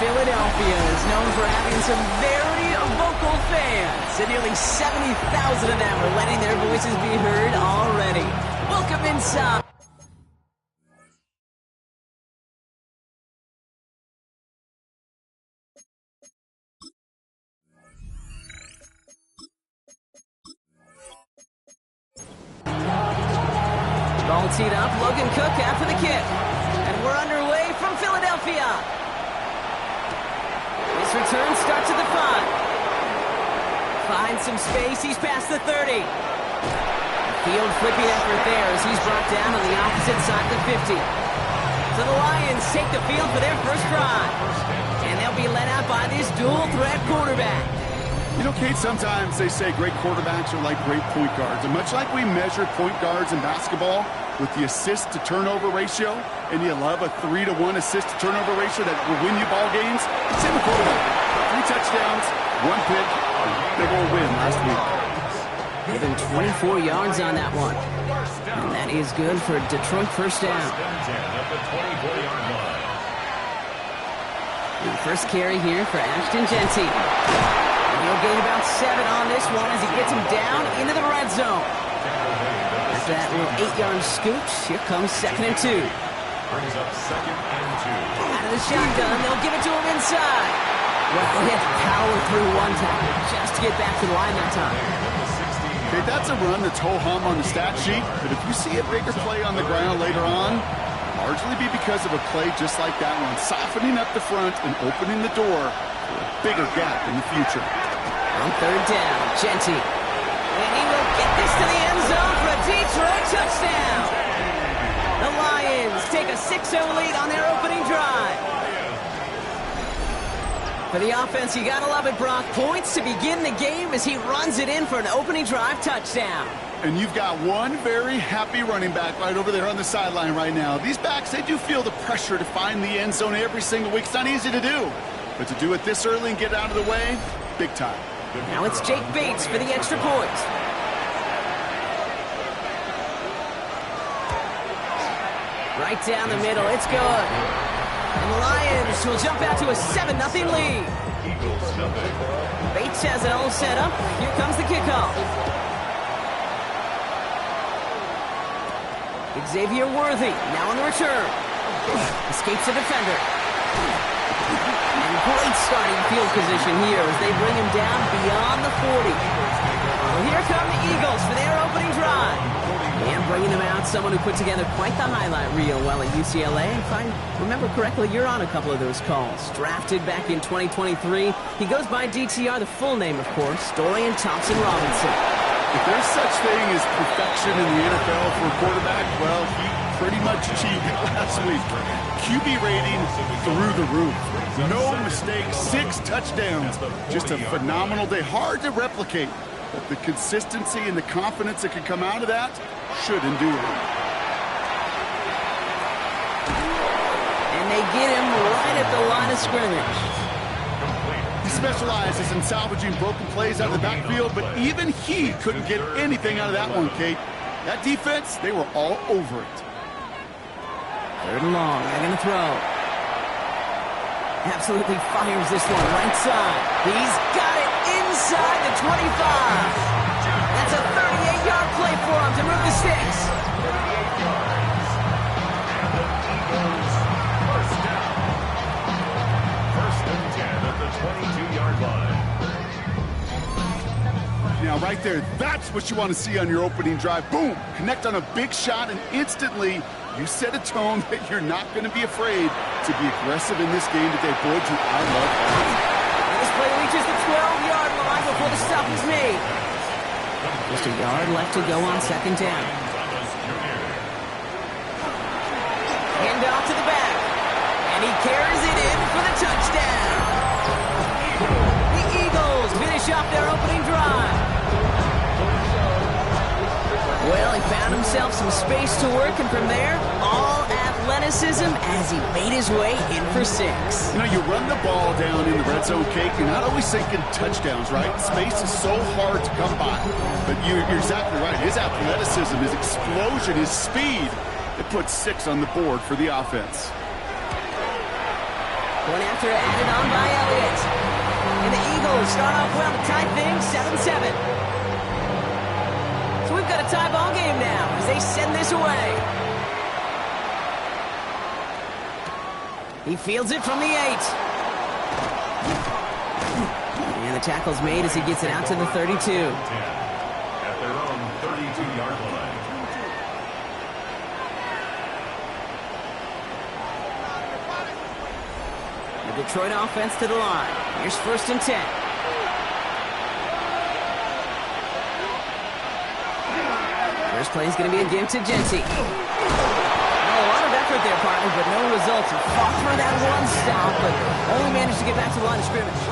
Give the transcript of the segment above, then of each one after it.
Philadelphia is known for having some very vocal fans, and nearly 70,000 of them are letting their voices be heard already. Welcome inside. Ball teed up, Logan Cook after the kick. And we're underway from Philadelphia. This return starts at the 5. Finds some space, he's past the 30. Field flipping effort there as he's brought down on the opposite side of the 50. So the Lions take the field for their first drive. And they'll be led out by this dual-threat quarterback. You know, Kate, sometimes they say great quarterbacks are like great point guards. And much like we measure point guards in basketball with the assist-to-turnover ratio, and you love a 3-to-1 assist-to-turnover ratio that will win you ball games, same with quarterback. 3 touchdowns, 1 pick, big old win last week. Given 24 yards on that one. And that is good for Detroit first down. The first carry here for Ashton Jeanty. He'll gain about 7 on this one as he gets him down into the red zone. After that little 8-yard scoop, here comes 2nd and 2. Brings up 2nd and 2. Out of the shotgun, they'll give it to him inside. Well, he had to power through one tackle just to get back to the line that time. Okay, that's a run that's ho-hum on the stat sheet, but if you see a bigger play on the ground later on, largely be because of a play just like that one, softening up the front and opening the door for a bigger gap in the future. On 3rd down, Jeanty. And he will get this to the end zone for a Detroit touchdown. The Lions take a 6-0 lead on their opening drive. For the offense, you gotta love it, Brock. Points to begin the game as he runs it in for an opening drive touchdown. And you've got one very happy running back right over there on the sideline right now. These backs, they do feel the pressure to find the end zone every single week. It's not easy to do. But to do it this early and get out of the way, big time. Now it's Jake Bates for the extra point. Right down the middle, it's good. And the Lions will jump out to a 7-0 lead. Bates has it all set up. Here comes the kickoff. Xavier Worthy now on the return. Escapes the defender. And great starting field position here as they bring him down beyond the 40. Well, here come the Eagles for their opening drive. And bringing them out, someone who put together quite the highlight reel while at UCLA. If I remember correctly, you're on a couple of those calls. Drafted back in 2023. He goes by DTR, the full name, of course, Dorian Thompson-Robinson. If there's such thing as perfection in the NFL for a quarterback, well, he pretty much achieved it last week. QB rating through the roof. No mistakes, 6 touchdowns. Just a phenomenal day. Hard to replicate. But the consistency and the confidence that can come out of that should endure. And they get him right at the line of scrimmage. He specializes in salvaging broken plays out of the backfield, but even he couldn't get anything out of that one, Kate. That defense, they were all over it. 3rd and long, they're going to throw. Absolutely fires this one right side. He's got it inside the 25. That's a 38-yard play for him to move the sticks. First and 10 at the 22-yard line. Now, right there, that's what you want to see on your opening drive. Boom! Connect on a big shot, and instantly you set a tone that you're not going to be afraid to be aggressive in this game today. Boy, do I love that. This play reaches the 12-yard line before the stop is made. Just a yard left to go on 2nd down. Hand off to the back. And he carries it in for the touchdown. The Eagles finish off their opening drive. Well, he found himself some space to work, and from there, all athleticism as he made his way in for 6. You know, you run the ball down in the red zone, Cake, you're not always thinking touchdowns, right? Space is so hard to come by. But you're exactly right. His athleticism, his explosion, his speed, it puts 6 on the board for the offense. One after added on by Elliott. And the Eagles start off well to tie things 7-7. So we've got a tie ball game now as they send this away. He fields it from the 8. And the tackle's made as he gets it out to the 32. At their own 32-yard line. The Detroit offense to the line. Here's 1st and 10. First play is going to be a give to Genty. A lot of effort there, partner, but no results. He fought for that one stop, but only managed to get back to the line of scrimmage.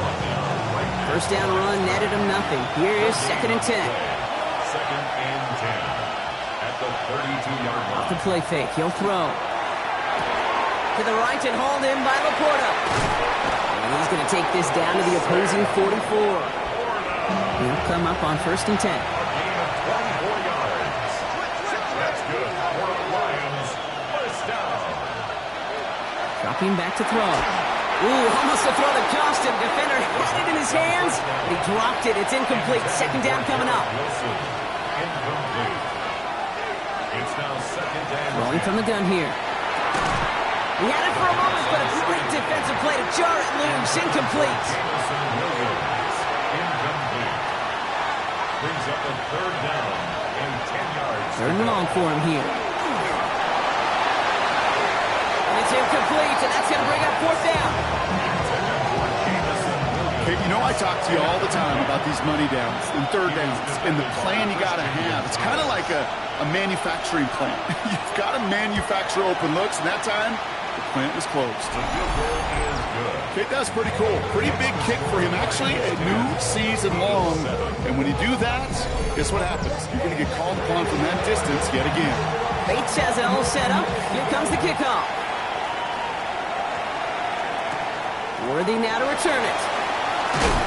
First down run netted him nothing. Here is 2nd and 10. 2nd and 10 at the 32-yard line. Off the play fake, he'll throw. To the right and hauled in by Laporta. And he's going to take this down to the opposing 44. He'll come up on 1st and 10. A gain of 24 yards. That's good for the Lions. First down. Dropping back to throw. Ooh, almost a throw that cost him. Defender had it in his hands, but he dropped it. It's incomplete. 2nd down coming up. Wilson, incomplete. It's now 2nd down. Rolling from the gun here. He had it for a moment, but a great defensive play to jar it loose. Incomplete. Williams, incomplete. Brings up a 3rd down and 10 yards. 3rd and long for him here. And it's incomplete, and that's going to bring up 4th down. Hey, you know I talk to you all the time about these money downs and 3rd downs and the plan you got to have. It's kind of like a manufacturing plant. You've got to manufacture open looks, and that time, the plant was closed. The field goal is good. Okay, that's pretty cool. Pretty big kick for him. Actually, a new season long. And when you do that, guess what happens? You're going to get called upon from that distance yet again. Bates has it all set up. Here comes the kickoff. Worthy now to return it.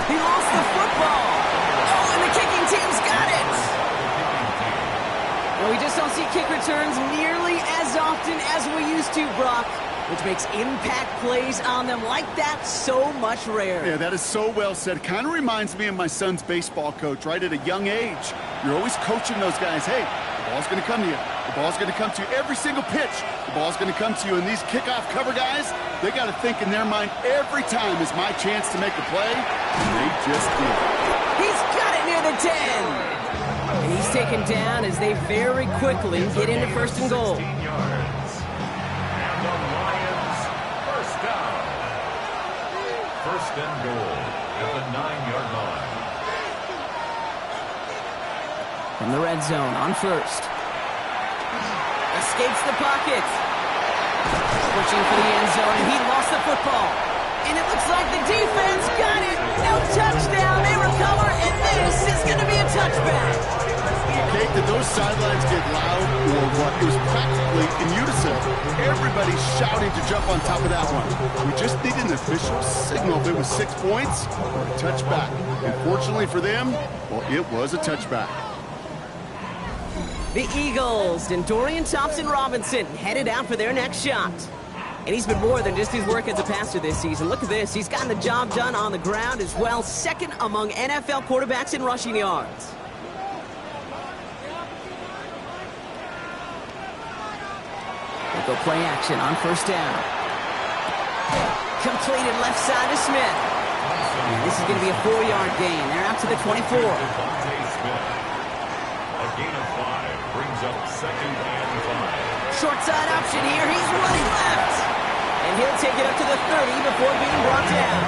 He lost the football. Oh, and the kicking team's got it. Well, we just don't see kick returns nearly as often as we used to, Brock, which makes impact plays on them like that so much rarer. Yeah, that is so well said. It kind of reminds me of my son's baseball coach, right? At a young age, you're always coaching those guys. Hey, the ball's going to come to you. The ball's going to come to you every single pitch. The ball's going to come to you. And these kickoff cover guys, they got to think in their mind every time is my chance to make a play. And they just did. He's got it near the 10. And he's taken down as they very quickly get into 1st and goal. 16 yards. And the Lions, first down. 1st and goal at the 9-yard line. From the red zone on 1st. Escapes the pocket. Pushing for the end zone, and he lost the football. And it looks like the defense got it. No touchdown. They recover, and this is going to be a touchback. Kate, did those sidelines get loud or what? It was practically in unison. Everybody shouting to jump on top of that one. We just need an official signal if it was 6 points or a touchback. Unfortunately for them, well, it was a touchback. The Eagles and Dorian Thompson-Robinson headed out for their next shot. And he's been more than just his work as a passer this season. Look at this. He's gotten the job done on the ground as well. 2nd among NFL quarterbacks in rushing yards. They'll go play action on 1st down. Completed left side to Smith. And this is going to be a 4-yard gain. They're out to the 24. A gain of 5 brings up 2nd and 5. Short side option here. He's running left. And he'll take it up to the 30 before being brought down.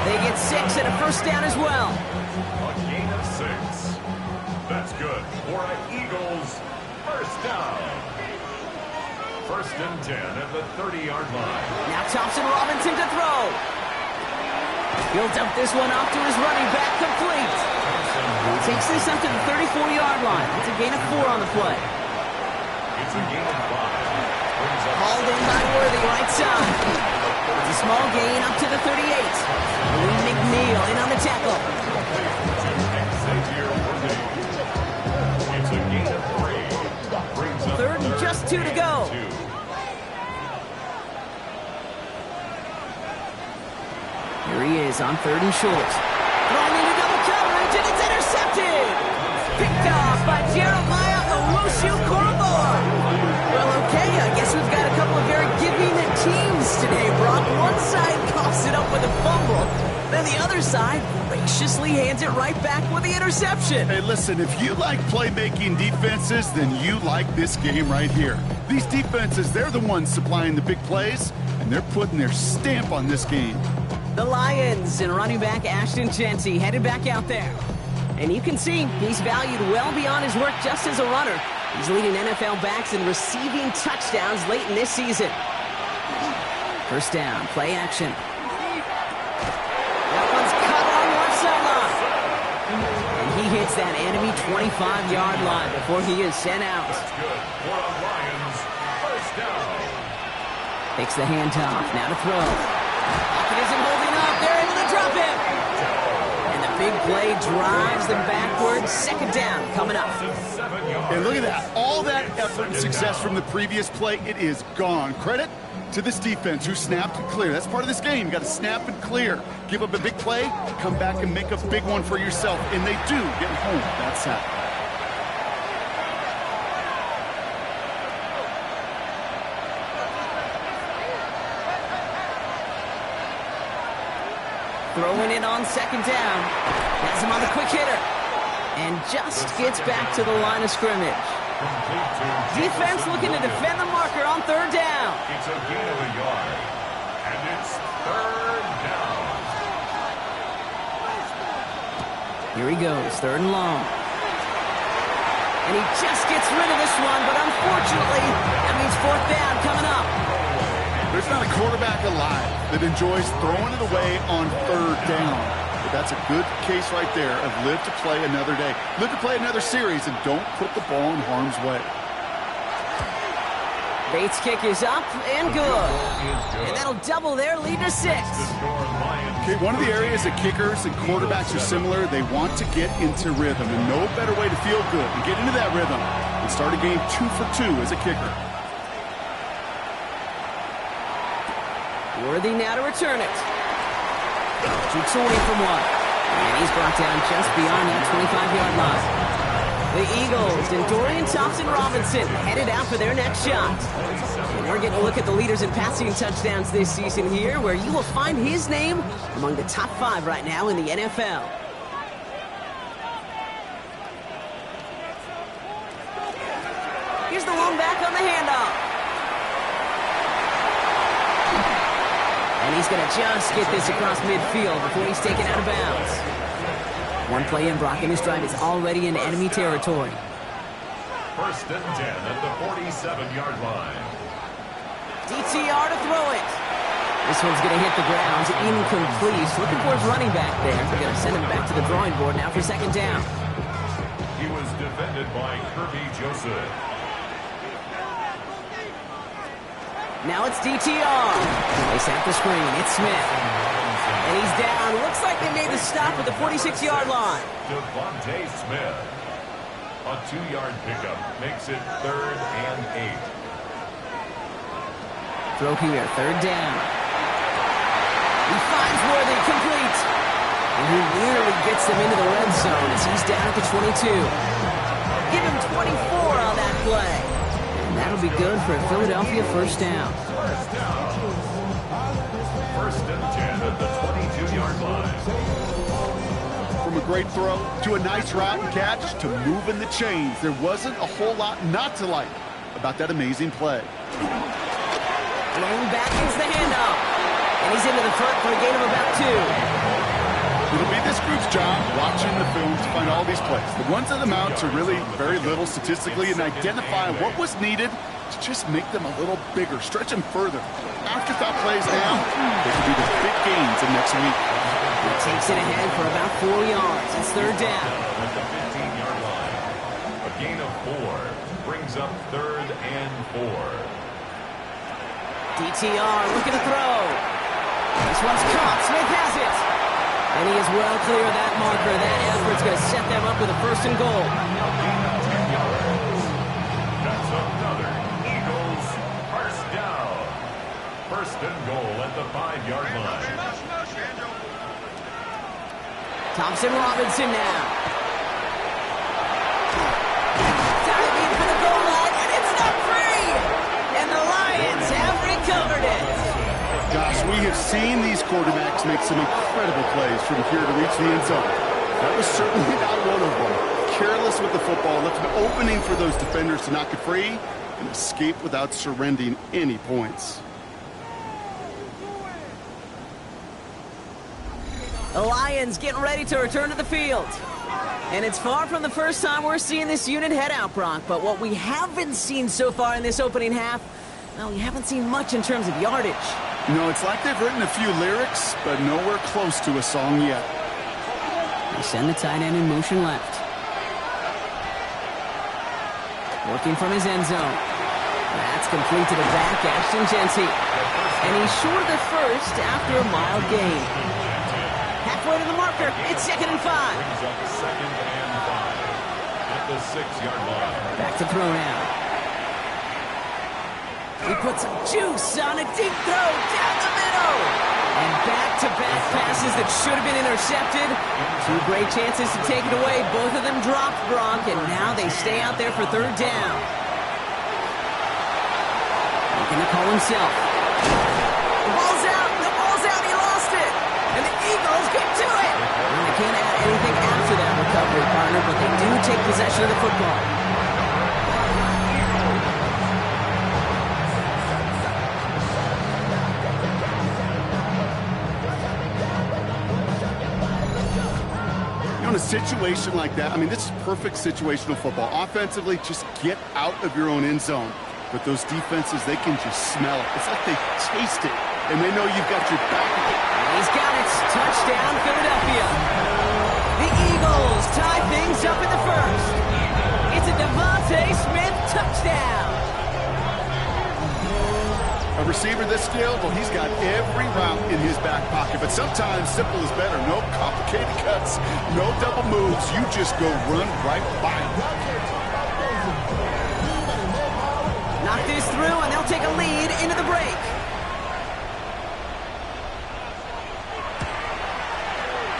They get 6 and a 1st down as well. A gain of 6. That's good for an Eagles 1st down. 1st and 10 at the 30-yard line. Now Thompson-Robinson to throw. He'll dump this one off to his running back, complete. He takes this up to the 34-yard line. It's a gain of 4 on the play. It's a gain of 5. Hauled in by Worthy, right side. It's a small gain up to the 38. Lee McNeil in on the tackle. It's a gain of 3. Brings up 3rd and just 2 to go. he is on 3rd and short. Throwing into double coverage, and it's intercepted! Picked off by Jeremiah Owusu-Koramoah. Well, okay, I guess we've got a couple of very giving teams today, Brock. One side coughs it up with a fumble, then the other side graciously hands it right back with the interception. Hey, listen, if you like playmaking defenses, then you like this game right here. These defenses, they're the ones supplying the big plays, and they're putting their stamp on this game. The Lions and running back Ashton Jeanty headed back out there. And you can see he's valued well beyond his work just as a runner. He's leading NFL backs in receiving touchdowns late in this season. First down, play action. That one's cut on left sideline. And he hits that enemy 25-yard line before he is sent out. That's good for the Lions. First down. Takes the handoff, now to throw. Pocket isn't holding up, they're able to drop him. And the big play drives them backwards. Second down coming up. And look at that. All that effort and success from the previous play, it is gone. Credit to this defense who snapped and clear. That's part of this game. You got to snap and clear. Give up a big play, come back and make a big one for yourself. And they do get home. That's that. Throwing it on second down. Has him on the quick hitter. And just gets back to the line of scrimmage. Defense looking to defend the marker on third down. It's a gain of a yard. And it's third down. Here he goes, 3rd and long. And he just gets rid of this one, but unfortunately, that means 4th down coming up. There's not a quarterback alive that enjoys throwing it away on 3rd down. But that's a good case right there of live to play another day. Live to play another series and don't put the ball in harm's way. Bates' kick is up and good. And that'll double their lead to 6. Okay, one of the areas that kickers and quarterbacks are similar, they want to get into rhythm. And no better way to feel good and get into that rhythm than start a game 2 for 2 as a kicker. Worthy now to return it. Keeps away from one. And he's brought down just beyond that 25-yard line. The Eagles and Dorian Thompson-Robinson headed out for their next shot. And we're getting a look at the leaders in passing touchdowns this season here, where you will find his name among the top 5 right now in the NFL. Here's the long back on the handoff. And he's going to just get this across midfield before he's taken out of bounds. One play in, Brock, and his drive is already in enemy territory. First and 10 at the 47-yard line. DTR to throw it. This one's going to hit the ground. Incomplete. Looking for his running back there. They're going to send him back to the drawing board now for second down. He was defended by Kirby Joseph. Now it's DTR. They set the screen. It's Smith. And he's down. Looks like they made the stop at the 46-yard line. Devontae Smith. A 2-yard pickup makes it 3rd and 8. Throw here. 3rd down. He finds Worthy. Complete. And he nearly gets them into the red zone as he's down at the 22. Give him 24 on that play. That'll be good for a Philadelphia first down. First down. First and 10 at the 22-yard line. From a great throw to a nice route and catch to moving the chains, there wasn't a whole lot not to like about that amazing play. Long back is the handoff. And he's into the front for a gain of about 2. It'll be this group's job watching the film to find all these plays. The ones that amount to really very little statistically and identify what was needed to just make them a little bigger, stretch them further. Afterthought plays now, they could be the big gains in next week. He takes it ahead for about 4 yards. It's 3rd down. At the 15-yard line. A gain of 4 brings up 3rd and 4. DTR looking to throw. This one's caught. Smith has it. And he is well clear of that marker. That effort's going to set them up with a 1st and goal. That's another Eagles first down. 1st and goal at the 5-yard line. Thompson Robinson now. Diving in for the goal line, and it's not free! And the Lions have recovered it. Gosh, we have seen these quarterbacks make some incredible plays from here to reach the end zone. That was certainly not one of them. Careless with the football, left an opening for those defenders to knock it free and escape without surrendering any points. The Lions getting ready to return to the field. And it's far from the first time we're seeing this unit head out, Brock. But what we haven't seen so far in this opening half, well, we haven't seen much in terms of yardage. No, it's like they've written a few lyrics, but nowhere close to a song yet. They send the tight end in motion left. Working from his end zone. That's complete to the back, Ashton Genty. And he's short of the first after a mild gain. Halfway to the marker, it's 2nd and 5. Brings up 2nd and 5 at the 6-yard line. Back to throw now. He puts some juice on a deep throw down the middle. And back-to-back passes that should have been intercepted. 2 great chances to take it away. Both of them dropped, Gronk, and now they stay out there for 3rd down. Looking to call himself. The ball's out. The ball's out. He lost it. And the Eagles get to it. And they can't add anything after that recovery, partner, but they do take possession of the football. In a situation like that, I mean, this is perfect situational football. Offensively, just get out of your own end zone. But those defenses, they can just smell it. It's like they taste it, and they know you've got your back. He's got it. Touchdown, Philadelphia. The Eagles tie things up in the first. It's a Devontae Smith touchdown. A receiver this skilled, well, he's got every route in his back pocket. But sometimes simple is better. No complicated cuts, no double moves. You just go run right by him. Knock this through, and they'll take a lead into the break.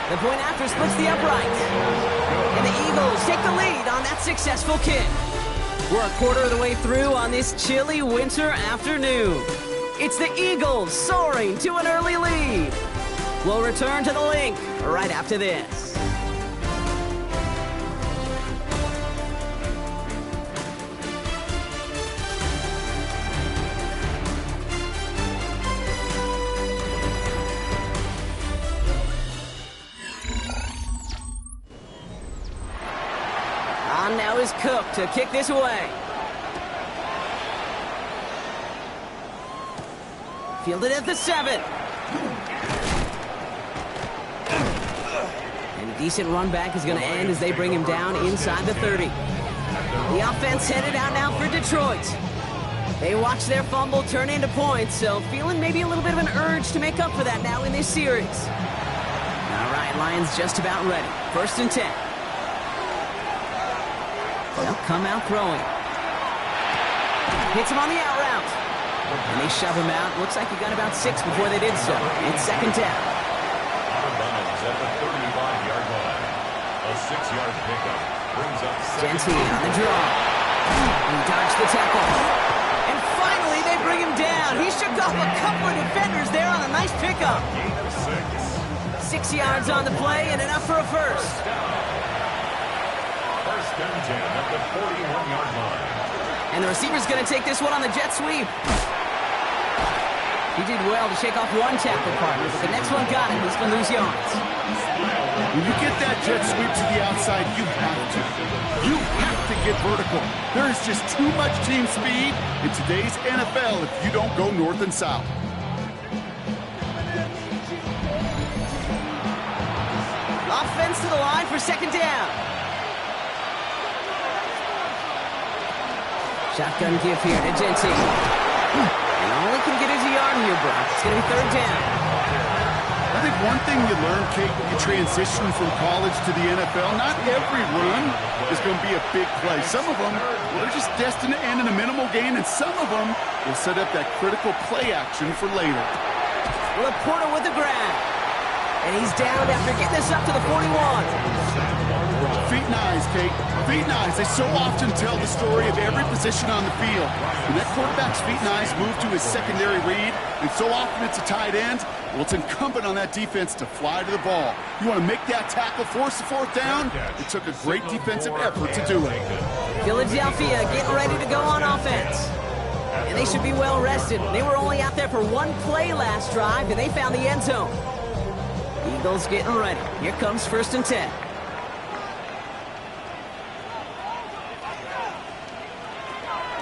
The point after splits the upright. And the Eagles take the lead on that successful kick. We're a quarter of the way through on this chilly winter afternoon. It's the Eagles soaring to an early lead. We'll return to the link right after this. On now is Cook to kick this away. Fielded at the 7. And a decent run back is going to end as they bring him down inside the 30. The offense headed out now for Detroit. They watch their fumble turn into points, so feeling maybe a little bit of an urge to make up for that now in this series. All right, Lions just about ready. 1st and 10. They'll come out throwing. Hits him on the out route. And they shove him out. Looks like he got about 6 before they did so. It's 2nd down. Out of bounds at the 35-yard line. A 6-yard pickup brings up Genty on the draw. He dodged the tackle. And finally, they bring him down. He shook off a couple of defenders there on a nice pickup. gain of 6. 6 yards on the play and enough for a first. 1st and 10 at the 41-yard line. And the receiver's going to take this one on the jet sweep. He did well to shake off one tackle partner, but the next one got him. He's going to lose yards. When you get that jet sweep to the outside, you have to. You have to get vertical. There is just too much team speed in today's NFL if you don't go north and south. Offense to the line for 2nd down. Shotgun give here to Genty. And all he can get is a yard here, Brock. It's going to be 3rd down. I think one thing you learn, Kate, when you transition from college to the NFL, not every run is going to be a big play. Some of them, well, they're just destined to end in a minimal gain, and some of them will set up that critical play action for later. Laporta with the grab. And he's down after getting this up to the 41. Feet and eyes, Kate. Feet and eyes. They so often tell the story of every position on the field. When that quarterback's feet and eyes move to his secondary read, and so often it's a tight end, well, it's incumbent on that defense to fly to the ball. You want to make that tackle, force the fourth down? It took a great defensive effort to do it. Philadelphia getting ready to go on offense. And they should be well rested. They were only out there for one play last drive, and they found the end zone. Eagles getting ready. Here comes 1st and 10.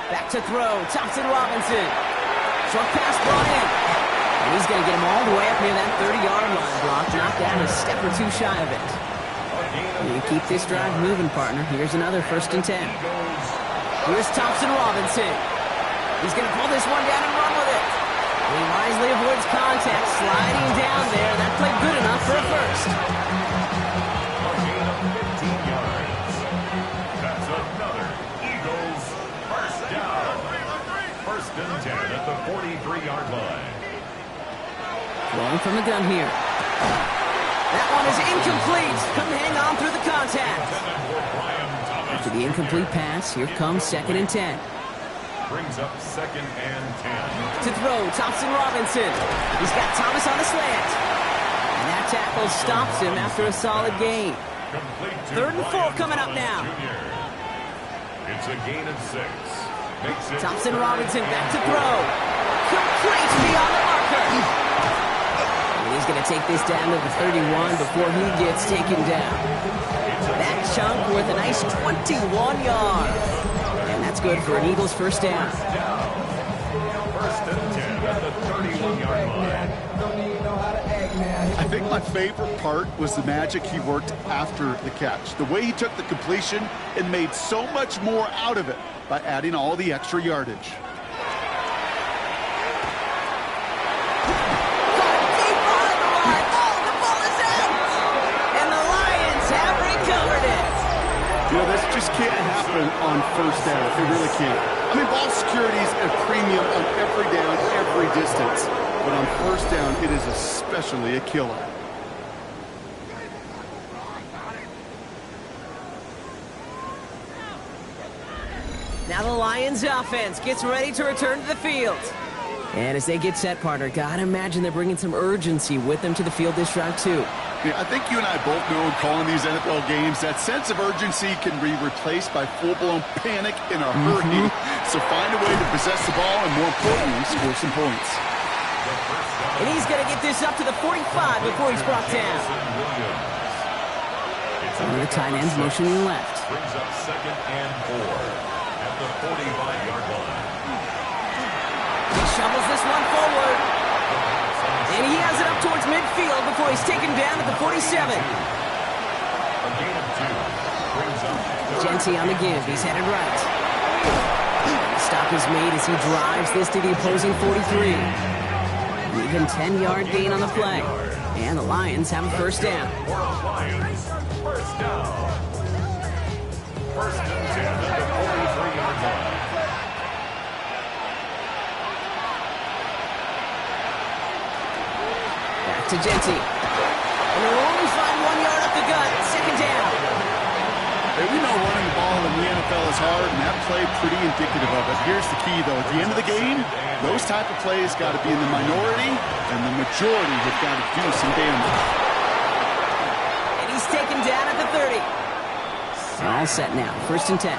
Back to throw. Thompson Robinson. Short pass brought in. And he's going to get him all the way up near that 30-yard line. Block knocked down a step or two shy of it. You keep this drive moving, partner. Here's another 1st and 10. Here's Thompson Robinson. He's going to pull this one down and run with it. He wisely avoids contact, sliding down there. That played good enough for a first. A gain of 15 yards. That's another Eagles first down. 1st and 10 at the 43-yard line. Throwing from the gun here. That one is incomplete. Couldn't hang on through the contact. After the incomplete pass, here comes 2nd and 10. Brings up 2nd and 10. To throw, Thompson Robinson. He's got Thomas on the slant. And that tackle stops him after a solid gain. 3rd and 4 coming up now. It's a gain of 6. Makes it Thompson Robinson back to throw. Complete beyond the marker. And he's going to take this down to the 31 before he gets taken down. That chunk worth a nice 21 yards. And that's good for an Eagles first down. 1st and 10 at the 31-yard line. I think my favorite part was the magic he worked after the catch. The way he took the completion and made so much more out of it by adding all the extra yardage. You know, this just can't happen on 1st down. It really can't. I mean, ball security is a premium on every down, every distance. But on 1st down, it is especially a killer. Now the Lions offense gets ready to return to the field. And as they get set, partner, gotta imagine they're bringing some urgency with them to the field this drive, too. Yeah, I think you and I both know in calling these NFL games that sense of urgency can be replaced by full-blown panic in a hurry. So find a way to possess the ball and, more importantly, score some points. And he's going to get this up to the 45 before he's brought down. One of the tight ends motioning left. Brings up 2nd and 4 at the 45-yard line. He shovels this one forward. And he has it up towards midfield before he's taken down at the 47. A gain of 2. Brings up Genty on the give. He's headed right. Stop is made as he drives this to the opposing 43. Even 10-yard gain on the play. And the Lions have a first down. Lions first down. 1st and 10 at the 43-yard line. Back to Genty. And they'll only find 1 yard up the gut. 2nd down. Hey, we know running the ball in the NFL is hard, and that play pretty indicative of it. Here's the key, though. At the end of the game, those type of plays got to be in the minority, and the majority have got to do some damage. And he's taken down at the 30. All set now. 1st and 10.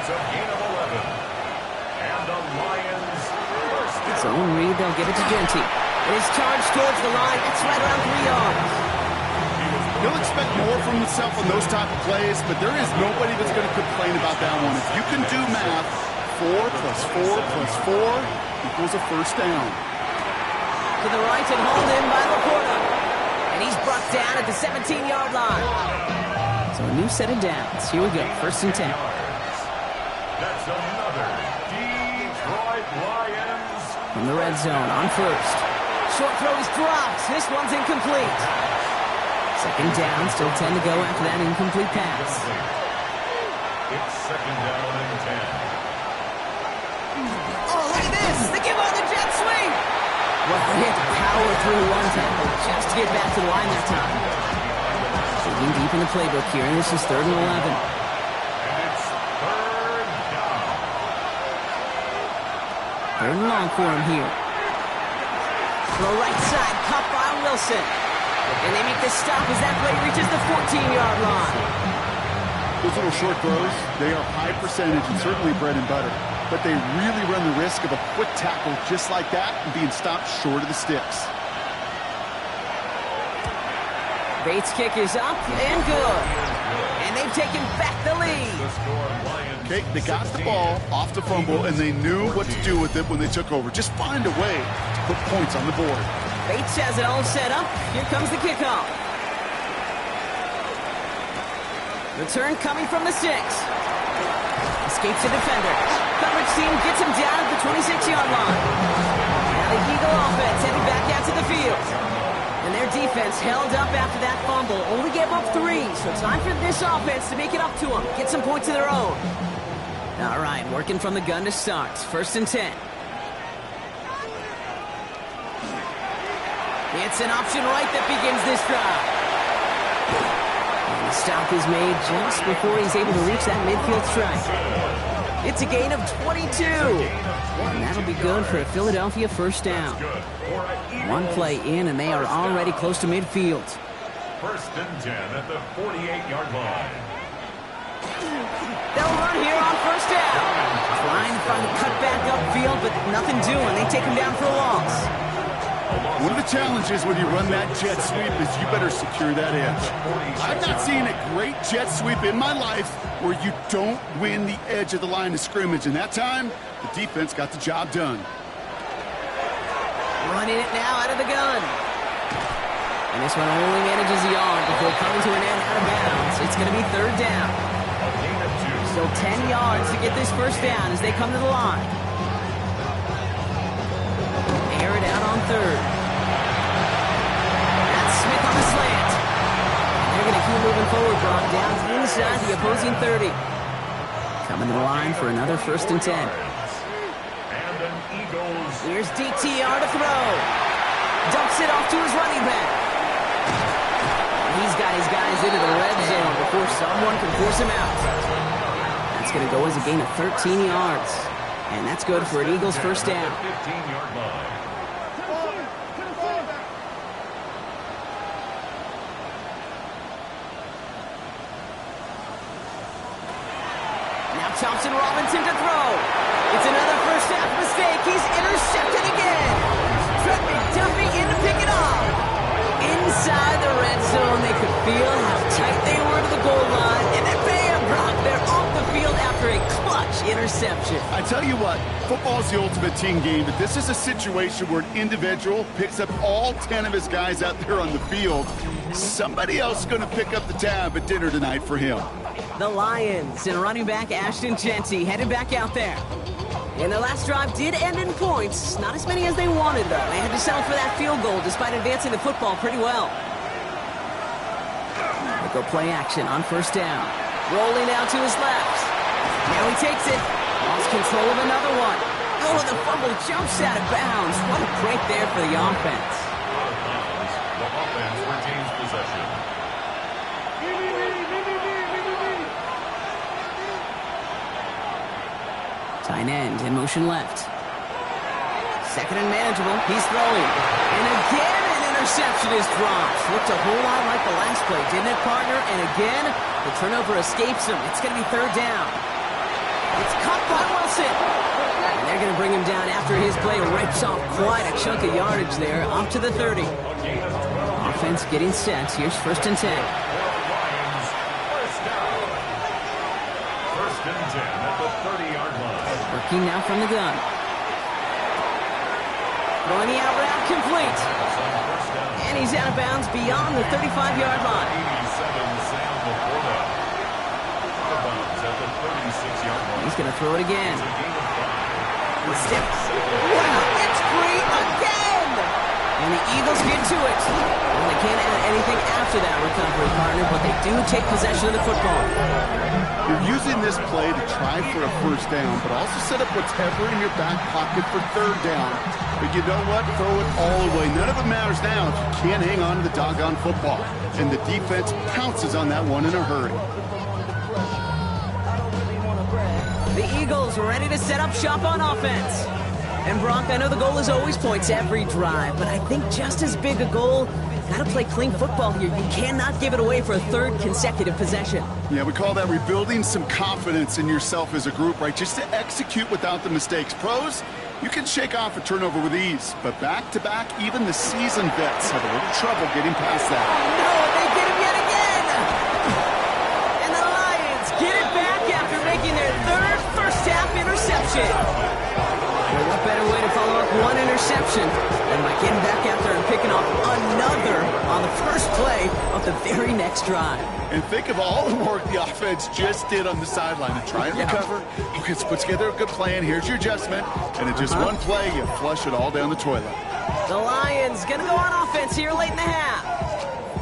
It's a gain of 11. And the Lions first down. Zone read, they'll give it to Genty. And his charge towards the line. That's right around 3 yards. He'll expect more from himself on those type of plays, but there is nobody that's going to complain about that one. If you can do math, 4 plus 4 plus 4 equals a first down. To the right and hauled in by Laporta. And he's brought down at the 17-yard line. So a new set of downs. Here we go. 1st and 10. That's another Detroit Lions. From the red zone on 1st. Short throw is dropped. This one's incomplete. 2nd down, still 10 to go after that incomplete pass. It's 2nd down and 10. Oh, look at this! They give on the jet sweep! Well, he had to power power through one tackle just to get back to the line that time. Digging deep in the playbook here, and this is 3rd and 11. And it's 3rd down. 3rd and long for him here. To the right side, cut by Wilson. And they make the stop as that play reaches the 14-yard line. Those little short throws, they are high percentage and certainly bread and butter. But they really run the risk of a quick tackle just like that and being stopped short of the sticks. Bates' kick is up and good. And they've taken back the lead. Okay, they got the ball off the fumble, and they knew what to do with it when they took over. Just find a way to put points on the board. Bates has it all set up. Here comes the kickoff. Return coming from the 6. Escapes the defender. Coverage team gets him down at the 26-yard line. Now the Eagle offense heading back out to the field. And their defense held up after that fumble. Only gave up 3, so time for this offense to make it up to them. Get some points of their own. All right, working from the gun to start. 1st and 10. It's an option right that begins this drive. And the stop is made just before he's able to reach that midfield strike. It's a gain of 22. And that'll be good for a Philadelphia 1st down. One play in, and they are already close to midfield. 1st and 10 at the 48-yard line. They'll run here on 1st down. Trying to find a cutback upfield, but nothing doing. They take him down for a loss. One of the challenges when you run that jet sweep is you better secure that edge. I've not seen a great jet sweep in my life where you don't win the edge of the line of scrimmage. And that time, the defense got the job done. Running it now out of the gun. And this one only manages a yard before coming to an end out of bounds. It's going to be 3rd down. Still 10 yards to get this 1st down as they come to the line. Air it out on 3rd. That's Smith on the slant. And they're going to keep moving forward, Brock, down inside the opposing 30. Coming to the line for another 1st and 10. And an Eagles. Here's DTR to throw. Dumps it off to his running back. He's got his guys into the red zone before someone can force him out. That's going to go as a gain of 13 yards. And that's good for an Eagles 1st down. 15-yard line. Now Thompson Robinson to throw. It's another 1st half mistake. He's intercepted again. Trent McDuffie in to pick it up. Inside the red zone, they could feel how tight they were to the goal line. And then bam, Brock, they're off the field after a clutch interception. I tell you what, football's the ultimate team game, but this is a situation where an individual picks up all 10 of his guys out there on the field. Somebody else is going to pick up the tab at dinner tonight for him. The Lions and running back Ashton Jeanty headed back out there. And their last drive did end in points. Not as many as they wanted, though. They had to settle for that field goal despite advancing the football pretty well. They go play action on 1st down. Rolling out to his left. Now he takes it. Lost control of another one. Oh, the fumble jumps out of bounds. What a break there for the offense. The offense retains possession. Tight end in motion left. 2nd and manageable. He's throwing. And again, an interception is dropped. Looked a whole lot like the last play, didn't it, partner? And again, the turnover escapes him. It's going to be 3rd down. It's caught by Wilson. And they're going to bring him down after his play rips off quite a chunk of yardage there, up to the 30. Offense getting set. Here's 1st and 10. Lions, 1st down. 1st and 10 at the 30-yard line. Working now from the gun. Throwing the out route complete. And he's out of bounds beyond the 35-yard line. 87 Sam before that. Out of bounds at the 36-yard line. He's going to throw it again. It's a gain of 5. Steps. Wow, it's free again! And the Eagles get to it. Well, they can't add anything after that recovery, partner, but they do take possession of the football. You're using using this play to try for a first down, but also set up whatever in your back pocket for third down. But you know what? Throw it all away. None of it matters now if you can't hang on to the doggone football. And the defense pounces on that one in a hurry. The Eagles ready to set up shop on offense. And Brock, I know the goal is always points every drive, but I think just as big a goal, got to play clean football here. You cannot give it away for a third consecutive possession. Yeah, we call that rebuilding some confidence in yourself as a group, right? Just to execute without the mistakes. Pros, you can shake off a turnover with ease, but back-to-back, even the seasoned vets have a little trouble getting past that. Oh, no, they get him yet again! And the Lions get it back after making their third first-half interception. Well, what better way to follow up one interception than by getting back out there and picking off another on the first play of the very next drive. And think of all the work the offense just did on the sideline to try and recover. Okay, let's put together a good plan. Here's your adjustment. And in just one play, you flush it all down the toilet. The Lions going to go on offense here late in the half.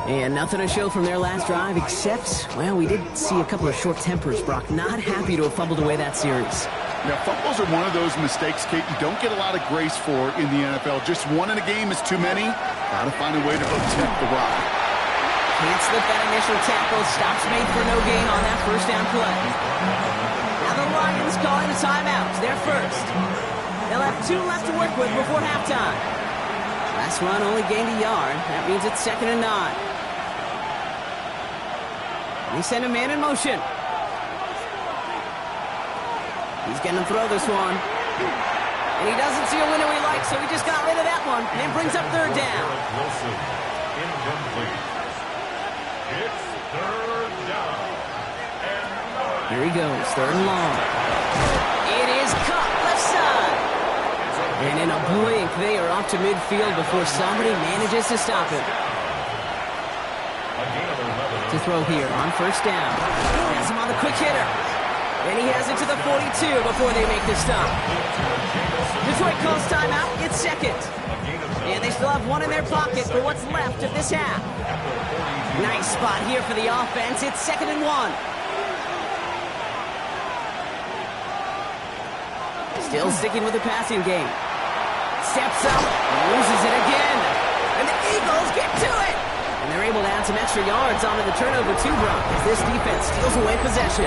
And nothing to show from their last drive except, well, we did see a couple of short tempers. Brock not happy to have fumbled away that series. Now, fumbles are one of those mistakes, Kate, you don't get a lot of grace for in the NFL. Just one in a game is too many. Got to find a way to protect the rock. Can't slip that initial tackle. Stops made for no gain on that first down play. Now the Lions calling a timeout. They're first. They'll have 2 left to work with before halftime. Last run only gained a yard. That means it's 2nd and 9. They send a man in motion. He's going to throw this one. And he doesn't see a window he likes, so he just got rid of that one. And brings up third down. It's third down. Here he goes, 3rd and long. It is caught left side. And in a blink, they are off to midfield before somebody manages to stop him. To throw here on first down. Has him on the quick hitter. And he has it to the 42 before they make the stop. Detroit calls timeout. It's 2nd. And they still have 1 in their pocket for what's left of this half. Nice spot here for the offense. It's 2nd and 1. Still sticking with the passing game. Steps up, loses it again. And the Eagles get to it. And they're able to add some extra yards onto the turnover too, Brock, as this defense steals away possession.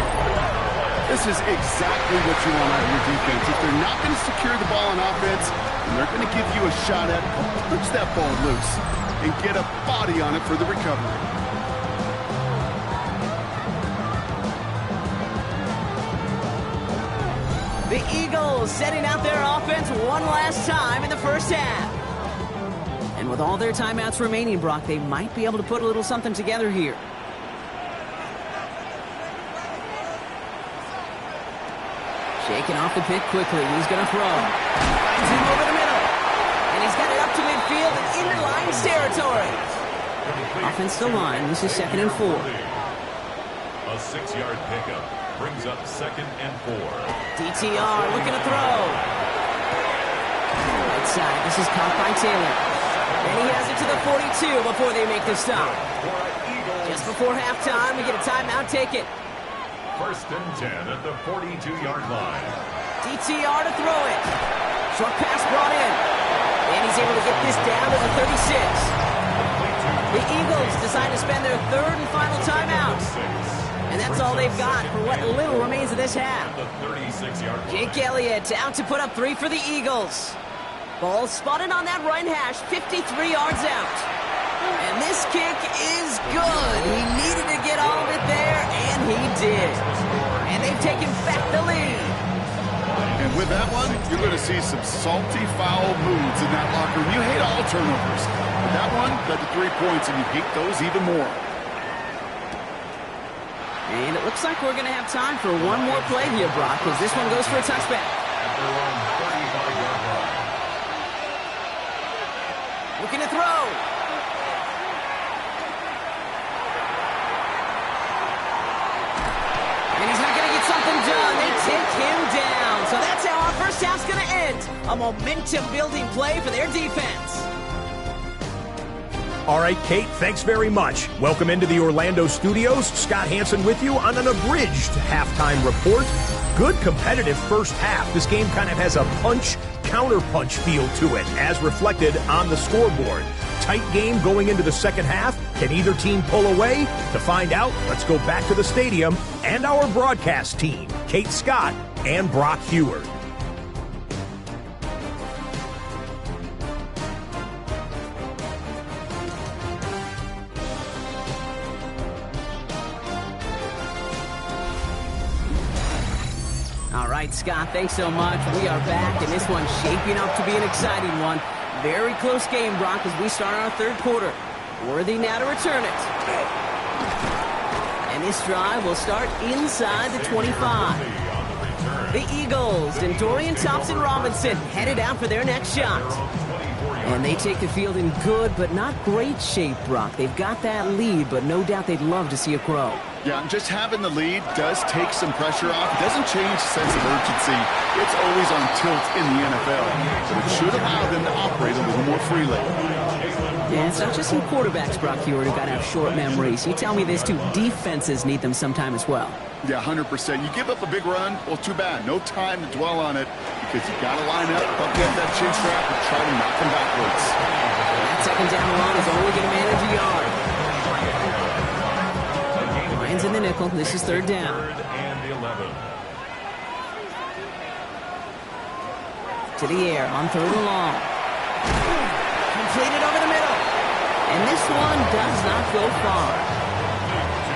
This is exactly what you want out of your defense. If they're not going to secure the ball on offense, then they're going to give you a shot at punch that ball loose and get a body on it for the recovery. The Eagles setting out their offense one last time in the first half. And with all their timeouts remaining, Brock, they might be able to put a little something together here. Shaking off the pick quickly. He's going to throw. Finds him over the middle. And he's got it up to midfield and into Lions territory. Offense to line. This is 2nd and 4. A 6-yard pickup brings up 2nd and 4. DTR looking to throw. Right side. This is caught by Taylor. And he has it to the 42 before they make the stop. Just before halftime, we get a timeout. Take it. 1st and 10 at the 42-yard line. DTR to throw it. Short pass brought in. And he's able to get this down to the 36. The Eagles decide to spend their 3rd and final timeout. And that's all they've got for what little remains of this half. Jake Elliott out to put up 3 for the Eagles. Ball spotted on that right hash, 53 yards out. And this kick is good. He needed to get all of it there, and he did. And they've taken back the lead. And with that one, you're going to see some salty, foul moves in that locker room. You hate all turnovers. But that one led to 3 points, and you hate those even more. And it looks like we're going to have time for one more play here, Brock, because this one goes for a touchback. Looking to throw. And he's not going to get something done. They take him down. So that's how our first half's going to end. A momentum-building play for their defense. All right, Kate, thanks very much. Welcome into the Orlando studios. Scott Hansen with you on an abridged halftime report. Good competitive first half. This game kind of has a punch-counter-punch feel to it, as reflected on the scoreboard. Tight game going into the second half. Can either team pull away? To find out, let's go back to the stadium and our broadcast team, Kate Scott and Brock Heward. All right, Scott, thanks so much. We are back, and this one's shaping up to be an exciting one. Very close game, Brock, as we start our third quarter. Worthy now to return it. And this drive will start inside the 25. The Eagles and Dorian Thompson-Robinson headed out for their next shot. And they take the field in good but not great shape, Brock. They've got that lead, but no doubt they'd love to see it grow. Yeah, just having the lead does take some pressure off. It doesn't change the sense of urgency. It's always on tilt in the NFL. But it should allow them to operate a little more freely. Yeah, it's not just some quarterbacks, Brock Heward, who got to have short memories. You tell me this too, defenses need them sometime as well. Yeah, 100%. You give up a big run, well, too bad. No time to dwell on it because you got to line up, up against that chin strap, and try to knock them backwards. That second down run is only going to manage a yard. Lions in the nickel. This is third down. To the air on third and long. Completed over the middle. And this one does not go far.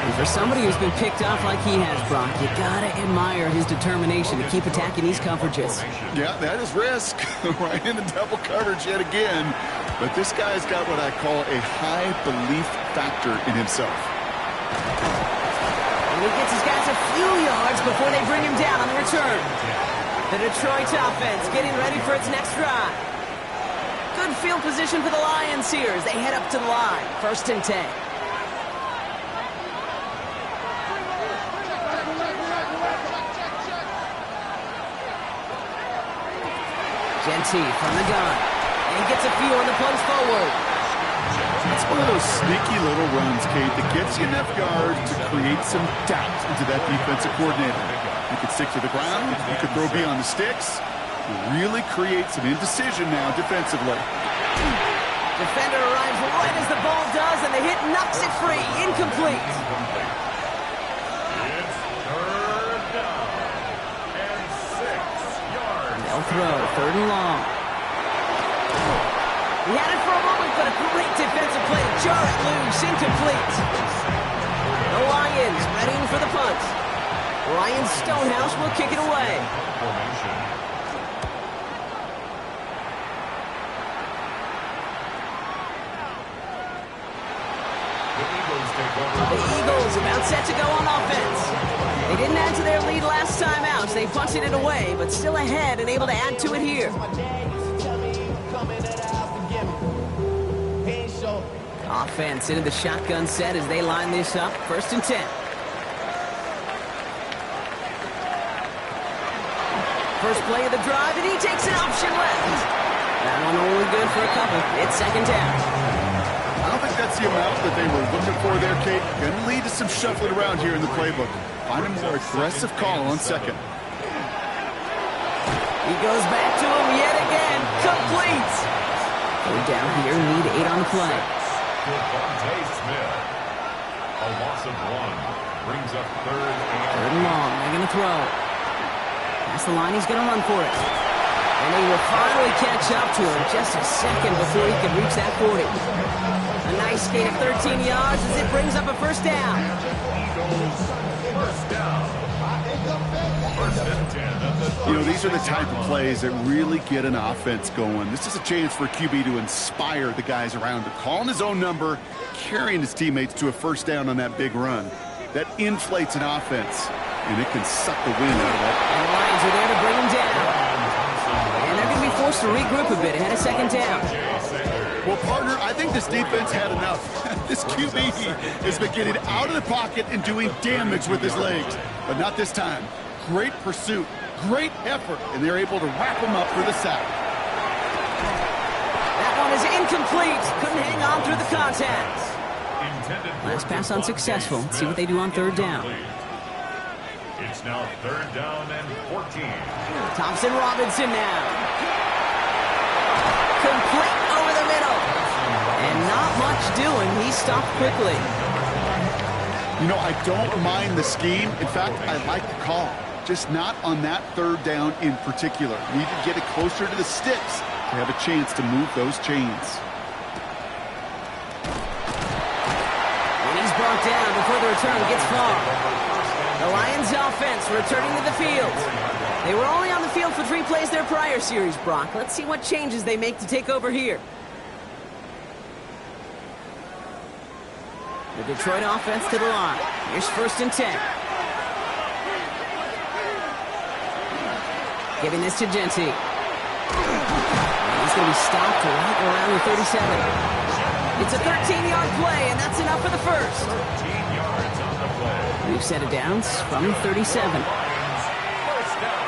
And for somebody who's been picked off like he has, Brock, you gotta admire his determination to keep attacking these coverages. Yeah, that is risk. Right in the double coverage yet again. But this guy's got what I call a high belief factor in himself. And he gets his guys a few yards before they bring him down on the return. The Detroit offense getting ready for its next drive. Good field position for the Lions here as they head up to the line. 1st and 10. Genty from the gun. And gets a few on the punch forward. It's one of those sneaky little runs, Kate, that gets you enough yards to create some doubt into that defensive coordinator. You could stick to the ground. You could throw beyond the sticks. Really create some indecision now defensively. Defender arrives right as the ball does, and the hit knocks it free. Incomplete. It's third down and 6 yards. They'll throw, third and long. He had it for a moment, but a great defensive play to jar it loose. Incomplete. The Lions readying for the punt. Ryan Stonehouse will kick it away. Formation. The Eagles about set to go on offense. They didn't add to their lead last time out, so they punted it away, but still ahead and able to add to it here. Offense into the shotgun set as they line this up. 1st and 10. First play of the drive, and he takes an option left. That one only good for a couple. It's 2nd down. I don't think that's the amount that they were looking for there, Kate. Going to lead to some shuffling around here in the playbook. Find a more aggressive call on 2nd. He goes back to him yet again. Complete. Third down here, need 8 on the play. Devontae Smith. A loss of 1 brings up third and long. They're going to throw. Past the line, he's going to run for it. And they will finally catch up to him just a second before he can reach that 40. A nice gain of 13 yards as it brings up a 1st down. Eagles, 1st down. 1st and 10 at the You know, these are the type of plays that really get an offense going. This is a chance for QB to inspire the guys around him. Calling his own number, carrying his teammates to a 1st down on that big run. That inflates an offense, and it can suck the wind out of that. And the Lions are there to bring him down. And they're going to be forced to regroup a bit ahead of 2nd down. Well, partner, I think this defense had enough. This QB has been getting out of the pocket and doing damage with his legs. But not this time. Great pursuit, great effort, and they're able to wrap him up for the sack. That one is incomplete. Couldn't hang on through the contact. Last pass unsuccessful. Let's see what they do on third down. It's now third down and 14. Thompson Robinson now. Complete over the middle. And not much doing. He stopped quickly. You know, I don't mind the scheme. In fact, I like the call. Just not on that third down in particular. Need to get it closer to the sticks to have a chance to move those chains. And he's brought down before the return gets far. The Lions offense returning to the field. They were only on the field for 3 plays their prior series, Brock. Let's see what changes they make to take over here. The Detroit offense to the line. Here's 1st and 10. Giving this to Genty. He's going to be stopped right around the 37. It's a 13-yard play, and that's enough for the first. 13 yards on the play. We've set it down from 37. First down.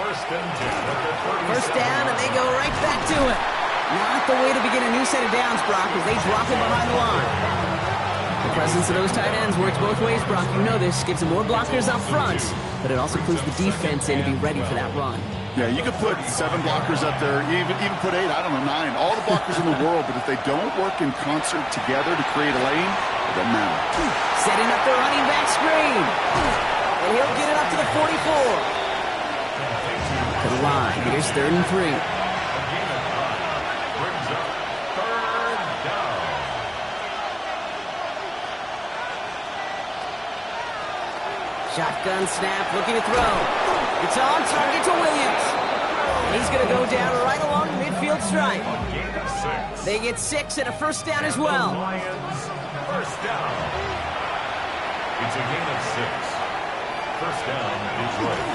First and 10 at the 37. First down, and they go right back to it. Not the way to begin a new set of downs, Brock, as they drop it behind the line. The presence of those tight ends works both ways, Brock. You know this. Gives them more blockers up front, but it also clues the defense in to be ready for that run. Yeah, you could put 7 blockers up there, even put 8, I don't know, 9. All the blockers in the world, but if they don't work in concert together to create a lane, it doesn't matter. Setting up the running back screen. And he'll get it up to the 44. To the line. Here's 3rd and 3. Shotgun snap, looking to throw. It's on target to Williams. And he's going to go down right along the midfield stripe. They get 6 and a first down as well. Lions, first down. It's a gain of 6. First down, Detroit.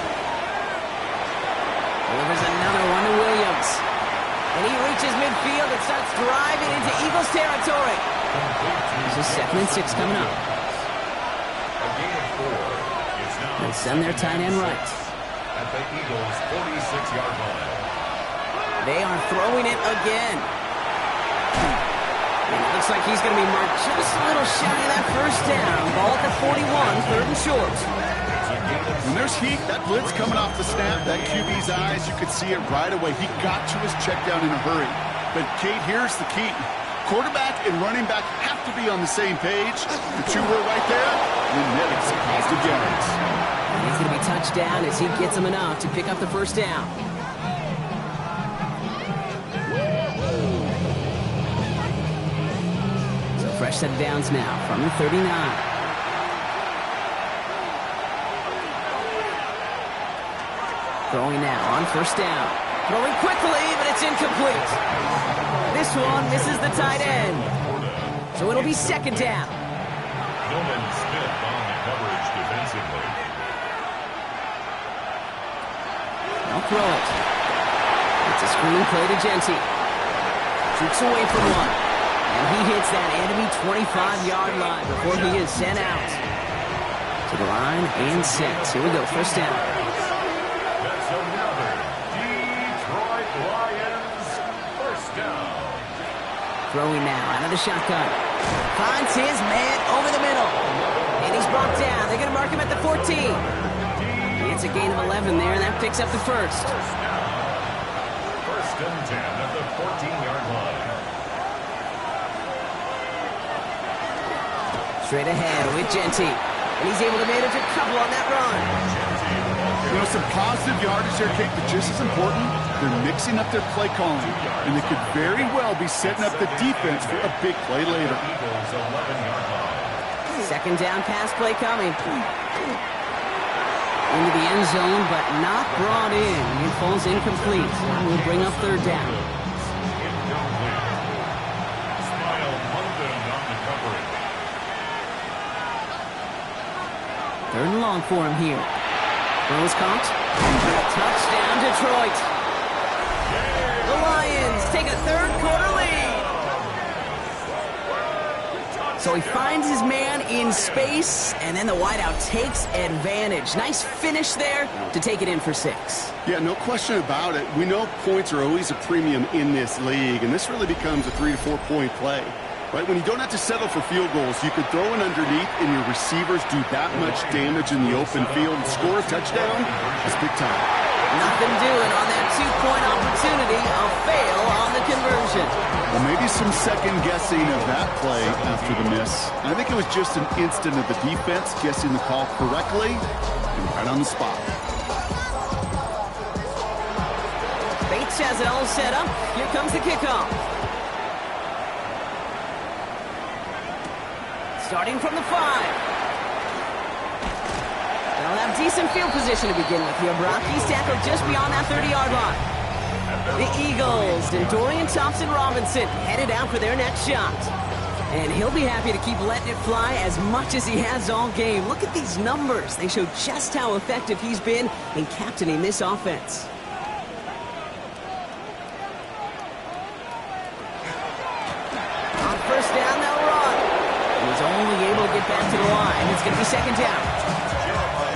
Delivers another one to Williams. And he reaches midfield and starts driving into Eagles territory. There's a 2nd and 6 coming up. A gain of 4. They send their tight end right. At the Eagles' 46-yard line. They are throwing it again. And it looks like he's going to be marked just a little shy of that first down. Ball at the 41, 3rd and short. When there's heat, that blitz coming off the snap, that QB's eyes, you could see it right away. He got to his check down in a hurry. But, Kate, here's the key. Quarterback and running back have to be on the same page. The 2 were right there, and then it's positive yards. He's going to be touched down as he gets him enough to pick up the first down. So fresh set of downs now from the 39. Throwing now on first down. Throwing quickly, but it's incomplete. This one misses the tight end. So it'll be 2nd down. Nolan Smith on the coverage defensively. They'll throw it. It's a screen play to Genty. Shoots away from one. And he hits that enemy 25-yard line before he is sent out. To the line and set. Here we go, first down. That's another Detroit Lions first down. Throwing now out of the shotgun. Finds his man over the middle. And he's brought down. They're going to mark him at the 14. It's a gain of 11 there, and that picks up the first. First and 10 at the 14-yard line. Straight ahead with Genty. And he's able to manage a couple on that run. You know, some positive yardage there, Kate, but just as important, they're mixing up their play calling, and they could very well be setting up the defense for a big play later. Eagles 11-yard line. 2nd down pass play coming. Into the end zone, but not brought in. It falls incomplete. That will bring up 3rd down. Incomplete. Smile London on the coverage. 3rd and long for him here. Throws caught. Touchdown, Detroit. The Lions take a 3rd quarter lead. So he finds his man in space, and then the wideout takes advantage. Nice finish there to take it in for 6. Yeah, no question about it. We know points are always a premium in this league, and this really becomes a 3 to 4 point play. Right, when you don't have to settle for field goals, you could throw it underneath and your receivers do that much damage in the open field and score a touchdown. That's big time. Nothing doing on that 2-point opportunity. A fail on the conversion. Well, maybe some second guessing of that play after the miss. I think it was just an instant of the defense guessing the call correctly and right on the spot. Bates has it all set up. Here comes the kickoff. Starting from the 5. They'll have decent field position to begin with here, Brock. He's tackled just beyond that 30-yard line. The Eagles and Dorian Thompson-Robinson headed out for their next shot. And he'll be happy to keep letting it fly as much as he has all game. Look at these numbers. They show just how effective he's been in captaining this offense. On first down, they'll run. He's only able to get back to the line. It's going to be second down.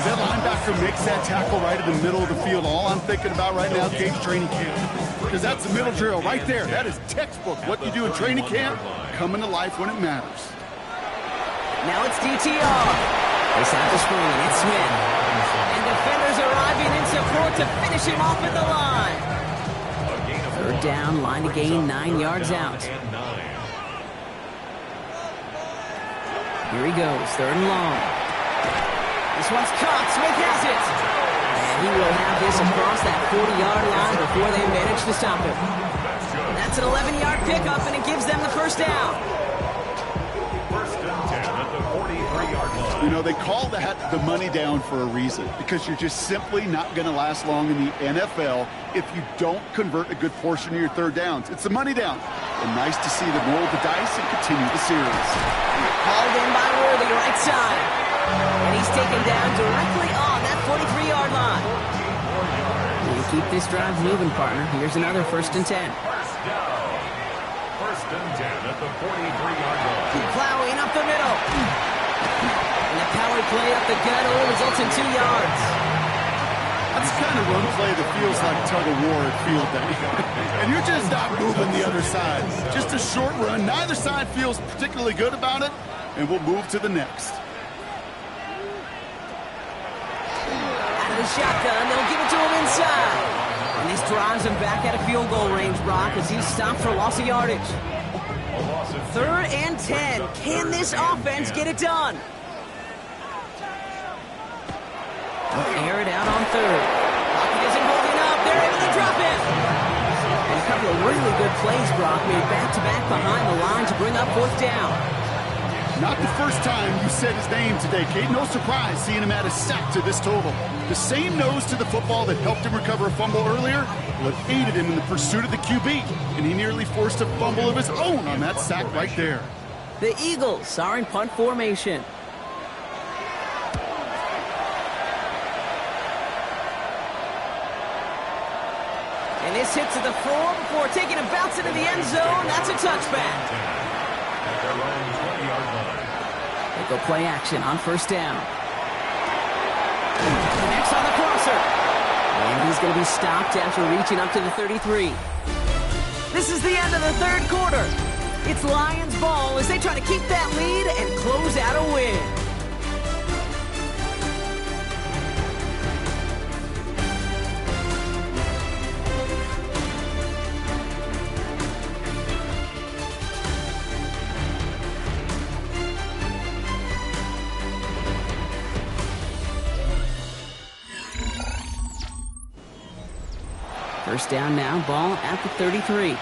That linebacker makes that tackle right in the middle of the field. All I'm thinking about right now is Gabe's training camp. Because that's the middle drill right there. That is textbook. What you do in training camp, coming to life when it matters. Now it's DTR. They snap the screen. It's Smith. And defenders arriving in support to finish him off at the line. Third down, line to gain 9 yards out. Here he goes, third and long. This one's caught. Smith has it. And he will have this across that 40-yard line before they manage to stop him. That's an 11-yard pickup, and it gives them the first down. First and 10 at the 43-yard line. You know, they call that the money down for a reason, because you're just simply not going to last long in the NFL if you don't convert a good portion of your third downs. It's the money down. And nice to see them roll the dice and continue the series. Called in by Worthy, right side. And he's taken down directly on that 43-yard line. We'll keep this drive moving, partner. Here's another first and 10. First down. First and 10 at the 43-yard line. Plowing up the middle. And the power play up the gut only results in 2 yards. That's the kind of run play that feels like tug of war at field day. And you're just not moving the other side. Just a short run. Neither side feels particularly good about it, and we'll move to the next. Out of the shotgun, they'll give it to him inside. And this drives him back out of field goal range, Brock, as he's stopped for loss of yardage. Third and 10. Can this offense get it done? They'll air it out on third. Lockett isn't holding up. They're able to drop it. And a couple of really good plays, Brock, made back-to-back behind the line to bring up fourth down. Not the first time you said his name today, Kate. No surprise seeing him add a sack to this total. The same nose to the football that helped him recover a fumble earlier will have aided him in the pursuit of the QB. And he nearly forced a fumble of his own on that sack right there. The Eagles are in punt formation. And this hits at the floor before taking a bounce into the end zone. That's a touchback. They go play action on first down. Next on the crosser. And he's going to be stopped after reaching up to the 33. This is the end of the third quarter. It's Lions ball as they try to keep that lead and close out a win. First down now, ball at the 33.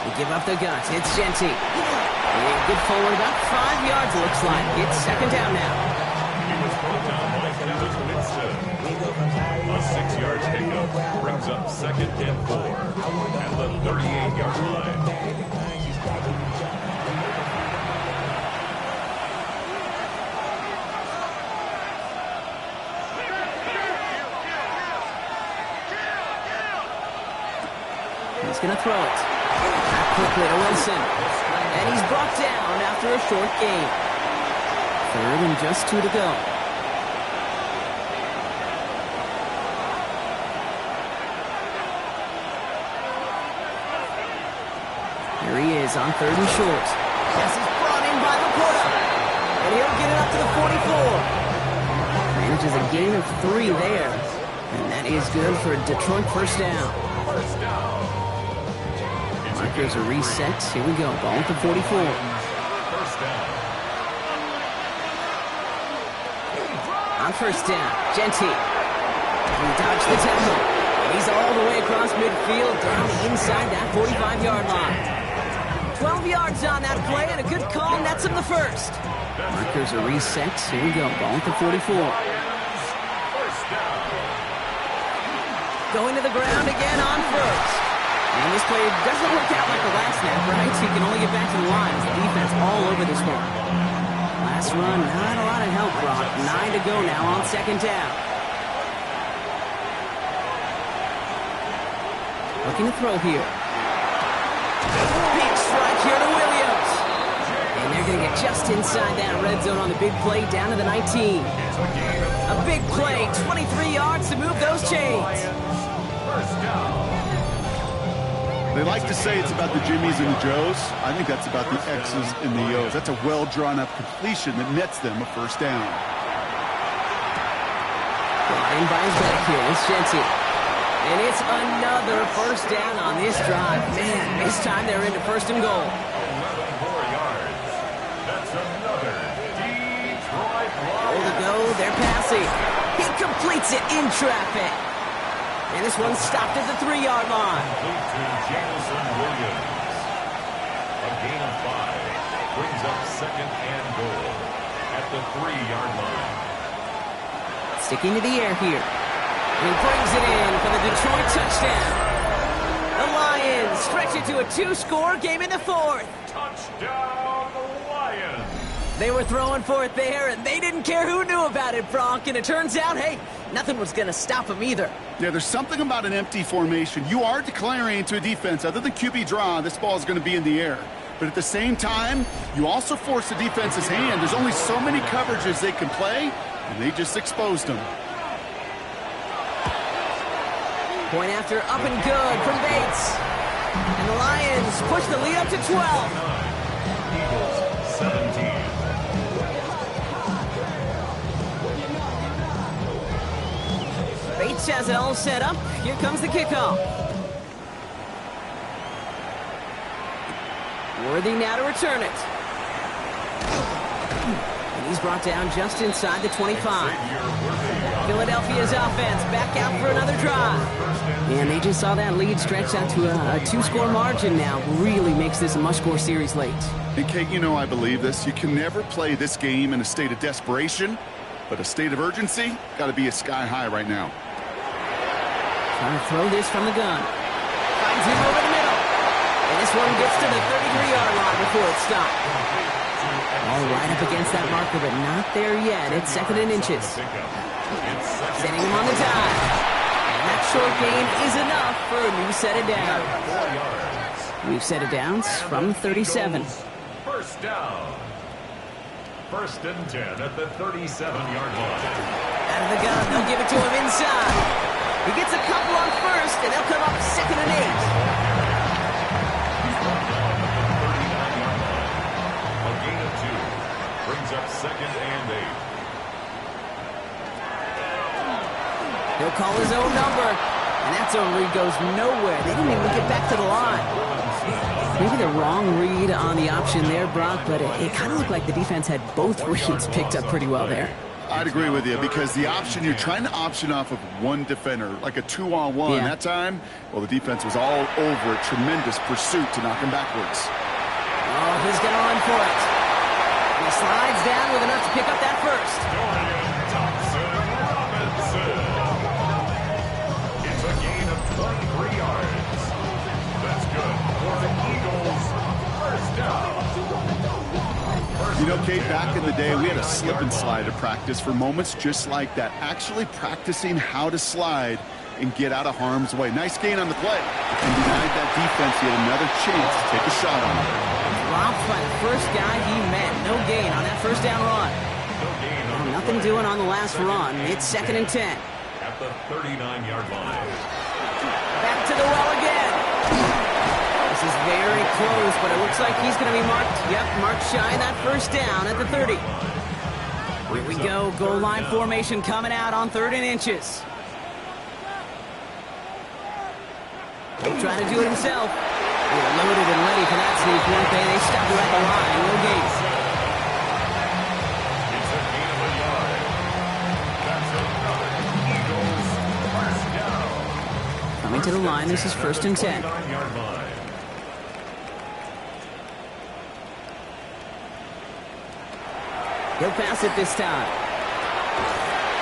They give up the guts. It's Genty. Good forward, about 5 yards, looks like. It's second down now. He was brought down by Travis Winston. A 6-yard pickup brings up second and 4 at the 38-yard line. He's going to throw it. Back quickly to Wilson. And he's brought down after a short gain. 3rd and just 2 to go. Here he is on 3rd and short. Pass is brought in by Laporta. And he'll get it up to the 44. Manages a gain of 3 there. And that is good for a Detroit first down. Markers are reset. Here we go. Ball at the 44. On first down, Genty. He dodged the tackle. He's all the way across midfield, down inside that 45-yard line. 12 yards on that play, and a good call nets him the first. Markers are reset. Here we go. Ball at the 44. Going to the ground again on first. And this play doesn't work out like the last snap, right? So you can only get back to the line as the defense all over this one. Last run, not a lot of help, Brock. 9 to go now on 2nd down. Looking to throw here. Big strike here to Williams. And they're going to get just inside that red zone on the big play down to the 19. A big play, 23 yards to move those chains. They like to say it's about the Jimmies and the Joes. I think that's about the X's and the O's. That's a well-drawn-up completion that nets them a first down. In by his back here, it's Genty. And it's another first down on this drive. Man, this time they're into 1st and goal. 11 more yards. That's another Detroit Lions. Goal to go, they're passing. He completes it in traffic. And this one's stopped at the 3-yard line. Complete to Jameson Williams. A gain of 5 brings up 2nd and goal at the 3-yard line. Sticking to the air here. And he brings it in for the Detroit touchdown. The Lions stretch it to a 2-score game in the 4th. Touchdown, Lions. They were throwing for it there, and they didn't care who knew about it, Brock. And it turns out, hey, nothing was going to stop them either. Yeah, there's something about an empty formation. You are declaring to a defense, other than QB draw, this ball is going to be in the air. But at the same time, you also force the defense's hand. There's only so many coverages they can play, and they just exposed them. Point after up and good from Bates. And the Lions push the lead up to 12. Eagles 17. Bates has it all set up. Here comes the kickoff. Worthy now to return it. And he's brought down just inside the 25. Philadelphia's offense back out for another drive. And they just saw that lead stretch out to a 2-score margin now. Really makes this a must-score series late. And Kate, you know I believe this. You can never play this game in a state of desperation, but a state of urgency got to be a sky high right now. Trying to throw this from the gun. Finds him over the middle. And this one gets to the 33-yard line before it's stopped. All right up against that marker, but not there yet. It's 2nd and inches. Setting him on the dive. And that short gain is enough for a new set of downs. New set of downs from 37. First down. 1st and 10 at the 37-yard line. Out of the gun, they'll give it to him inside. He gets a couple on first, and they'll come up 2nd and 8. He's brought down at the 39-yard line. A gain of 2 brings up 2nd and 8. He'll call his own number, and that zone read goes nowhere. They didn't even get back to the line. Maybe the wrong read on the option there, Brock, but it kind of looked like the defense had both reads picked up pretty well there. I'd agree with you, because the option, you're trying to option off of one defender, like a 2-on-1. Yeah. That time, well, the defense was all over it. Tremendous pursuit to knock him backwards. Oh, he's going to run for it. And he slides down with enough to pick up that first. Dorian Thompson-Robinson. It's a gain of 23 yards. That's good for the Eagles. First down. You know, Kate, back in the day, we had a slip and slide at practice for moments just like that. Actually practicing how to slide and get out of harm's way. Nice gain on the play. And denied that defense yet another chance to take a shot on it. Dropped by the first guy he met. No gain on that first down run. Nothing doing on the last run. It's 2nd and 10. At the 39-yard line. Back to the well again. This is very close, but it looks like he's going to be marked. Yep, marked shy of that first down at the 30. Here we go. Goal line formation coming out on 3rd and inches. He'll try to do it himself. They're loaded and ready for that sneak, weren't they? They stopped right at the line. No gain. It's a gain of a yard. That's another Eagles first down. Coming to the line, this is 1st and 10. 39-yard line. He'll pass it this time.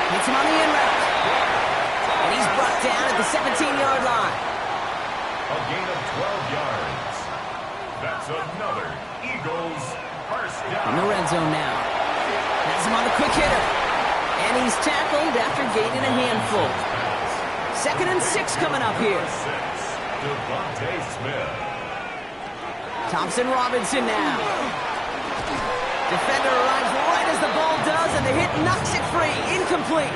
Hits him on the in route. And he's brought down at the 17-yard line. A gain of 12 yards. That's another Eagles first In down. the red zone now. Has him on the quick hitter. And he's tackled after gaining a handful. 2nd and 6 coming up here. Devontae Smith. Thompson Robinson now. Defender arrives right as the ball does, and the hit knocks it free. Incomplete.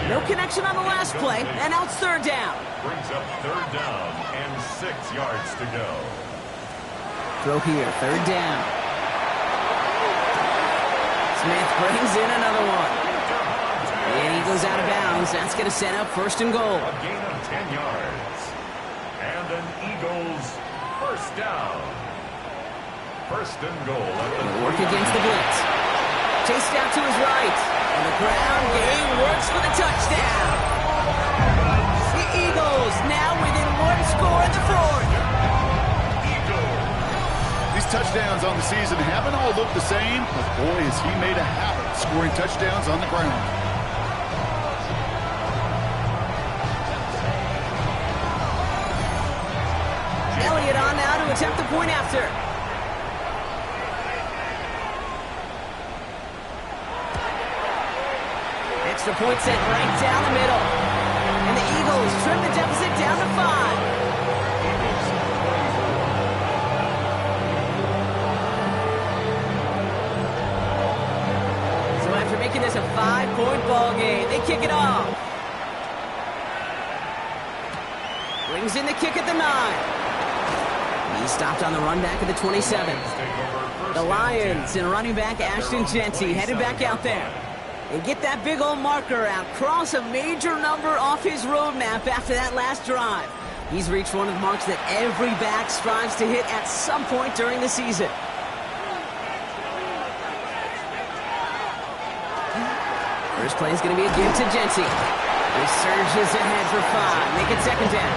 No connection on the last play, and now it's 3rd down. Brings up 3rd down and 6 yards to go. Throw here, 3rd down. Smith brings in another one. And he goes out of bounds. That's going to set up 1st and goal. A gain of 10 yards. And an Eagles first down. 1st and goal. Work against the blitz. Chased out to his right. On the ground game works for the touchdown. The Eagles now within 1 score in the 4th. These touchdowns on the season haven't all looked the same, but boy, has he made a habit of scoring touchdowns on the ground. Elliott on now to attempt the point after. Extra point set right down the middle. And the Eagles trim the deficit down to 5. So after making this a 5-point ball game, they kick it off. Brings in the kick at the 9. He stopped on the run back at the 27. The Lions and running back Ashton Jeanty headed back out there. And get that big old marker out. Cross a major number off his roadmap after that last drive. He's reached one of the marks that every back strives to hit at some point during the season. First play is going to be a give to Jeanty. He surges ahead for 5. Make it 2nd down.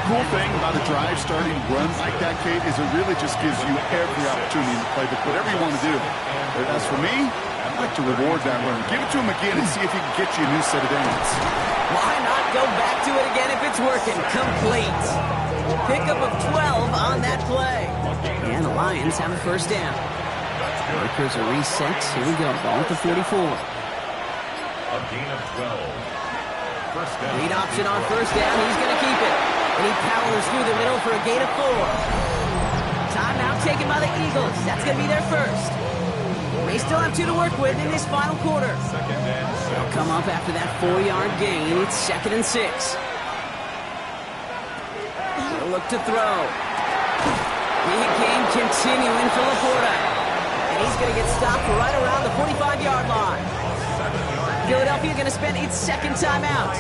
Cool thing about a drive starting run like that, Kate, is it really just gives you every opportunity to play whatever you want to do. But as for me, I'd like to reward that run. Give it to him again and see if he can get you a new set of downs. Why not go back to it again if it's working? Complete. Pickup of 12 on that play. And the Lions have a 1st down. Markers are reset. Here we go. Ball at the 44. A gain of 12. First down. Lead option on 1st down. He's going to keep it. And he powers through the middle for a gain of 4. Timeout taken by the Eagles. That's going to be their 1st. They still have 2 to work with in this final quarter. They'll come up after that 4-yard gain. It's 2nd and 6. They'll look to throw. Big game continuing for Laporta. And he's going to get stopped right around the 45-yard line. Philadelphia going to spend its 2nd timeout.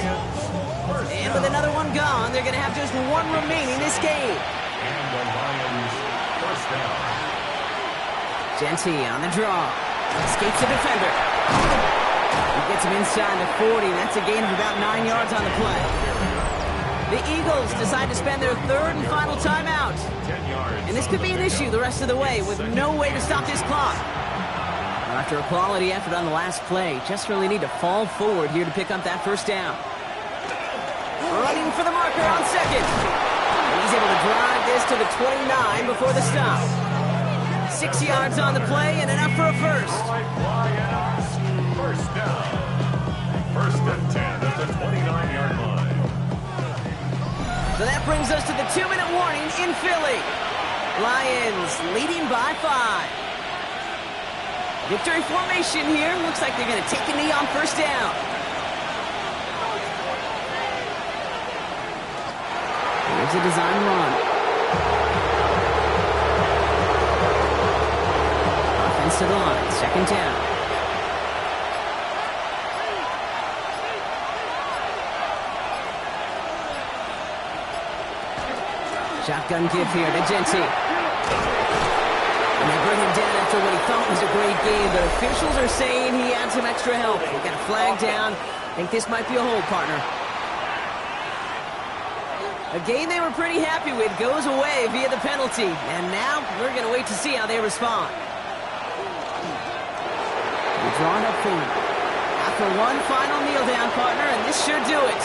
And with another one gone, they're going to have just 1 remaining this game. And the Lions first down. Jeanty on the draw. Escapes the defender. He gets him inside the 40. That's a gain of about 9 yards on the play. The Eagles decide to spend their 3rd and final timeout. 10 yards. And this could be an issue the rest of the way with no way to stop this clock. After a quality effort on the last play, just really need to fall forward here to pick up that 1st down. Running for the marker on 2nd. And he's able to drive this to the 29 before the stop. 6 yards on the play and enough for a 1st. Lions first down. First and 10 at the 29-yard line. So that brings us to the 2-minute warning in Philly. Lions leading by 5. Victory formation here. Looks like they're going to take a knee on first down. Here's a design run. Offense to the line. Second down. Shotgun give here to Genty. And they bring him down after what he thought was a great game, but officials are saying he had some extra help. They got a flag down. I think this might be a hold, partner. A game they were pretty happy with goes away via the penalty. And now we're going to wait to see how they respond. They're drawn up for him. After one final kneel down, partner, and this should do it.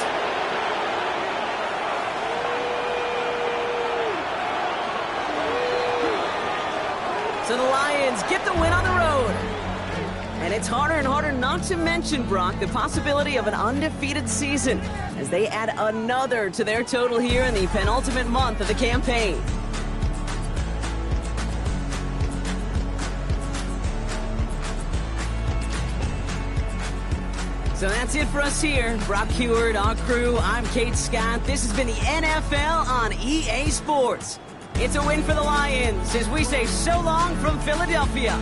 So the Lions get the win on the road. And it's harder and harder not to mention, Brock, the possibility of an undefeated season as they add another to their total here in the penultimate month of the campaign. So that's it for us here. Brock Heward, our crew, I'm Kate Scott. This has been the NFL on EA Sports. It's a win for the Lions as we say so long from Philadelphia.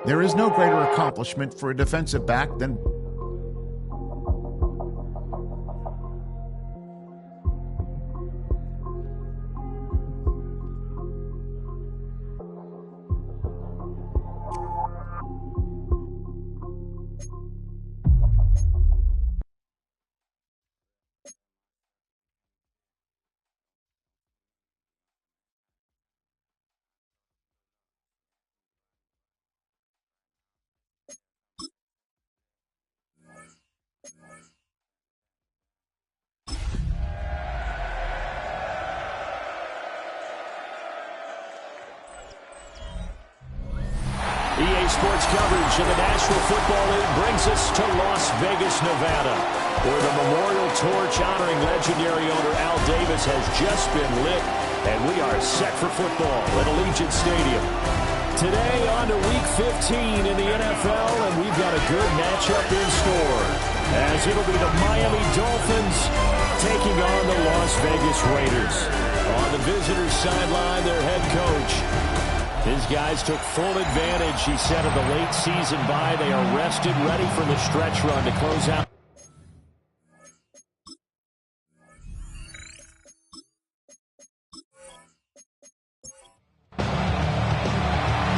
There is no greater accomplishment for a defensive back than sports coverage of the National Football League brings us to Las Vegas, Nevada, where the memorial torch honoring legendary owner Al Davis has just been lit, and we are set for football at Allegiant Stadium. Today on to Week 15 in the NFL, and we've got a good matchup in store, as it'll be the Miami Dolphins taking on the Las Vegas Raiders. On the visitors' sideline, their head coach. His guys took full advantage, he said, of the late season bye. They are rested, ready for the stretch run to close out.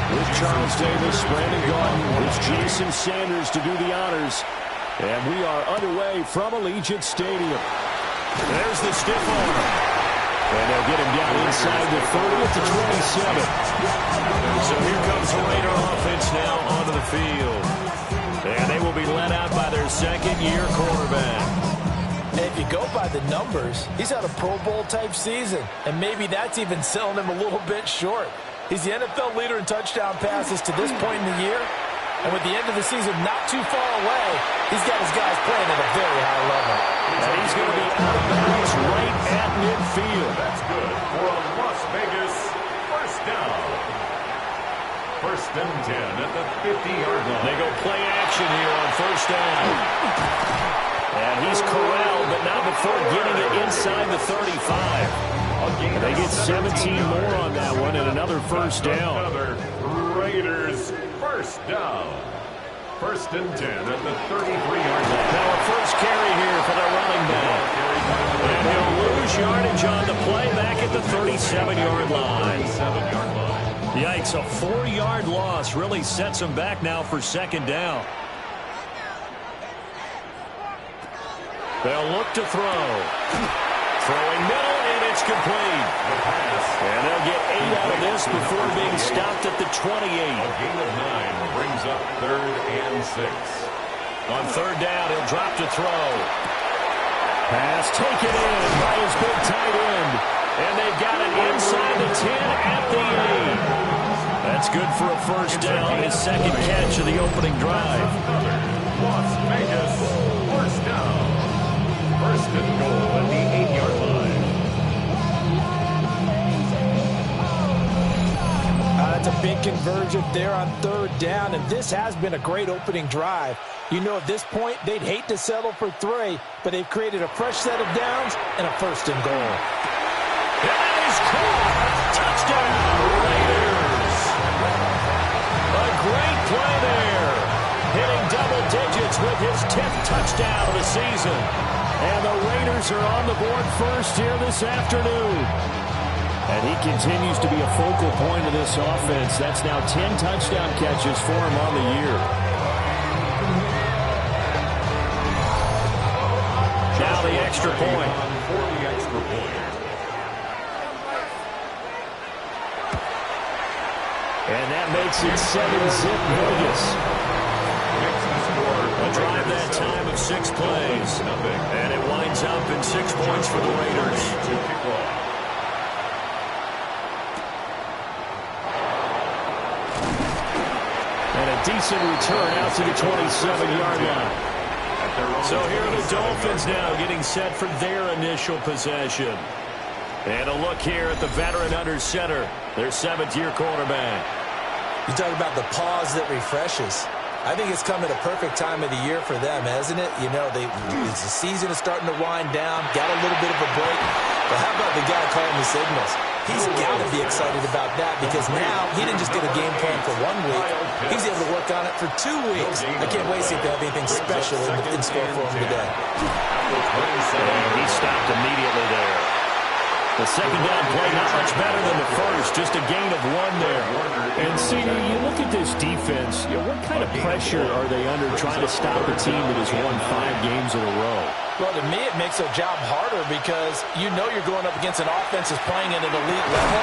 With Charles Davis, Brandon Gaudin, it's Jason Sanders to do the honors. And we are underway from Allegiant Stadium. There's the stiff arm. And they'll get him down inside the 30 at the 27. So here comes the Raider offense now onto the field. And they will be led out by their second-year quarterback. And if you go by the numbers, he's had a Pro Bowl-type season. And maybe that's even selling him a little bit short. He's the NFL leader in touchdown passes to this point in the year. And with the end of the season not too far away, he's got his guys playing at a very high level. And he's going to be out of bounds right at midfield. That's good for a Las Vegas first down. First and 10 at the 50-yard line. They go play action here on first down. And he's corralled, but not before getting it inside the 35. And they get 17 more on that one and another first down. Another Raiders first down. First and 10 at the 33-yard line. Now a first carry here for the running back. And he'll lose yardage on the play back at the 37-yard line. Yikes, a 4-yard loss really sets him back now for second down. They'll look to throw. Throwing middle, and it's complete. And they'll get 8 out of this before being stopped at the 28. A gain of 9 brings up third and 6. On third down, he'll drop to throw. Pass taken in by his big tight end. And they've got it inside the 10 at the 8. That's good for a first down, his second catch of the opening drive. Las Vegas first down. First and goal at the 8-yard line. That's a big conversion there on third down, and this has been a great opening drive. You know, at this point, they'd hate to settle for 3, but they've created a fresh set of downs and a first and goal. That is caught. Touchdown, Raiders. A great play there. Hitting double digits with his 10th touchdown of the season. And the Raiders are on the board first here this afternoon. And he continues to be a focal point of this offense. That's now 10 touchdown catches for him on the year. Now the extra point. For the extra point. And that makes it 7-zip Vegas. A drive that time of 6 plays. And it winds up in 6 points for the Raiders. And a decent return out to the 27-yard line. So here are the Dolphins now getting set for their initial possession. And a look here at the veteran under center, their 7th-year quarterback. You talk about the pause that refreshes. I think it's come at a perfect time of the year for them, hasn't it? You know, the season is starting to wind down, got a little bit of a break. But how about the guy calling the signals? He's got to be excited about that because now he didn't just get a game plan for 1 week. He's able to work on it for 2 weeks. I can't wait to see if they have anything special in store for him today. And he stopped immediately there. The second down play not much better than the first, just a gain of 1 there. And see, you look at this defense, what kind of pressure are they under trying to stop a team that has won 5 games in a row? Well, to me, it makes their job harder because you know you're going up against an offense that's playing at an elite level.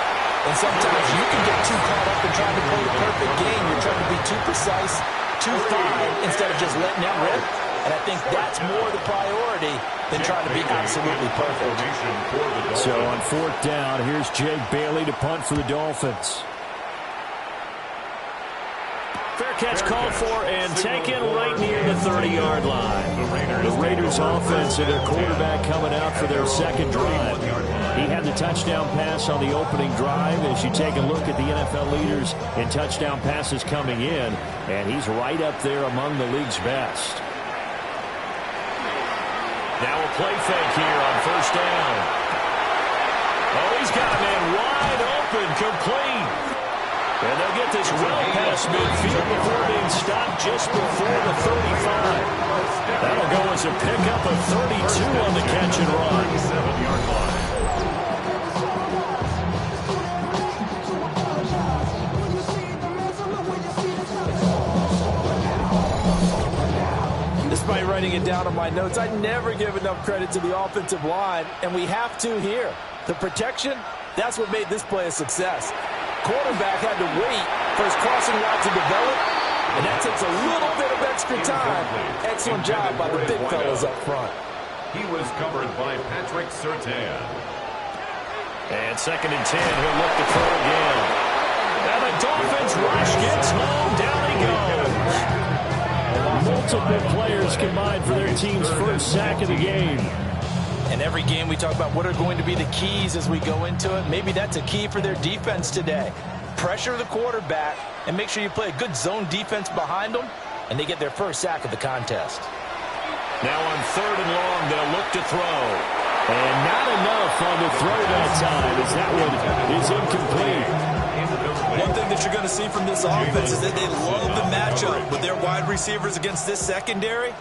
And sometimes you can get too caught up in trying to play the perfect game. You're trying to be too precise, too fine, instead of just letting them rip. And I think that's more the priority than trying to be absolutely perfect. So on 4th down, here's Jake Bailey to punt for the Dolphins. Fair catch called for and taken right near the 30-yard line. The Raiders offense and their quarterback coming out for their second drive. He had the touchdown pass on the opening drive. As you take a look at the NFL leaders in touchdown passes coming in, and he's right up there among the league's best. Now a play fake here on first down. Oh, he's got a man wide open, complete. And they'll get this well past midfield before being stopped just before the 35. That'll go as a pickup of 32 on the catch and run. 37-yard line. Despite writing it down on my notes, I never give enough credit to the offensive line, and we have to here. The protection, that's what made this play a success. Quarterback had to wait for his crossing route to develop, and that takes a little bit of extra time. Excellent job by the big fellas up front. He was covered by Patrick Surtain. And 2nd and 10, he'll look to throw again. And the Dolphins rush gets home, down he goes. Multiple players combined for their team's first sack of the game. And every game we talk about what are going to be the keys as we go into it. Maybe that's a key for their defense today. Pressure the quarterback and make sure you play a good zone defense behind them, and they get their first sack of the contest. Now on 3rd and long, they'll look to throw. And not enough on the throw that time as that one is incomplete. One thing that you're going to see from this offense is that they love the matchup with their wide receivers against this secondary.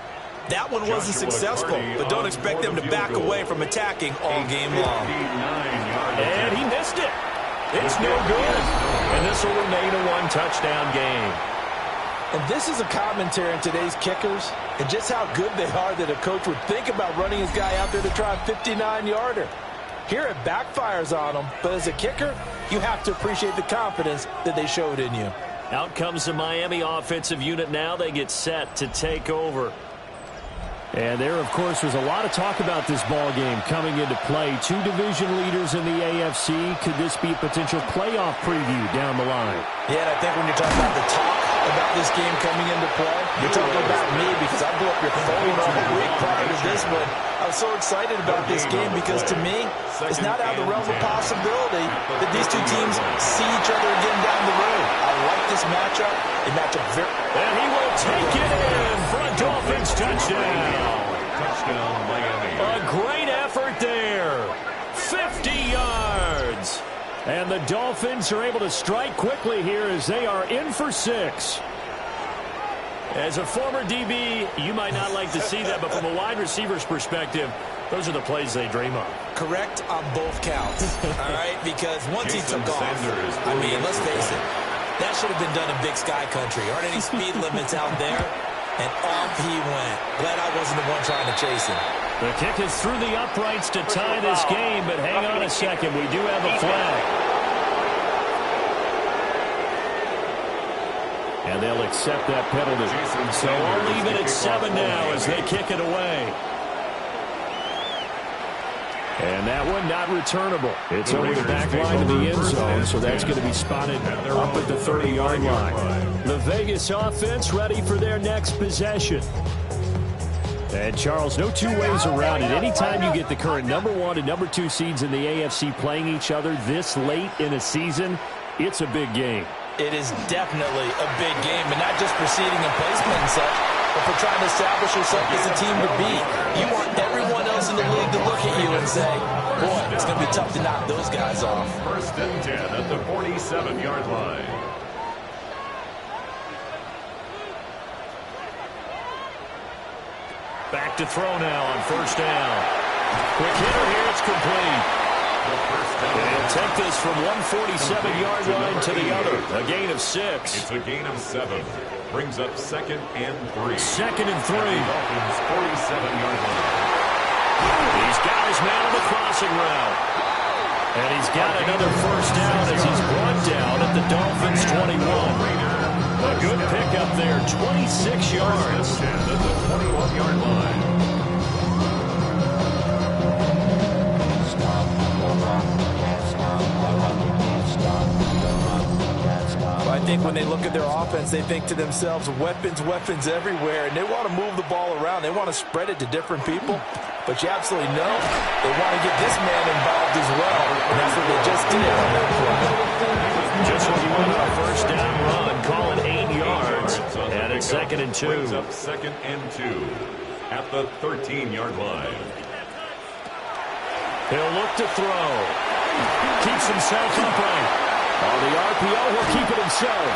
That one wasn't successful, but don't expect them to back away from attacking all game long. And he missed it. It's no good. And this will remain a one-touchdown game. And this is a commentary on today's kickers and just how good they are that a coach would think about running his guy out there to try a 59-yarder. Here it backfires on them, but as a kicker, you have to appreciate the confidence that they showed in you. Out comes the Miami offensive unit now. They get set to take over. And there, of course, was a lot of talk about this ball game coming into play. Two division leaders in the AFC. Could this be a potential playoff preview down the line? Yeah, and I think when you're talking about the talk about this game coming into play, you're talking about me because I blew up your phone all week prior to this one. I was so excited about this game because, to me, it's not out of the realm of possibility that these two teams see each other again down the road. I like this matchup. It match up very... And he will take it in for a Dolphins touchdown. Touchdown, Miami. A great effort there. 50 yards. And the Dolphins are able to strike quickly here as they are in for 6. As a former DB, you might not like to see that, but from a wide receiver's perspective, those are the plays they dream of. Correct on both counts, all right? Because once he took off, I mean, let's face it, that should have been done in Big Sky Country. Aren't any speed limits out there? And off he went. Glad I wasn't the one trying to chase him. The kick is through the uprights to tie this game, but hang on a second. We do have a flag. And they'll accept that penalty. So I'll leave it at 7 now as they kick it away. And that one not returnable. It's over the back line of the end zone, so that's going to be spotted up at the 30-yard line. The Vegas offense ready for their next possession. And, Charles, no two ways around it. Anytime you get the current number 1 and number 2 seeds in the AFC playing each other this late in a season, it's a big game. It is definitely a big game, and not just for seeding and placement and such, but for trying to establish yourself as a team to beat. You want everyone else in the league to look at you and say, boy, it's going to be tough to knock those guys off. 1st and 10 at the 47-yard line. Back to throw now on 1st down. Quick hitter here, it's complete. They'll take this from 147-yard line to the other. A gain of 6. It's a gain of 7. Brings up 2nd and 3. 2nd and 3. Dolphins 47-yard line. He's got his man on the crossing route. And he's got another 1st down as he's brought down at the Dolphins 21. A good pickup there, 26 yards. At the 21-yard line. I think when they look at their offense, they think to themselves, weapons, weapons everywhere, and they want to move the ball around. They want to spread it to different people, but you absolutely know they want to get this man involved as well, and that's what they just did on that play. Just when you want a first down run, call it 8 yards, and it's 2nd and 2. Brings up 2nd and 2 at the 13-yard line. He'll look to throw. Keeps himself upright. On the RPO, he'll keep it himself.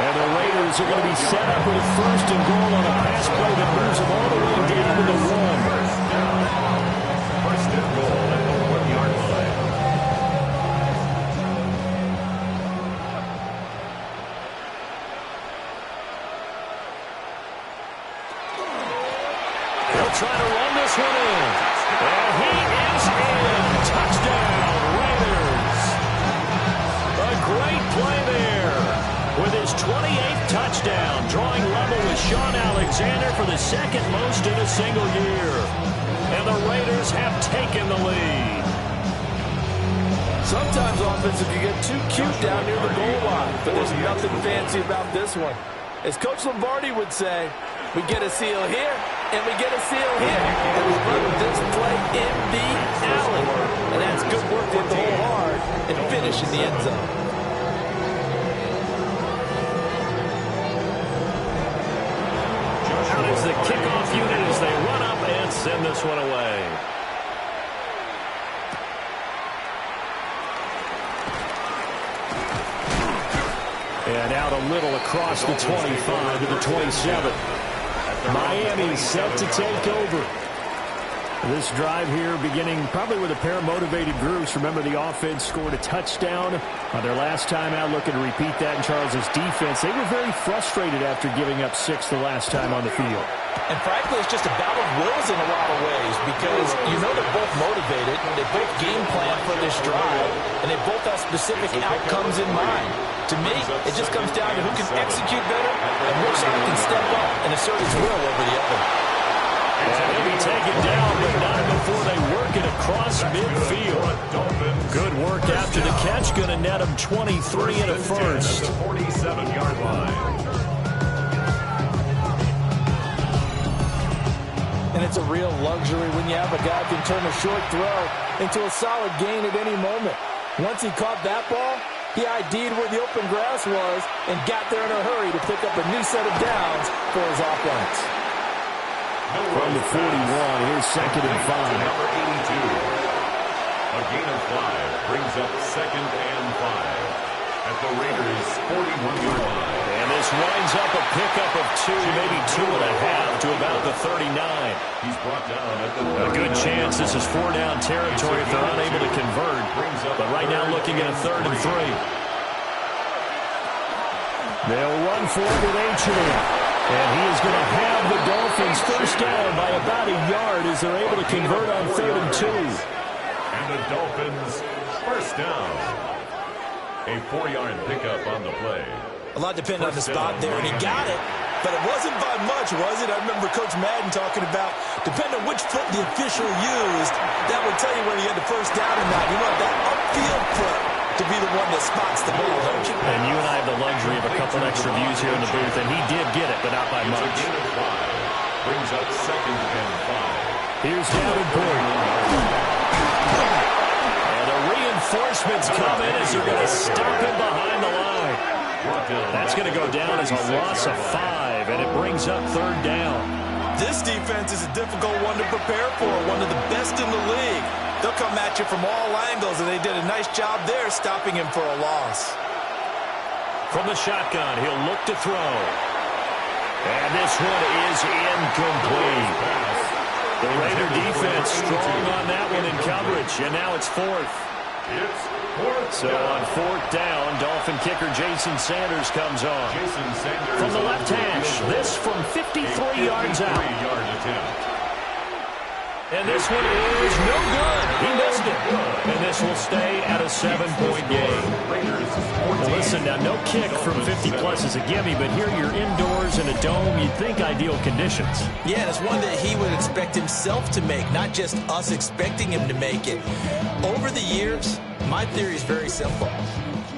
And the Raiders are going to be set up with 1st and goal on a pass play that moves them all the way down to the 1. First and goal at the 1-yard line. He'll try to run this one in. And he is in. Touchdown, Raiders. A great play there. With his 28th touchdown, drawing level with Sean Alexander for the 2nd most in a single year. And the Raiders have taken the lead. Sometimes offensive, you get too cute down near the goal line, but there's nothing fancy about this one. As Coach Lombardi would say, we get a seal here, and we get a seal here. And we run this play in the alley. And that's good work to hit the hole hard and finish in the end zone. Out is the kickoff unit as they run up and send this one away. And out a little across the 25 to the 27. Miami set to take over. This drive here beginning probably with a pair of motivated groups. Remember, the offense scored a touchdown on their last time out. Looking to repeat that in Charles's defense. They were very frustrated after giving up 6 the last time on the field. And frankly, it's just a battle of wills in a lot of ways because you know they're both motivated. They both game plan for this drive, and they both have specific outcomes in mind. To me, it just comes down to who can execute better and which side can step up and assert his will over the other. And he'll be taken down, but not before they work it across midfield. Good work after the catch. Going to net him 23 and a first. 47-yard line. And it's a real luxury when you have a guy who can turn a short throw into a solid gain at any moment. Once he caught that ball, he ID'd where the open grass was and got there in a hurry to pick up a new set of downs for his offense. From the 41, here's 2nd and 5. Number 82. A gain of 5 brings up 2nd and 5 at the Raiders' 41-yard line. And this winds up a pickup of 2, maybe 2.5 to about the 39. He's brought down at the A good chance this is 4-down territory if they're unable to convert. But right now looking at a 3rd and 3. They'll run for it with H.A. And he is going to have the Dolphins first down by about a yard as they're able to convert on 3rd and 2. And the Dolphins first down. A 4-yard pickup on the play. A lot depended on the spot there, and he got it, but it wasn't by much, was it? I remember Coach Madden talking about, depending on which foot the official used, that would tell you whether you had the first down or not. You want that upfield foot to be the one that spots the ball, don't you? And you and I have the luxury of a couple extra views here in the booth, and he did get it, but not by much. Brings up 2nd and 5. Here's Davenport. And the reinforcements come in as they're going to stop him behind the line. That's going to go down as a loss of 5, and it brings up 3rd down. This defense is a difficult one to prepare for, one of the best in the league. They'll come at you from all angles, and they did a nice job there stopping him for a loss. From the shotgun, he'll look to throw. And this one is incomplete. The Raider defense strong on that one in coverage, and now it's 4th. So on 4th down, Dolphin kicker Jason Sanders comes on. From the left hash, this from 53 yards out. And this one is no good. He missed it. And this will stay at a 7-point game. Now listen, now no kick from 50-plus is a gimme, but here you're indoors in a dome. You'd think ideal conditions. Yeah, and it's one that he would expect himself to make, not just us expecting him to make it. Over the years, My theory is very simple.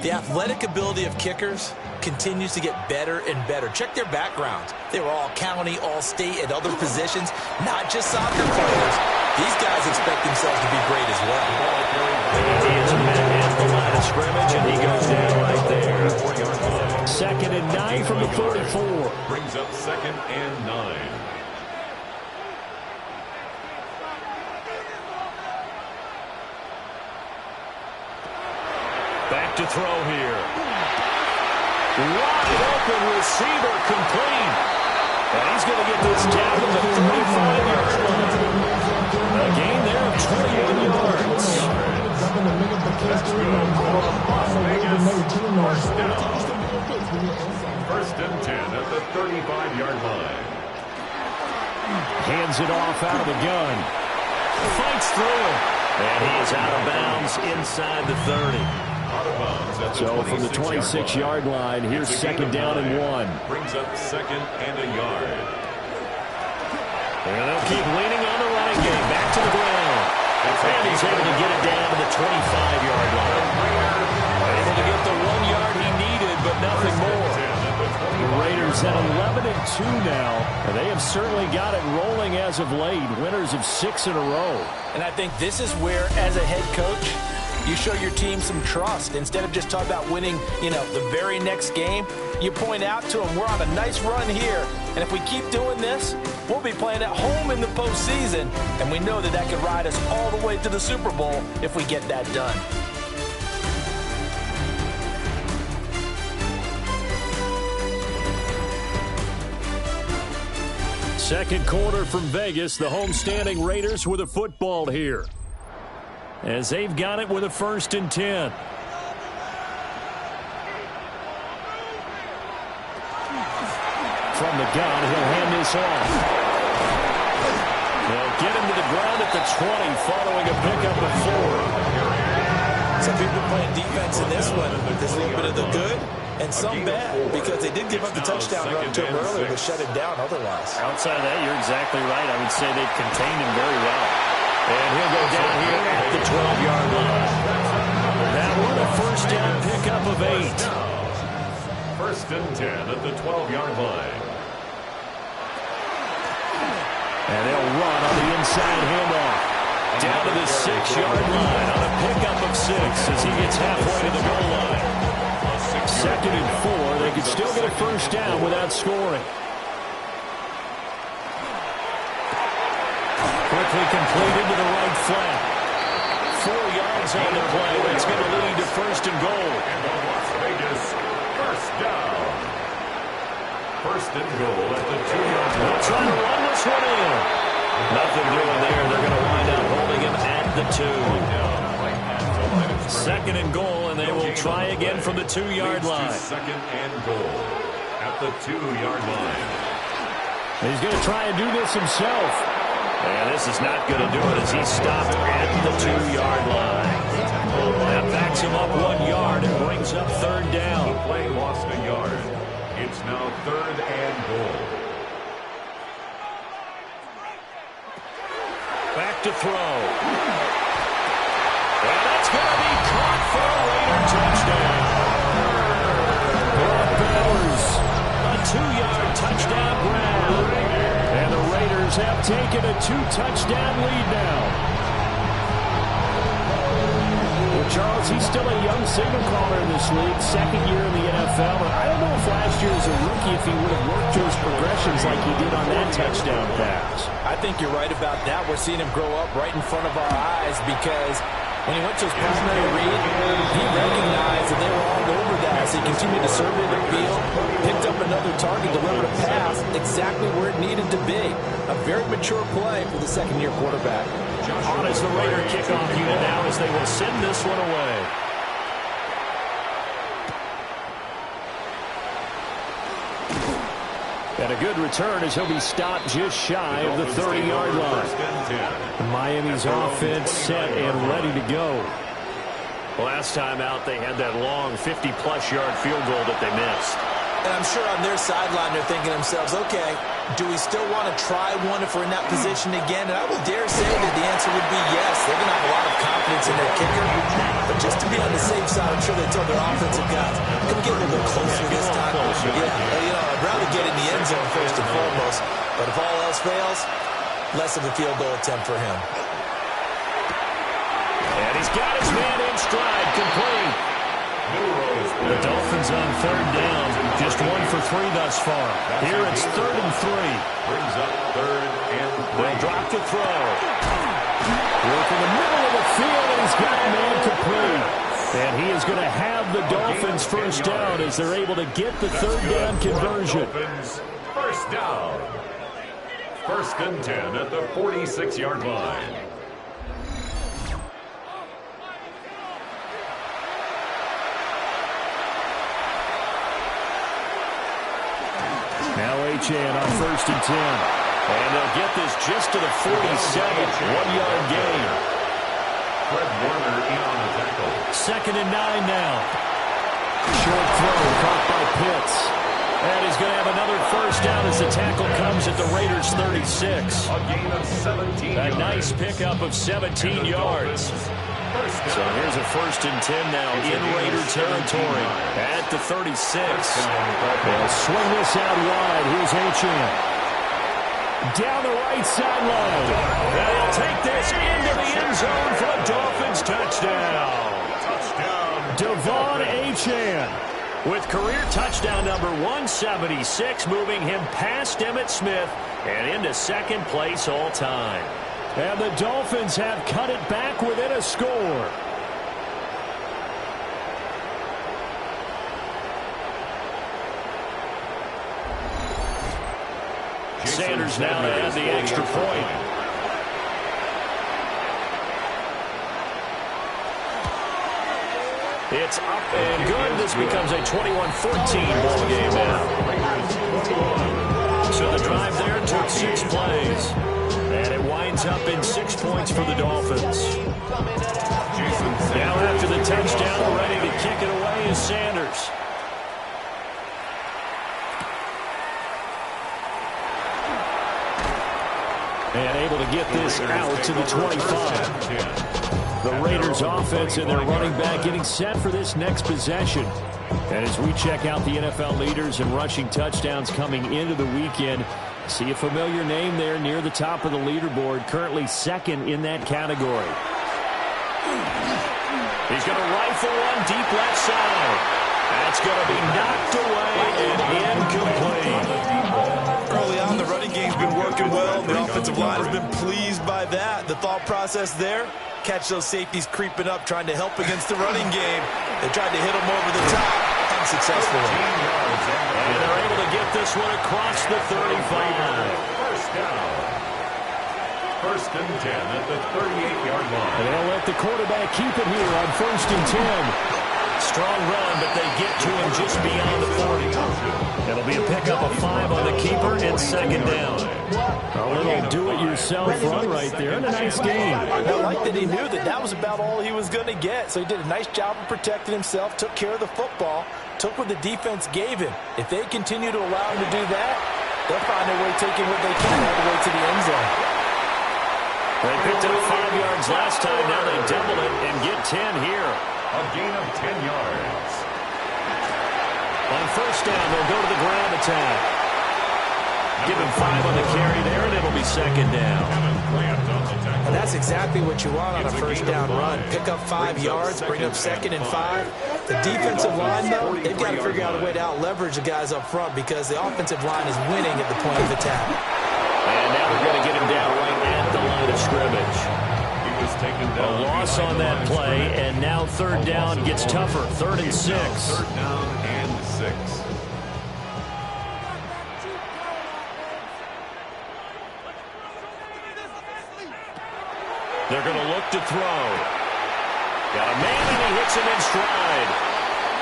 The athletic ability of kickers continues to get better and better. Check their backgrounds. They were all county, all state, at other positions, not just soccer players. These guys expect themselves to be great as well. He is met at the line of scrimmage, and he goes down right there. 2nd and 9 from the 34. Brings up 2nd and 9. Back to throw here. Wide open receiver complete. And he's going to get this down to the 35-yard line. A gain there of 21 yards. First and 10 at the 35-yard line. Hands it off out of the gun. Fights through. And he is out of bounds inside the 30. So from the 26-yard line, here's 2nd down and 1. Brings up 2nd and a yard. And they'll keep leaning on the running game. Back to the ground. And he's able to get it down to the 25-yard line. Able to get the 1 yard he needed, but nothing more. The Raiders at 11-2 now, and they have certainly got it rolling as of late. Winners of 6 in a row. And I think this is where, as a head coach, you show your team some trust. Instead of just talking about winning, the very next game, you point out to them, we're on a nice run here. And if we keep doing this, we'll be playing at home in the postseason. And we know that could ride us all the way to the Super Bowl if we get that done. Second quarter from Vegas. The homestanding Raiders with a football here, as they've got it with a 1st and 10. From the gun, he'll hand this off. They'll get him to the ground at the 20, following a pickup of 4. Some people playing defense in this one. There's a little bit of the good and some bad, because they did give up the touchdown run to him earlier, but shut it down otherwise. Outside of that, you're exactly right. I would say they've contained him very well. And he'll go down here at the 12-yard line. That one a 1st down pickup of 8. 1st and 10 at the 12-yard line. And they'll run on the inside handoff. Down to the 6-yard line on a pickup of 6 as he gets halfway to the goal line. 2nd and 4. They could still get a 1st down without scoring. Quickly completed to the right flat. 4 yards on the play. That's going to lead to 1st and goal. And the Las Vegas 1st down. 1st and goal at the 2-yard line. They'll try to run this one in. Nothing doing there. They're going to wind up holding him at the 2. 2nd and goal, and they will try again from the 2-yard line. 2nd and goal at the 2-yard line. He's going to try and do this himself. And this is not going to do it as he's stopped at the 2-yard line. That backs him up 1 yard and brings up 3rd down. The play lost a yard. It's now 3rd and goal. Back to throw. And that's going to be caught for a Raider touchdown. Brock Bowers, a 2-yard touchdown grab. And the Raiders have taken a 2-touchdown lead now. Well, Charles, he's still a young signal caller in this league, 2nd year in the NFL. But I don't know if last year as a rookie, if he would have worked through his progressions like he did on that touchdown pass. I think you're right about that. We're seeing him grow up right in front of our eyes, because when he went to his primary read, he recognized that they were all over that. So he continued to survey the field, picked up another target, delivered a pass exactly where it needed to be. A very mature play for the 2nd-year quarterback. On is the Raider kickoff unit now as they will send this one away. And a good return as he'll be stopped just shy of the 30-yard line. Miami's offense set and ready to go. Last time out, they had that long 50-plus yard field goal that they missed. And I'm sure on their sideline they're thinking to themselves, okay, do we still want to try one if we're in that position again? And I would dare say that the answer would be yes. They're going to have a lot of confidence in their kicker. But just to be on the safe side, I'm sure they told their offensive guys, come get a little bit closer this time. Yeah, I'd rather get in the end zone first and foremost. But if all else fails, less of a field goal attempt for him. And he's got his man in stride, complete. The Dolphins on third down. Just 1 for 3 thus far. Here it's 3rd and 3. Brings up 3rd and 3. They'll drop the throw. Work in the middle of the field, and he's got a man complete. And he is going to have the Dolphins first down as they're able to get the third down conversion. Dolphins first down. 1st and 10 at the 46-yard line. Now Achane on 1st and 10. And they'll get this just to the 47. 1-yard gain. Fred Warner in on the tackle. 2nd and 9 now. Short throw caught by Pitts. And he's going to have another first down as the tackle comes at the Raiders' 36. A gain of 17 A yards. nice pickup of 17 yards. So here's a 1st and 10 now in Raider territory at the 36. They'll swing this out wide. Here's Achane. Down the right sideline. And he'll take this into the end zone for a Dolphins touchdown. Devon Achane with career touchdown number 176, moving him past Emmitt Smith and into 2nd place all time. And the Dolphins have cut it back within a score. Sanders now to add the extra point. It's up and good. This becomes a 21-14 ball game now. So the drive there took 6 plays. And it winds up in 6 points for the Dolphins. Now after the touchdown, ready to kick it away is Sanders. And able to get this out to the 25. The Raiders offense and their running back getting set for this next possession. And as we check out the NFL leaders in rushing touchdowns coming into the weekend, see a familiar name there near the top of the leaderboard, currently 2nd in that category. He's going to rifle one deep left side. That's going to be knocked away and incomplete. Early on, the running game's been working well. The offensive line has been pleased by that. The thought process there, catch those safeties creeping up, trying to help against the running game. They tried to hit them over the top, unsuccessfully. And they're able to get this one across the 35. First down. 1st and 10 at the 38-yard line. And they'll let the quarterback keep it here on 1st and 10. Strong run, but they get to him just beyond the 40. It'll be a pickup of 5 on the keeper and 2nd down. A little do-it-yourself run right there and a nice game. I like that he knew that that was about all he was going to get. So he did a nice job of protecting himself, took care of the football, took what the defense gave him. If they continue to allow him to do that, they'll find a way taking what they can all the way to the end zone. They picked up 5 yards last time. Now they double it and get 10 here. A gain of 10 yards. On 1st down, they'll go to the ground attack. Give him 5 on the carry there, and it'll be 2nd down. And that's exactly what you want on a 1st down run. Pick up 5 yards, bring up 2nd and 5. The defensive line, though, they've got to figure out a way to out-leverage the guys up front because the offensive line is winning at the point of attack. And now they're going to get him down right at the line of scrimmage. A loss on that play, and now 3rd down gets tougher. 3rd and 6. 3rd down and 6. They're going to look to throw. Got a man, and he hits him in stride.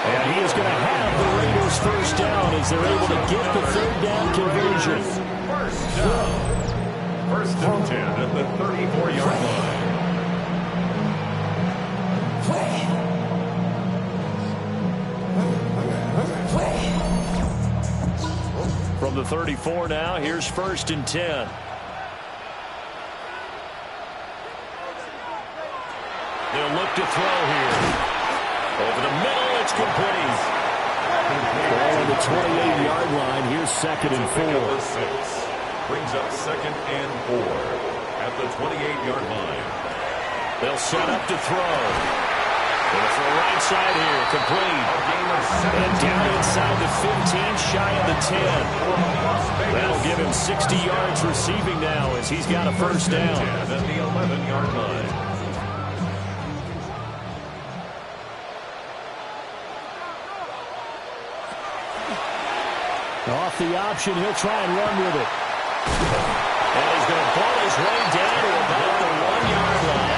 And he is going to have the Raiders first down as they're able to get the 3rd down conversion. First down. 1st and 10 at the 34-yard line. the 34 now. Here's 1st and 10. They'll look to throw here. Over the middle, it's complete. Ball on the 28-yard line. Here's 2nd and 4. Brings up 2nd and 4 at the 28-yard line. They'll set up to throw. They'll throw right side here, complete. And down inside the 15, shy of the 10. That'll give him 60 yards receiving now as he's got a 1st down. At the 11-yard line. Off the option, he'll try and run with it. And he's going to pull his way down to about the 1-yard line.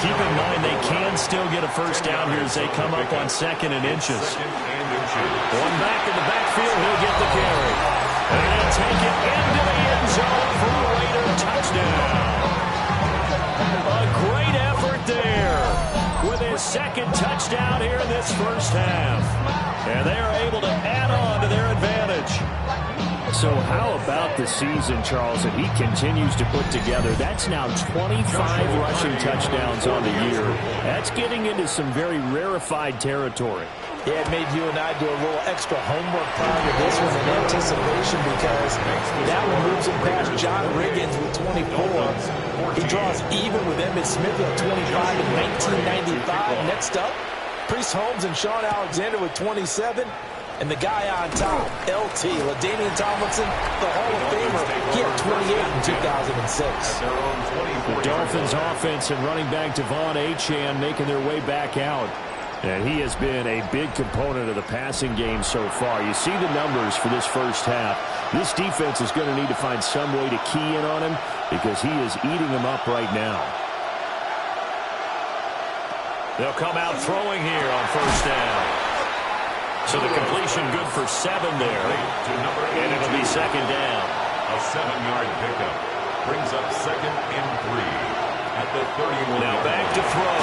Keep in mind, they can still get a 1st down here as they come up on 2nd and inches. One back in the backfield, he'll get the carry. And he'll take it into the end zone for a Raider touchdown. A great effort there with his 2nd touchdown here in this 1st half. And they are able to add on to their advantage. So how about the season, Charles, that he continues to put together? That's now 25 rushing touchdowns on the year. That's getting into some very rarefied territory. Yeah, it made you and I do a little extra homework prior to this one in anticipation because that one moves him past John Riggins with 24. He draws even with Emmitt Smith at 25 in 1995. Next up, Priest Holmes and Sean Alexander with 27. And the guy on top, LT, LaDainian Tomlinson, the Hall of Famer, he had 28 in 2006. The Dolphins offense and running back Devon Achane making their way back out. And he has been a big component of the passing game so far. You see the numbers for this 1st half. This defense is going to need to find some way to key in on him because he is eating them up right now. They'll come out throwing here on 1st down. So the completion good for 7 there. And it'll be 2nd down. A 7-yard pickup. Brings up 2nd and 3 at the 31. Now back to throw.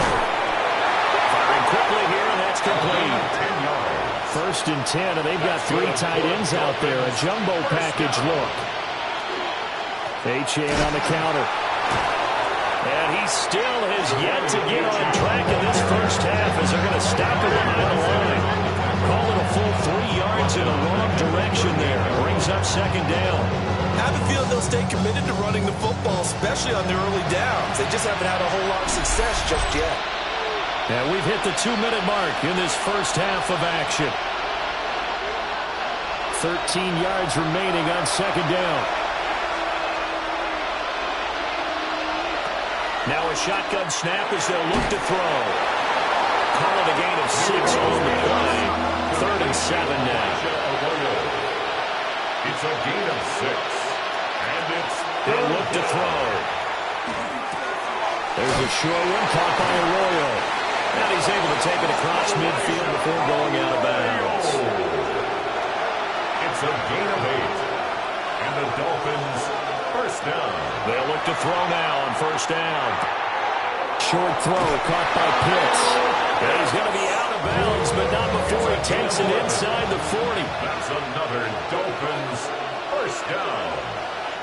Firing quickly here, and that's complete. 10 yards. 1st and 10, and they've got 3 tight ends out there. A jumbo package look. Achane on the counter. And he still has yet to get on track in this 1st half as they're going to stop him behind the line. Call it a full 3 yards in a wrong direction there. Brings up 2nd down. I have a feeling they'll stay committed to running the football, especially on their early downs. They just haven't had a whole lot of success just yet. And we've hit the 2-minute mark in this 1st half of action. 13 yards remaining on 2nd down. Now a shotgun snap as they'll look to throw. Call it a gain of 6 on the play. 3rd and 7 now. It's a gain of 6. And it's They'll look to throw. There's a short one caught by Arroyo. And he's able to take it across midfield before going out of bounds. It's a gain of 8. And the Dolphins 1st down. They'll look to throw now on 1st down. Short throw caught by Pitts. And he's going to be out of bounds, but not before he takes it inside the 40. That's another Dolphins 1st down.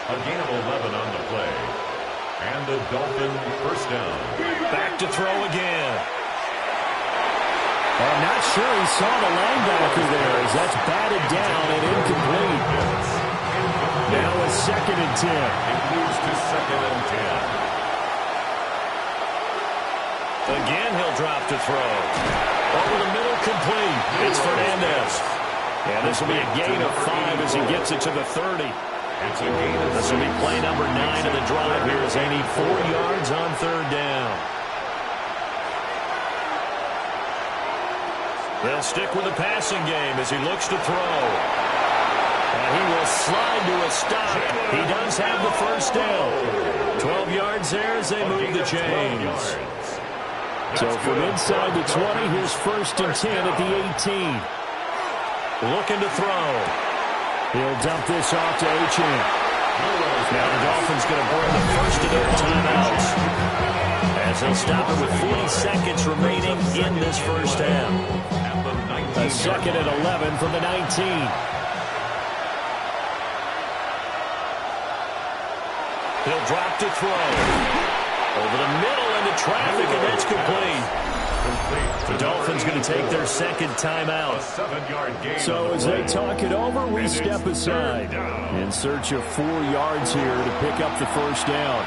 A gain of 11 on the play. And the Dolphins 1st down. Back to throw again. I'm not sure he saw the linebacker there as that's batted down and incomplete. Now a 2nd and 10. It moves to 2nd and 10. Again, he'll drop to throw. Over the middle, complete. It's Fernandez. And this will be a gain of 5 as he gets it to the 30. It's a gain of 6. This will be play number 9 of the drive here as they need 4 yards on 3rd down. They'll stick with the passing game as he looks to throw. And he will slide to a stop. He does have the 1st down. 12 yards there as they move the chains. So from inside the 20, here's 1st and 10 at the 18. Looking to throw. He'll dump this off to Achane. Now the Dolphins going to burn the 1st of their timeouts as they'll stop it with 40 seconds remaining in this 1st half. A 2nd and 11 from the 19. He'll drop to throw. Over the middle into traffic, and that's complete. The Dolphins going to take their second timeout. So as they talk it over, we step aside in search of 4 yards here to pick up the first down.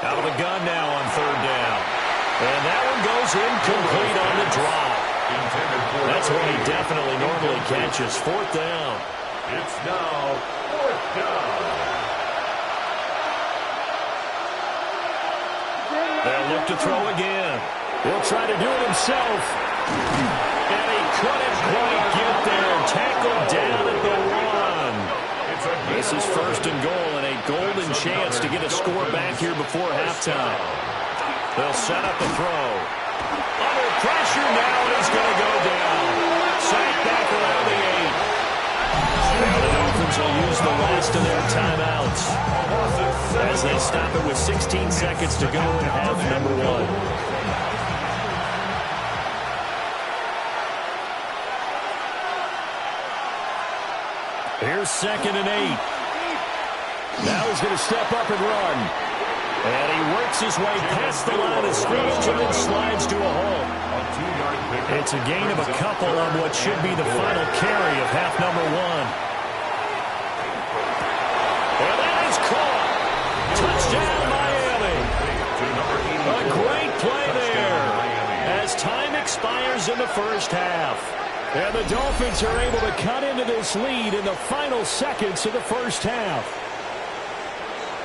Out of the gun now on third down. And that one goes incomplete on the drop. That's what he definitely normally catches. Fourth down. It's now fourth down. They'll look to throw again. He'll try to do it himself. And he couldn't quite get there. Tackled down at the 1. This is first and goal and a golden chance to get a score back here before halftime. They'll set up a throw. Under pressure now, and he's going to go down. Sacked back around the 8. Now the Dolphins will use the last of their timeouts as they stop it with 16 seconds to go in half number 1. Here's second and 8. Now he's going to step up and run. And he works his way past the line of scrimmage and then slides to a hole. It's a gain of a couple on what should be the final carry of half number 1. And that is caught. Touchdown, Miami. A great play there as time expires in the first half. And the Dolphins are able to cut into this lead in the final seconds of the first half.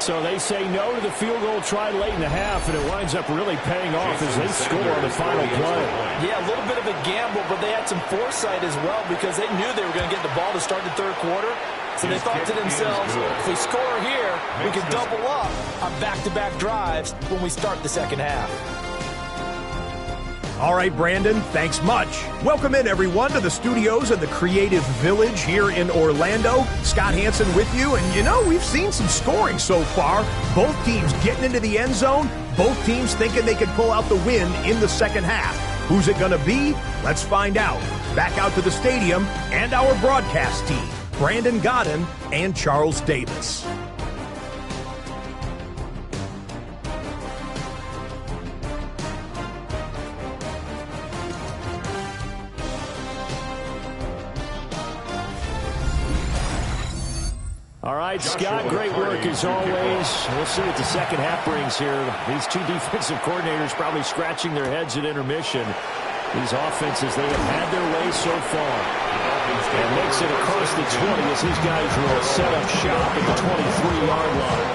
So they say no to the field goal try late in the half, and it winds up really paying off as they score on the final play. Yeah, a little bit of a gamble, but they had some foresight as well because they knew they were going to get the ball to start the third quarter. So they thought to themselves, if we score here, we can double up on back-to-back drives when we start the second half. All right, Brandon, thanks much. Welcome in, everyone, to the studios of the Creative Village here in Orlando. Scott Hansen with you, and you know, we've seen some scoring so far. Both teams getting into the end zone, both teams thinking they could pull out the win in the second half. Who's it going to be? Let's find out. Back out to the stadium and our broadcast team, Brandon Godden and Charles Davis. All right, Scott, great work as always. We'll see what the second half brings here. These two defensive coordinators probably scratching their heads at intermission. These offenses, they have had their way so far. And makes it across the 20 as these guys will set up shop at the 23-yard line.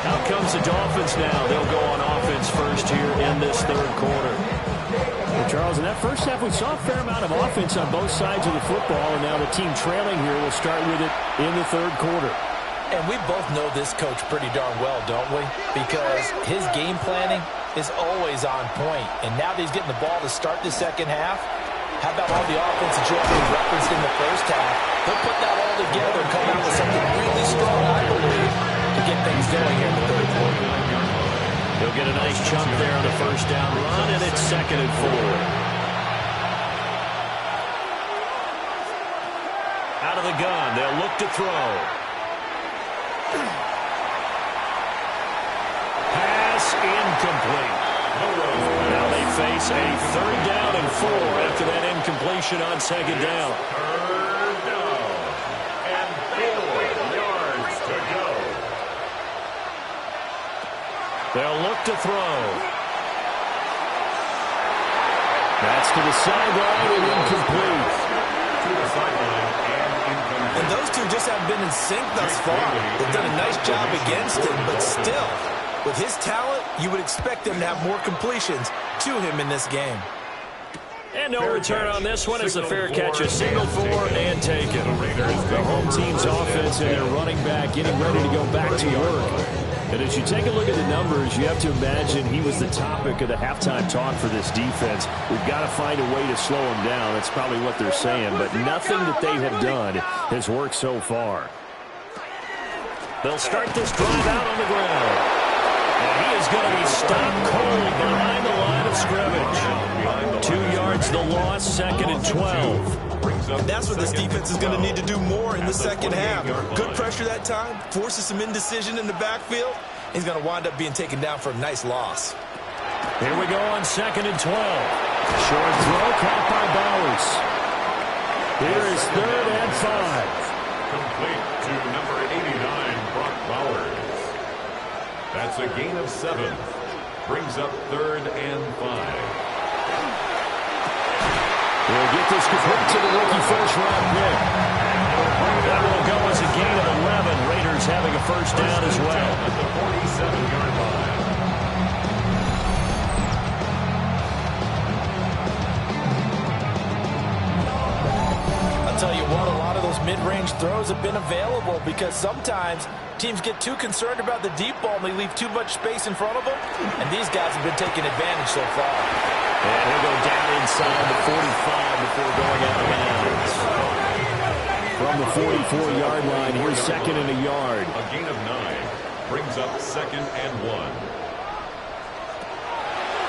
Out comes the Dolphins now. They'll go on offense first here in this third quarter. Well, Charles, in that first half, we saw a fair amount of offense on both sides of the football, and now the team trailing here will start with it in the third quarter. And we both know this coach pretty darn well, don't we? Because his game planning is always on point. And now that he's getting the ball to start the second half, how about all the offense that you already referenced in the first half? He'll put that all together and come out with something really strong, I believe, to get things going here in the third quarter. He'll get a nice chunk there on the first down run, and it's second and 4. Out of the gun, they'll look to throw. Pass incomplete. Now they face a third down and 4 after that incompletion on second down. Third down and 4 yards to go. They'll look to throw. That's to the sideline and incomplete. To the sideline and incomplete. And those two just haven't been in sync thus far. They've done a nice job against him, but still, with his talent, you would expect them to have more completions to him in this game. And no return on this one as the fair catch is signaled for and taken. The home team's offense and their running back getting ready to go back to work. And as you take a look at the numbers, you have to imagine he was the topic of the halftime talk for this defense. We've got to find a way to slow him down. That's probably what they're saying. But nothing that they have done has worked so far. They'll start this drive out on the ground. And he is going to be stopped cold behind the line of scrimmage. 2 yards the loss, second and 12. And that's what this defense is going to need to do more in the second half. Good pressure that time, forces some indecision in the backfield. He's going to wind up being taken down for a nice loss. Here we go on 2nd and 12. Short throw caught by Bowers. Here is 3rd and 5. Complete to number 89, Brock Bowers. That's a gain of 7. Brings up 3rd and 5. We'll get this complete to the rookie first-round pick. That will go as a gain of 11. Raiders having a first down as well. At the 47-yard line. I'll tell you what, a lot of those mid-range throws have been available because sometimes teams get too concerned about the deep ball and they leave too much space in front of them, and these guys have been taking advantage so far. And he'll go down inside the 45 before going out of bounds. From the 44-yard line, here's 2nd and a yard. A gain of 9 brings up 2nd and 1.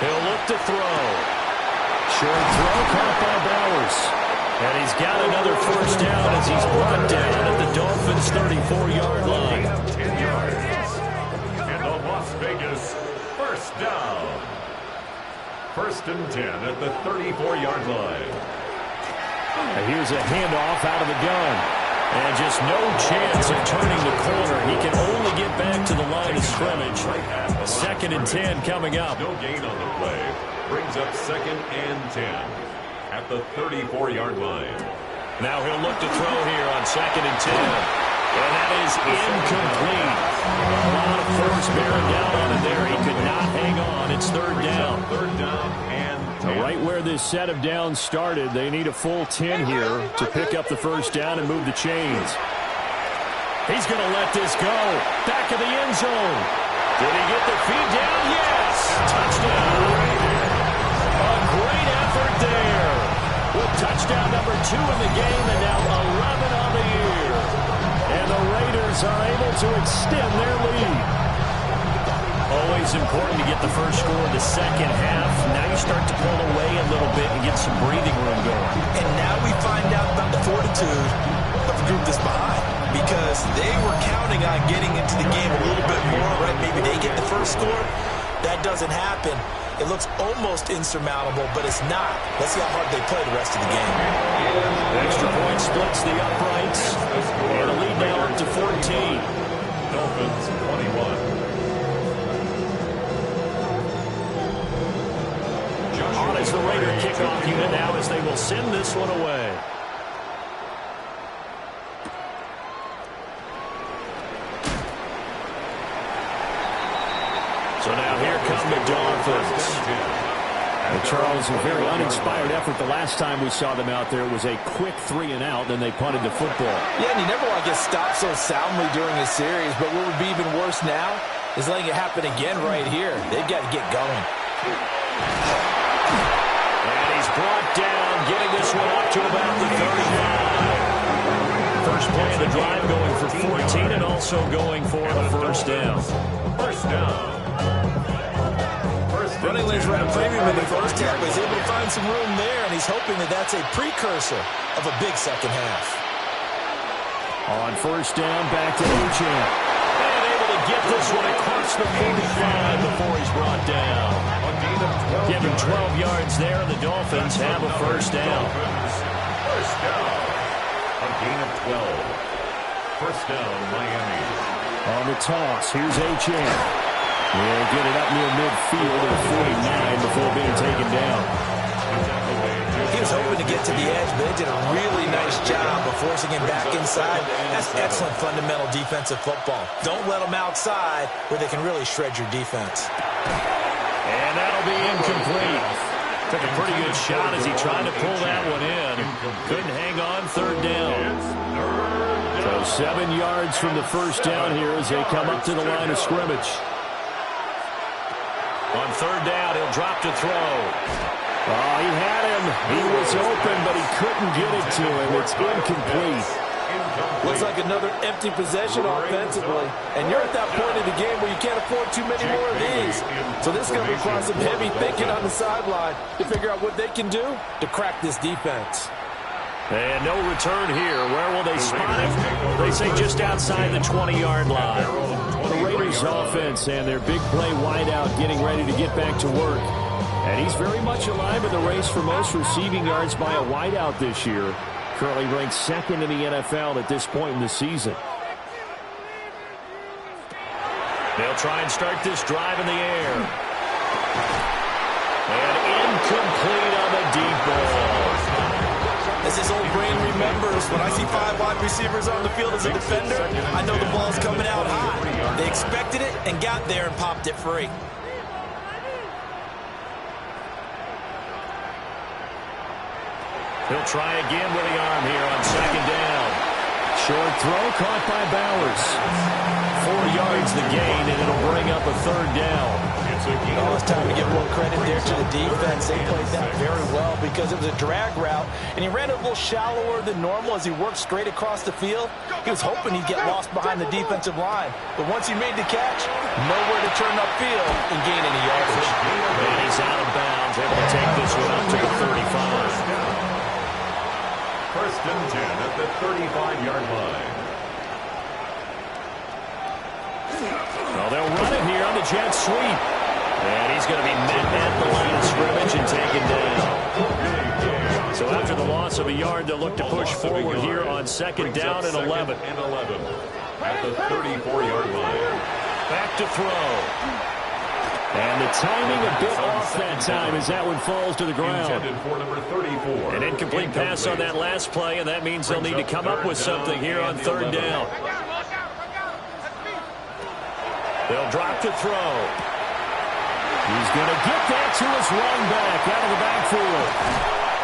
He'll look to throw. Short throw caught by Bowers. And he's got another first down as he's brought down at the Dolphins' 34-yard line. 10 yards. And the Las Vegas first down. 1st and 10 at the 34-yard line. And here's a handoff out of the gun. And just no chance of turning the corner. He can only get back to the line of scrimmage. 2nd and 10 coming up. No gain on the play. Brings up 2nd and 10 at the 34-yard line. Now he'll look to throw here on 2nd and 10. And that is incomplete. A lot of force bearing down on it there. He could not hang on. It's 3rd down. 3rd down and 10. Right where this set of downs started, they need a full 10 here to pick up the first down and move the chains. He's going to let this go. Back of the end zone. Did he get the feed down? Yes! Touchdown. A great effort there. With touchdown number 2 in the game and now 11 on the year. And the Raiders are able to extend their lead. Always important to get the first score in the second half. Now you start to pull away a little bit and get some breathing room going. And now we find out about the fortitude of the group that's behind. Because they were counting on getting into the game a little bit more, right? Maybe they get the first score. That doesn't happen. It looks almost insurmountable, but it's not. Let's see how hard they play the rest of the game. Extra point splits the uprights. And a lead now up to 14. Dolphins 21. On is the Raider kickoff unit now as they will send this one away. So now here come the Dolphins. And Charles, a very uninspired effort the last time we saw them out there. It was a quick 3 and out, then they punted the football. Yeah, and you never want to get stopped so soundly during a series, but what would be even worse now is letting it happen again right here. They've got to get going. And he's brought down, getting this one up to about the 35. First play of the drive going for 14 and also going for the first down. First down. Running lanes ran a premium in the first half, but he's able to find some room there, and he's hoping that that's a precursor of a big second half. On first down, back to Uchan. And able to get this one across the 45 before he's brought down. Give him 12 yards there, and the Dolphins have a first down. First down. A gain of 12. First down, Miami. On the toss, here's Uchan. He'll get it up near midfield at 49 before being taken down. He was hoping to get to the edge, but they did a really nice job of forcing him back inside. That's excellent fundamental defensive football. Don't let them outside where they can really shred your defense. And that'll be incomplete. Took a pretty good shot as he tried to pull that one in. Couldn't hang on, third down. So 7 yards from the first down here as they come up to the line of scrimmage. On third down, he'll drop to throw. Oh, he had him. He was open, but he couldn't get it to him. It's incomplete. Looks like another empty possession offensively. And you're at that point in the game where you can't afford too many more of these. So this is going to require some heavy thinking on the sideline to figure out what they can do to crack this defense. And no return here. Where will they spot him? They say just outside the 20-yard line. The Raiders offense and their big play wideout getting ready to get back to work. And he's very much alive in the race for most receiving yards by a wideout this year. Currently ranked second in the NFL at this point in the season. They'll try and start this drive in the air. And incomplete on the deep ball. As his old brain remembers, when I see 5 wide receivers on the field as a defender, I know the ball's coming out high. They expected it and got there and popped it free. He'll try again with the arm here on second down. Short throw caught by Bowers. 4 yards the gain, and it'll bring up a third down. Oh, it's time to give more credit there to the defense. They played that very well because it was a drag route, and he ran it a little shallower than normal as he worked straight across the field. He was hoping he'd get lost behind the defensive line, but once he made the catch, nowhere to turn upfield and gain any yardage. And he's out of bounds, able to take this one up to the 35. First and 10 at the 35-yard line. Well, they'll run it here on the jet sweep. And he's going to be met at the line of scrimmage and taken down. So after the loss of a yard, they'll look to push forward here on second down and 11. And 11 at the 34-yard line. Back to throw. And the timing a bit off that time as that one falls to the ground. Intended for number 34. An incomplete pass on that last play, and that means they'll need to come up with something here on third down. They'll drop to throw. He's going to get that to his run back out of the backfield.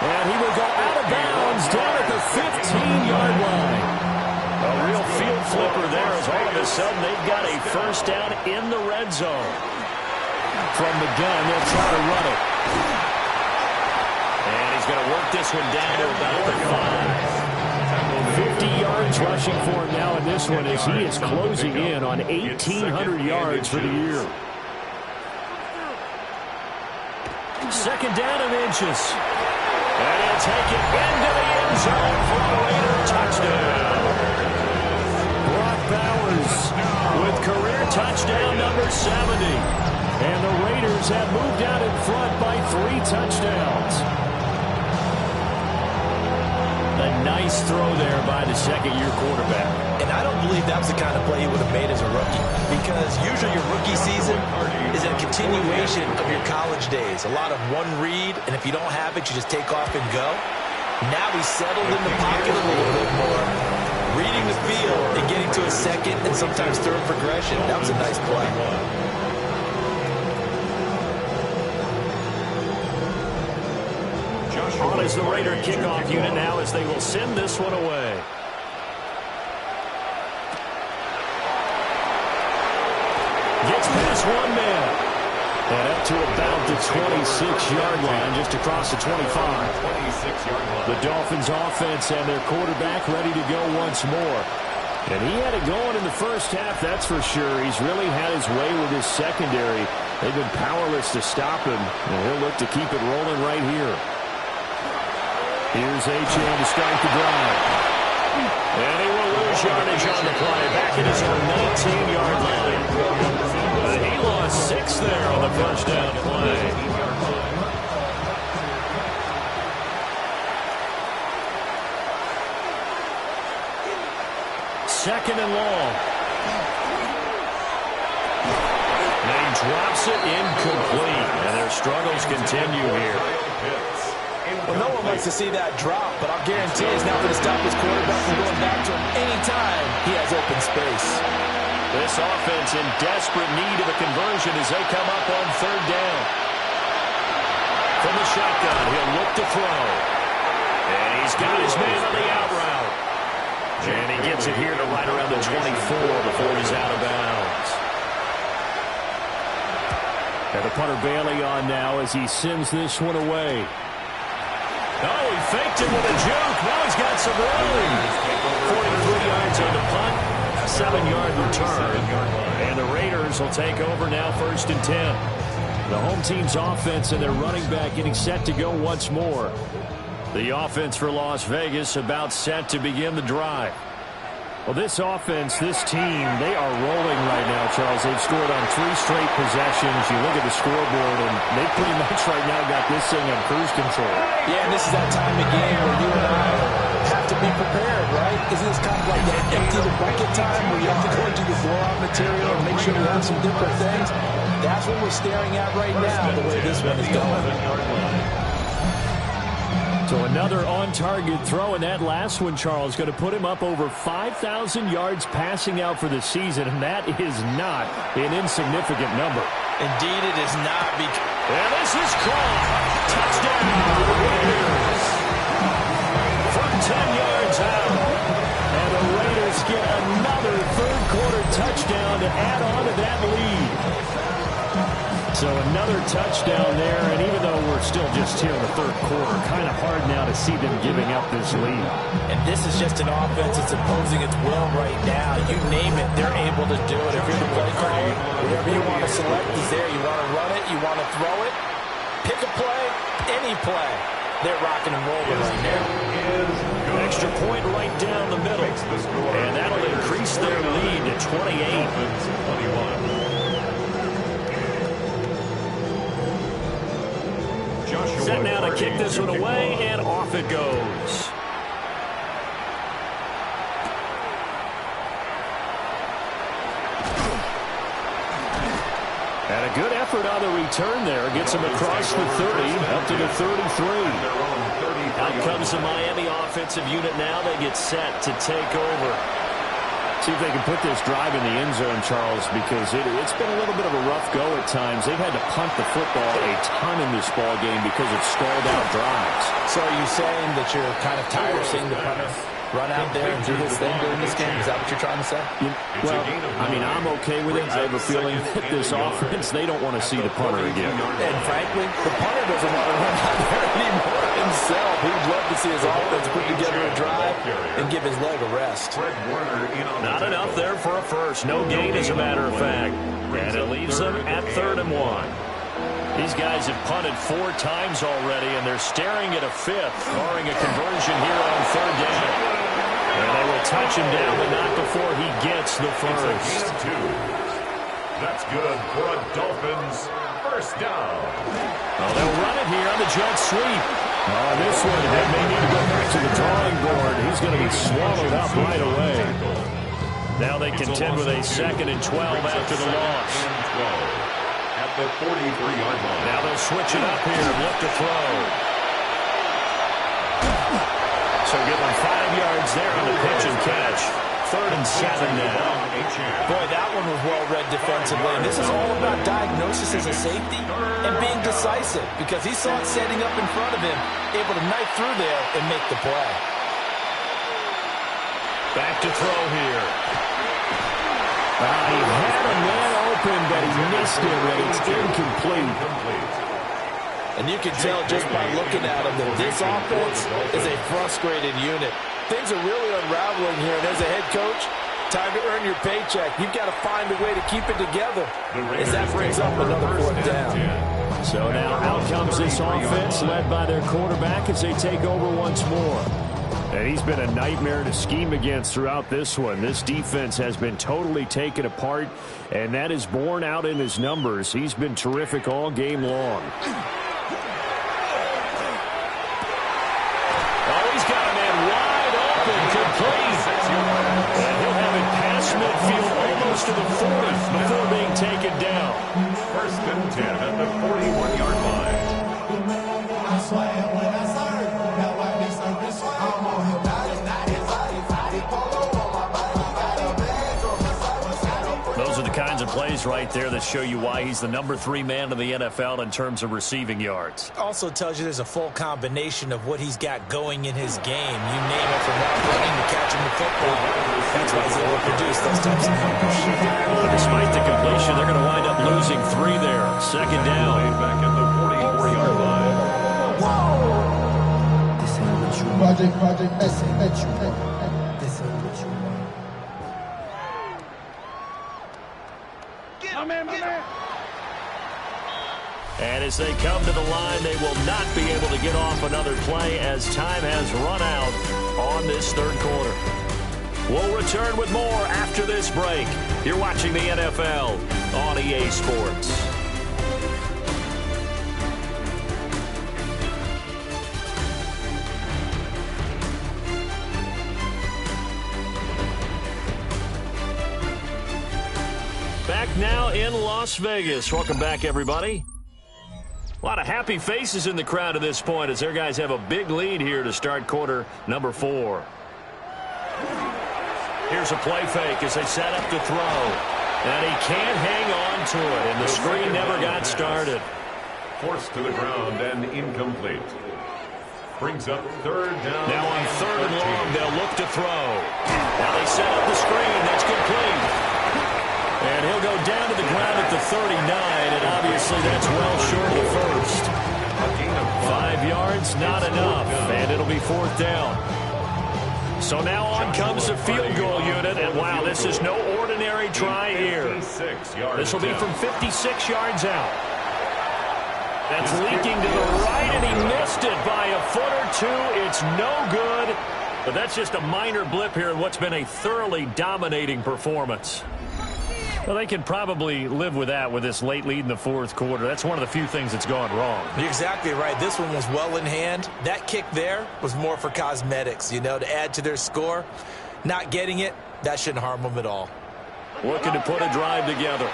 And he will go out of bounds down at the 15-yard line. A real field flipper there as all of a sudden they've got a first down in the red zone. From the gun, they'll try to run it. And he's going to work this one down to about the 5. 50 yards rushing for him now in this one as he is closing in on 1,800 yards for the year. Second down and inches. And he'll take it into the end zone for a Raider touchdown. Brock Bowers with career touchdown number 70. And the Raiders have moved out in front by 3 touchdowns. A nice throw there by the second-year quarterback. And I don't believe that was the kind of play he would have made as a rookie, because usually your rookie season is a continuation of your college days. A lot of one read, and if you don't have it, you just take off and go. Now he's settled in the pocket a little bit more, reading the field and getting to a second and sometimes third progression. That was a nice play. On is the Raider kickoff unit now as they will send this one away. Gets past one man. And up to about the 26-yard line, just across the 25. The Dolphins offense and their quarterback ready to go once more. And he had it going in the first half, that's for sure. He's really had his way with his secondary. They've been powerless to stop him, and he'll look to keep it rolling right here. Here's Achane to start the drive. And he will lose yardage on the play. Back at his own 19-yard line. And he lost 6 there on the first down play. Second and long. And he drops it incomplete. And their struggles continue here. Well, no one likes to see that drop, but I'll guarantee he's not going to stop his quarterback from going back to him anytime he has open space. This offense in desperate need of a conversion as they come up on third down. From the shotgun, he'll look to throw. And he's got his man on the out route. And he gets it here to right around the 24 before he's out of bounds. And the punter Bailey on now as he sends this one away. Oh, he faked it with a juke. Now he's got some room. 43 yards on the punt. 7-yard return. And the Raiders will take over now first and 10. The home team's offense and their running back getting set to go once more. The offense for Las Vegas about set to begin the drive. Well, this offense, this team, they are rolling right now, Charles. They've scored on 3 straight possessions. You look at the scoreboard, and they pretty much right now got this thing on cruise control. Yeah, and this is that time of game where you and I have to be prepared, right? Isn't this kind of like that empty the bucket time where you have to go into the blowout material and make sure you have some different things? That's what we're staring at right now, the way this one is going. So another on-target throw, and that last one, Charles, going to put him up over 5,000 yards passing out for the season, and that is not an insignificant number. Indeed, it is not. And this is caught. Touchdown, Raiders. From 10 yards out. And the Raiders get another third-quarter touchdown to add on to that lead. So another touchdown there, and even though we're still just here in the third quarter, kind of hard now to see them giving up this lead. And this is just an offense that's imposing its will right now. You name it, they're able to do it. If you're the play caller, whatever you want to select is there. You want to run it, you want to throw it, pick a play, any play. They're rocking and rolling right now. Extra point right down the middle. And that'll increase their lead to 28. Set now to kick this one away, and off it goes. And a good effort on the return there. Gets him across the 30, up to the 33. Out comes the Miami offensive unit now. They get set to take over. See if they can put this drive in the end zone, Charles, because it's been a little bit of a rough go at times. They've had to punt the football a ton in this ball game because of stalled out drives. So are you saying that you're kind of tired of seeing the punter run out there and do his thing during this game? Is that what you're trying to say? Well, I mean, I'm okay with it. I have a feeling that this offense, they don't want to see the punter again. And frankly, the punter doesn't want to run out there anymore himself. He'd love to see his offense put together a drive and give his leg a rest. Not enough there for a first. No gain, as a matter of fact. And it leaves them at 3rd and 1. These guys have punted 4 times already, and they're staring at a 5th, barring a conversion here on 3rd down. And they will touch him down, but not before he gets the first. That's good for a Dolphins first down. Well, they'll run it here on the jet sweep. Oh, this one, they may need to go back to the drawing board. He's going to be swallowed up right away. Now they contend with a 2nd and 12 after the loss. At the 43-yard line. Now they'll switch it up here, look to throw. So give them 5 yards there on the pitch and catch. 3rd and 7 now. Boy, that one was well-read defensively. And this is all about diagnosis as a safety and being decisive, because he saw it setting up in front of him, able to knife through there and make the play. Back to throw here. He had a man open, but he missed him, and it's incomplete. And you can tell just by looking at him that this offense is a frustrated unit. Things are really unraveling here, and as a head coach, time to earn your paycheck. You've got to find a way to keep it together as that brings up another 4th down. So now out comes this offense led by their quarterback as they take over once more. And he's been a nightmare to scheme against throughout this one. This defense has been totally taken apart, and that is borne out in his numbers. He's been terrific all game long. Oh, he's got a man wide open, complete. And he'll have it past midfield almost to the 40 before being taken down. 1st and 10 at the 41-yard line. Those are the kinds of plays right there that show you why he's the number 3 man in the NFL in terms of receiving yards. Also tells you there's a full combination of what he's got going in his game. You name it, from running to catching the football. That's why he's able to produce those types of numbers. Despite the completion, they're going to wind up losing 3 there. 2nd down. Back at the 44-yard line. Project S. And As they come to the line, they will not be able to get off another play as time has run out on this third quarter. We'll return with more after this break. You're watching the NFL on EA Sports. Back now in Las Vegas. Welcome back, everybody. A lot of happy faces in the crowd at this point as their guys have a big lead here to start quarter number 4. Here's a play fake as they set up to throw. And he can't hang on to it, and the screen never got started. Forced to the ground and incomplete. Brings up third down. Now on third and long, they'll look to throw. Now they set up the screen. That's complete. And he'll go down to the ground at the 39, and obviously that's well short of the first. 5 yards, not enough, and it'll be fourth down. So now on comes the field goal unit, and wow, this is no ordinary try here. This will be from 56 yards out. That's leaking to the right, and he missed it by a foot or two. It's no good, but that's just a minor blip here in what's been a thoroughly dominating performance. Well, they can probably live with that with this late lead in the fourth quarter. That's one of the few things that's gone wrong. You're exactly right. This one was well in hand. That kick there was more for cosmetics, you know, to add to their score. Not getting it, that shouldn't harm them at all. Looking to put a drive together.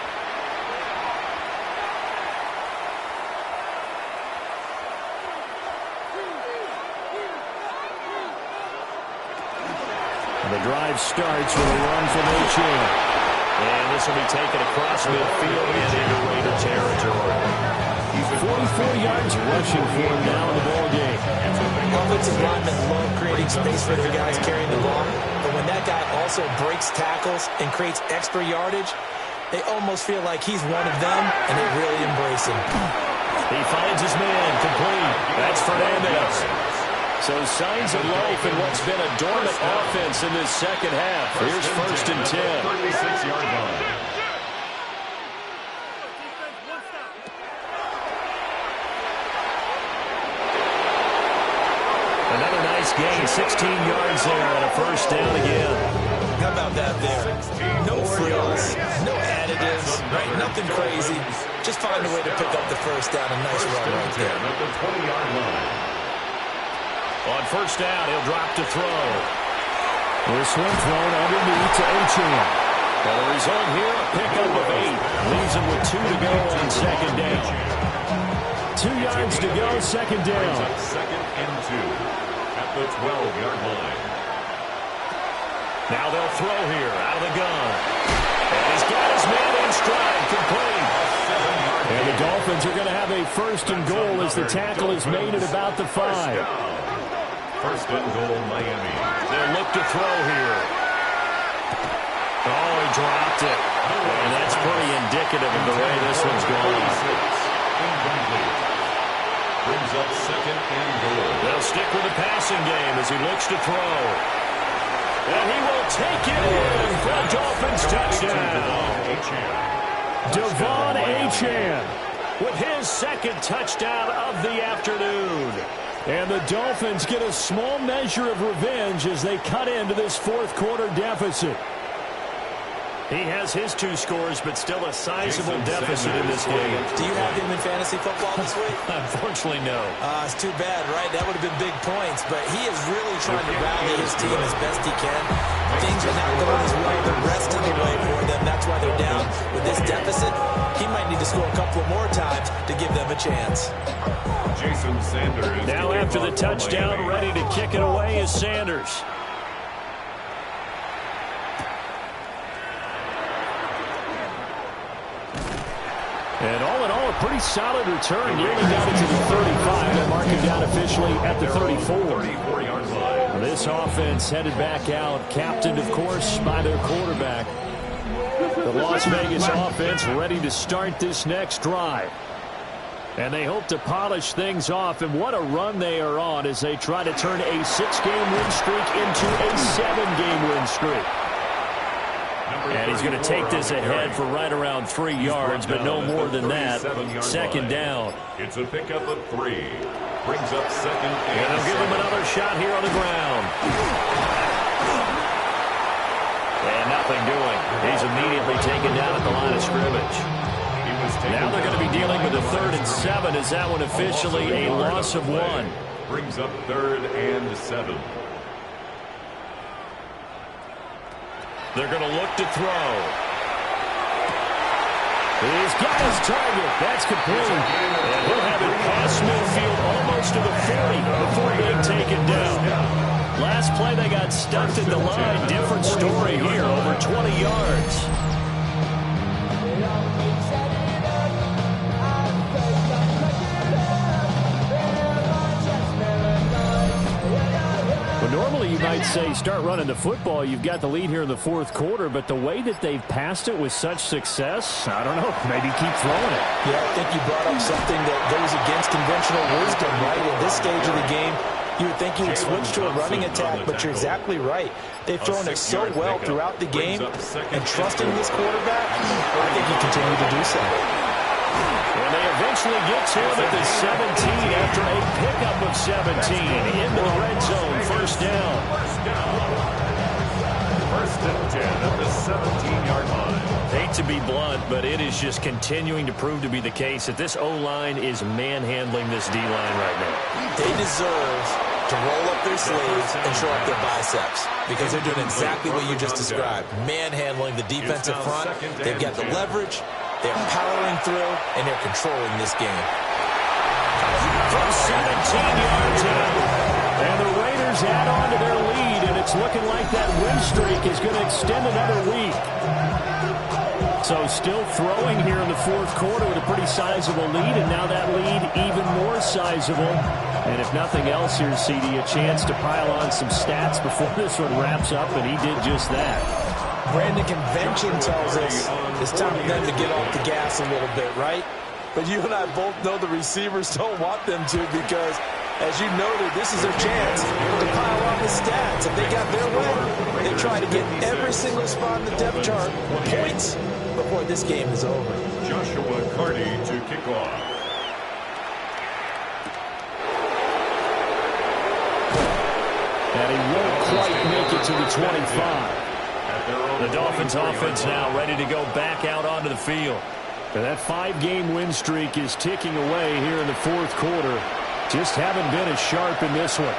And the drive starts with a run from H.A. And this will be taken across midfield and into Raider territory. He's 44 yards rushing for him now in the ball game. Offensive linemen love creating space for their guys carrying the ball, but when that guy also breaks tackles and creates extra yardage, they almost feel like he's one of them, and they really embrace him. He finds his man complete. That's Fernandez. So signs of life in what's been a dormant offense in this second half. Here's first and 10. 36-yard line. Another nice gain, 16 yards there and a first down again. How about that there? No frills, no additives, right? Nothing crazy. Just find a way to pick up the first down. A nice run right there. At the 20-yard line. On first down, he'll drop to throw. This one thrown underneath to H.A. Well, the result here, a pickup of 8. Leaves him with 2 to go on second down. 2 yards to go, second down. Second and 2 at the 12-yard line. Now they'll throw here out of the gun. And he's got his man in stride, complete. And the Dolphins are going to have a first and goal as the tackle is made at about the 5. First and goal, Miami. They'll look to throw here. Oh, he dropped it. And that's pretty indicative of the way this one's going. Incomplete. Brings up second and goal. They'll stick with the passing game as he looks to throw. And he will take it in for a Dolphins touchdown. Devon Achane with his second touchdown of the afternoon. And the Dolphins get a small measure of revenge as they cut into this fourth quarter deficit. He has his 2 scores, but still a sizable deficit in this game. Do you have him in fantasy football this week? Unfortunately, no. It's too bad, right? That would have been big points, but he is really trying to rally his team as best he can. Things are not going as well the rest of the way for them. That's why they're down. With this deficit, he might need to score a couple more times to give them a chance. Jason Sanders. Now after the touchdown, ready to kick it away is Sanders. And all in all, a pretty solid return. Nearly got it to the 35. They'll mark it down officially at the 34. 34-yard line. This offense headed back out, captained, of course, by their quarterback. The Las Vegas offense ready to start this next drive. And they hope to polish things off. And what a run they are on as they try to turn a 6-game win streak into a 7-game win streak. And he's going to take this ahead for right around 3 yards, but no more than that. Second down. It's a pickup of 3. Brings up second. And they'll give him another shot here on the ground. And nothing doing. He's immediately taken down at the line of scrimmage. Now they're going to be dealing with a 3rd and 7. Is that one officially a loss of 1? Brings up 3rd and 7. They're going to look to throw. He's got his target. That's complete. And he'll have it past midfield almost to the 40 before being taken down. Last play they got stuffed at the line. Different story here. Over 20 yards. Normally you might say start running the football. You've got the lead here in the 4th quarter, but the way that they've passed it with such success, I don't know, maybe keep throwing it. Yeah, I think you brought up something that goes against conventional wisdom, right? At this stage of the game, you would think you would switch to a running attack, but you're exactly right. They've thrown it so well throughout the game, and trusting this quarterback, I think you continue to do so. And they eventually get to him at the 17 after a pickup of 17 into the red zone. First down. First and 10 at the 17-yard line. Hate to be blunt, but it is just continuing to prove to be the case that this O-line is manhandling this D-line right now. They deserve to roll up their sleeves and show up their biceps because they're doing exactly what you just described. Manhandling the defensive front. They've got the leverage. They're powering through, and they're controlling this game. From 17 yards out. And the Raiders add on to their lead, and it's looking like that win streak is going to extend another week. So still throwing here in the 4th quarter with a pretty sizable lead, and now that lead even more sizable. And if nothing else here, CD, a chance to pile on some stats before this one wraps up, and he did just that. Brandon, convention tells us it's time for them to get off the gas a little bit, right? But you and I both know the receivers don't want them to because, as you noted, this is their chance to pile on the stats. If they got their way, they try to get every single spot in the depth chart points before this game is over. Joshua Carty to kick off. And he won't quite make it to the 25. The Dolphins offense now ready to go back out onto the field. And that 5-game win streak is ticking away here in the 4th quarter. Just haven't been as sharp in this one.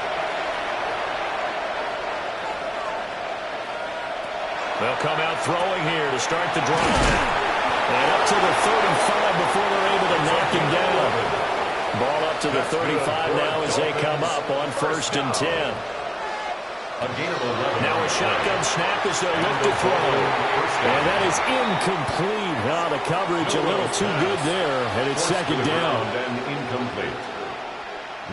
They'll come out throwing here to start the drive. And up to the 35 before they're able to knock him down. Ball up to the 35 now as they come up on 1st and 10. Now a shotgun snap as they look to throw. And that is incomplete. Now the coverage a little too good there. And it's 2nd down. And incomplete.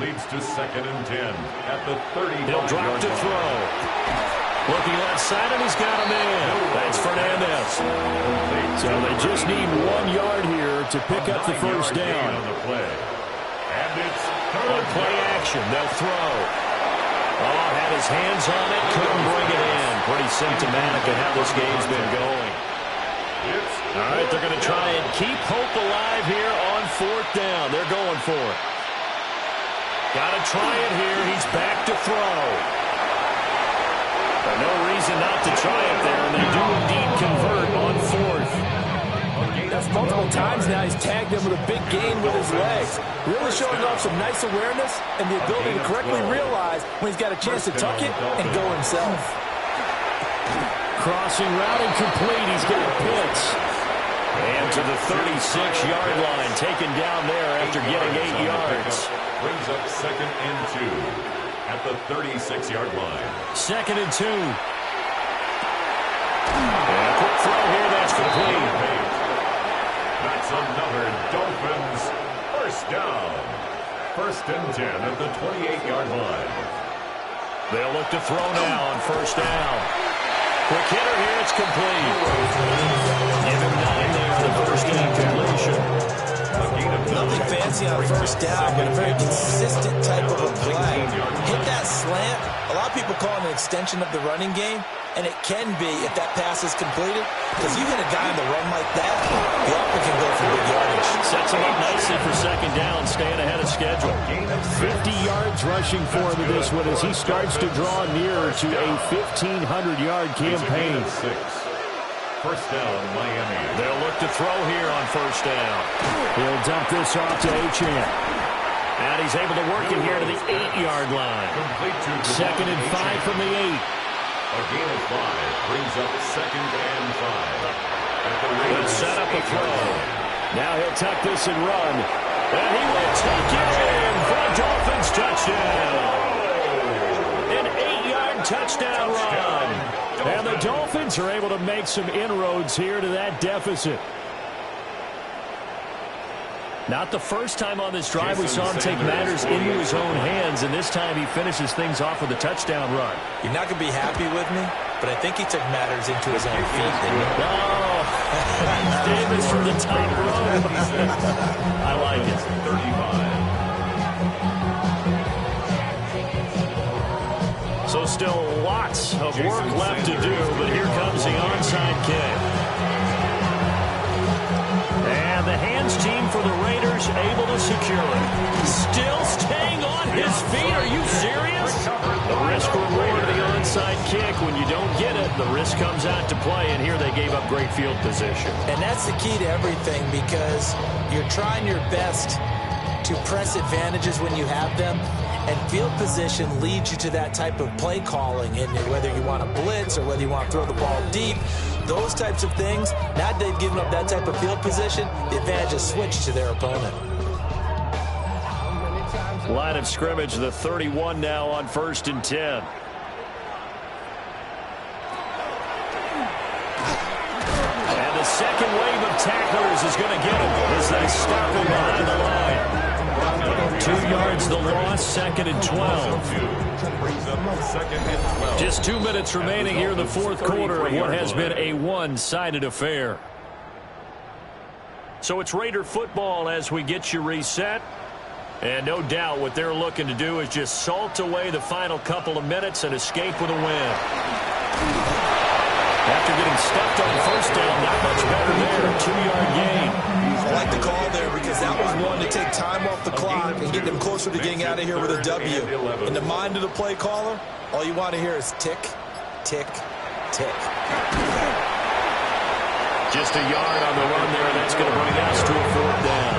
Leads to 2nd and 10 at the 30. He'll drop to throw. Looking left side, and he's got a man. That's Fernandez. So they just need 1 yard here to pick up the first down. And it's on play action. They'll throw. Oh, had his hands on it, couldn't bring it in. Pretty symptomatic of how this game's been going. All right, they're going to try and keep hope alive here on 4th down. They're going for it. Got to try it here. He's back to throw. But no reason not to try it there, and they do indeed convert on 4th. That's multiple times now he's tagged him with a big gain with his legs. Really showing off some nice awareness and the ability to correctly realize when he's got a chance to tuck it and go himself. Crossing route incomplete. He's got Pitts. And to the 36-yard line, taken down there after getting 8 yards. Brings up 2nd and 2 at the 36-yard line. 2nd and 2. And a quick throw here, that's complete. That's another Dolphins first down. 1st and 10 at the 28-yard line. They'll look to throw now on 1st down. Quick hitter here, it's complete. Give him 9 there for the first down completion. Nothing fancy on first down, but a very consistent type of a play. Hit that slant. A lot of people call it an extension of the running game, and it can be if that pass is completed, because you hit a guy on the run like that, the offer can go for big yardage. Sets him up nicely for second down, staying ahead of schedule. 50 yards rushing for him in this one as he starts to draw nearer to a 1,500-yard campaign. First down, Miami. They'll look to throw here on first down. He'll dump this off to Achane. And he's able to work it here to the 8-yard line. Second and 5 from the 8. A gain of 5 brings up second and 5. Good set up a throw. Now he'll tuck this and run. And he will tuck it in for a Dolphins touchdown. An 8-yard touchdown run. And the Dolphins are able to make some inroads here to that deficit. Not the first time on this drive we saw him take matters into his own hands, and this time he finishes things off with a touchdown run. You're not going to be happy with me, but I think he took matters into his own feet, didn't he? Oh, Davis from the top row. I like it. 35. So still lots of work left to do, but here comes the onside kick. And the hands team for the Raiders able to secure it. Still staying on his feet. Are you serious? The risk reward of the onside kick. When you don't get it, the risk comes out to play, and here they gave up great field position. And that's the key to everything, because you're trying your best to press advantages when you have them. And field position leads you to that type of play calling, and whether you want to blitz or whether you want to throw the ball deep, those types of things. Now that they've given up that type of field position, the advantage is switched to their opponent. Line of scrimmage, the 31 now on 1st and 10. And the second wave of tacklers is going to get him as they stop him behind the line. 2 yards the loss, 2nd and 12. Just 2 minutes remaining here in the fourth quarter of what has been a one-sided affair. So it's Raider football as we get you reset. And no doubt what they're looking to do is just salt away the final couple of minutes and escape with a win. After getting stuffed on first down, not much better there. 2-yard gain. I like the call there because that was one to take time off the clock and get them closer to getting out of here with a W. In the mind of the play caller, all you want to hear is tick, tick, tick. Just a yard on the run there, and that's going to bring us to a 4th down.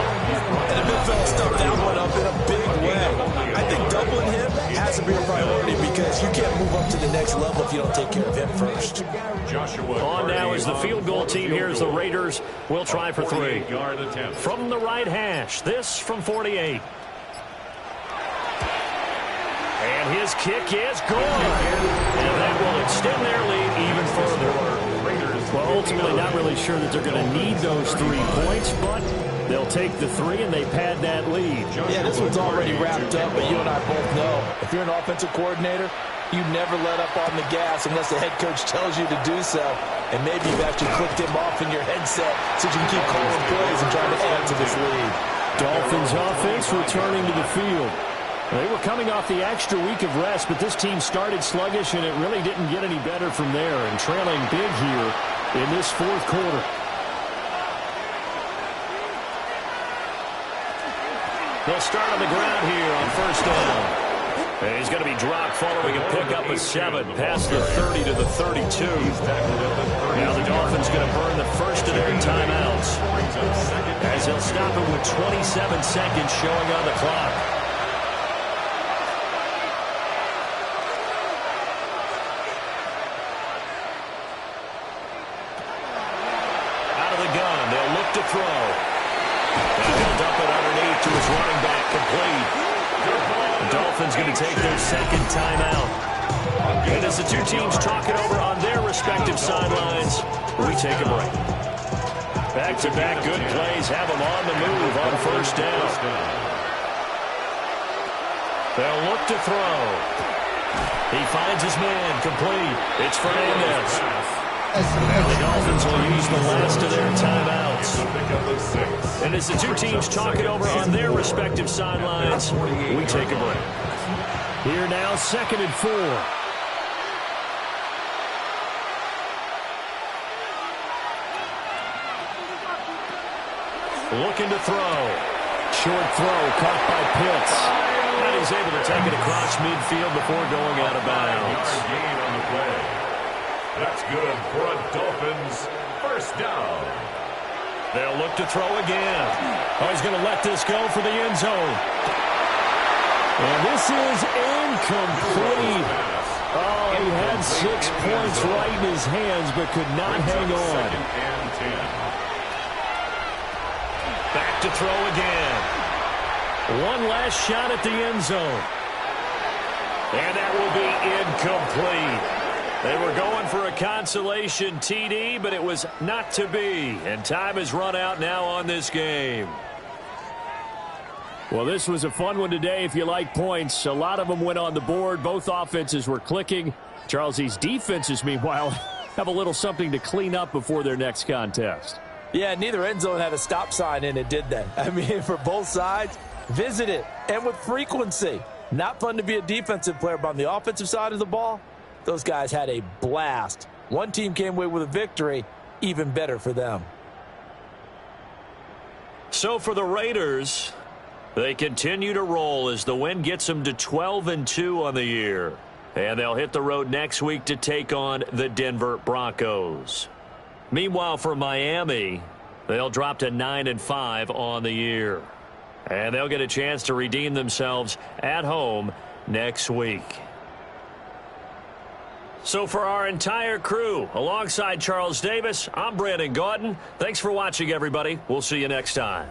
And the midfield stuffed that one up in a big way. I think doubling him has to be a priority because you can't move up to the next level if you don't take care of him first. On now is the field goal team here as the Raiders will try for 3. From the right hash, this from 48. And his kick is good. And that will extend their lead even further. Well, ultimately not really sure that they're going to need those 3 points, but they'll take the 3 and they pad that lead. Yeah, this one's already wrapped up, but you and I both know if you're an offensive coordinator, you never let up on the gas unless the head coach tells you to do so. And maybe you've actually clicked him off in your headset so you can keep calling plays and trying to add to this lead. Dolphins offense returning to the field. They were coming off the extra week of rest, but this team started sluggish, and it really didn't get any better from there, and trailing big here in this fourth quarter. They'll start on the ground here on first down. And he's going to be dropped following a pickup of 7 past the 30 to the 32. Now the Dolphins going to burn the first of their timeouts as they'll stop it with 27 seconds showing on the clock. Out of the gun, they'll look to throw. And he'll dump it underneath to his running back, complete. The Dolphins going to take their second timeout. And as the two teams talk it over on their respective sidelines, we take a break. Back-to-back good plays have them on the move on first down. They'll look to throw. He finds his man, complete. It's Fernandez. And the Dolphins will use the last of their timeouts. And as the two teams talk it over on their respective sidelines, we take a break. Here now, 2nd and 4. Looking to throw. Short throw caught by Pitts. And he's able to take it across midfield before going out of bounds. Gain on the play. That's good for a Dolphins first down. They'll look to throw again. Oh, he's going to let this go for the end zone. And this is incomplete. Oh, he had 6 points right in his hands, but could not hang on. Back to throw again. One last shot at the end zone. And that will be incomplete. They were going for a consolation TD, but it was not to be. And time has run out now on this game. Well, this was a fun one today if you like points. A lot of them went on the board. Both offenses were clicking. Charles, these defenses, meanwhile, have a little something to clean up before their next contest. Yeah, neither end zone had a stop sign in it, did they? I mean, for both sides, visit it, and with frequency. Not fun to be a defensive player, but on the offensive side of the ball, those guys had a blast. One team came away with a victory, even better for them. So for the Raiders, they continue to roll as the win gets them to 12-2 on the year. And they'll hit the road next week to take on the Denver Broncos. Meanwhile, for Miami, they'll drop to 9-5 on the year. And they'll get a chance to redeem themselves at home next week. So for our entire crew, alongside Charles Davis, I'm Brandon Gaudin. Thanks for watching, everybody. We'll see you next time.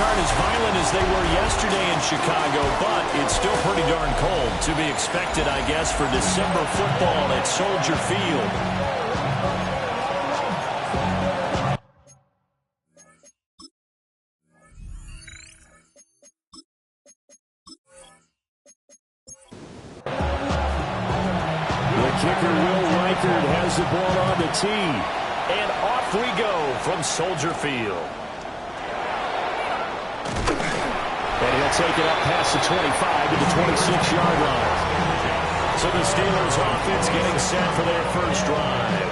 aren't as violent as they were yesterday in Chicago, but it's still pretty darn cold. To be expected, I guess, for December football at Soldier Field. The kicker, Will Reichard, has the ball on the tee. And off we go from Soldier Field. And he'll take it up past the 25 to the 26-yard line. So the Steelers offense getting set for their first drive.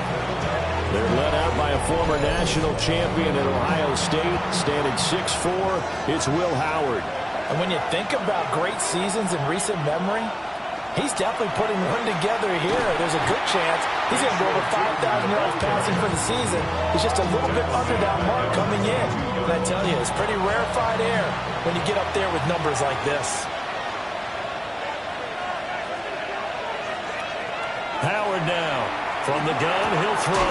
They're led out by a former national champion at Ohio State, standing 6'4". It's Will Howard. And when you think about great seasons in recent memory, he's definitely putting one together here. There's a good chance he's going to go over 5,000 yards passing for the season. He's just a little bit under that mark coming in. And I tell you, it's pretty rarefied air when you get up there with numbers like this. Howard now. From the gun, he'll throw.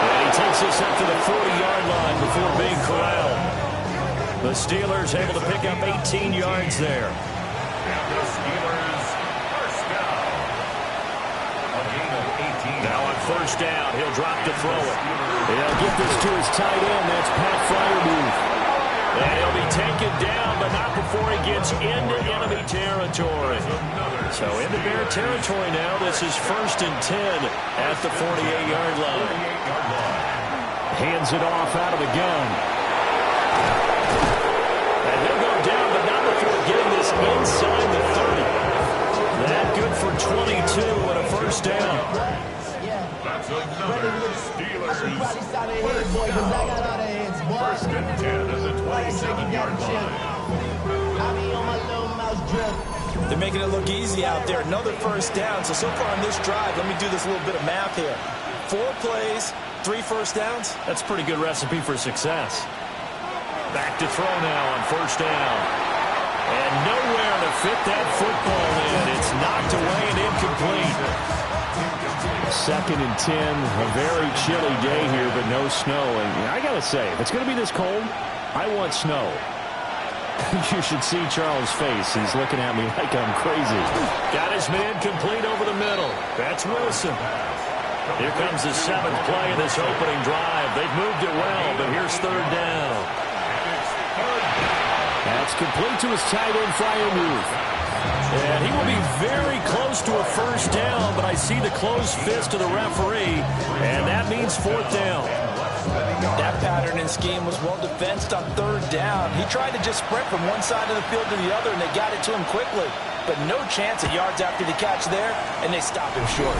And he takes this up to the 40-yard line before being corralled. The Steelers able to pick up 18 yards there. And the Steelers first down. A gain of 18. Now on first down, he'll drop to throw it. He'll get this to his tight end. That's Pat Freiermuth. And he'll be taken down, but not before he gets into enemy territory. So into Bear territory now. This is 1st and 10 at the 48-yard line. Hands it off out of the gun. And he'll go down, but not before getting this inside the 30. That good for 22 and a first down. That's another Steelers first and 10 at the 27-yard line. They're making it look easy out there. Another first down. So far on this drive, let me do this little bit of math here. 4 plays, 3 first downs. That's a pretty good recipe for success. Back to throw now on first down. And nowhere to fit that football in. It's knocked away and incomplete. 2nd and 10. A very chilly day here, but no snow. And I got to say, if it's going to be this cold, I want snow. You should see Charles' face. He's looking at me like I'm crazy. Got his man complete over the middle. That's Wilson. Here comes the 7th play of this opening drive. They've moved it well, but here's 3rd down. That's complete to his tight end, Freiermuth. And he will be very close to a first down, but I see the closed fist of the referee, and that means 4th down. That pattern and scheme was well defensed on 3rd down. He tried to just sprint from one side of the field to the other, and they got it to him quickly. But no chance at yards after the catch there, and they stopped him short.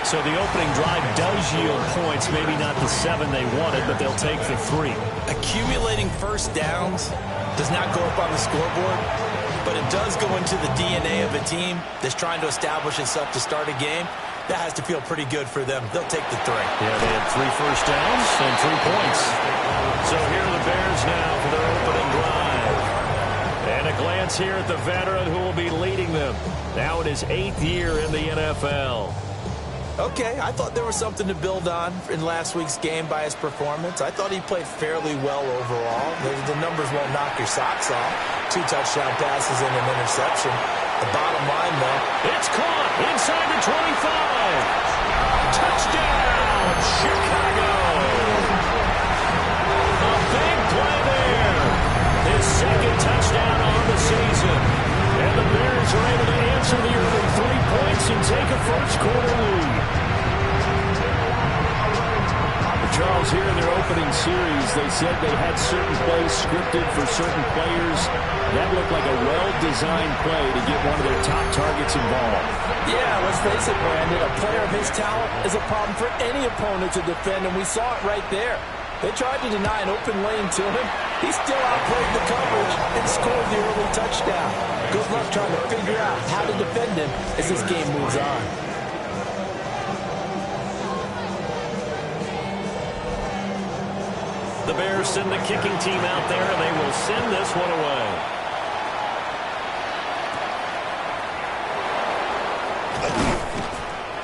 So the opening drive does yield points, maybe not the 7 they wanted, but they'll take the 3. Accumulating first downs does not go up on the scoreboard, but it does go into the DNA of a team that's trying to establish itself to start a game. That has to feel pretty good for them. They'll take the 3. Yeah, they had 3 first downs and 3 points. So here are the Bears now for their opening drive. And a glance here at the veteran who will be leading them. Now in his 8th year in the NFL. Okay, I thought there was something to build on in last week's game by his performance. I thought he played fairly well overall. The numbers won't knock your socks off. 2 touchdown passes and an interception. The bottom line, though, it's caught inside the 25. Touchdown, Chicago. A big play there. His 2nd touchdown on the season. And the Bears are able to answer the early 3 points and take a first-quarter lead. Charles, here in their opening series, they said they had certain plays scripted for certain players. That looked like a well-designed play to get one of their top targets involved. Yeah, let's face it, Brandon. A player of his talent is a problem for any opponent to defend, and we saw it right there. They tried to deny an open lane to him. He still outplayed the coverage and scored the early touchdown. Good luck trying to figure out how to defend him as this game moves on. The Bears send the kicking team out there, and they will send this one away.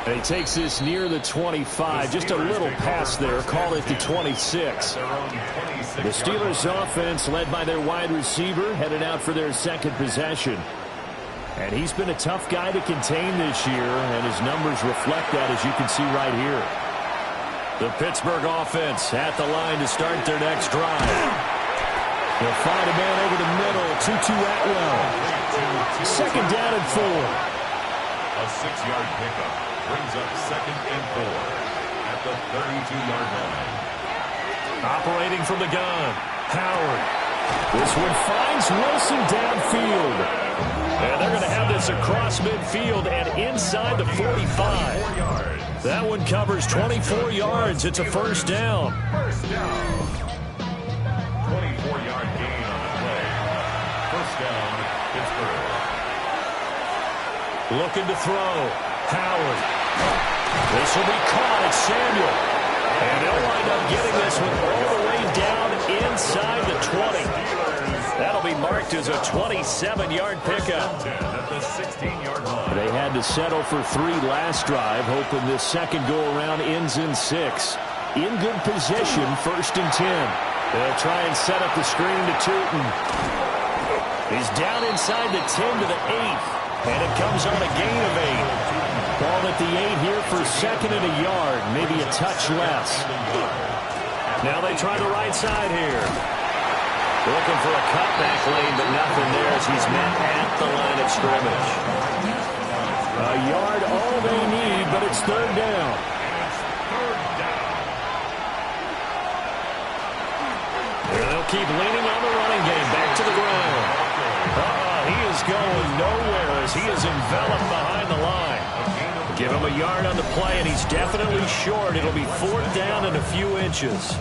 And he takes this near the 25. Just a little pass there. Call it the 26. The Steelers offense led by their wide receiver headed out for their second possession. And he's been a tough guy to contain this year, and his numbers reflect that, as you can see right here. The Pittsburgh offense at the line to start their next drive. They'll find a man over the middle. 2-2 Atwell. Second down and 4. A 6-yard pickup brings up 2nd and 4 at the 32-yard line. Operating from the gun, Howard. This one finds Wilson downfield. And they're going to have this across midfield and inside the 45. That one covers 24 yards. It's a first down. First down. 24-yard gain on the play. First down, Pittsburgh. Looking to throw. Howard. This will be caught. It's Samuel. And they'll wind up getting this one all the way down inside the 20. That'll be marked as a 27-yard pickup. At the 16-yard line. They had to settle for 3 last drive, hoping this second go-around ends in 6. In good position, 1st and 10. They'll try and set up the screen to Tootin. He's down inside the 10 to the 8. And it comes on a gain of 8. Ball at the 8 here for 2nd and a yard, maybe a touch less. Now they try the right side here. Looking for a cutback lane, but nothing there as he's met at the line of scrimmage. A yard all they need, but it's 3rd down. And they'll keep leaning on the running game. Back to the ground. He is going nowhere as he is enveloped behind the line. Give him a yard on the play, and he's definitely short. It'll be 4th down and a few inches.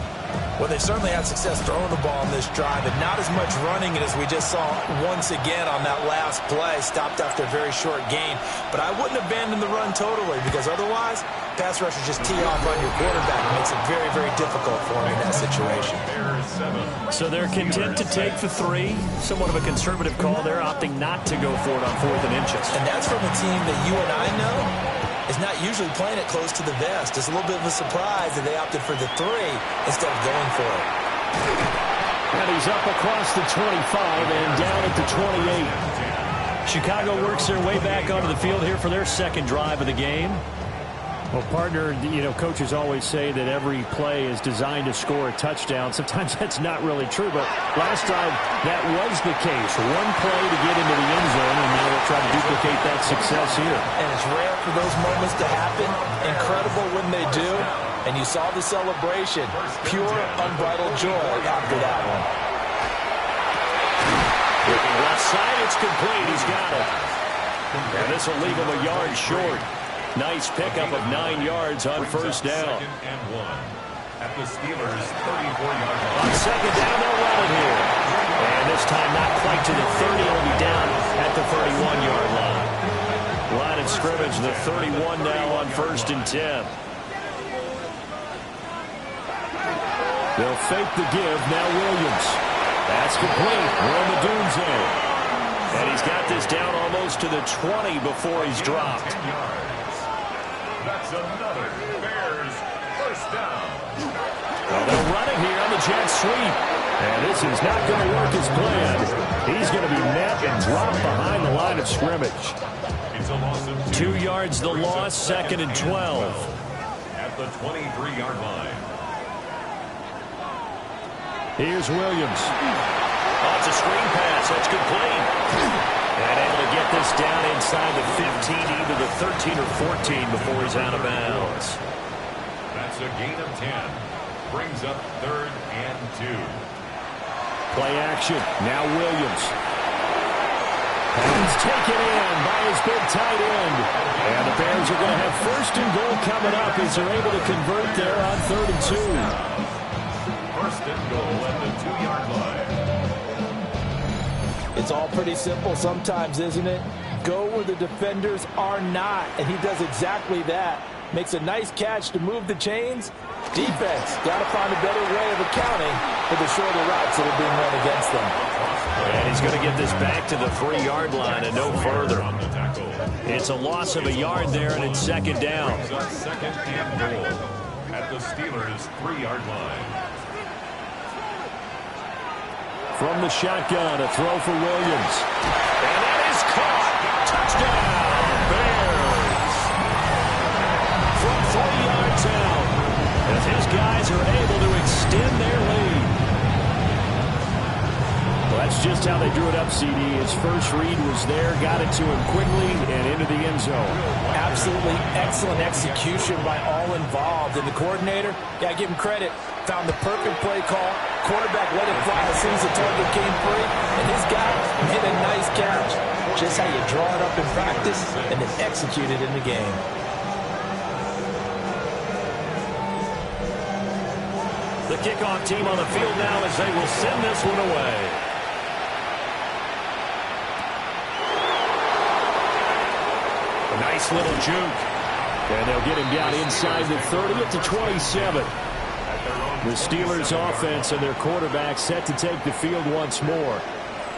Well, they certainly had success throwing the ball on this drive, and not as much running as we just saw once again on that last play. Stopped after a very short gain. But I wouldn't abandon the run totally, because otherwise, pass rushers just tee off on your quarterback. It makes it very, very difficult for him in that situation. So they're content to take the 3. Somewhat of a conservative call there, opting not to go for it on 4th and inches. And that's from a team that you and I know is not usually playing it close to the vest. It's a little bit of a surprise that they opted for the 3 instead of going for it. And he's up across the 25 and down at the 28. Chicago works their way back onto the field here for their second drive of the game. Well, partner, coaches always say that every play is designed to score a touchdown. Sometimes that's not really true, but last drive, that was the case. One play to get into the end zone, and now they'll try to duplicate that success here. And it's rare for those moments to happen. Incredible when they do. And you saw the celebration. Pure, unbridled joy after that one. Looking left side, it's complete. He's got it. And this will leave him a yard short. Nice pickup of 9 yards on first down. 2nd and 1 at the Steelers' 34-yard line. On second down, they'll run it here. And this time not quite to the 30. It'll be down at the 31-yard line. Line of scrimmage, the 31 now on 1st and 10. They'll fake the give. Now Williams. That's complete. Rome Odunze. And he's got this down almost to the 20 before he's dropped. That's another Bears first down. Well, they'll run it here on the jet sweep. And this is not going to work as planned. He's going to be met and dropped behind the line of scrimmage. It's a loss of 2 yards the loss, 2nd and 12. At the 23-yard line. Here's Williams. Oh, it's a screen pass. That's complete. And able to get this down inside the 15, either the 13 or 14 before he's out of bounds. That's a gain of 10. Brings up 3rd and 2. Play action. Now Williams. And he's taken in by his big tight end. And the Bears are going to have 1st and goal coming up as they're able to convert there on 3rd and 2. 1st and goal at the 2-yard line. It's all pretty simple sometimes, isn't it? Go where the defenders are not, and he does exactly that. Makes a nice catch to move the chains. Defense, got to find a better way of accounting for the shorter routes that are being run against them. And he's going to get this back to the 3-yard line and no further. It's a loss of a yard there, and it's second down. Second and goal at the Steelers' 3-yard line. From the shotgun, a throw for Williams. And that is caught. Touchdown, Bears. From 3 yards out, as his guys are able to extend their lead. Well, that's just how they drew it up, CD. His first read was there, got it to him quickly, and into the end zone. Absolutely excellent execution by all involved. And the coordinator, got to give him credit, found the perfect play call. Quarterback let it fly as soon as the target came free. And his guy hit a nice catch. Just how you draw it up in practice and then execute it in the game. The kickoff team on the field now as they will send this one away. A nice little juke. And they'll get him down inside the 30 at the 27. The Steelers offense and their quarterback set to take the field once more.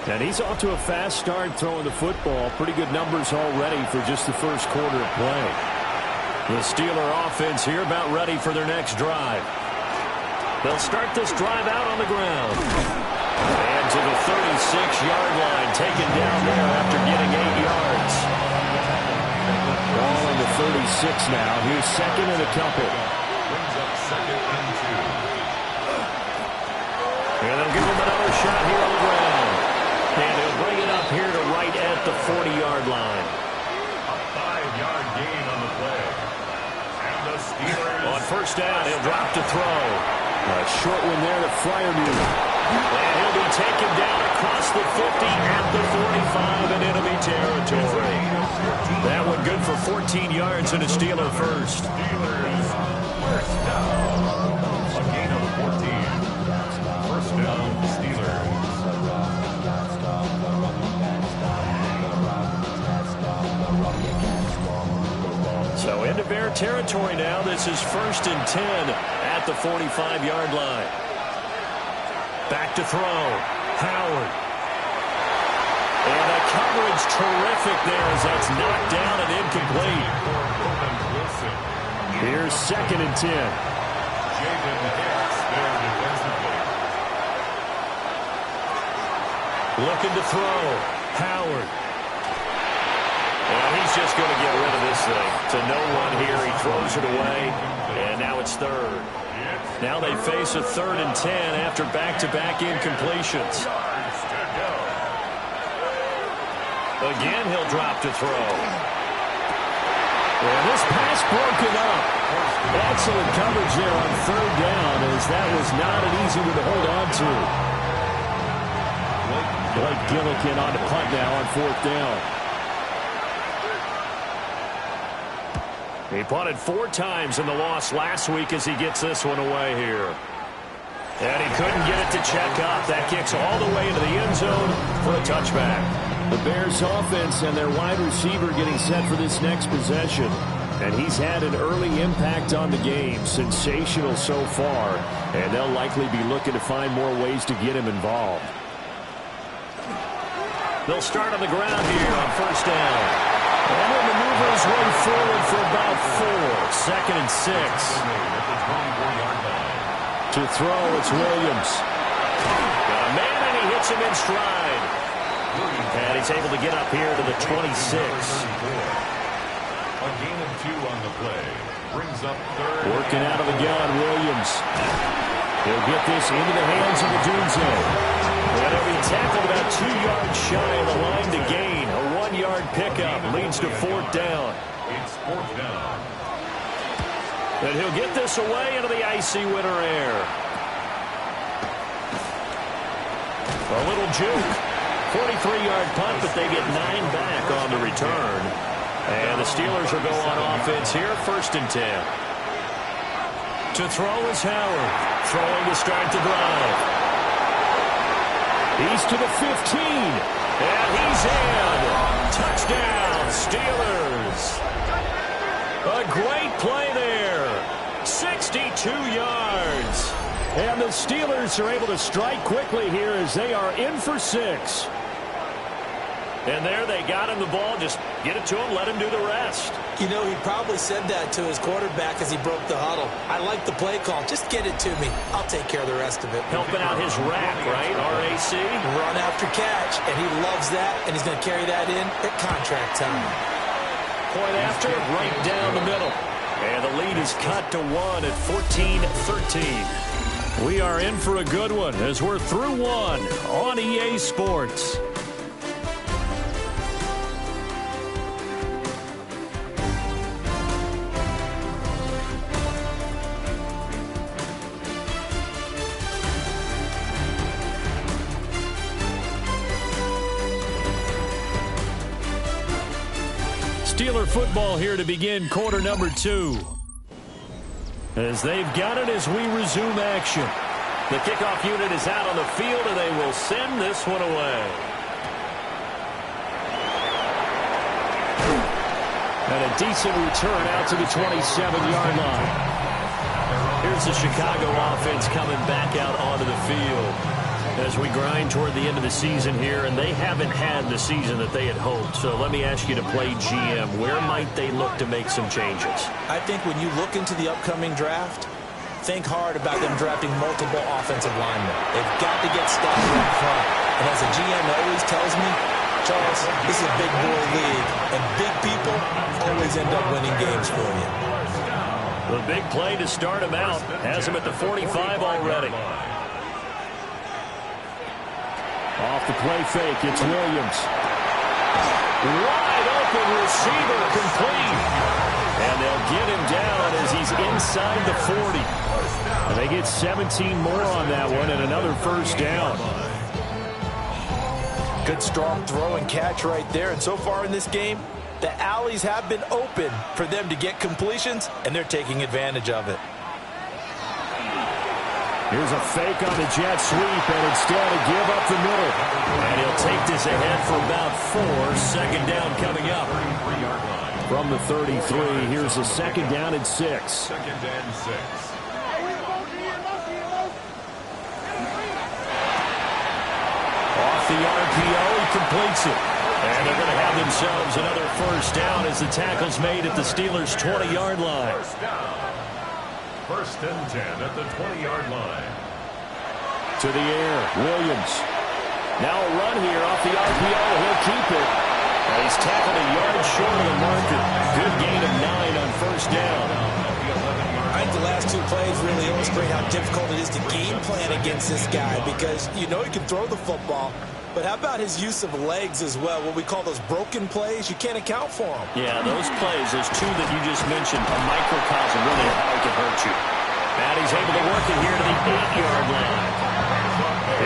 And he's off to a fast start throwing the football. Pretty good numbers already for just the first quarter of play. The Steeler offense here about ready for their next drive. They'll start this drive out on the ground. And to the 36-yard line, taken down there after getting 8 yards. Ball on the 36 now. Here's second and a couple. Brings up second and 2. And they'll give him another shot here on the ground. And he'll bring it up here to right at the 40-yard line. A 5-yard gain on the play. And the Steelers... On first down, he'll drop to throw. A short one there to Freiermuth. And he'll be taken down across the 50 at the 45 in enemy territory. That one good for 14 yards and a Steeler first. Steelers first down. A gain of 14. First down, Steelers. So into Bear territory now. This is 1st and 10 at the 45-yard line. Back to throw. Howard. And the coverage terrific there as that's knocked down and incomplete. Here's 2nd and 10. Jaden Hicks there defensively. Looking to throw. Howard. And he's just going to get rid of this thing. To no one here. He throws it away. And now it's 3rd. Now they face a 3rd and 10 after back-to-back incompletions. Again, he'll drop to throw. And this pass broken up. Excellent coverage there on 3rd down, as that was not an easy one to hold on to. Blake Gillikin on the punt now on 4th down. He punted 4 times in the loss last week as he gets this one away here. And he couldn't get it to check up. That kicks all the way into the end zone for a touchback. The Bears offense and their wide receiver getting set for this next possession. And he's had an early impact on the game. Sensational so far. And they'll likely be looking to find more ways to get him involved. They'll start on the ground here on first down. And he'll maneuver his way forward for about 4. 2nd and 6. To throw, it's Williams. Got a man, and he hits him in stride. And he's able to get up here to the 26. A gain of 2 on the play. Brings up 3rd. Working out of the gun, Williams. He'll get this into the hands of the Dunzo. And he'll be tackled about 2 yards shy of the line to gain. A 1-yard pickup leads to 4th down. It's 4th down. And he'll get this away into the icy winter air. A little juke. 43-yard punt, but they get 9 back on the return. And the Steelers will go on offense here, 1st and 10. To throw is Howard. Throwing to start the drive. He's to the 15. And he's in. Touchdown, Steelers. A great play there. 62 yards. And the Steelers are able to strike quickly here as they are in for 6. And there they got him the ball. Just get it to him, let him do the rest. You know, he probably said that to his quarterback as he broke the huddle. I like the play call. Just get it to me. I'll take care of the rest of it. Helping out his rack, right? RAC. Run after catch, and he loves that, and he's going to carry that in at contract time. Point after, right down the middle. And the lead is cut to 1 at 14-13. We are in for a good one as we're through one on EA Sports. Steeler football here to begin quarter number 2. As they've got it as we resume action. The kickoff unit is out on the field, and they will send this one away. And a decent return out to the 27-yard line. Here's the Chicago offense coming back out onto the field as we grind toward the end of the season here, and they haven't had the season that they had hoped. So let me ask you to play GM. Where might they look to make some changes? I think when you look into the upcoming draft, think hard about them drafting multiple offensive linemen. They've got to get started up front. And as a GM always tells me, Charles, this is a big boy league, and big people always end up winning games for you. The big play to start him out has him at the 45 already. Off the play fake, it's Williams. Wide open receiver, complete. And they'll get him down as he's inside the 40. And they get 17 more on that one and another first down. Good strong throw and catch right there. And so far in this game, the alleys have been open for them to get completions, and they're taking advantage of it. Here's a fake on the jet sweep, and instead a give up the middle. And he'll take this ahead for about 4. Second down coming up. From the 33, here's a second down and 6. Second and 6. Off the RPO, he completes it. And they're going to have themselves another first down as the tackle's made at the Steelers' 20-yard line. First down. First and 10 at the 20-yard line. To the air, Williams. Now a run here off the RPO. He'll keep it. And he's tackled a yard short of the marker. Good gain of 9 on first down. I think the last 2 plays really illustrate how difficult it is to game plan against this guy, because you know he can throw the football, but how about his use of legs as well? What we call those broken plays, you can't account for them. Yeah, those plays, those 2 that you just mentioned, a microcosm really of how it can hurt you. And he's able to work it here to the 8-yard line.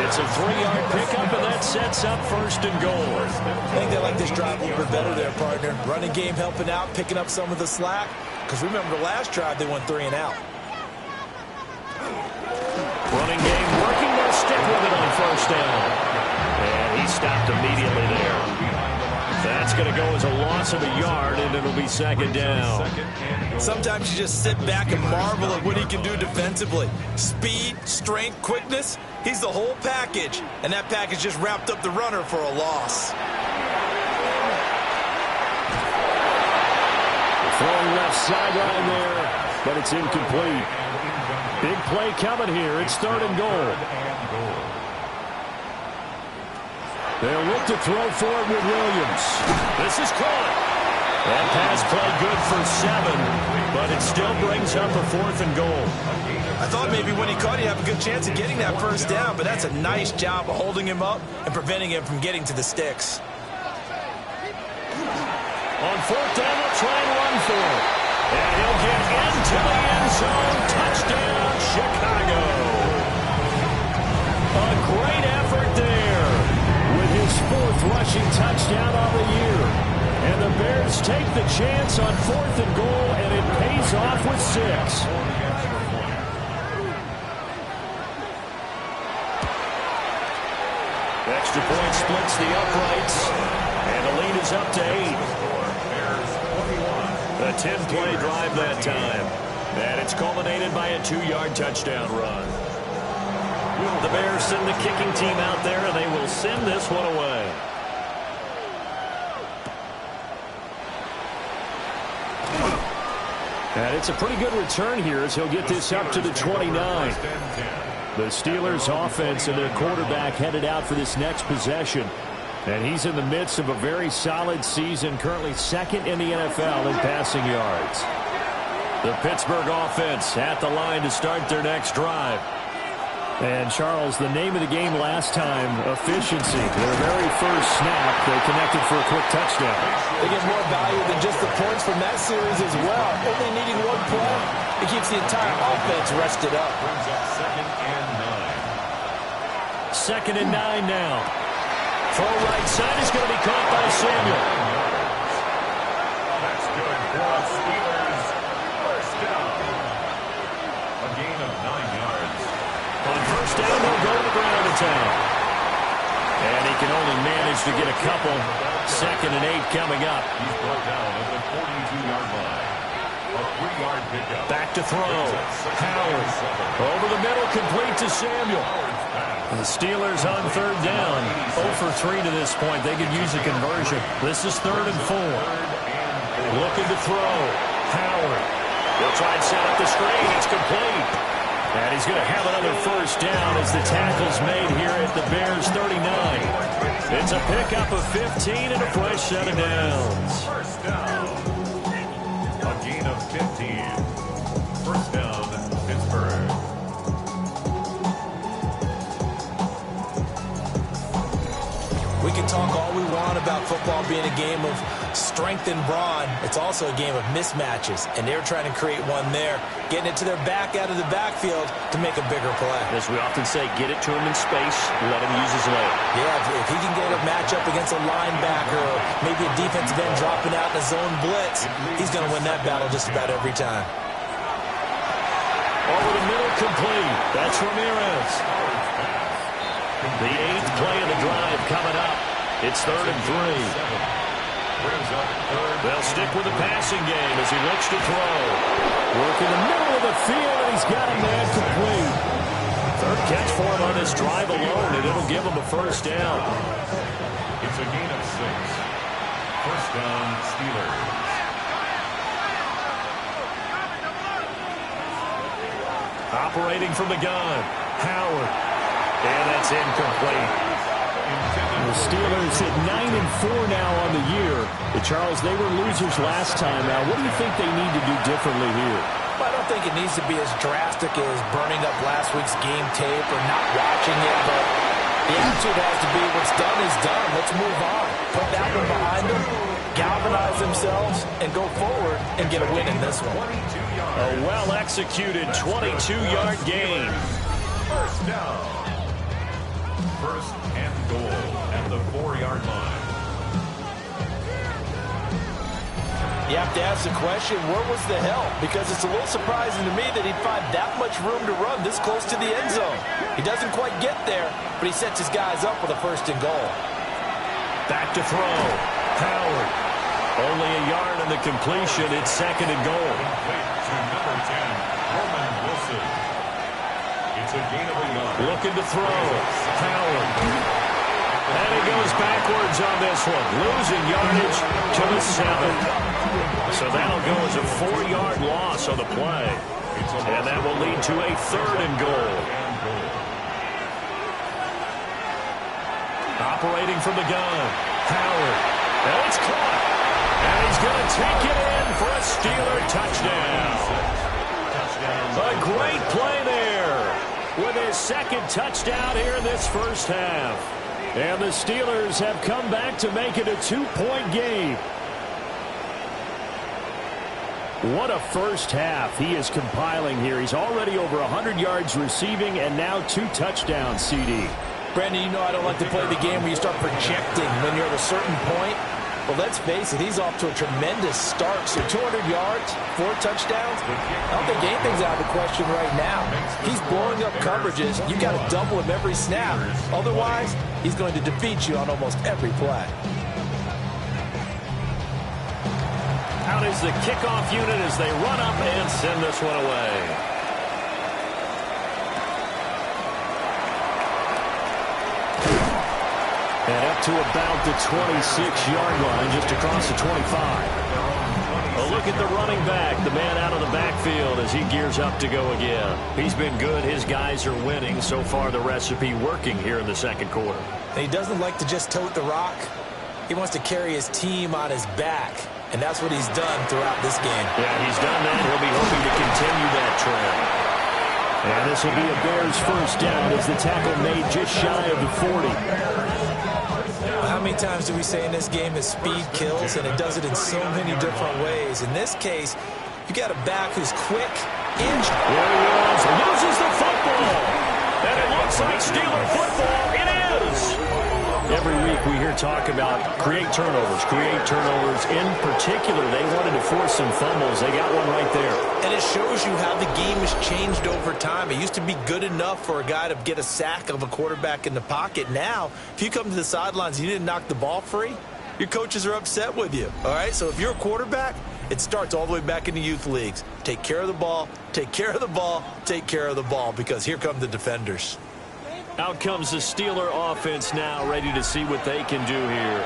It's a 3-yard pickup, and that sets up first and goal. I think they like this drive a little bit better there, partner. Running game helping out, picking up some of the slack. Because remember, the last drive, they went 3 and out. Running game working. They'll stick with it on first down. And he stopped immediately there. That's going to go as a loss of a yard, and it'll be second down. Sometimes you just sit back and marvel at what he can do defensively. Speed, strength, quickness. He's the whole package. And that package just wrapped up the runner for a loss. Throwing left sideline there, but it's incomplete. Big play coming here. It's third and goal. They'll look to throw forward with Williams. This is caught. That pass play good for 7, but it still brings up a 4th and goal. I thought maybe when he caught, he'd have a good chance of getting that first down, but that's a nice job of holding him up and preventing him from getting to the sticks. On 4th down, they'll try and run for it. And he'll get into the end zone. Touchdown, Chicago. A great effort there with his 4th rushing touchdown of the year. And the Bears take the chance on 4th and goal, and it pays off with 6. Extra point splits the uprights, and the lead is up to 8. A 10-play drive that time. And it's culminated by a 2-yard touchdown run. The Bears send the kicking team out there, and they will send this one away. And it's a pretty good return here as he'll get this up to the 29. The Steelers offense and their quarterback headed out for this next possession. And he's in the midst of a very solid season, currently second in the NFL in passing yards. The Pittsburgh offense at the line to start their next drive. And, Charles, the name of the game last time, efficiency. Their very first snap, they connected for a quick touchdown. They get more value than just the points from that series as well. Only needing one play, it keeps the entire offense rested up. Second and 9 now. Throw right side is going to be caught by Samuel. That's good for the Steelers. First down. A gain of 9 yards. On first down, they'll go to the ground in town. And he can only manage to get a couple. Second and 8 coming up. He's brought down at the 42-yard line. A 3-yard pickup. Back to throw. Howard. Over the middle, complete to Samuel. The Steelers on third down. 0 for 3 to this point. They could use a conversion. This is 3rd and 4. Looking to throw. Howard. They'll try and set up the screen. It's complete. And he's going to have another first down as the tackle's made here at the Bears 39. It's a pickup of 15 and a fresh set of downs. First down. A gain of 15. First down, Pittsburgh. We can talk all we want about football being a game of strength and brawn. It's also a game of mismatches, and they're trying to create one there, getting it to their back out of the backfield to make a bigger play. As we often say, get it to him in space, let him use his leg. Yeah, if he can get a matchup against a linebacker or maybe a defensive end dropping out in a zone blitz, he's going to win that battle just about every time. Over the middle, complete. That's Ramirez. The 8th play of the drive coming up. It's 3rd and 3. They'll stick with the passing game as he looks to throw. Work in the middle of the field, and he's got a man complete. 3rd catch for him on this drive alone, and it'll give him a first down. It's a gain of 6. First down, Steelers. Operating from the gun, Howard. And that's incomplete. The Steelers hit 9-4 now on the year. But Charles, they were losers last time. Now, what do you think they need to do differently here? Well, I don't think it needs to be as drastic as burning up last week's game tape or not watching it, but the attitude has to be what's done is done. Let's move on. Put that one behind them, galvanize themselves, and go forward and get a win in this one. A well-executed 22-yard gain. First down. First and goal at the 4-yard line. You have to ask the question, where was the help? Because it's a little surprising to me that he'd find that much room to run this close to the end zone. He doesn't quite get there, but he sets his guys up with a first and goal. Back to throw. Howard. Only a yard on the completion. It's 2nd and goal. To number 10, Roman Wilson. It's a gain of a yard. Looking to throw. Howard. And he goes backwards on this one. Losing yardage to the 7th. So that'll go as a 4-yard loss on the play. And that will lead to a 3rd and goal. Operating from the gun. Howard. And it's caught. And he's going to take it in for a Steeler touchdown. A great play there with his 2nd touchdown here in this first half. And the Steelers have come back to make it a 2-point game. What a first half he is compiling here. He's already over 100 yards receiving and now 2 touchdowns, CD. Brandon, you know I don't like to play the game where you start projecting when you're at a certain point. But let's face it, he's off to a tremendous start. So 200 yards, 4 touchdowns. I don't think anything's out of the question right now. He's blowing up coverages. You've got to double him every snap. Otherwise, he's going to defeat you on almost every play. Out is the kickoff unit as they run up and send this one away. And up to about the 26-yard line, just across the 25. A look at the running back, the man out of the backfield as he gears up to go again. He's been good. His guys are winning. So far, the recipe working here in the second quarter. And he doesn't like to just tote the rock. He wants to carry his team on his back, and that's what he's done throughout this game. Yeah, he's done that. He'll be hoping to continue that trend. And this will be a Bears first down as the tackle made just shy of the 40. How many times do we say in this game that speed kills, and it does it in so many different ways? In this case, you got a back who's quick, inch. There he is, loses the football. And it looks like Steeler football. It is. Every week we hear talk about create turnovers. In particular, they wanted to force some fumbles. They got one right there. And it shows you how the game has changed over time. It used to be good enough for a guy to get a sack of a quarterback in the pocket. Now, if you come to the sidelines and you didn't knock the ball free, your coaches are upset with you. All right, so if you're a quarterback, it starts all the way back in the youth leagues. Take care of the ball, take care of the ball, take care of the ball, because here come the defenders. Out comes the Steeler offense now, ready to see what they can do here.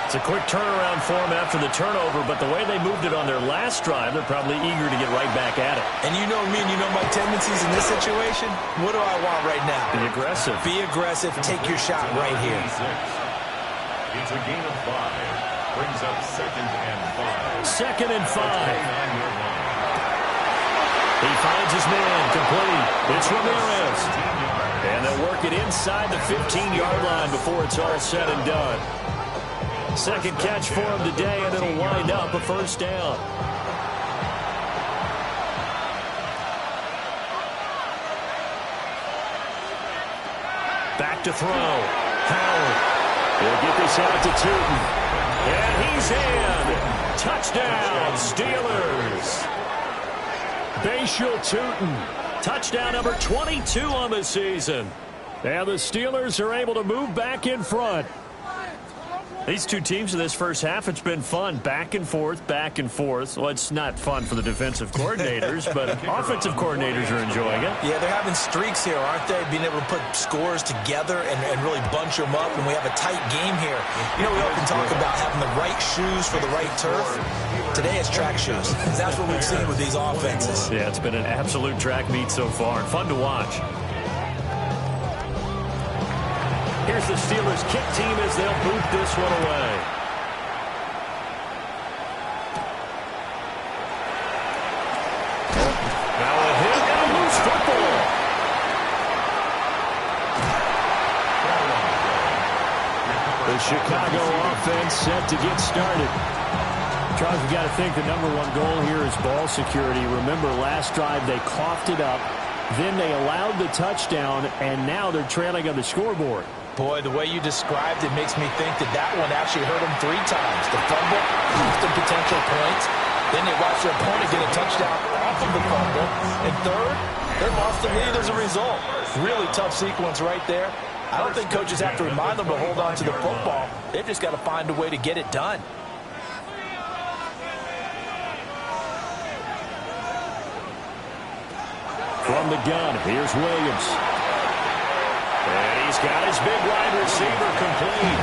It's a quick turnaround for them after the turnover, but the way they moved it on their last drive, they're probably eager to get right back at it. And you know me, and you know my tendencies in this situation. What do I want right now? Be aggressive. Be aggressive. Take your shot right here. It's a gain of 5. Brings up 2nd and 5. 2nd and 5. He finds his man, complete. It's Ramirez. And they'll work it inside the 15-yard line before it's all said and done. Second catch for him today, and it'll wind up a first down. Back to throw. Howard. He'll get this out to Tootin. And he's in. Touchdown, Steelers. Bashal Tootin. Touchdown number 22 on the season. And the Steelers are able to move back in front. These two teams in this first half, it's been fun. Back and forth, back and forth. Well, it's not fun for the defensive coordinators, but offensive coordinators are enjoying it. Yeah, they're having streaks here, aren't they? Being able to put scores together and really bunch them up, and we have a tight game here. You know, we often talk about having the right shoes for the right turf. Today it's track shoes. That's what we've seen with these offenses. Yeah, it's been an absolute track meet so far. Fun to watch. Here's the Steelers kick team as they'll boot this one away. Now a hit and a loose football. The Chicago offense set to get started. Charles, we've got to think the number one goal here is ball security. Remember, last drive they coughed it up. Then they allowed the touchdown, and now they're trailing on the scoreboard. Boy, the way you described it makes me think that one actually hurt them 3 times. The fumble, cost them potential points. Then they watch their opponent get a touchdown off of the fumble. And third, they lost the lead as a result. Really tough sequence right there. I don't think coaches have to remind them to hold on to the football. They've just got to find a way to get it done. From the gun, here's Williams. And he's got his big wide receiver complete.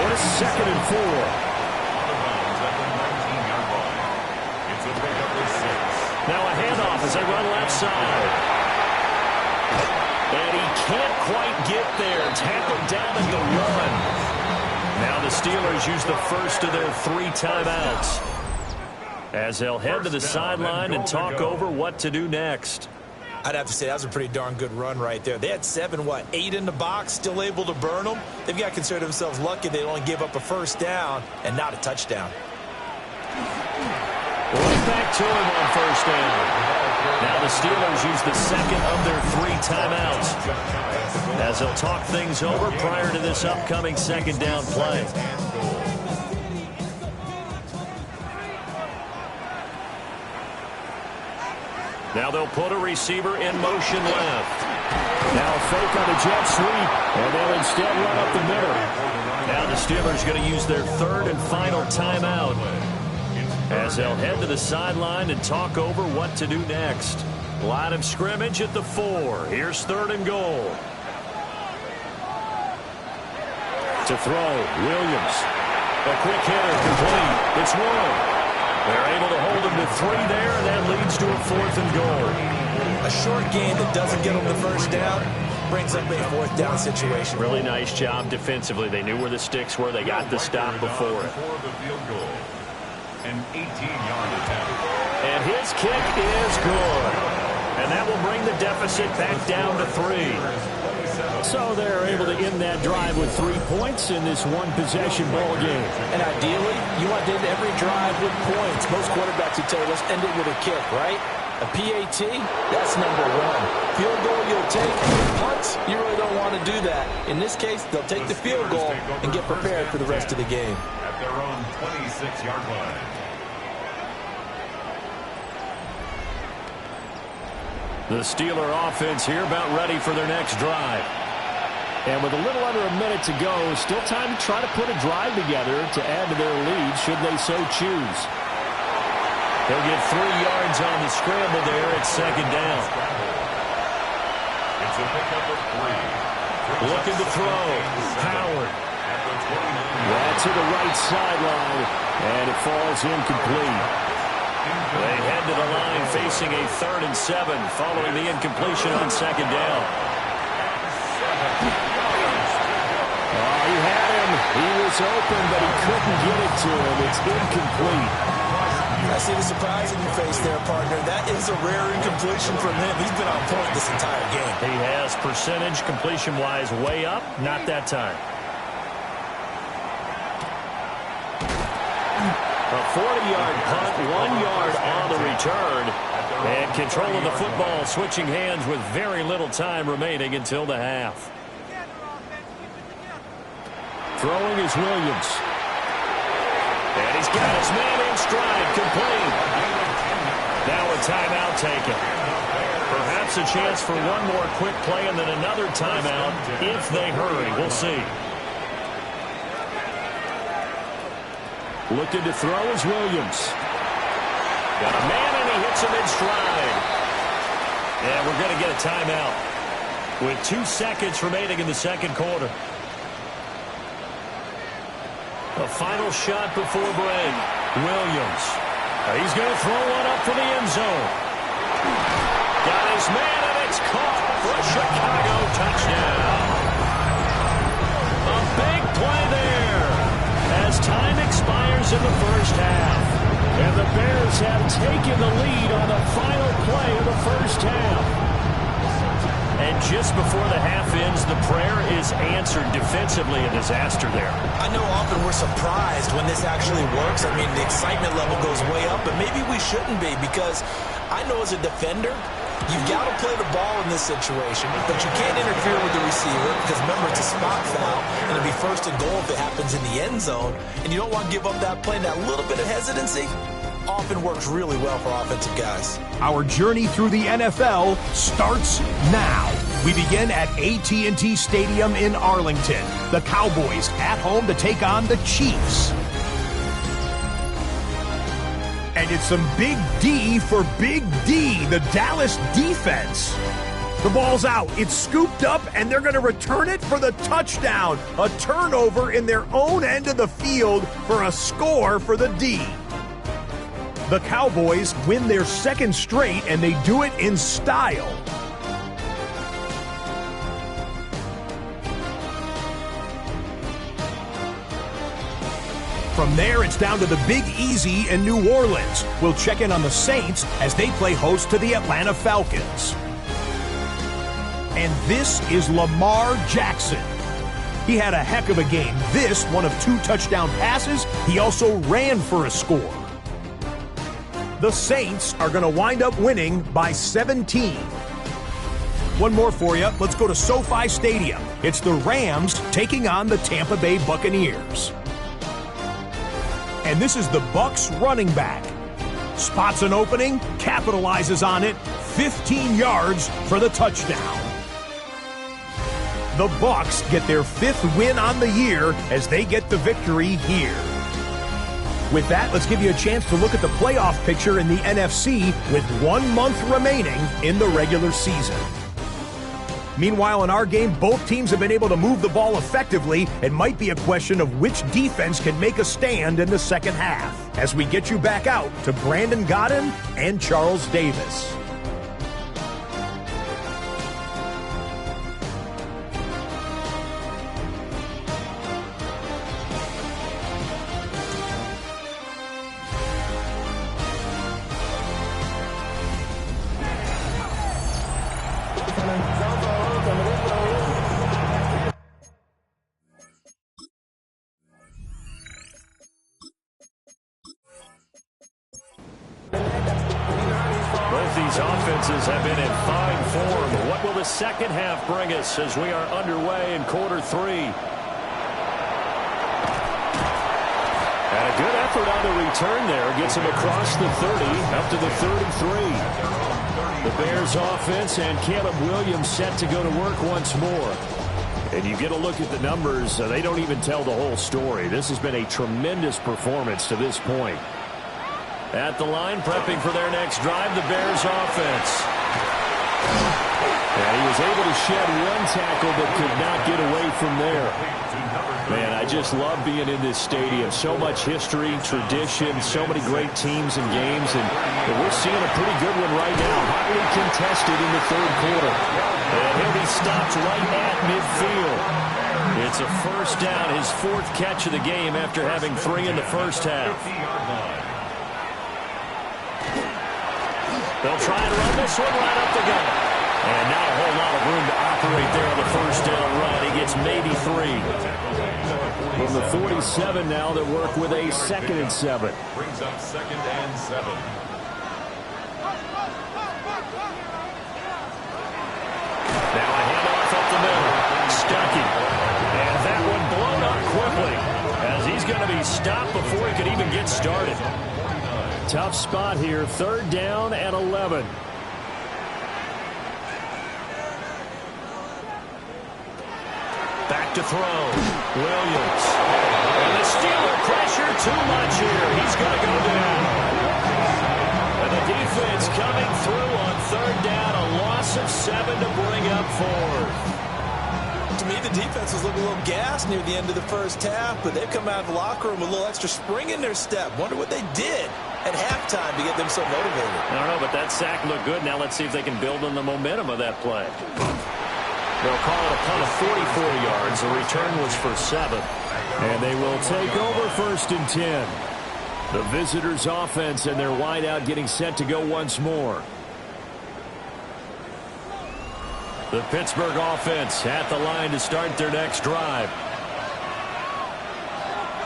What a 2nd and 4. Now a handoff as they run left side. And he can't quite get there. Tackled down at the 1. Now the Steelers use the first of their 3 timeouts, as they'll head to the sideline and talk over what to do next. I'd have to say that was a pretty darn good run right there. They had 8 in the box, still able to burn them. They've got to consider themselves lucky they only gave up a first down and not a touchdown. Right back to him on first down. Now the Steelers use the second of their 3 timeouts, as they'll talk things over prior to this upcoming second down play. Now they'll put a receiver in motion left. Now fake on a jet sweep, and they'll instead run up the middle. Now the Steelers going to use their 3rd and final timeout, as they'll head to the sideline and talk over what to do next. Line of scrimmage at the 4. Here's 3rd and goal. To throw, Williams. A quick hitter, complete. It's 1. They're able to hold him to 3 there, and that leads to a 4th and goal. A short gain that doesn't get them the first down brings up a 4th down situation. Really nice job defensively. They knew where the sticks were. They got the stop before it. An 18-yard attempt. And his kick is good. And that will bring the deficit back down to 3. So they're able to end that drive with 3 points in this one-possession ball game. And ideally, you want to end every drive with points. Most quarterbacks would tell you, let's end it with a kick, right? A PAT, that's number 1. Field goal you'll take. Punts, you really don't want to do that. In this case, they'll take the field goal and get prepared for the rest of the game. At their own 26-yard line. The Steeler offense here about ready for their next drive. And with a little under a minute to go, still time to try to put a drive together to add to their lead should they so choose. They'll get 3 yards on the scramble there at 2nd down. It's a pickup of 3. Looking to throw. Howard. That's to the right sideline, and it falls incomplete. They head to the line facing a 3rd and 7 following the incompletion on 2nd down. Oh, he had him. He was open, but he couldn't get it to him. It's incomplete. I see the surprise in your face there, partner. That is a rare incompletion from him. He's been on point this entire game. He has percentage completion-wise way up. Not that time. A 40-yard punt, 1 yard on the return. And controlling the football, switching hands with very little time remaining until the half. Throwing is Williams. And he's got his man in stride, complete. Now a timeout taken. Perhaps a chance for one more quick play and then another timeout if they hurry. We'll see. Looking to throw is Williams. Got a man and he hits him in stride. And we're going to get a timeout with 2 seconds remaining in the 2nd quarter. A final shot before break. Williams. He's going to throw one up for the end zone. Got his man, and it's caught for a Chicago touchdown. A big play there as time expires in the first half. And the Bears have taken the lead on the final play of the first half. And just before the half ends, the prayer is answered defensively. A disaster there. I know often we're surprised when this actually works. I mean, the excitement level goes way up, but maybe we shouldn't be, because I know as a defender, you've got to play the ball in this situation, but you can't interfere with the receiver because, remember, it's a spot foul, and it'll be 1st and goal if it happens in the end zone, and you don't want to give up that play. And that little bit of hesitancy often works really well for offensive guys. Our journey through the NFL starts now. We begin at AT&T Stadium in Arlington. The Cowboys at home to take on the Chiefs. And it's some big D for Big D, the Dallas defense. The ball's out. It's scooped up, and they're going to return it for the touchdown. A turnover in their own end of the field for a score for the D. The Cowboys win their 2nd straight, and they do it in style. From there, it's down to the Big Easy in New Orleans. We'll check in on the Saints as they play host to the Atlanta Falcons. And this is Lamar Jackson. He had a heck of a game. This, one of 2 touchdown passes. He also ran for a score. The Saints are going to wind up winning by 17. One more for you. Let's go to SoFi Stadium. It's the Rams taking on the Tampa Bay Buccaneers. And this is the Bucs running back. Spots an opening, capitalizes on it, 15 yards for the touchdown. The Bucs get their 5th win on the year as they get the victory here. With that, let's give you a chance to look at the playoff picture in the NFC with 1 month remaining in the regular season. Meanwhile, in our game, both teams have been able to move the ball effectively. It might be a question of which defense can make a stand in the second half. as we get you back out to Brandon Godden and Charles Davis. These offenses have been in fine form. What will the second half bring us as we are underway in quarter three? And a good effort on the return there. Gets him across the 30, up to the 33. The Bears offense and Caleb Williams set to go to work once more. And you get a look at the numbers, they don't even tell the whole story. This has been a tremendous performance to this point. At the line, prepping for their next drive, the Bears offense. And he was able to shed one tackle but could not get away from there. Man, I just love being in this stadium. So much history, tradition, so many great teams and games, and we're seeing a pretty good one right now. Highly contested in the third quarter. And he'll be stopped right at midfield. It's a first down, his fourth catch of the game after having 3 in the first half. They'll try and run this one right up the gut. And not a whole lot of room to operate there on the first down run. He gets maybe 3. From the 47 now, they work with a 2nd and 7. Brings up 2nd and 7. Now a handoff up the middle. Stuckey. And that one blown up quickly as he's going to be stopped before he could even get started. Tough spot here, 3rd down and 11. Back to throw. Williams. And the Steeler pressure too much here. He's going to go down. And the defense coming through on 3rd down. A loss of 7 to bring up 4th. To me, the defense was looking a little gassed near the end of the first half, but they've come out of the locker room with a little extra spring in their step. Wonder what they did at halftime to get them so motivated. I don't know, but that sack looked good. Now let's see if they can build on the momentum of that play. They'll call it a punt of 44 yards. The return was for 7. And they will take over 1st and 10. The visitors' offense and their wideout getting set to go once more. The Pittsburgh offense at the line to start their next drive.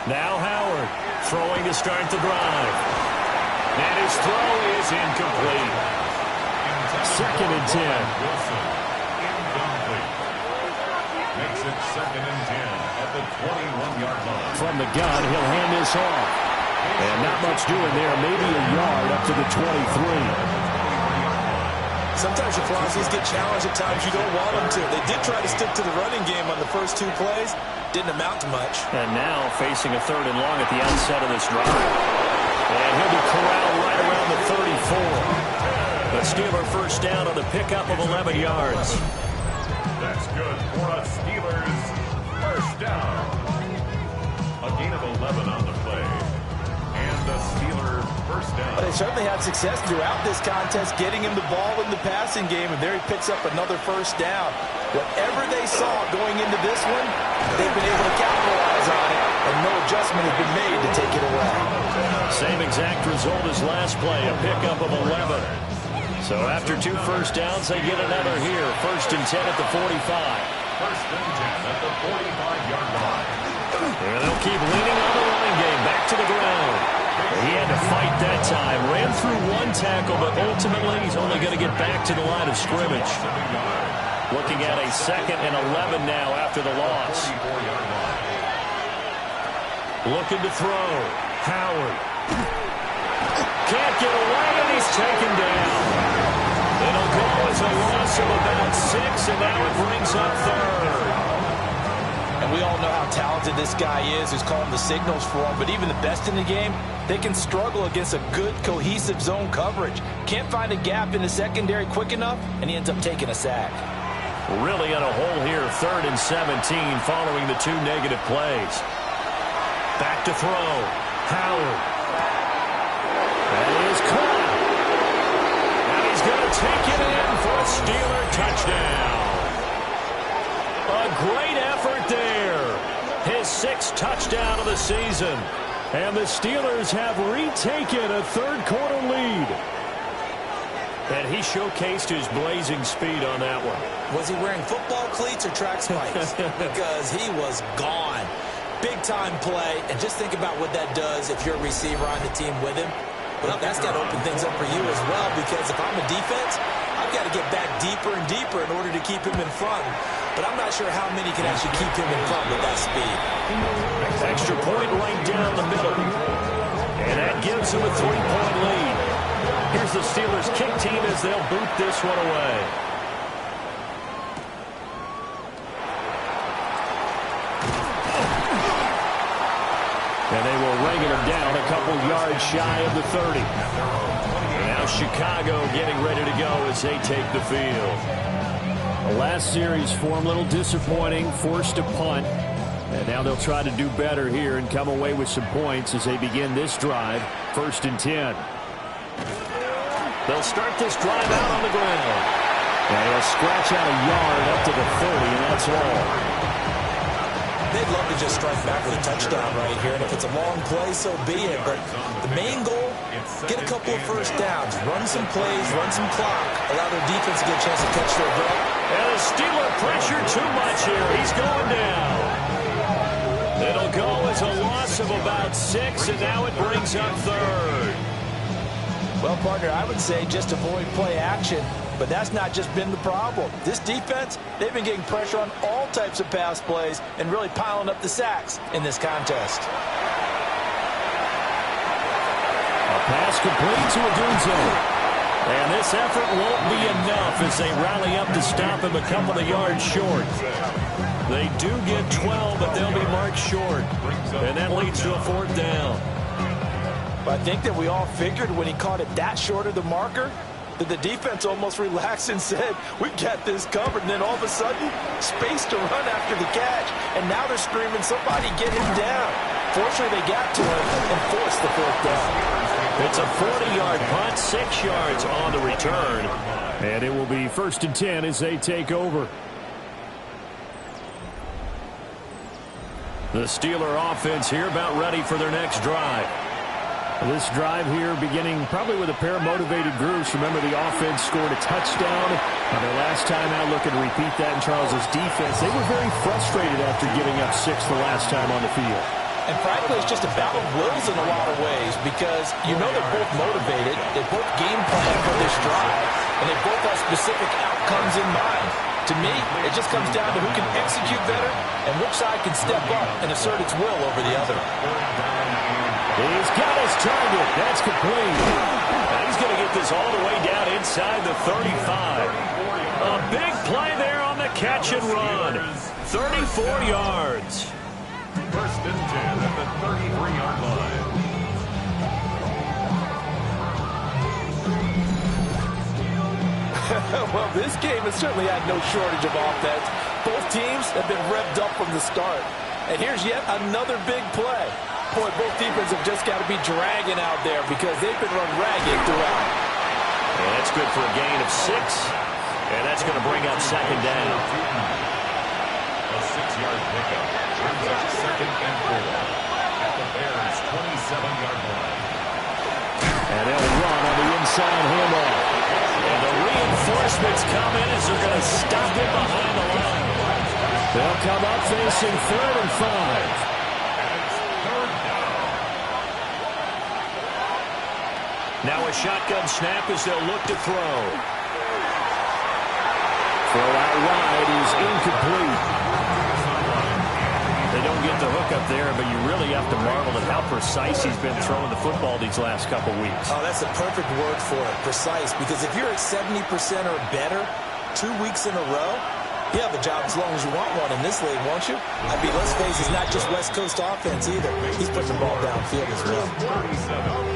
Now Howard throwing to start the drive. And his throw is incomplete. 2nd and 10. Wilson, incomplete. Makes it 2nd and 10 at the 21-yard line. From the gun, he'll hand this off. And not much doing there. Maybe a yard up to the 23. Sometimes your philosophies get challenged at times you don't want them to. They did try to stick to the running game on the first 2 plays. Didn't amount to much. And now facing a 3rd and long at the outset of this drive. And he'll be corralled right around the 34. The Steeler first down on the pickup of 11 yards. That's good for a Steelers first down. A gain of 11 on the play. And the Steeler first down. But they certainly had success throughout this contest, getting him the ball in the passing game, and there he picks up another first down. Whatever they saw going into this one, they've been able to capitalize on it, and no adjustment has been made to take it away. Same exact result as last play, a pickup of 11. So after 2 first downs, they get another here. 1st and 10 at the 45. 1st and 10 at the 45-yard line. And they'll keep leaning on the running game. Back to the ground. He had to fight that time. Ran through 1 tackle, but ultimately he's only going to get back to the line of scrimmage. Looking at a 2nd and 11 now after the loss. Looking to throw. Howard. Can't get away, and he's taken down. It'll go as a loss of about 6, and now it brings up 3rd. And we all know how talented this guy is who's calling the signals for him, but even the best in the game, they can struggle against a good, cohesive zone coverage. Can't find a gap in the secondary quick enough, and he ends up taking a sack. Really in a hole here, 3rd and 17 following the 2 negative plays. Back to throw. Howard. Steeler touchdown. A great effort there. His 6th touchdown of the season. And the Steelers have retaken a third-quarter lead. And he showcased his blazing speed on that one. Was he wearing football cleats or track spikes? Because he was gone. Big-time play. And just think about what that does if you're a receiver on the team with him. Well, that's got to open things up for you as well, because if I'm a defense, I've got to get back deeper and deeper in order to keep him in front. But I'm not sure how many can actually keep him in front with that speed. Extra point right down the middle. And that gives him a 3-point lead. Here's the Steelers kick team as they'll boot this one away. And they will ring him down a couple yards shy of the 30. And now Chicago getting ready to go as they take the field. The last series for him, a little disappointing, forced a punt. And now they'll try to do better here and come away with some points as they begin this drive. 1st and 10. They'll start this drive out on the ground. And they'll scratch out a yard up to the 30, and that's all. They'd love to just strike back with a touchdown right here, and if it's a long play, so be it. But the main goal, get a couple of first downs, run some plays, run some clock, allow their defense to get a chance to catch their breath. And the Steeler pressure too much here. He's going down. It'll go as a loss of about 6, and now it brings up 3rd. Well, partner, I would say just avoid play action, but that's not just been the problem. This defense, they've been getting pressure on all types of pass plays and really piling up the sacks in this contest. A pass complete to Odunze. And this effort won't be enough as they rally up to stop him a couple of yards short. They do get 12, but they'll be marked short. And that leads to a 4th down. I think that we all figured when he caught it that short of the marker that the defense almost relaxed and said, we got this covered. And then all of a sudden, space to run after the catch. And now they're screaming, somebody get him down. Fortunately, they got to him and forced the 4th down. It's a 40-yard punt, 6 yards on the return. And it will be 1st and 10 as they take over. The Steeler offense here about ready for their next drive. This drive here beginning probably with a pair of motivated groups. Remember, the offense scored a touchdown on their last time out. Looking to repeat that in Charles's defense. They were very frustrated after giving up 6 the last time on the field. And frankly, it's just a battle of wills in a lot of ways because you know they're both motivated. They both game plan for this drive, and they both have specific outcomes in mind. To me, it just comes down to who can execute better and which side can step up and assert its will over the other. He's got his target. That's complete. And he's going to get this all the way down inside the 35. A big play there on the catch and run. 34 yards. 1st and 10 at the 33-yard line. Well, this game has certainly had no shortage of offense. Both teams have been revved up from the start. And here's yet another big play. Boy, both defenses have just got to be dragging out there because they've been run ragged throughout. And that's good for a gain of 6. And that's going to bring up 2nd down. A 6-yard pickup brings up 2nd and 4 at the Bears' 27-yard line. And they'll run on the inside handoff. And the reinforcements come in as they're going to stop him behind the line. They'll come up facing 3rd and 5. Now a shotgun snap as they'll look to throw. Throw out wide is incomplete. They don't get the hook up there, but you really have to marvel at how precise he's been throwing the football these last couple weeks. Oh, that's the perfect word for it, precise. Because if you're at 70% or better 2 weeks in a row, you have a job as long as you want one in this league, won't you? I mean, let's face it, it's not just West Coast offense either. He's putting the ball downfield as well.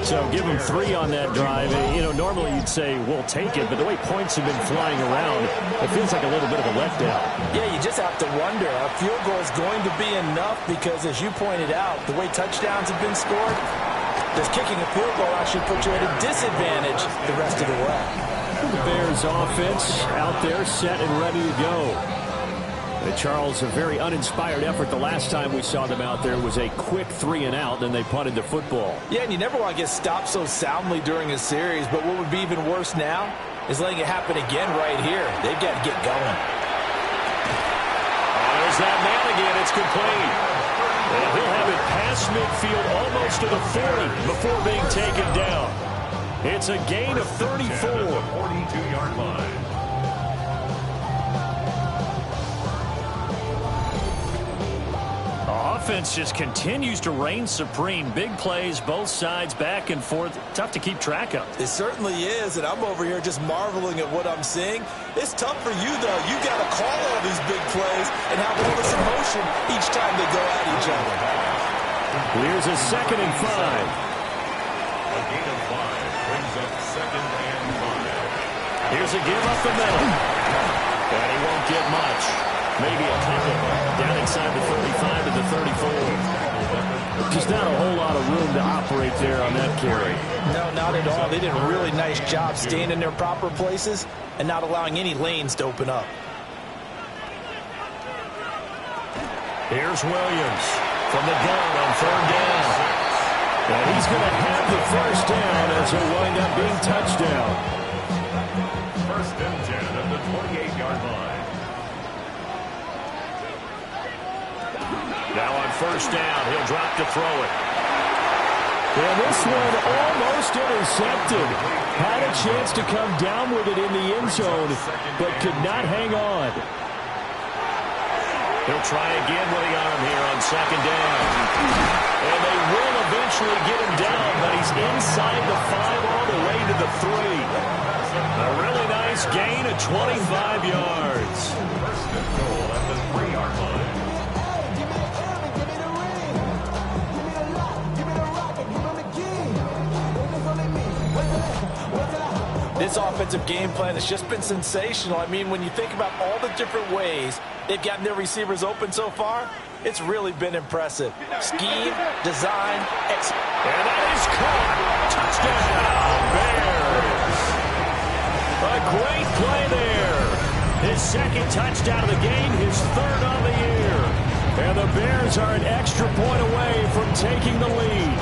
So give him 3 on that drive. You know, normally you'd say, we'll take it, but the way points have been flying around, it feels like a little bit of a letdown. Yeah, you just have to wonder. A field goal is going to be enough because, as you pointed out, the way touchdowns have been scored, does kicking a field goal actually put you at a disadvantage the rest of the way? The Bears offense out there set and ready to go. And Charles, a very uninspired effort. The last time we saw them out there was a quick 3-and-out, then they punted the football. Yeah, and you never want to get stopped so soundly during a series, but what would be even worse now is letting it happen again right here. They've got to get going. Oh, there's that man again. It's complete. And he'll have it past midfield almost to the 40 before being taken down. It's a gain of 34. 42-yard line. Offense just continues to reign supreme. Big plays, both sides, back and forth. Tough to keep track of. It certainly is, and I'm over here just marveling at what I'm seeing. It's tough for you, though. You got to call all these big plays and have all this emotion each time they go at each other. Here's a 2nd and 5. A gain of 5 brings up 2nd and 5. Here's a give up the middle. And he won't get much. Maybe a couple. Down inside the 35 to the 34. Just not a whole lot of room to operate there on that carry. No, not at all. They did a really nice job staying in their proper places and not allowing any lanes to open up. Here's Williams from the gun on 3rd down. And he's going to have the 1st down as he'll wind up being touchdown. 1st and 10 at the 28-yard line. Now on 1st down, he'll drop to throw it. And this one almost intercepted. Had a chance to come down with it in the end zone, but could not hang on. He'll try again with the arm here on 2nd down. And they will eventually get him down, but he's inside the 5 all the way to the 3. A really nice gain of 25 yards. 1st and goal at the 3-yard line. This offensive game plan has just been sensational. I mean, when you think about all the different ways they've gotten their receivers open so far, it's really been impressive. Scheme, design, and that is caught. Touchdown, Bears. A great play there. His 2nd touchdown of the game, his 3rd on the year. And the Bears are an extra point away from taking the lead.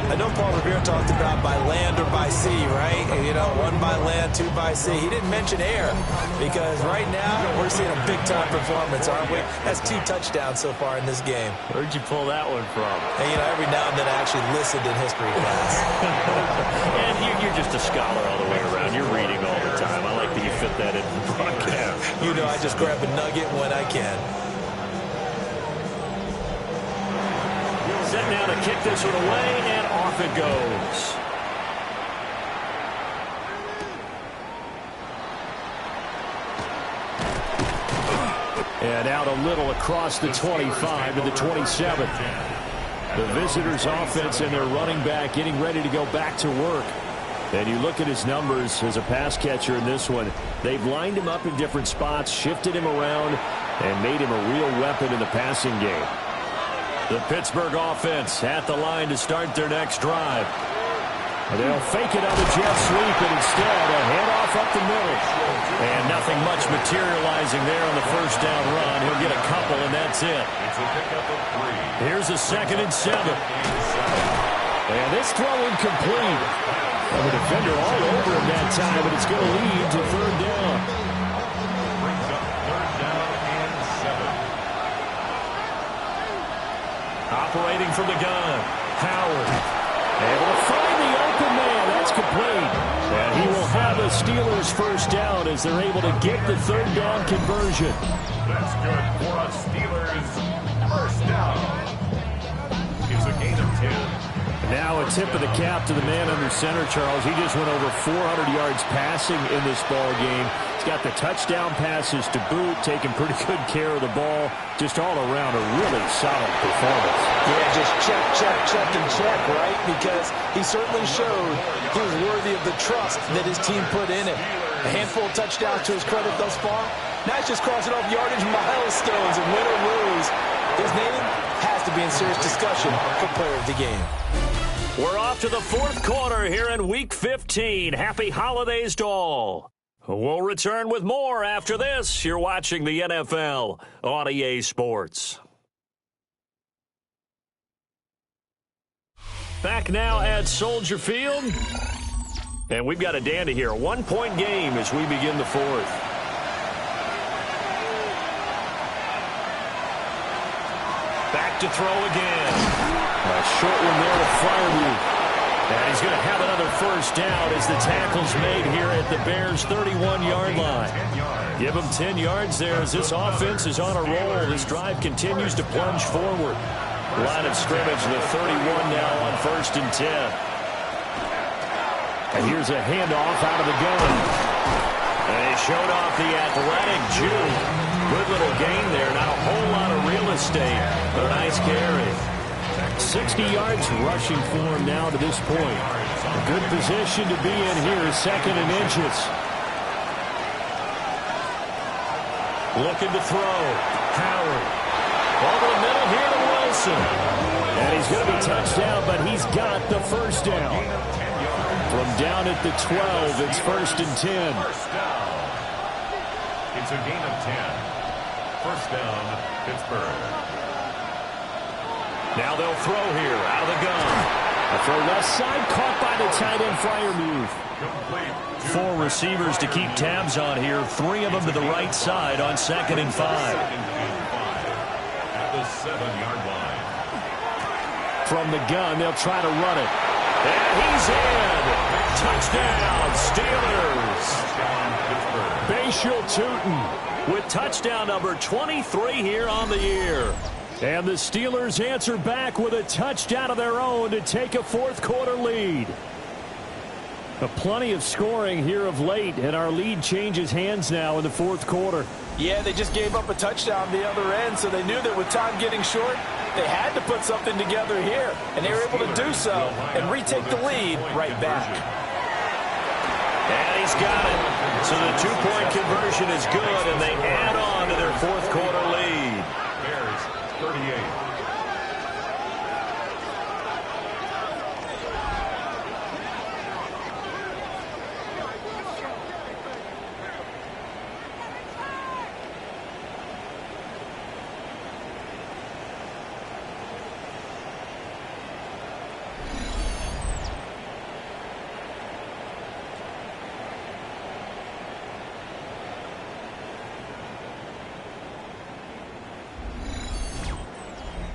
I know Paul Revere talked about by land or by sea, right? You know, 1 by land, 2 by sea. He didn't mention air because right now we're seeing a big-time performance, aren't we? That's 2 touchdowns so far in this game. Where'd you pull that one from? And, you know, every now and then I actually listened in history class. And you're just a scholar all the way around. You're reading all the time. I like that you fit that in the broadcast. You know, I just grab a nugget when I can. Set now to kick this one away, and off it goes. And out a little across the 25 to the 27. The visitors' offense and their running back getting ready to go back to work. And you look at his numbers as a pass catcher in this one. They've lined him up in different spots, shifted him around, and made him a real weapon in the passing game. The Pittsburgh offense at the line to start their next drive. They'll fake it on the jet sweep, and instead a handoff up the middle. And nothing much materializing there on the 1st down run. He'll get a couple, and that's it. It's a pickup of 3. Here's a 2nd and 7. And this throw incomplete. And the defender all over him that time, but it's going to lead to 3rd down. Brings up 3rd down and 7. Operating from the gun, Howard. Able to find the open man. That's complete. And he will have a Steelers 1st down as they're able to get the 3rd down conversion. That's good for a Steelers 1st down. It's a gain of 10. Now a tip of the cap to the man under center, Charles. He just went over 400 yards passing in this ball game. He's got the touchdown passes to boot, taking pretty good care of the ball. Just all around a really solid performance. Yeah, just check, and check, right? Because he certainly showed he was worthy of the trust that his team put in him. A handful of touchdowns to his credit thus far. Now he's just crossing off yardage milestones, and win or lose, his name has to be in serious discussion for player of the game. We're off to the fourth quarter here in Week 15. Happy holidays to all. We'll return with more after this. You're watching the NFL on EA Sports. Back now at Soldier Field. And we've got a dandy here. A one-point game as we begin the fourth. Back to throw again. A short one there with Freiermuth. And he's going to have another first down as the tackle's made here at the Bears' 31-yard line. Give him 10 yards there as this offense is on a roll. This drive continues to plunge forward. Line of scrimmage, the 31 now on 1st and 10. And here's a handoff out of the gun. And he showed off the athletic Jew. Good little gain there. Not a whole lot of real estate, but a nice carry. 60 yards rushing for him now to this point. A good position to be in here, 2nd and inches. Looking to throw. Howard. Over the middle here to Wilson. And he's going to be touched down, but he's got the first down. From down at the 12, it's 1st and 10. First down. It's a gain of 10. First down, Pittsburgh. Now they'll throw here out of the gun. A throw left side, caught by the tight end Freiermuth. 4 receivers to keep tabs on here. 3 of them to the right side on 2nd and 5. At the 7-yard line. From the gun, they'll try to run it. And he's in. Touchdown, Steelers. Bashal Tootin with touchdown number 23 here on the year. And the Steelers answer back with a touchdown of their own to take a fourth quarter lead. Plenty of scoring here of late, and our lead changes hands now in the fourth quarter. Yeah, they just gave up a touchdown the other end, so they knew that with time getting short, they had to put something together here. And they were able to do so and retake the lead right back. And he's got it. So the 2-point conversion is good, and they add on to their fourth quarter lead. 38.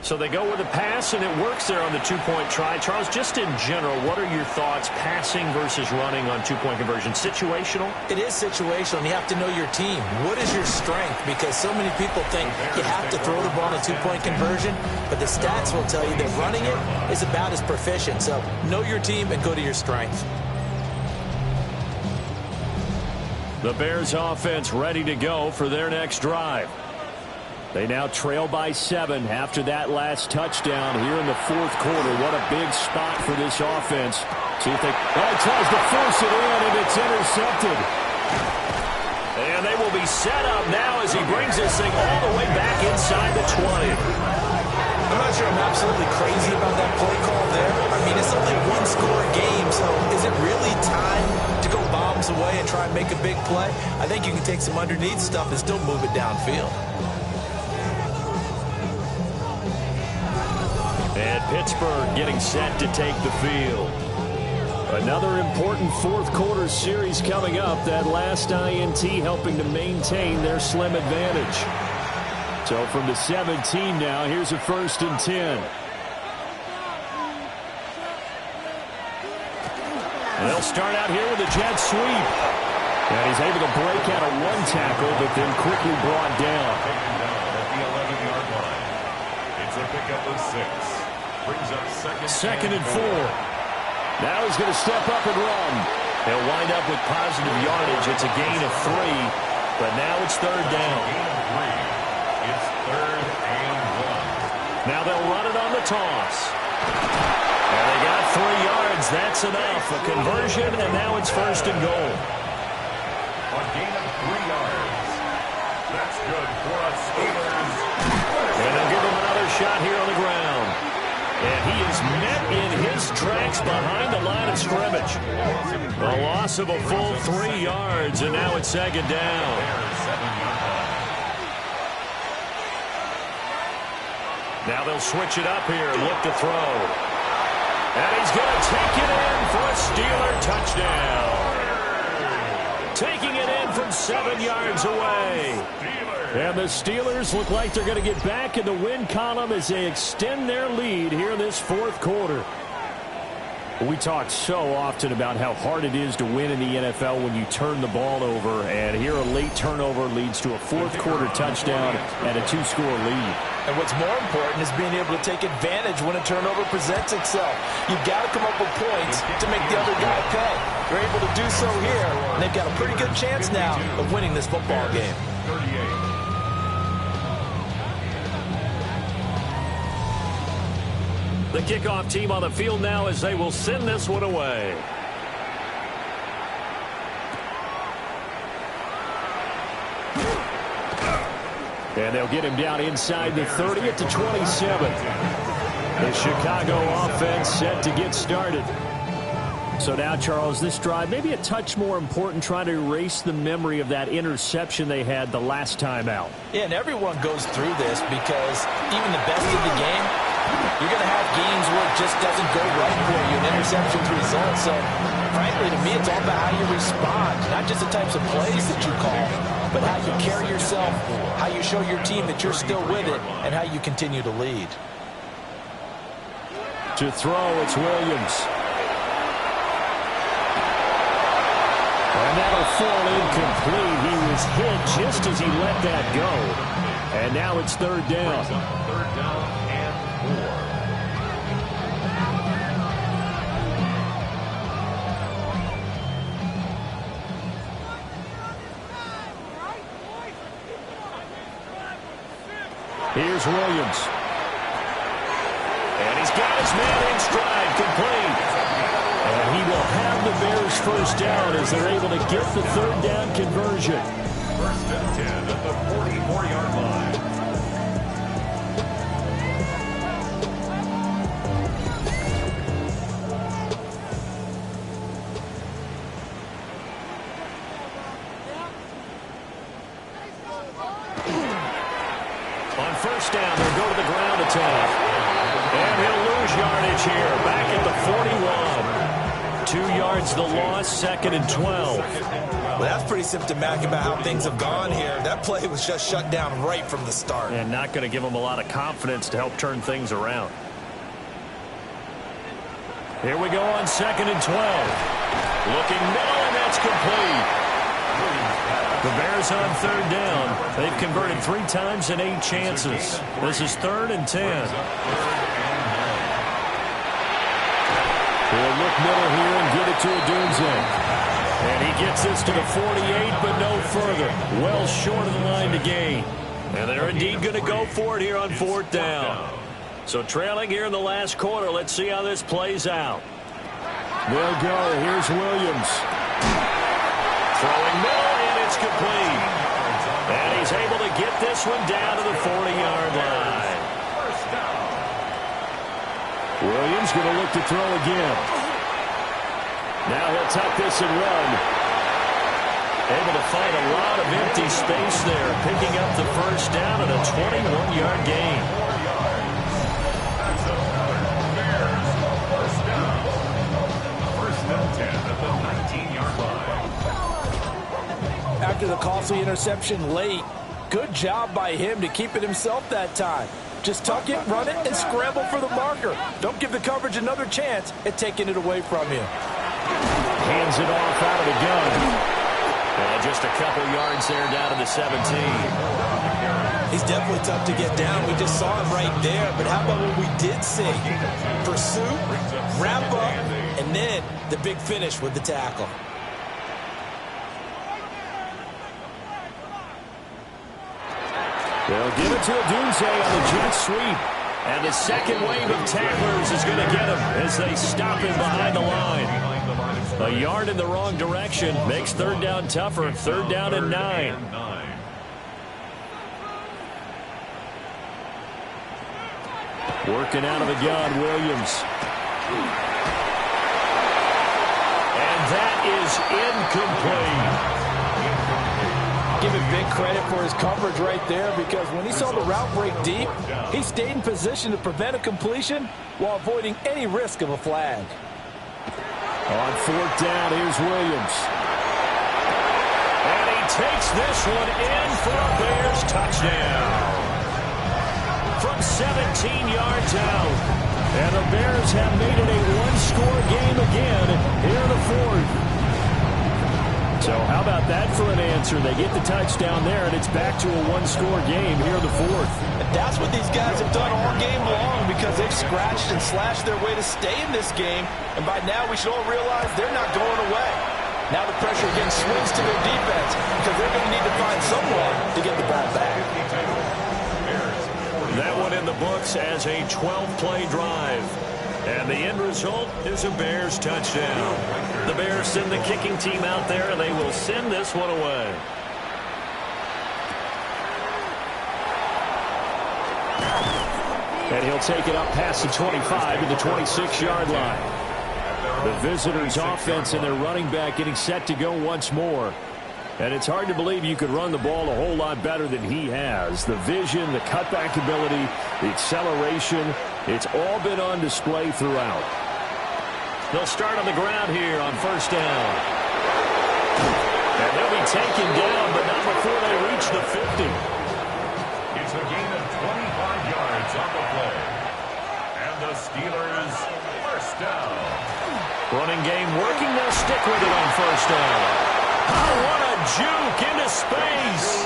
So they go with a pass, and it works there on the 2-point try. Charles, just in general, what are your thoughts passing versus running on 2-point conversion? Situational? It is situational, and you have to know your team. What is your strength? Because so many people think you have to throw the ball in a 2-point conversion, but the stats will tell you that running it is about as proficient. So know your team and go to your strength. The Bears offense ready to go for their next drive. They now trail by 7 after that last touchdown here in the fourth quarter. What a big spot for this offense. See if they tries to force it in, and it's intercepted. And they will be set up now as he brings this thing all the way back inside the 20. I'm not sure I'm absolutely crazy about that play call there. I mean, it's only one-score game, so is it really time to go bombs away and try and make a big play? I think you can take some underneath stuff and still move it downfield. And Pittsburgh getting set to take the field. Another important fourth quarter series coming up. That last INT helping to maintain their slim advantage. So from the 17 now, here's a 1st and 10. And they'll start out here with a jet sweep. And he's able to break out of one tackle, but then quickly brought down. Taken down at the 11-yard line. It's a pickup of 6. Brings up second and 4. Now he's going to step up and run. They'll wind up with positive yardage. It's a gain of 3, but now it's 3rd down. Gain of 3. It's 3rd and 1. Now they'll run it on the toss. And they got 3 yards. That's enough. A conversion, and now it's 1st and goal. A gain of 3 yards. That's good for us Steelers. And they'll give him another shot here on the ground. And he is met in his tracks behind the line of scrimmage. A loss of a full 3 yards, and now it's second down. Now they'll switch it up here, look to throw. And he's going to take it in for a Steeler touchdown. Taking it in from 7 yards away. And the Steelers look like they're going to get back in the win column as they extend their lead here in this fourth quarter. We talk so often about how hard it is to win in the NFL when you turn the ball over. And here a late turnover leads to a fourth quarter touchdown and a 2-score lead. And what's more important is being able to take advantage when a turnover presents itself. You've got to come up with points to make the other guy pay. They're able to do so here, and they've got a pretty good chance now of winning this football game. 38. The kickoff team on the field now as they will send this one away. And they'll get him down inside the 30 at the 27. The Chicago offense set to get started. So now, Charles, this drive maybe a touch more important, trying to erase the memory of that interception they had the last time out. Yeah, and everyone goes through this because even the best of the game, you're going to have games where it just doesn't go right for you, and interceptions result. So, frankly, to me, it's all about how you respond, not just the types of plays that you call, but how you carry yourself, how you show your team that you're still with it, and how you continue to lead. To throw, it's Williams. And that'll fall incomplete. He was hit just as he let that go. And now it's third down. Third down and 4. Here's Williams. And he's got his man in stride, complete. And he will have the Bears first down as they're able to get the third down conversion. First and 10 at the 44-yard line. On first down, they'll go to the ground attack. And he'll lose yardage here, back at the 41. 2 yards the loss, second and 12. Well, that's pretty symptomatic about how things have gone here. That play was just shut down right from the start. And not going to give them a lot of confidence to help turn things around. Here we go on second and 12. Looking middle, and that's complete. The Bears on third down. They've converted 3 times in 8 chances. This is third and 10. He'll look middle here and get it to Odunze. And he gets this to the 48, but no further. Well short of the line to gain. And they're indeed going to go for it here on fourth down. So trailing here in the last quarter. Let's see how this plays out. They'll go. Here's Williams. Throwing middle, and it's complete. And he's able to get this one down to the 40-yard line. Williams going to look to throw again. Now he'll tuck this and run. Able to find a lot of empty space there, picking up the first down and a 21-yard gain. First and 10 at the 19-yard line. After the costly interception late, good job by him to keep it himself that time. Just tuck it, run it, and scramble for the marker. Don't give the coverage another chance at taking it away from you. Hands it off out of the gun. And just a couple yards there down to the 17. He's definitely tough to get down. We just saw him right there. But how about what we did see? Pursuit, wrap up, and then the big finish with the tackle. They'll give it to Odunze on the jet sweep. And the second wave of tacklers is going to get him as they stop him behind the line. A yard in the wrong direction makes third down tougher. Third down and 9. Working out of the gun, Williams. And that is incomplete. Give him big credit for his coverage right there, because when he saw the route break deep, he stayed in position to prevent a completion while avoiding any risk of a flag. On fourth down, here's Williams. And he takes this one in for a Bears touchdown. From 17 yards out. And the Bears have made it a one-score game again here in the fourth. So how about that for an answer? They get the touchdown there, and it's back to a one-score game here in the fourth. And that's what these guys have done all game long, because they've scratched and slashed their way to stay in this game. And by now, we should all realize they're not going away. Now the pressure again swings to their defense, because they're going to need to find some way to get the ball back. That one in the books as a 12-play drive. And the end result is a Bears touchdown. The Bears send the kicking team out there, and they will send this one away. And he'll take it up past the 25 to the 26-yard line. The visitors' offense and their running back getting set to go once more. And it's hard to believe you could run the ball a whole lot better than he has. The vision, the cutback ability, the acceleration, it's all been on display throughout. They'll start on the ground here on first down. And they'll be taken down, but not before they reach the 50. It's a gain of 25 yards on the play. And the Steelers first down. Running game working. They'll stick with it on first down. Oh, what a juke into space.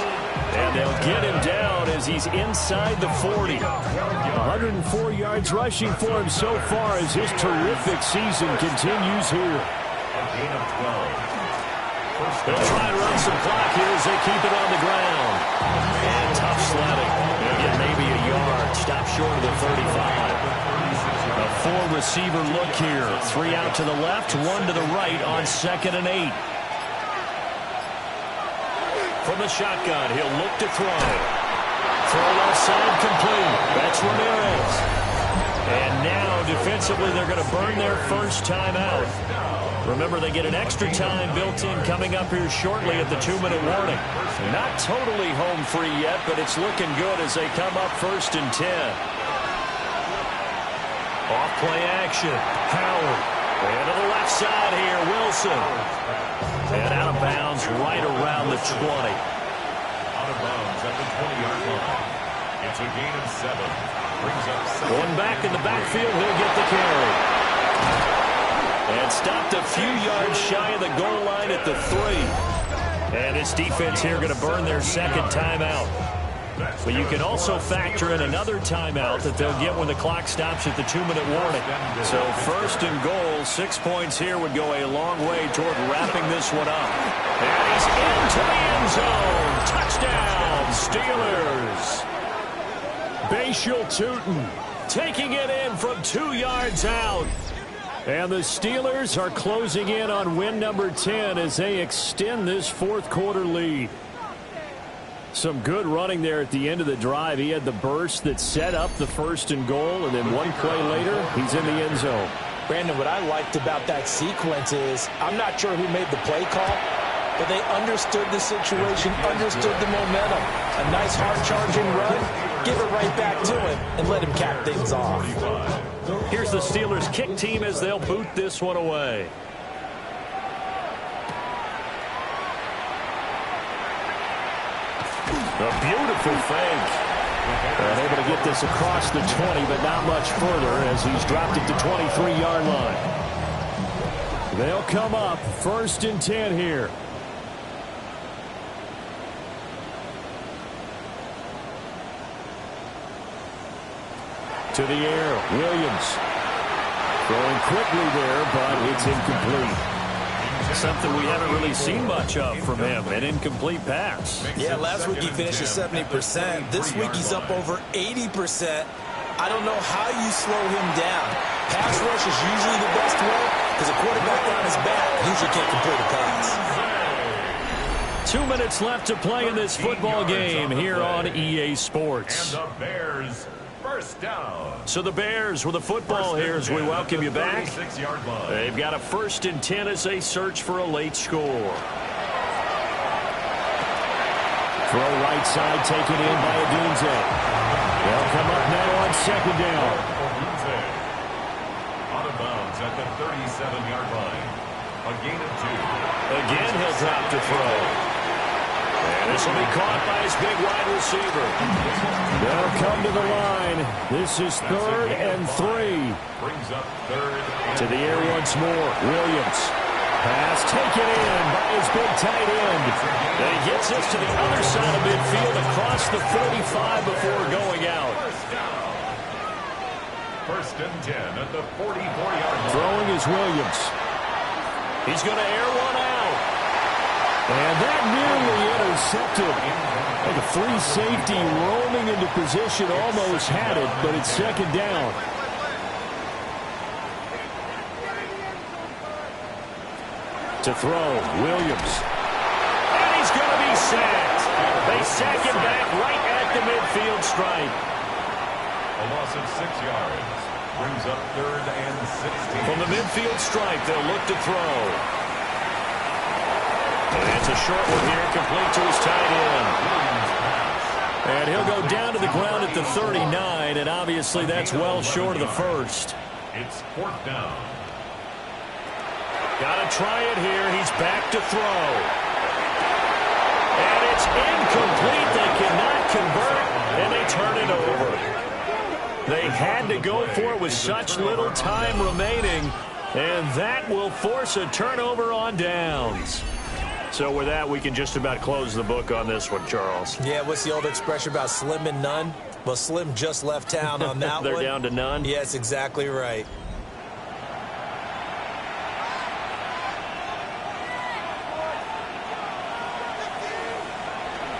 And they'll get him down as he's inside the 40. 104 yards rushing for him so far as his terrific season continues here. A gain of 12. They'll try and run some clock here as they keep it on the ground. And tough sledding. They'll get maybe a yard. Stop short of the 35. A four-receiver look here. 3 out to the left, 1 to the right on 2nd and 8. From the shotgun, he'll look to throw. Throw left side complete. That's Ramirez. And now, defensively, they're going to burn their first time out. Remember, they get an extra time built in coming up here shortly at the 2-minute warning. Not totally home free yet, but it's looking good as they come up 1st and 10. Off-play action. Howard. And to the left side here, Wilson. And out of bounds right around the 20. Out of bounds at the 20-yard line. It's a gain of 7. Brings up 7. Going back in the backfield, he'll get the carry. And stopped a few yards shy of the goal line at the 3. And this defense here going to burn their second timeout. But you can also factor in another timeout that they'll get when the clock stops at the 2-minute warning. So 1st and goal, 6 points here would go a long way toward wrapping this one up. And he's into the end zone. Touchdown, Steelers. Bashal Tootin taking it in from 2 yards out. And the Steelers are closing in on win number 10 as they extend this fourth quarter lead. Some good running there at the end of the drive. He had the burst that set up the 1st and goal, and then one play later, he's in the end zone. Brandon, what I liked about that sequence is, I'm not sure who made the play call, but they understood the situation, understood the momentum. A nice hard-charging run, give it right back to him, and let him cap things off. Here's the Steelers kick team as they'll boot this one away. A beautiful fake. And able to get this across the 20, but not much further as he's dropped it to 23-yard line. They'll come up 1st and 10 here. To the air, Williams. Throwing quickly there, but it's incomplete. Something we haven't really seen much of from him, an incomplete pass. Yeah, last week he finished at 70%. This week he's up over 80%. I don't know how you slow him down. Pass rush is usually the best way because a quarterback on his back usually can't complete a pass. 2 minutes left to play in this football game here on EA Sports. And the Bears First down. So the Bears with the football here as we welcome you back. 36-yard line. They've got a 1st and 10 as they search for a late score. Throw right side taken in by Adunze. They'll come up now on 2nd down. Out of bounds at the 37-yard line. A gain of 2. Again, he'll drop to throw. And this will be caught by his big wide receiver. They'll come to the line. This is 3rd and 3. Brings up 3rd. To the air once more. Williams. Pass taken in by his big tight end. And he gets this to the other side of midfield across the 45 before going out. First and 10 at the 44-yard line. Throwing is Williams. He's going to air one out. And that nearly intercepted. Like a free safety roaming into position, almost had it, but it's 2nd down. To throw, Williams. And he's going to be sacked. They sack him back right at the midfield stripe. A loss of 6 yards. Brings up 3rd and 16. From the midfield stripe, they'll look to throw. And it's a short one here, complete to his tight end. And he'll go down to the ground at the 39, and obviously that's well short of the 1st. It's 4th down. Got to try it here. He's back to throw. And it's incomplete. They cannot convert, and they turn it over. They had to go for it with such little time remaining, and that will force a turnover on downs. So with that, we can just about close the book on this one, Charles. Yeah, what's the old expression about slim and none? Well, Slim just left town on that They're one. down to none? Yes, exactly right.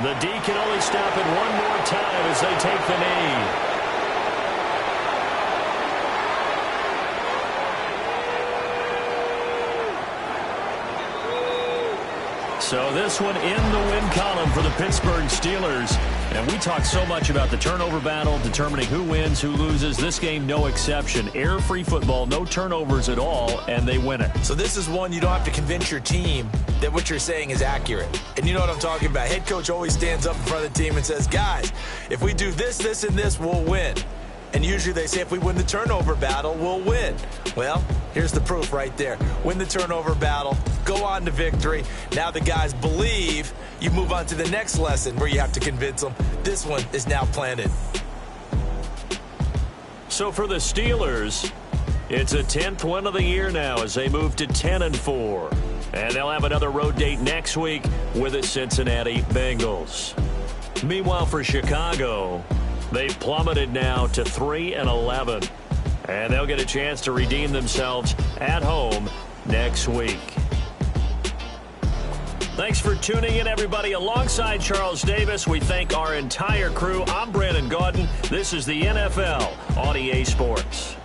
The D can only stop it one more time as they take the knee. So this one in the win column for the Pittsburgh Steelers. And we talk so much about the turnover battle, determining who wins, who loses. This game, no exception. Error-free football, no turnovers at all, and they win it. So this is one you don't have to convince your team that what you're saying is accurate. And you know what I'm talking about. Head coach always stands up in front of the team and says, guys, if we do this, this, and this, we'll win. And usually they say if we win the turnover battle, we'll win. Well, here's the proof right there. Win the turnover battle, go on to victory. Now the guys believe. You move on to the next lesson where you have to convince them. This one is now planted. So for the Steelers, it's a 10th win of the year now as they move to 10-4. And they'll have another road date next week with the Cincinnati Bengals. Meanwhile, for Chicago, they've plummeted now to 3-11. And they'll get a chance to redeem themselves at home next week. Thanks for tuning in, everybody. Alongside Charles Davis, we thank our entire crew. I'm Brandon Gaudin. This is the NFL on EA Sports.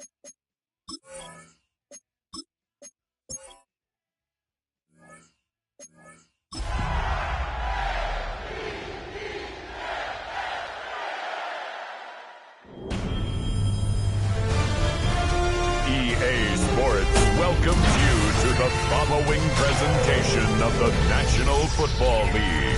EA Sports welcomes you to the following presentation of the National Football League.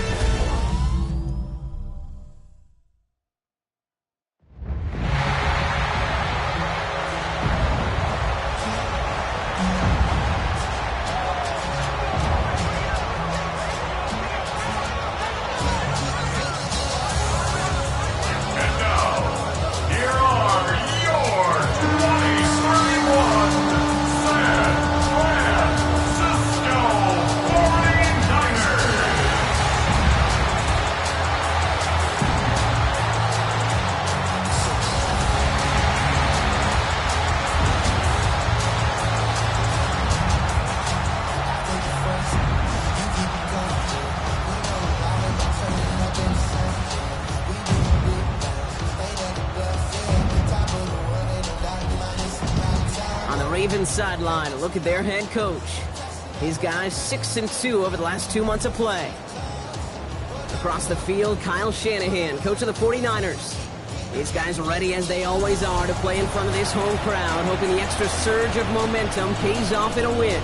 Ravens sideline, a look at their head coach. His guys 6-2 over the last 2 months of play. Across the field, Kyle Shanahan, coach of the 49ers. His guys ready as they always are to play in front of this home crowd, hoping the extra surge of momentum pays off in a win.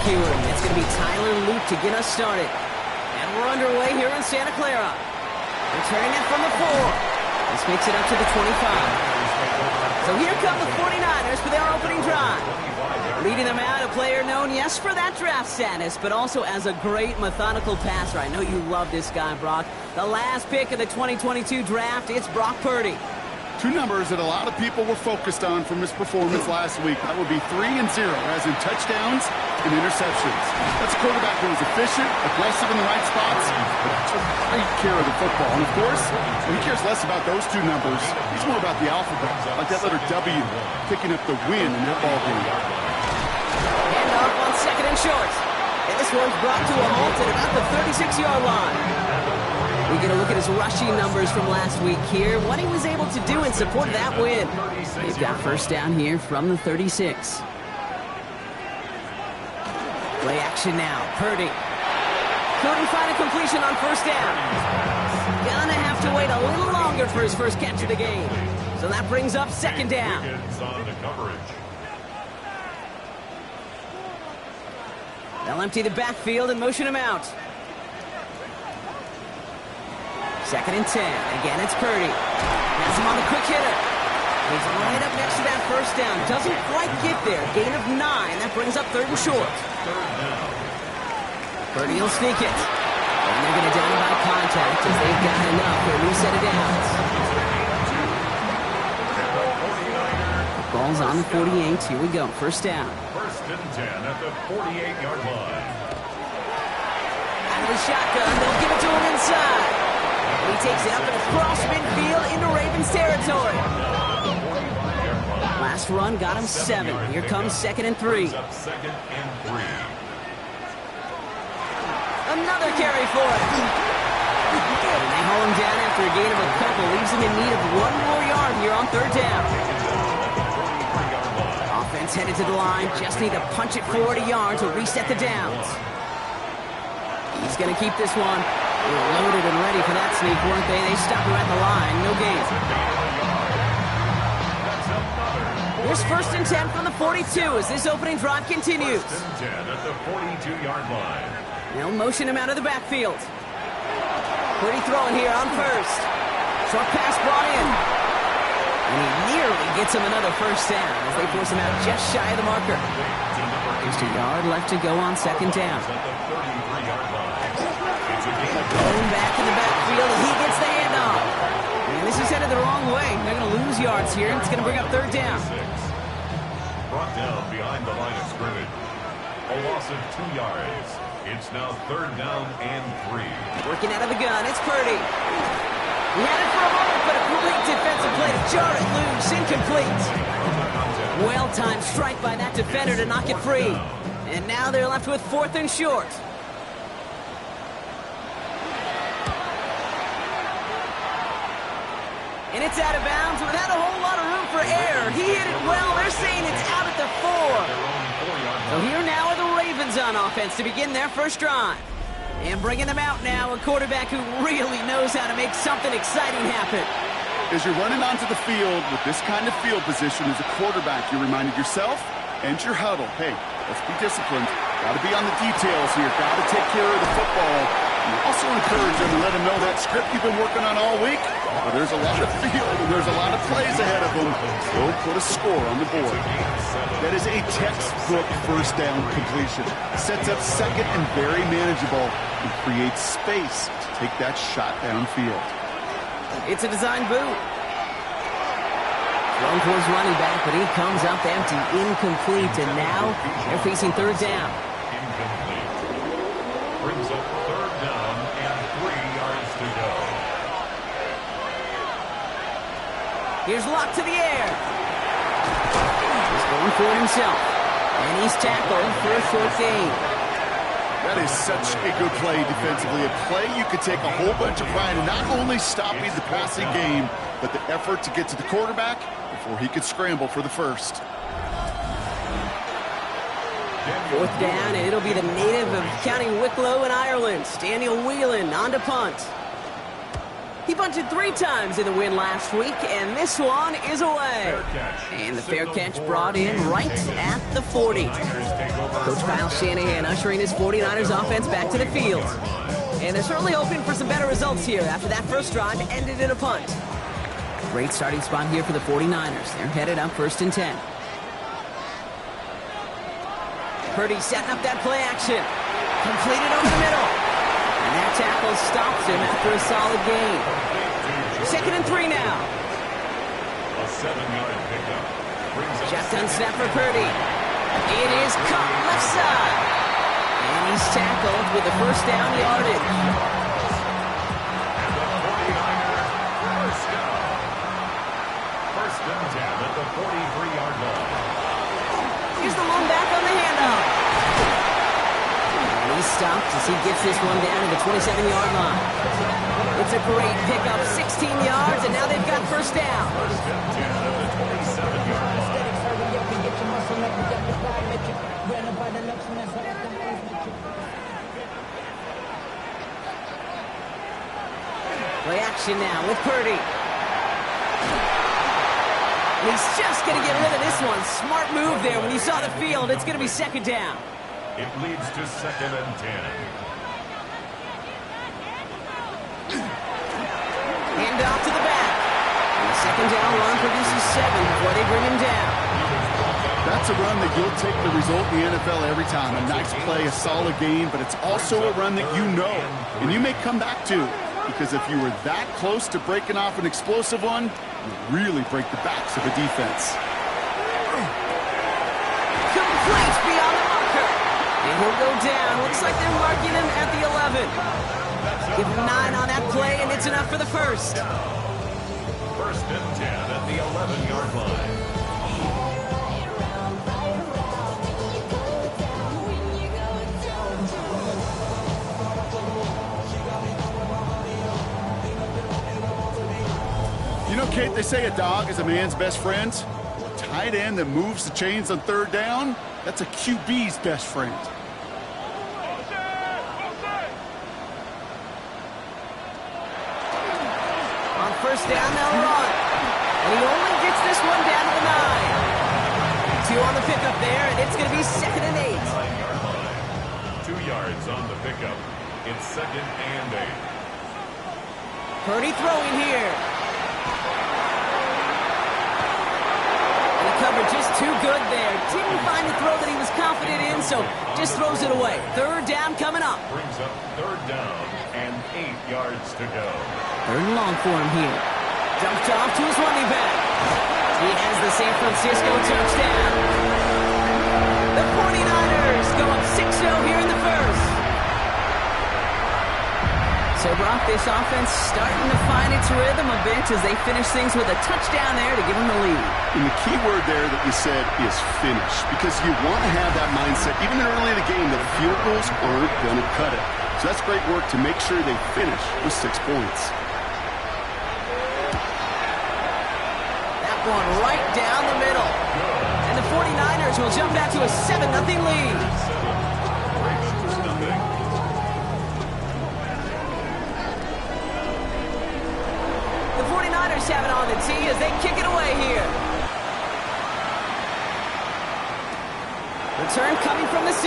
It's going to be Tyler Luke to get us started. And we're underway here in Santa Clara. Returning it from the 4. This makes it up to the 25. So here come the 49ers for their opening drive. Leading them out, a player known, yes, for that draft status, but also as a great methodical passer. I know you love this guy, Brock. The last pick of the 2022 draft, it's Brock Purdy. Two numbers that a lot of people were focused on from his performance last week. That would be 3 and 0, as in touchdowns and interceptions. That's a quarterback who was efficient, aggressive in the right spots, but took great care of the football. And of course, he cares less about those two numbers. He's more about the alphabet, like that letter W, picking up the win in that ball game. And off on 2nd and short. And this one's brought to a halt at about the 36-yard line. We get a look at his rushing numbers from last week here, what he was able to do in support of that win. They've got first down here from the 36. Play action now. Purdy. Couldn't find a completion on first down. Gonna have to wait a little longer for his first catch of the game. So that brings up 2nd down. They'll empty the backfield and motion him out. 2nd and 10. Again, it's Purdy. Has him on the quick hitter. He's right up next to that first down. Doesn't quite get there. Gain of 9. That brings up 3rd and short. Purdy will sneak it. And they're going to down by contact as they've got enough for a new set of downs. Ball's on the 48. Here we go. First down. 1st and 10 at the 48-yard line. Out of the shotgun. They'll give it to him inside. He takes it up and across midfield into Ravens territory. Last run got him 7. Here comes 2nd and 3. Another carry for him. And they haul him down after a gain of a couple. Leaves him in need of 1 more yard here on 3rd down. Offense headed to the line. Just need to punch it 40 yards to reset the downs. He's going to keep this one. They were loaded and ready for that sneak, weren't they? They stopped him at the line. No gain. Here's 1st and 10 from the 42 as this opening drive continues. 1st and 10 at the 42-yard line. They'll motion him out of the backfield. Purdy throwing here on first. Short pass brought in. And he nearly gets him another first down as they force him out just shy of the marker. Just a yard left to go on 2nd down. Going back in the backfield, and he gets the handoff. And this is headed the wrong way. They're going to lose yards here. It's going to bring up 3rd down. Brought down behind the line of scrimmage. A loss of 2 yards. It's now 3rd down and 3. Working out of the gun, it's Purdy. He had it for a moment, but a complete defensive play to jar it loose. Incomplete. Well-timed strike by that defender to knock it free. And now they're left with 4th and short. And it's out of bounds without a whole lot of room for error. He hit it well. They're saying it's out at the 4. So here now are the Ravens on offense to begin their first drive. And bringing them out now, a quarterback who really knows how to make something exciting happen. As you're running onto the field with this kind of field position as a quarterback, you're reminding yourself and your huddle, hey, let's be disciplined. Got to be on the details here. Got to take care of the football. You also encourage them to let them know that script you've been working on all week. Well, there's a lot of field and there's a lot of plays ahead of them. Go put a score on the board. That is a textbook first down completion. Sets up second and very manageable and creates space to take that shot downfield. It's a design boot. Thrown towards running back, but he comes up empty, incomplete, and now they're facing 3rd down. Incomplete. Brings up 3rd down and 3 yards to go. Here's Locke to the air. He's going for it himself. And he's tackled for a short gain. That is such a good play defensively. A play you could take a whole bunch of pride in not only stopping the passing game, but the effort to get to the quarterback before he could scramble for the first. 4th down, and it'll be the native of County Wicklow in Ireland, Daniel Whelan, on to punt. He punted 3 times in the win last week, and this one is away. And the fair catch brought in right at the 40. Coach Kyle Shanahan ushering his 49ers offense back to the field. And they're certainly hoping for some better results here after that first drive ended in a punt. Great starting spot here for the 49ers. They're headed up 1st and 10. Purdy setting up that play action. Completed over the middle. And that tackle stops him after a solid gain. 2nd and 3 now. A 7-yard pickup. Shotgun snap for Purdy. It is caught left side. And he's tackled with the first down yardage. And the 49er first down. 1st and 10 at the 43-yard line. Here's the lone back on the handoff. And he stopped as he gets this one down to the 27-yard line. It's a great pickup, 16 yards, and now they've got first down. 1st and 10 at the 27-yard line. Play action now with Purdy. And he's just going to get rid of this one. Smart move there when you saw the field. It's going to be 2nd down. It leads to 2nd and 10. Hand off to the back. And the 2nd down run produces 7 before they bring him down. That's a run that you'll take the result in the NFL every time. A nice play, a solid game, but it's also a run that you know and you may come back to, because if you were that close to breaking off an explosive one, you really break the backs of the defense. Complete beyond the marker. And he'll go down. Looks like they're marking him at the 11. Give him 9 on that play, and it's enough for the first. 1st and 10 at the 11-yard line. You know, Kate, they say a dog is a man's best friend. A tight end that moves the chains on 3rd down, that's a QB's best friend. On 1st down, they'll run. And he only gets this one down to the 9. 2 on the pickup there, and it's going to be 2nd and 8. 9-yard line. 2 yards on the pickup. It's 2nd and 8. Purdy throwing here. And the coverage is too good there. Didn't find the throw that he was confident in, so just throws it away. 3rd down coming up. Brings up 3rd down and 8 yards to go. 3rd and long for him here. Dumped off to his running back. He has the San Francisco touchdown. The 49ers go up 6-0 here in the first. So, Brock, this offense starting to find its rhythm a bit as they finish things with a touchdown there to give them the lead. And the key word there that you said is finish, because you want to have that mindset, even early in the game, that field goals aren't going to cut it. So that's great work to make sure they finish with 6 points. That one right down the middle. And the 49ers will jump out to a 7-0 lead. The 49ers have it on the tee as they kick it away here. Return coming from the 6.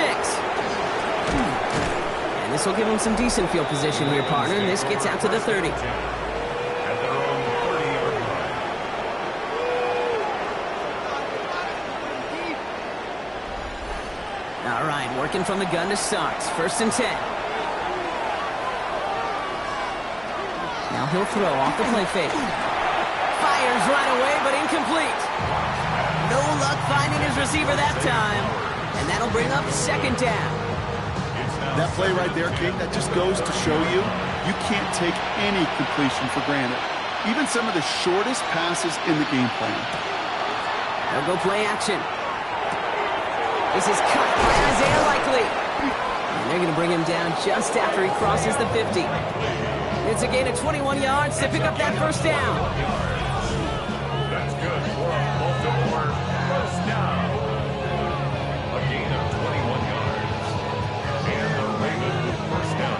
And this will give them some decent field position here, partner. And this gets out to the 30. All right, working from the gun to start. 1st and 10. Now he'll throw off the play fake. Fires right away, but incomplete. No luck finding his receiver that time. And that'll bring up 2nd down. That play right there, King, that just goes to show you, you can't take any completion for granted. Even some of the shortest passes in the game plan. They'll go play action. This is cut by Isaiah Likely. And they're going to bring him down just after he crosses the 50. It's a gain of 21 yards to pick up that 1st down. That's good for a Baltimore 1st down. A gain of 21 yards. And the Ravens 1st down.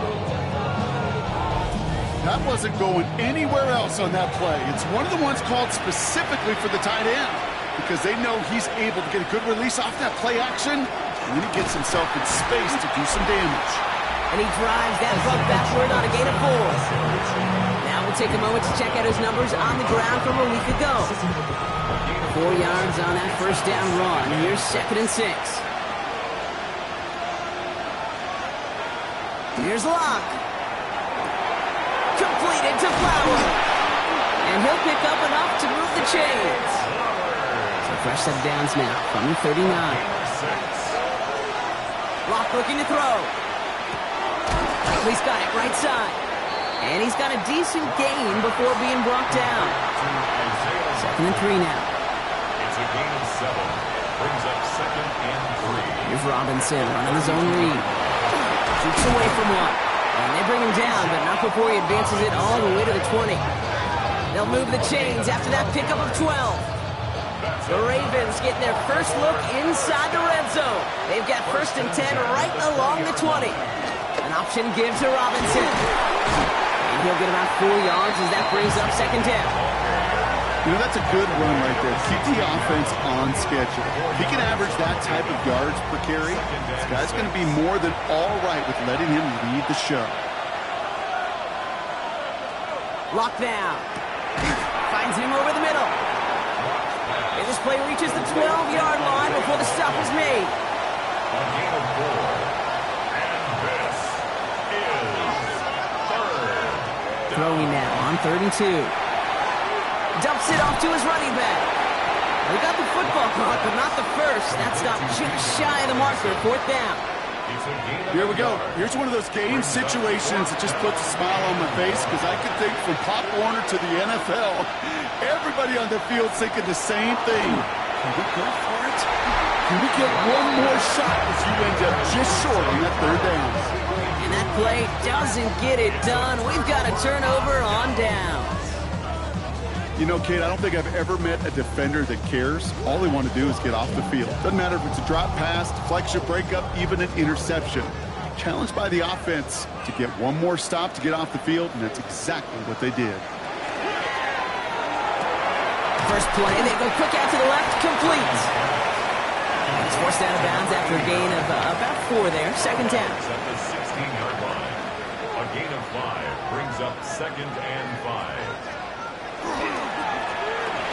That wasn't going anywhere else on that play. It's one of the ones called specifically for the tight end, because they know he's able to get a good release off that play action, and then he gets himself in space to do some damage. And he drives that puck backward on a gain of 4. Now we'll take a moment to check out his numbers on the ground from a week ago. 4 yards on that 1st down run. Here's 2nd and 6. Here's Locke. Completed to Flower. And he'll pick up enough to move the chains. So fresh set of downs now from the 39. Locke looking to throw. He's got it right side. And he's got a decent gain before being brought down. 2nd and 3 now. It's a gain of 7. Brings up 2nd and 3. Here's Robinson running his own read. Shoots away from one. And they bring him down, but not before he advances it all the way to the 20. They'll move the chains after that pickup of 12. The Ravens getting their first look inside the red zone. They've got 1st and 10 right along the 20. An option give to Robinson. And he'll get about 4 yards as that brings up 2nd down. You know, that's a good run right there. Keep the offense on schedule. If he can average that type of yards per carry, this guy's going to be more than all right with letting him lead the show. Locked down. Finds him over the middle. And this play reaches the 12-yard line before the stop is made. A gain of 4. Throwing now on 3rd and 2. Dumps it off to his running back. They got the football caught, but not the first. That stop just shy of the marker. 4th down. Here we go. Here's one of those game situations that just puts a smile on my face, because I can think from Pop Warner to the NFL, everybody on the field thinking the same thing. Can we go for it? Can we get one more shot as you end up just short on that 3rd down? And that play doesn't get it done. We've got a turnover on downs. You know, Kate, I don't think I've ever met a defender that cares. All they want to do is get off the field. Doesn't matter if it's a drop pass, deflection, breakup, even an interception. Challenged by the offense to get one more stop to get off the field, and that's exactly what they did. First play, they go quick out to the left, complete. He's forced out of bounds after a gain of about 4 there. 2nd down. At the 16-yard line. A gain of 5 brings up 2nd and 5.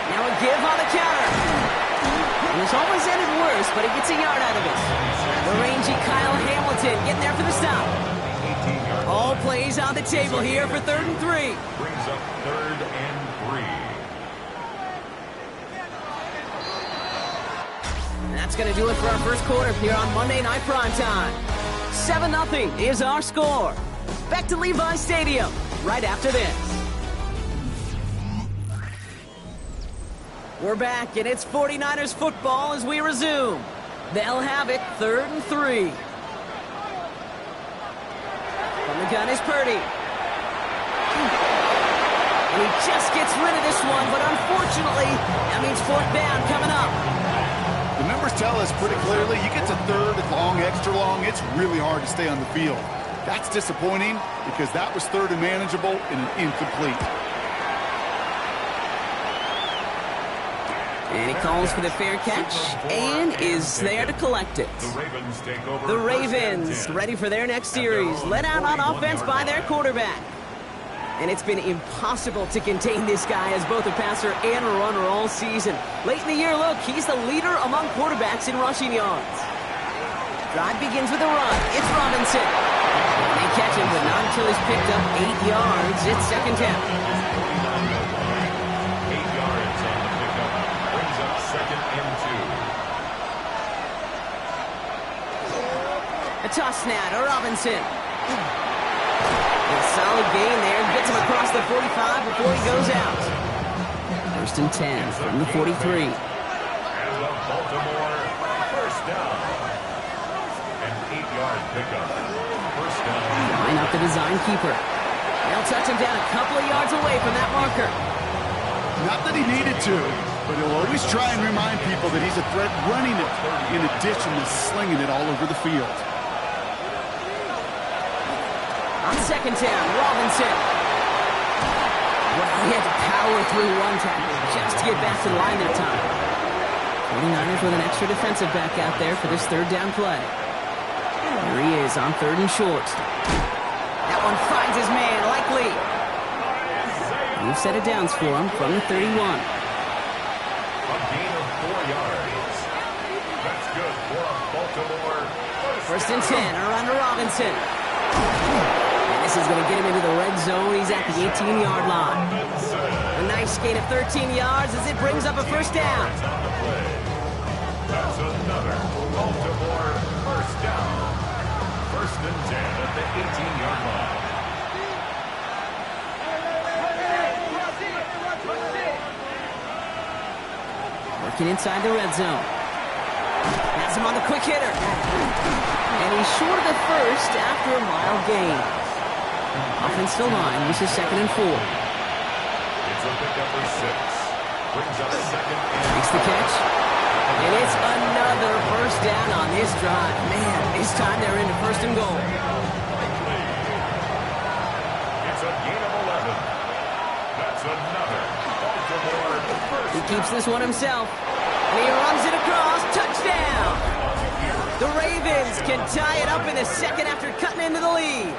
Now a give on the counter. It was always ended worse, but he gets a yard out of it. The rangy Kyle Hamilton getting there for the stop. All plays on the table here for 3rd and 3. Brings up 3rd and 3. And that's going to do it for our first quarter here on Monday Night Primetime. 7-0 is our score. back to Levi Stadium right after this. We're back, and it's 49ers football as we resume. They'll have it 3rd and 3. From the gun is Purdy. And he just gets rid of this one, but unfortunately, that means 4th down coming up. The numbers tell us pretty clearly, you get to 3rd and long, extra long, it's really hard to stay on the field. That's disappointing because that was 3rd and manageable and an incomplete. And he calls for the fair catch and is there to collect it. The Ravens ready for their next series, led out on offense by their quarterback. And it's been impossible to contain this guy as both a passer and a runner all season. Late in the year, look, he's the leader among quarterbacks in rushing yards. Drive begins with a run. It's Robinson. They catch him, but not until he's picked up 8 yards. It's 2nd down. 8 yards on the pickup. Brings up 2nd and 2. A toss now to Robinson. A solid gain there. Gets him across the 45 before he goes out. 1st and 10 from the 43. And the Baltimore 1st down. An 8-yard pickup. 1st down. Line up the design keeper. They'll touch him down a couple of yards away from that marker. Not that he needed to, but he'll always try and remind people that he's a threat running it in addition to slinging it all over the field. On 2nd down, Robinson. Well, he had to power through one tackle just to get back to the line that time. 49ers with an extra defensive back out there for this 3rd down play. Here he is on 3rd and short. That one finds his man, likely. New set of downs for him from the 31. A gain of 4 yards. That's good for a Baltimore 1st and 10, around to Robinson. And this is going to get him into the red zone. He's at the 18-yard line. A nice gain of 13 yards as it brings up a 1st down. That's another Baltimore 1st down. 1st and 10 at the 18-yard line. Working inside the red zone. Has him on the quick hitter. And he's short of the 1st after a mild gain. Offensive line, this is 2nd and 4. It's a pickup for 6. Brings up 2nd and Makes the catch. And it's another 1st down on this drive. Man, this time they're into 1st and goal. it's a gain of 11. That's another Baltimore 1st. He keeps this one himself. And he runs it across. Touchdown! The Ravens can tie it up in the 2nd after cutting into the lead.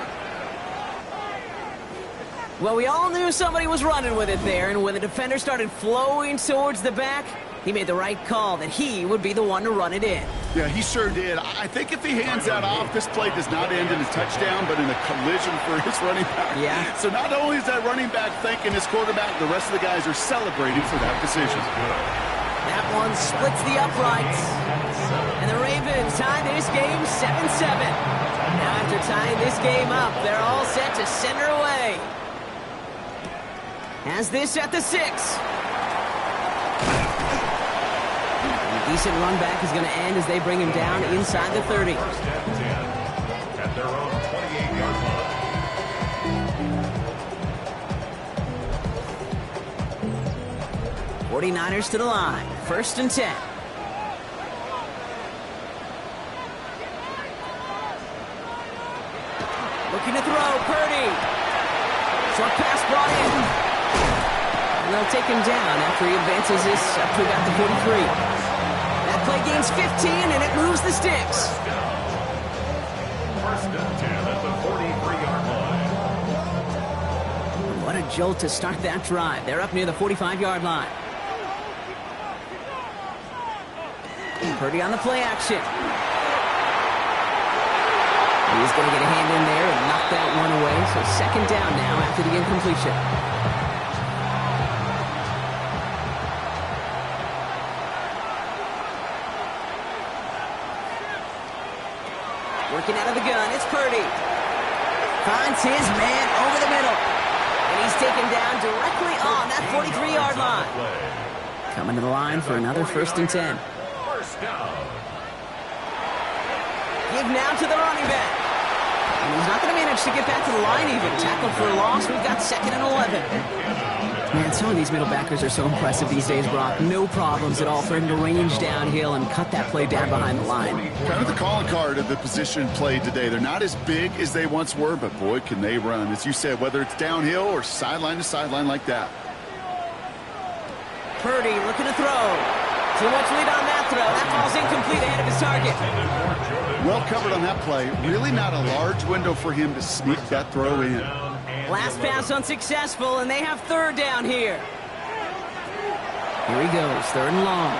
Well, we all knew somebody was running with it there, and when the defender started flowing towards the back, he made the right call that he would be the one to run it in. Yeah, he sure did. I think if he hands that off, this play does not end in a touchdown, but in a collision for his running back. Yeah. So not only is that running back thanking his quarterback, the rest of the guys are celebrating for that decision. That one splits the uprights. And the Ravens tie this game 7-7. Now after tying this game up, they're all set to send her away. Has this at the 6. A decent run back is going to end as they bring him down inside the 30. 1st and 10 at their own 28-yard line. 49ers to the line. 1st and 10. Looking to throw. Purdy. Short pass brought in. And they'll take him down after he advances this up to about the 43. That play gains 15, and it moves the sticks. 1st and 10 at the 43-yard line. What a jolt to start that drive. They're up near the 45-yard line. Purdy on the play action. He's going to get a hand in there and knock that one away. So 2nd down now after the incompletion. Working out of the gun, it's Purdy. Finds his man over the middle. And he's taken down directly on that 43-yard line. Coming to the line for another 1st and 10. First down. Give now to the running back. And he's not going to manage to get back to the line even. Tackle for a loss. We've got 2nd and 11. Man, some of these middle backers are so impressive these days, Brock. No problems at all for him to range downhill and cut that play down behind the line. Kind of the calling card of the position played today. They're not as big as they once were, but boy, can they run. As you said, whether it's downhill or sideline to sideline like that. Purdy looking to throw. Too much lead on that throw. That ball's incomplete ahead of his target. Well covered on that play. Really not a large window for him to sneak that throw in. Last pass unsuccessful, and they have 3rd down here. Here he goes, 3rd and long.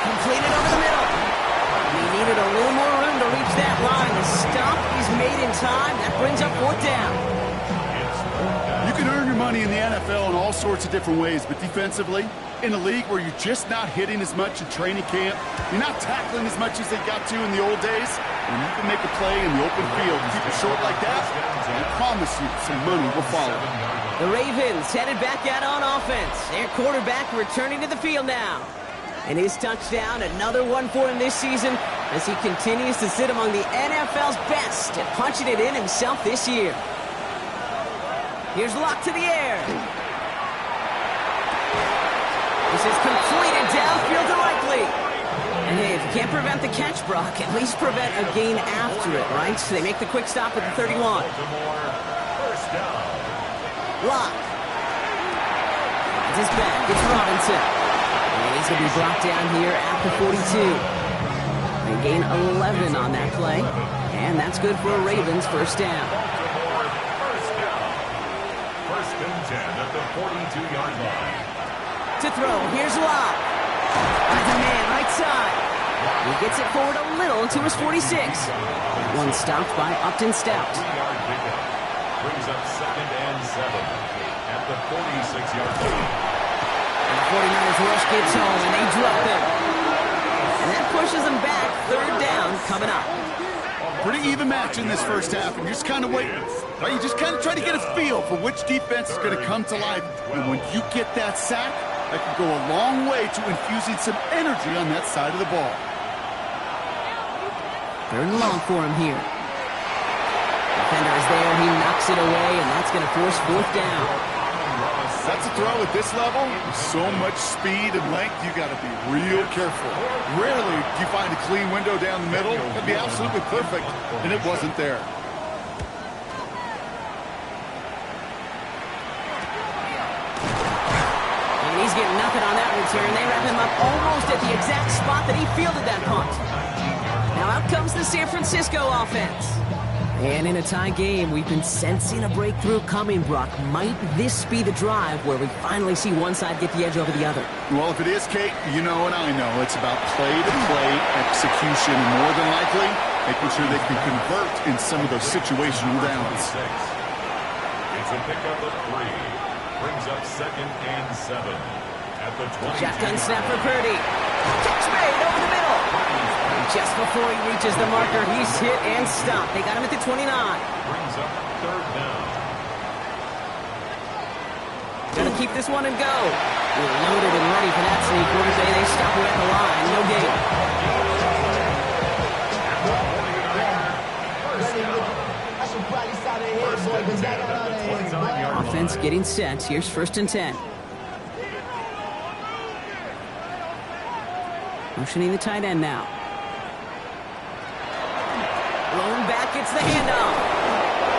Completed over the middle. He needed a little more room to reach that line. The stop is made in time. That brings up 4th down. You can earn your money in the NFL in all sorts of different ways, but defensively, in a league where you're just not hitting as much in training camp, you're not tackling as much as they got to in the old days, when you can make a play in the open field and keep it short like that, I promise you some money will follow. The Ravens headed back out on offense. Their quarterback returning to the field now. And his touchdown, another one for him this season as he continues to sit among the NFL's best at punching it in himself this year. Here's Luck to the air. This is completed downfield to Likely. And hey, if you can't prevent the catch, Brock, at least prevent a gain after it, right? So they make the quick stop at the 31. First down. Luck. It's his back. It's Robinson. And he's going to be brought down here at the 42. They gain 11 on that play. And that's good for a Ravens 1st down. First down. 1st and 10 at the 42-yard line. To throw, here's Locke. Finds a man right side. He gets it forward a little to his 46. One stopped by Upton Stout. 3-yard pickup. Brings up 2nd and 7 at the 46-yard line. And the 49ers rush gets home and they drop him. And that pushes them back. 3rd down coming up. Pretty even match in this 1st half, and you're just kind of waiting. Right? You just kind of try to get a feel for which defense is going to come to life. And when you get that sack, that can go a long way to infusing some energy on that side of the ball. 3rd and long for him here. Defender is there. He knocks it away, and that's going to force 4th down. That's a throw at this level. With so much speed and length, you got to be real careful. Rarely do you find a clean window down the middle. That'd be absolutely perfect, and it wasn't there. And he's getting nothing on that return. They wrap him up almost at the exact spot that he fielded that punt. Now out comes the San Francisco offense. And in a tie game, we've been sensing a breakthrough coming, Brock. Might this be the drive where we finally see one side get the edge over the other? Well, if it is, Kate, you know and I know it's about play-to-play execution, and more than likely, making sure they can convert in some of those situational downs. It's a pickup of 3. Brings up 2nd and 7 at the 20. Shotgun snap for Purdy. Catch made over the middle. Just before he reaches the marker, he's hit and stopped. They got him at the 29. Brings up 3rd down. Gonna keep this one and go. We're loaded and ready for that sneak. Quarterback, they stop him at the line. No gain. Offense getting set. Here's 1st and 10. Motioning the tight end now. Blown back, gets the handoff.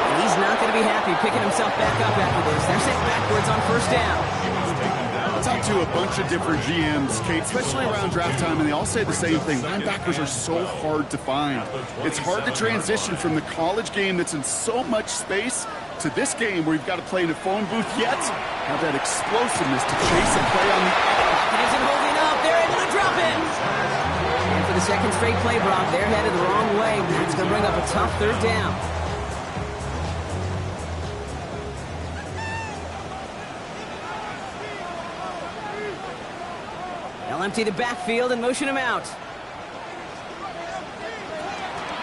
And he's not going to be happy picking himself back up after this. They're sent backwards on 1st down. I'll talk to a bunch of different GMs, Kate, especially around draft time, and they all say the same thing. Linebackers are so hard to find. It's hard to transition from the college game that's in so much space to this game where you've got to play in a phone booth, yet have that explosiveness to chase and play on the It isn't holding up. They're able to drop it. And for the 2nd straight play, Brock, they're headed the wrong way. That's going to bring up a tough 3rd down. They'll empty the backfield and motion him out.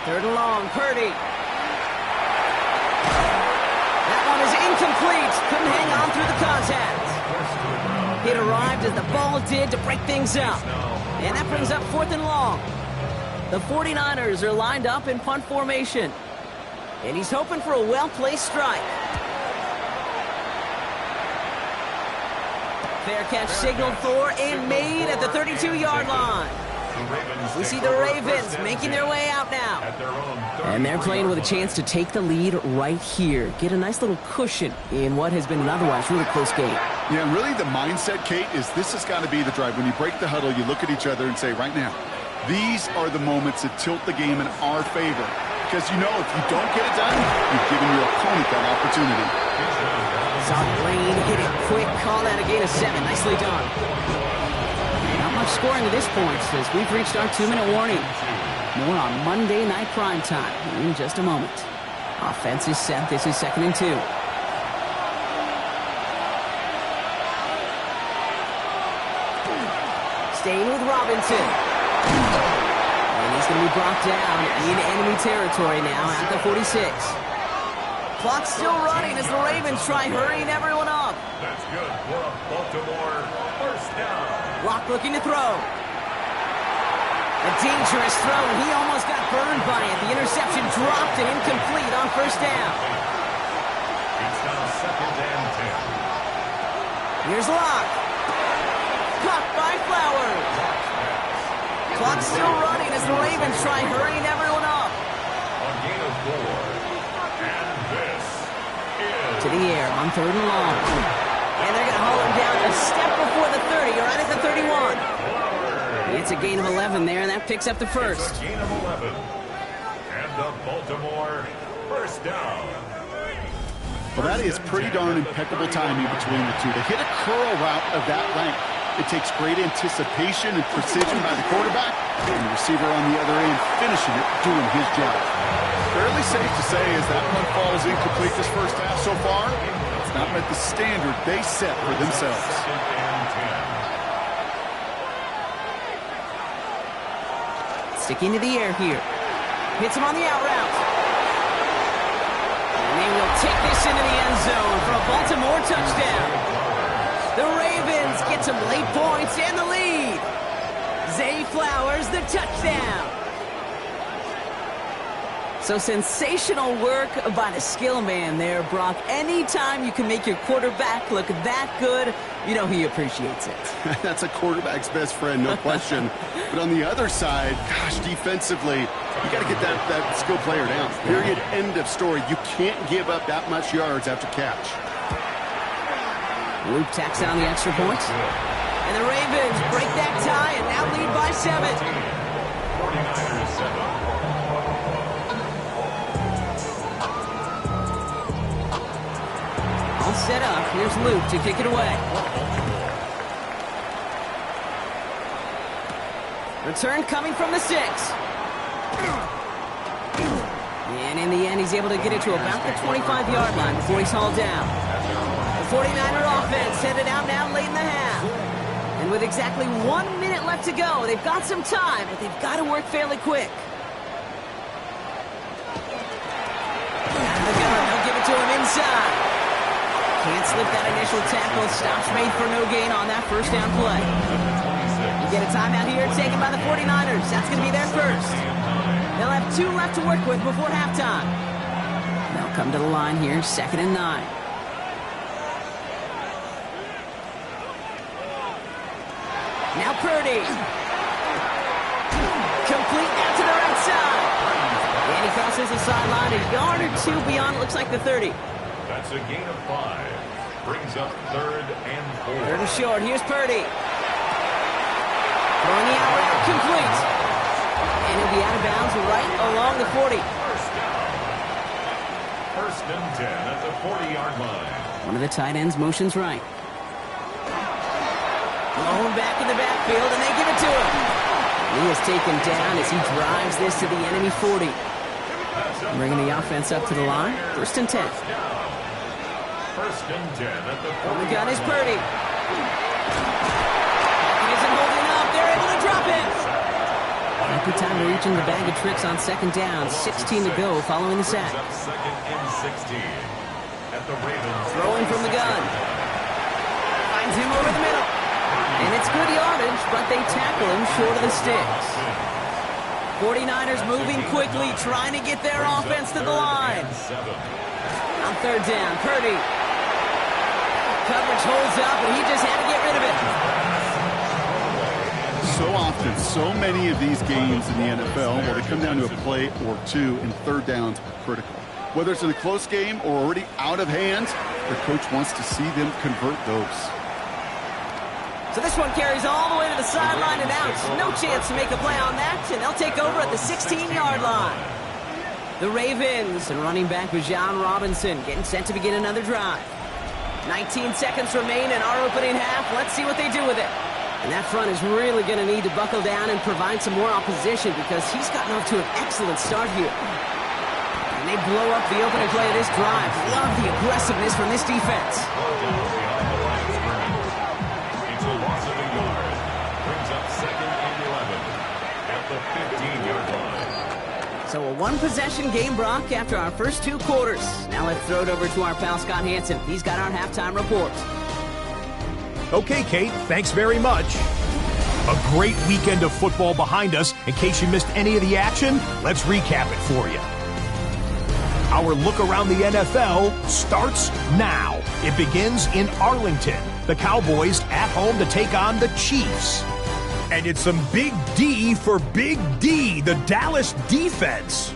3rd and long, Purdy. Incomplete. Couldn't hang on through the contact. It arrived as the ball did to break things up. And that brings up 4th and long. The 49ers are lined up in punt formation. And he's hoping for a well-placed strike. Fair catch signaled for and made at the 32-yard line. We see the Ravens making their way out now. And they're playing with a chance to take the lead right here. Get a nice little cushion in what has been an otherwise really close game. Yeah, and really the mindset, Kate, is this has got to be the drive. When you break the huddle, you look at each other and say, right now, these are the moments that tilt the game in our favor. Because you know if you don't get it done, you've given your opponent that opportunity. Solid lane, hit it quick, call that a gain of 7. Nicely done. Not much scoring to this point as we've reached our 2-minute warning. More on Monday Night Prime Time in just a moment. Offense is set. This is 2nd and 2. Staying with Robinson. And he's going to be brought down in enemy territory now at the 46. Clock's still running as the Ravens try hurrying everyone up. That's good for a Baltimore first down. Locke looking to throw. A dangerous throw, and he almost got burned by it. The interception dropped and incomplete on first down. It's now 2nd and 10. Here's Locke. Caught by Flowers. Clock's still running as the Ravens try hurrying everyone up. A gain of 4. And this is To the air on 3rd and long. And they're going to haul him down a step before the 30, right at the 31. It's a gain of 11 there, and that picks up the first. a gain of 11. And the Baltimore first down. Well, that is pretty darn impeccable timing between the two. To hit a curl route of that length, it takes great anticipation and precision by the quarterback, and the receiver on the other end finishing it, doing his job. Fairly safe to say as that one falls incomplete this first half so far, it's not met the standard they set for themselves. 2nd and 10. Sticking to the air here. Hits him on the out route. And they will take this into the end zone for a Baltimore touchdown. The Ravens get some late points and the lead. Zay Flowers, the touchdown. So sensational work by the skill man there, Brock. Anytime you can make your quarterback look that good, you know he appreciates it. That's a quarterback's best friend, no question. But on the other side, gosh, defensively, you got to get that skill player down. Period, end of story. You can't give up that much yards after catch. Luke tacks down the extra point. And the Ravens break that tie and now lead by 7. 49ers 7. All set up. Here's Luke to kick it away. Return coming from the 6. And in the end, he's able to get it to about the 25-yard line before he's hauled down. The 49er offense headed out now late in the half. And with exactly 1 minute left to go, they've got some time, but they've got to work fairly quick. And the gun, they'll give it to him inside. Can't slip that initial tackle. Stops made for no gain on that first down play. You get a timeout here taken by the 49ers. That's going to be their first. They'll have 2 left to work with before halftime. They'll come to the line here, 2nd and 9. Now Purdy. Complete now to the right side. And he crosses the sideline a yard or 2 beyond, looks like the 30. That's a gain of 5. Brings up 3rd and 4. 3rd and short. Here's Purdy. Throwing the out route complete. And he'll be out of bounds right along the 40. First down. 1st and 10 at the 40-yard line. One of the tight ends motions right. Blown back in the backfield, and they give it to him. He is taken down as he drives this to the enemy 40. Bringing the offense up to the line. 1st and 10. 1st and 10 at the 40. On the gun is Purdy. He isn't holding up. They're able to drop it. Happy time to reach in the bag of tricks on 2nd down. 16 to go following the sack. Brings up 2nd and 16 at the Ravens. Throwing from the gun. Finds him over the middle. And it's good yardage, but they tackle him short of the sticks. 49ers moving quickly, trying to get their offense to the line. On third down, Purdy. Coverage holds up, and he just had to get rid of it. So often, so many of these games in the NFL, well, they come down to a play or two, and third downs are critical. Whether it's in a close game or already out of hand, the coach wants to see them convert those. So this one carries all the way to the sideline and out. No chance to make a play on that, and they'll take over at the 16-yard line. The Ravens and running back Bijan Robinson getting set to begin another drive. 19 seconds remain in our opening half. Let's see what they do with it. And that front is really going to need to buckle down and provide some more opposition because he's gotten off to an excellent start here. And they blow up the opening play of this drive. Love the aggressiveness from this defense. So a one-possession game, Brock, after our first two quarters. Now let's throw it over to our pal Scott Hansen. He's got our halftime report. Okay, Kate, thanks very much. A great weekend of football behind us. In case you missed any of the action, let's recap it for you. Our look around the NFL starts now. It begins in Arlington. The Cowboys at home to take on the Chiefs. And it's some big D for Big D, the Dallas defense.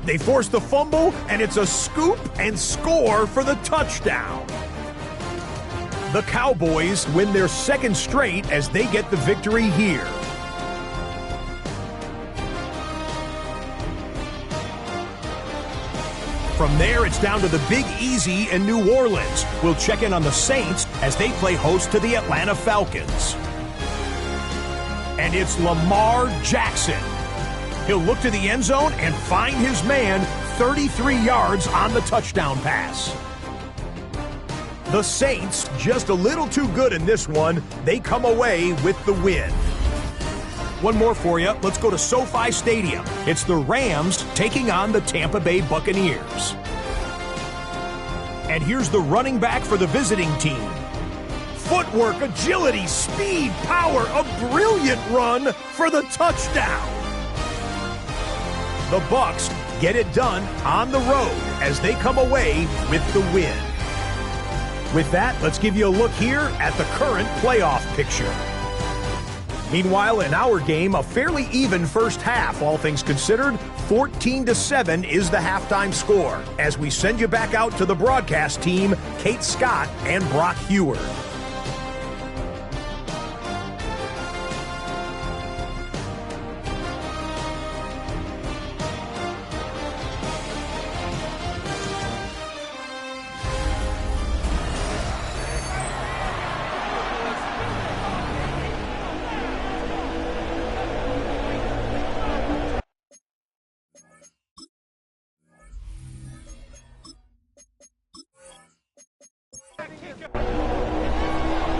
They force the fumble, and it's a scoop and score for the touchdown. The Cowboys win their second straight as they get the victory here. From there, it's down to the Big Easy in New Orleans. We'll check in on the Saints as they play host to the Atlanta Falcons. And it's Lamar Jackson. He'll look to the end zone and find his man 33 yards on the touchdown pass. The Saints, just a little too good in this one. They come away with the win. One more for you. Let's go to SoFi Stadium. It's the Rams taking on the Tampa Bay Buccaneers. And here's the running back for the visiting team. Footwork, agility, speed, power, a brilliant run for the touchdown. The Bucs get it done on the road as they come away with the win. With that, let's give you a look here at the current playoff picture. Meanwhile, in our game, a fairly even first half, all things considered. 14-7 is the halftime score. As we send you back out to the broadcast team, Kate Scott and Brock Heward.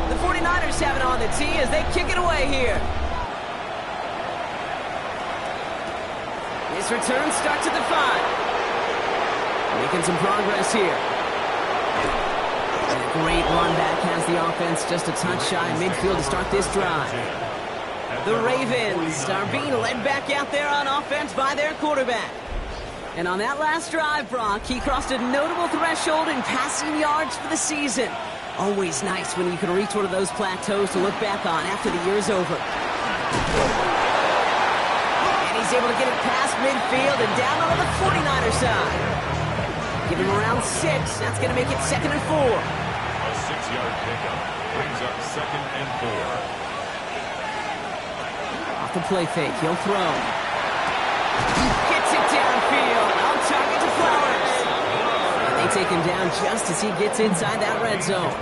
The 49ers have it on the tee as they kick it away here. This return starts at the 5. Making some progress here. And a great run back has the offense just a touch shy of midfield to start this drive. The Ravens are being led back out there on offense by their quarterback. And on that last drive, Brock, he crossed a notable threshold in passing yards for the season. Always nice when you can reach one of those plateaus to look back on after the year's over. And he's able to get it past midfield and down on the 49er side. Give him around 6. That's going to make it 2nd and 4. A 6-yard pickup brings up 2nd and 4. Off the play fake, he'll throw. Gets it downfield, on target to Flowers. And they take him down just as he gets inside that red zone.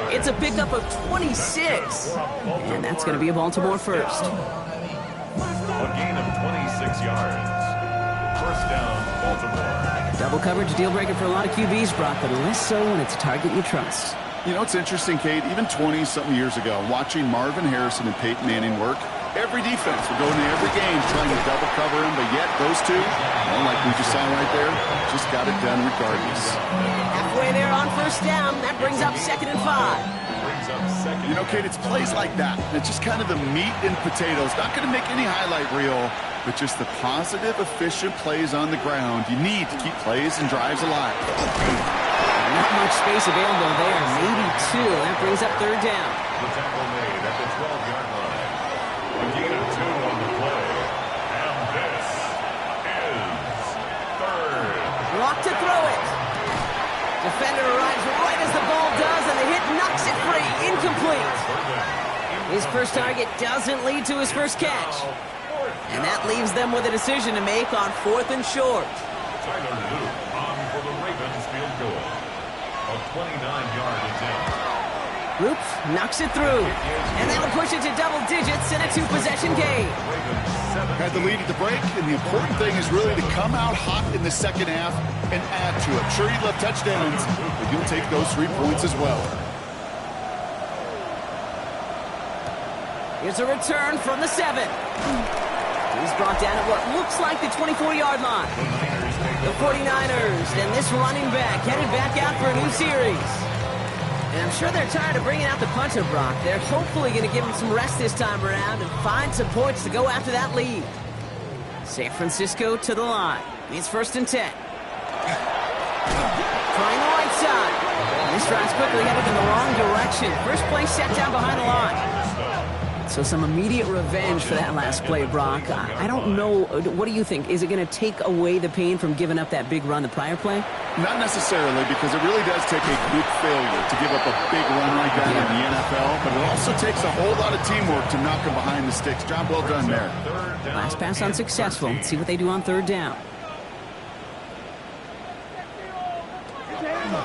It's a pickup of 26. And that's going to be a Baltimore first. A gain of 26 yards. First down, Baltimore. Double coverage deal breaker for a lot of QBs, Brock, but less so when it's a target you trust. You know, it's interesting, Kate, even 20-something years ago, watching Marvin Harrison and Peyton Manning work, Every defense will go into every game trying to double cover him, but yet those two, well, like we just saw right there, just got it done regardless. Halfway there on first down. That brings up 2nd and 5. You know, Kate, it's plays like that. It's just kind of the meat and potatoes. Not going to make any highlight reel, but just the positive, efficient plays on the ground. You need to keep plays and drives alive. Not much space available there. Maybe 2. That brings up 3rd down. The tackle made at the 12-yard line. A gain of 2 on the play. And this is 3rd. Block to throw it. Defender arrives right as the ball does, and the hit knocks it free. Incomplete. His first target doesn't lead to his first catch. And that leaves them with a decision to make on 4th and short. Tyler Luke on for the Ravens field goal. A 29-yard attempt. Luke knocks it through. And that'll push it to double digits in a 2-possession game. Had the lead at the break, and the important thing is really to come out hot in the second half and add to it. Sure, you love touchdowns, but you'll take those 3 points as well. Here's a return from the 7. He's brought down at what looks like the 24-yard line. The 49ers and this running back headed back out for a new series. And I'm sure they're tired of bringing out the punter, Brock. They're hopefully going to give him some rest this time around and find some points to go after that lead. San Francisco to the line. It's 1st and 10. Trying the right side. This drive's quickly headed in the wrong direction. First play set down behind the line. So some immediate revenge for that last play, Brock. I don't know. What do you think? Is it going to take away the pain from giving up that big run the prior play? Not necessarily, because it really does take a quick failure to give up a big run like that in the NFL, but it also takes a whole lot of teamwork to knock him behind the sticks. Job well done there. Last pass unsuccessful. Let's see what they do on 3rd down.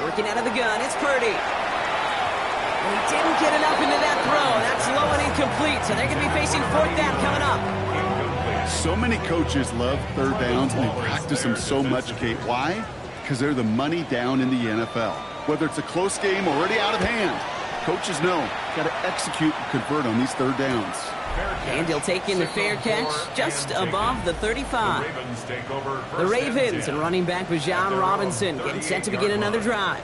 Working out of the gun, it's Purdy. He didn't get enough into that throw. That's low and incomplete, so they're going to be facing 4th down coming up. So many coaches love 3rd downs, and they practice them so much, Kate. Why? Because they're the money down in the NFL. Whether it's a close game or already out of hand, coaches know got to execute and convert on these 3rd downs. And he'll take in the fair catch just above the 35. The Ravens and running back Bijan Robinson getting set to begin another drive.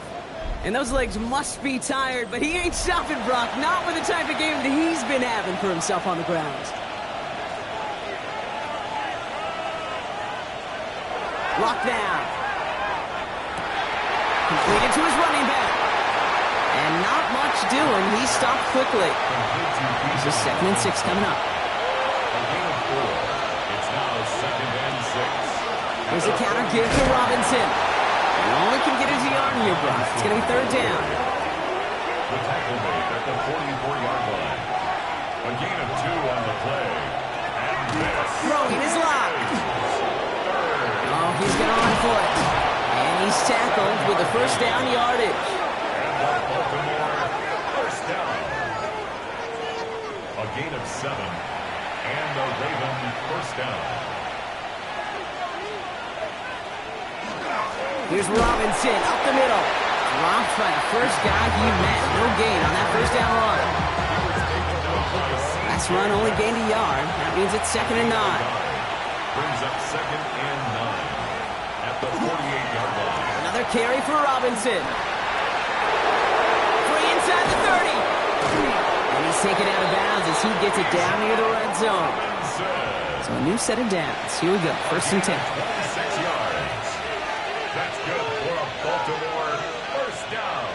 And those legs must be tired, but he ain't stopping, Brock. Not with the type of game that he's been having for himself on the ground. Locked down. Completed to his running back. And not much doing. He stopped quickly. This is 2nd and 6 coming up. It's now 2nd and 6. Here's a counter give to Robinson. Only can get his yard here, Brock. It's going to be 3rd down. The tackle made at the 44-yard line. A gain of 2 on the play. And this Throwing is locked. Oh, he's gone for it. And he's tackled with the 1st down yardage. and the Baltimore first down. A gain of 7. And the Raven first down. Here's Robinson up the middle. Dropped by the first guy he met. No gain on that 1st down run. Last run only gained a yard. That means it's 2nd and 9. Brings up 2nd and 9 at the 48-yard line. Another carry for Robinson. Free inside the 30. And he's taken out of bounds as he gets it down near the red zone. So a new set of downs. Here we go. 1st and 10. 6 yards. That's good for a Baltimore first down.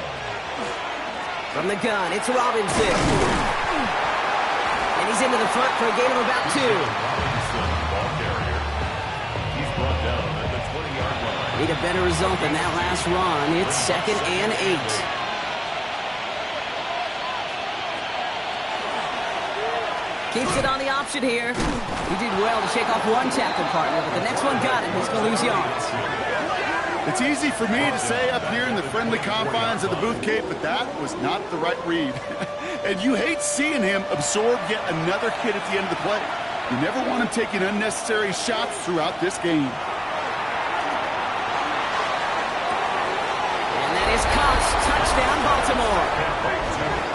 From the gun, it's Robinson. And he's into the front for a gain of about 2. Robinson, ball carrier. He's brought down at the 20-yard line. Need a better result than that last run. It's 2nd and 8. Keeps it on the option here. He did well to shake off one tackle partner, but the next one got him. He's going to lose yards. It's easy for me to say up here in the friendly confines of the booth, Cape, but that was not the right read. And you hate seeing him absorb yet another hit at the end of the play. You never want him taking unnecessary shots throughout this game. And that is Cox. Touchdown, Baltimore.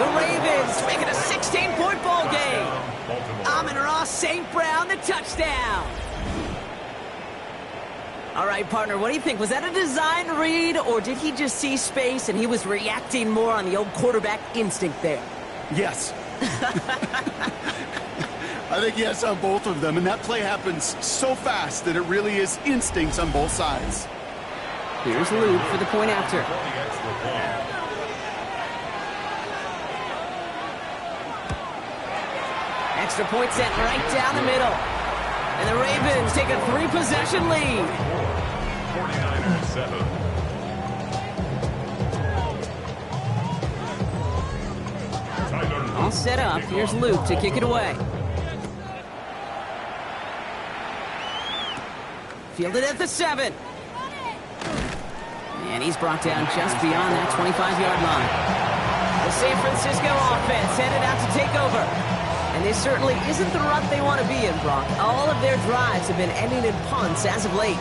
The Ravens make it a 16-point ball game. Amon-Ra St. Brown, the touchdown. All right, partner, what do you think? Was that a design read, or did he just see space and he was reacting more on the old quarterback instinct there? Yes. I think yes on both of them, and that play happens so fast that it really is instincts on both sides. Here's Luke for the point after. Extra point sent right down the middle. And the Ravens take a 3-possession lead. 49ers 7. All set up. Here's Luke to kick it away. Fielded at the 7. And he's brought down just beyond that 25-yard line. The San Francisco offense headed out to take over. And this certainly isn't the rut they want to be in, Brock. All of their drives have been ending in punts as of late.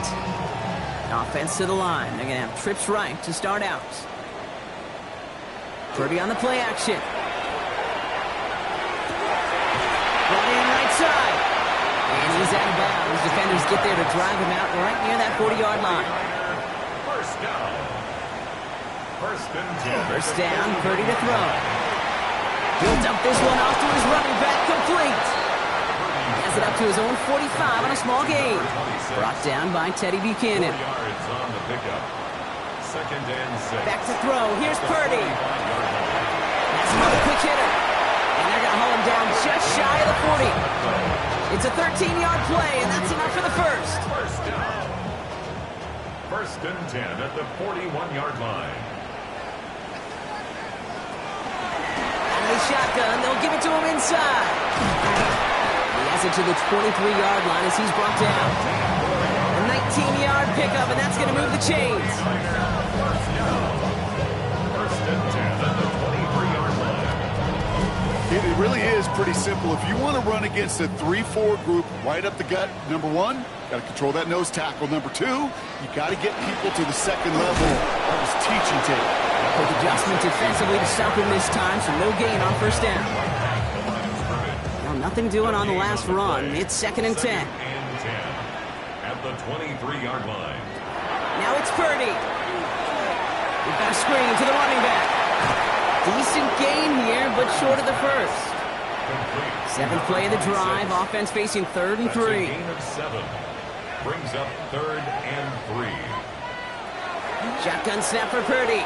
Offense to the line. They're going to have trips right to start out. Purdy on the play action. Brought in right side. And he's out of bounds. Defenders get there to drive him out right near that 40-yard line. First down. First down, Purdy to throw. He'll dump this one off to his running back, complete. Has it up to his own 45 on a small gain. Brought down by Teddy Buchanan. 4 yards on the pickup. 2nd and 6. Back to throw. Here's Purdy. That's another quick hitter. And they're going to haul him down just shy of the 40. It's a 13-yard play, and that's enough for the first. First down. 1st and 10 at the 41-yard line. Shotgun, they'll give it to him inside. He has it to the 23-yard line as he's brought down. A 19-yard pickup, and that's going to move the chains. 1st and 10 at the 23-yard line. It really is pretty simple. If you want to run against a 3-4 group right up the gut, number one, got to control that nose tackle. Number two, you got to get people to the second level. That was teaching tape. Quick adjustment defensively to stop him this time, so no gain on first down. Well, nothing doing on the last run. It's 2nd and 10. At the 23-yard line. Now it's Purdy. We've got a screen to the running back. Decent gain here, but short of the first. 7th play of the drive. Offense facing 3rd and 3. That's a gain of 7. Brings up 3rd and 3. Shotgun snap for Purdy.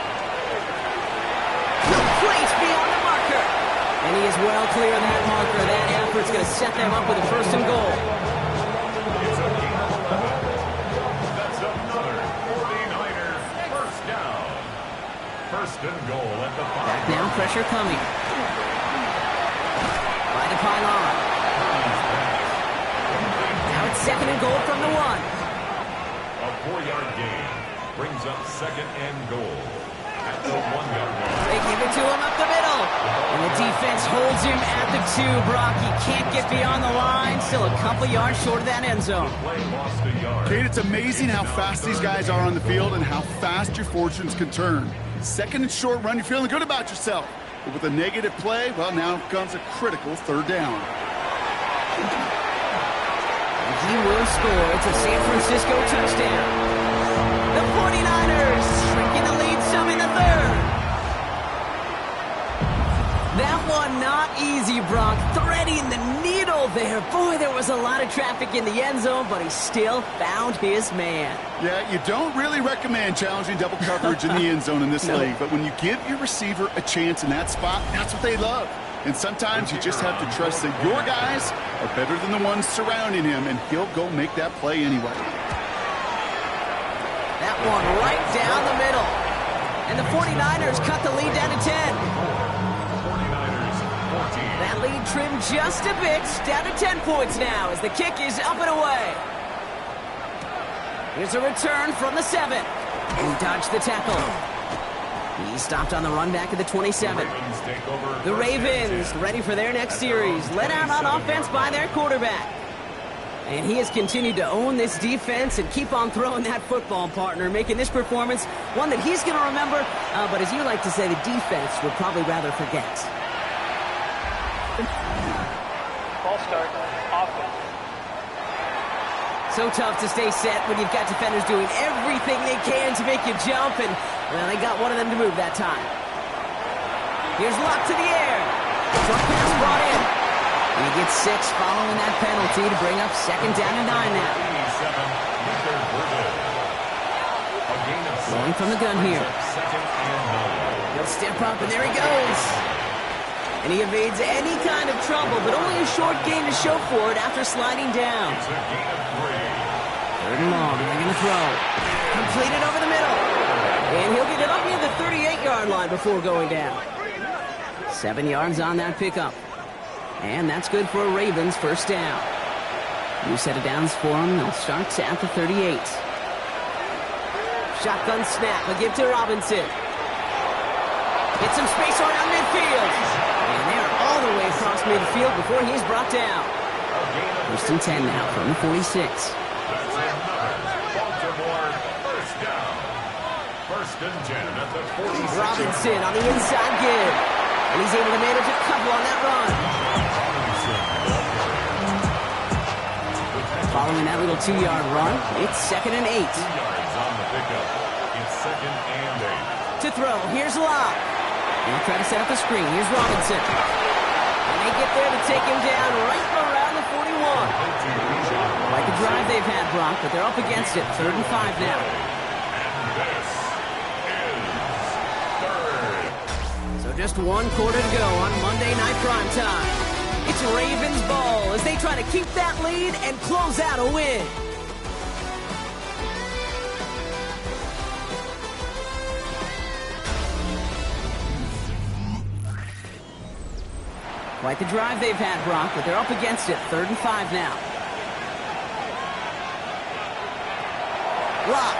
Complete beyond the marker. And he is well clear of that marker. That effort's going to set them up with a 1st and goal. It's a gain of 11. That's another 49ers first down. 1st and goal at the 5. Back down, pressure coming. By the pylon. Now it's 2nd and goal from the 1. A 4-yard gain brings up 2nd and goal at the 1-yard line. They give it to him up the middle. And the defense holds him at the 2. Brock, he can't get beyond the line. Still a couple yards short of that end zone. Play lost a yard. Kate, it's amazing how fast these guys are on the field and how fast your fortunes can turn. 2nd and short run, you're feeling good about yourself. But with a negative play, well, now comes a critical 3rd down. He will score. It's a San Francisco touchdown. The 49ers shrinking the lead some in the 3rd. That one not easy, Brock. Threading the needle there. Boy, there was a lot of traffic in the end zone, but he still found his man. Yeah, you don't really recommend challenging double coverage in the end zone in this league, but when you give your receiver a chance in that spot, that's what they love. And sometimes you just have to trust that your guys are better than the ones surrounding him, and he'll go make that play anyway. That one right down the middle. And the 49ers cut the lead down to 10. 49ers 14. That lead trimmed just a bit, down to 10 points now as the kick is up and away. Here's a return from the 7. He dodged the tackle. He stopped on the run back at the 27. The Ravens ready for their next series. Let out on offense by their quarterback. And he has continued to own this defense and keep on throwing that football, partner, making this performance one that he's going to remember, but as you like to say, the defense would probably rather forget. False start, offense. So tough to stay set when you've got defenders doing everything they can to make you jump, and, well, they got one of them to move that time. Here's Locke to the air. Short pass brought in. And he gets 6 following that penalty to bring up second down and 9 now. Going from the gun here. He'll step up, and there he goes. And he evades any kind of trouble, but only a short gain to show for it after sliding down. Third and long, they're going to throw. Completed over the middle. And he'll get it up near the 38-yard line before going down. 7 yards on that pickup. And that's good for a Ravens first down. New set of downs for him. They'll start at the 38. Shotgun snap. A give to Robinson. Get some space around midfield. And they're all the way across midfield before he's brought down. First and 10 now from the 46. First and 10 at the 46. Robinson on the inside give. And he's able to manage a couple on that run. Following that little 2-yard run, it's second and 8. 2 yards on the pickup. It's second and 8. To throw, here's Locke. They'll try to set up the screen. Here's Robinson. And they get there to take him down right around the 41. Quite the drive they've had, Brock, but they're up against it. Third and 5 now. And this is third. So just 1 quarter to go on Monday Night Primetime. It's Ravens ball as they try to keep that lead and close out a win. Quite the drive they've had, Brock, but they're up against it. Third and 5 now. Locke.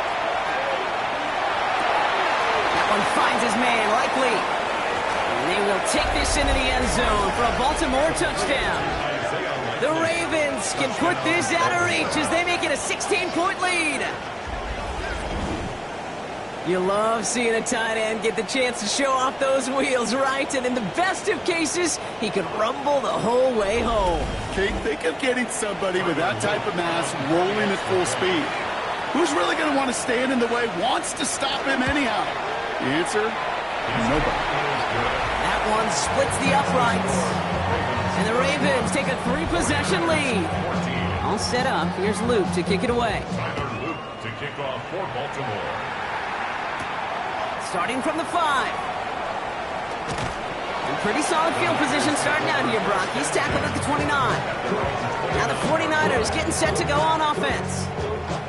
That one finds his man, likely. And they will take this into the end zone for a Baltimore touchdown. The Ravens can put this out of reach as they make it a 16-point lead. You love seeing a tight end get the chance to show off those wheels, right? And in the best of cases, he could rumble the whole way home. Kate, think of getting somebody with that type of mass rolling at full speed. Who's really going to want to stand in the way, wants to stop him anyhow? The answer? Nobody. That one splits the uprights. And the Ravens take a 3-possession lead. All set up. Here's Luke to kick it away. Tyler Luke to kick off for Baltimore. Starting from the 5. And pretty solid field position starting out here, Brock. He's tackled at the 29. Now the 49ers getting set to go on offense.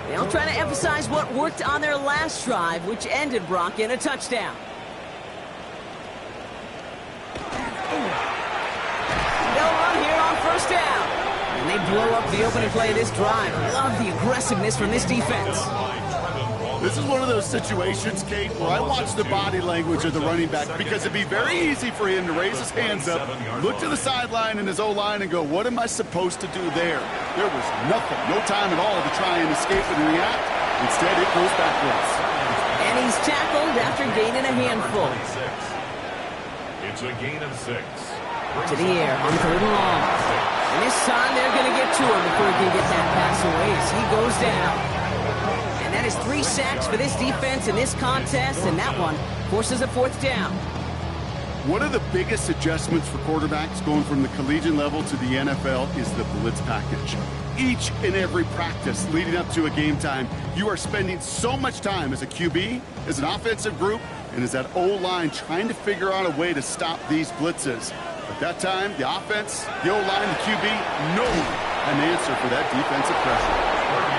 They'll try to emphasize what worked on their last drive, which ended, Brock, in a touchdown. They'll run here on first down. And they blow up the opening play of this drive. Love the aggressiveness from this defense. This is one of those situations, Kate, where I watch the body language of the running back because it'd be very easy for him to raise his hands up, look to the sideline and his O-line and go, what am I supposed to do there? There was nothing, no time at all to try and escape and react. Instead, it goes backwards. And he's tackled after gaining a handful. It's a gain of 6. To the air on third and long. And this time they're going to get to him before he can get that pass away as he goes down. And that is 3 sacks for this defense in this contest, and that one forces a 4th down. One of the biggest adjustments for quarterbacks going from the collegiate level to the NFL is the blitz package. Each and every practice leading up to a game time, you are spending so much time as a QB, as an offensive group, and as that O-line trying to figure out a way to stop these blitzes. At that time, the offense, the O-line, the QB, no an answer for that defensive pressure.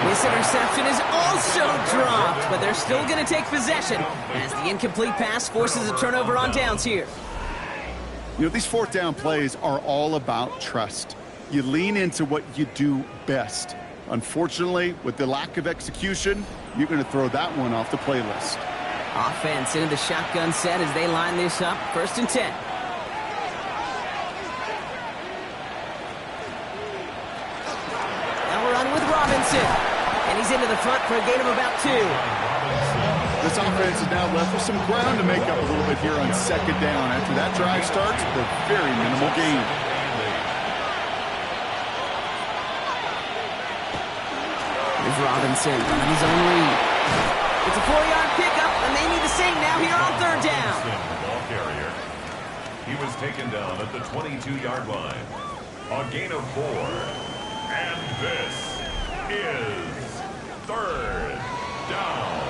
This interception is also dropped, but they're still going to take possession as the incomplete pass forces a turnover on downs here. You know, these 4th down plays are all about trust. You lean into what you do best. Unfortunately, with the lack of execution, you're going to throw that one off the playlist. Offense into the shotgun set as they line this up. First and 10. Now we're on with Robinson. And he's into the front for a gain of about 2. This offense is now left with some ground to make up a little bit here on second down. After that drive starts, with a very minimal gain. Here's Robinson on his own read. It's a 4-yard pickup, and they need the same now here on third down. The ball carrier. He was taken down at the 22-yard line. A gain of 4. And this is third down.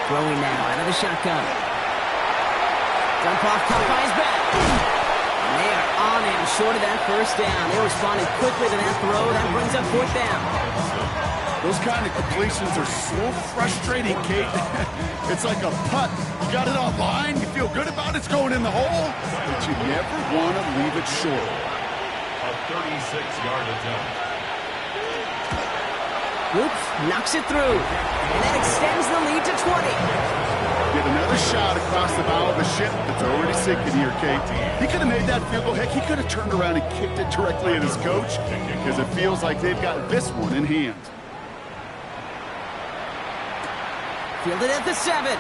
Throwing now out of the shotgun. Dump off, caught by his back. And they are on him, short of that first down. They responded quickly to that throw. That brings up fourth down. Those kind of completions are so frustrating, Kate. It's like a putt. You got it on line, you feel good about it's going in the hole, but you never want to leave it short. A 36-yard attempt. Oops, knocks it through. And that extends the lead to 20. Get another shot across the bow of the ship that's already sinking here, Kate. He could have made that field goal. Heck, he could have turned around and kicked it directly at his coach because it feels like they've got this one in hand. Fielded at the 7.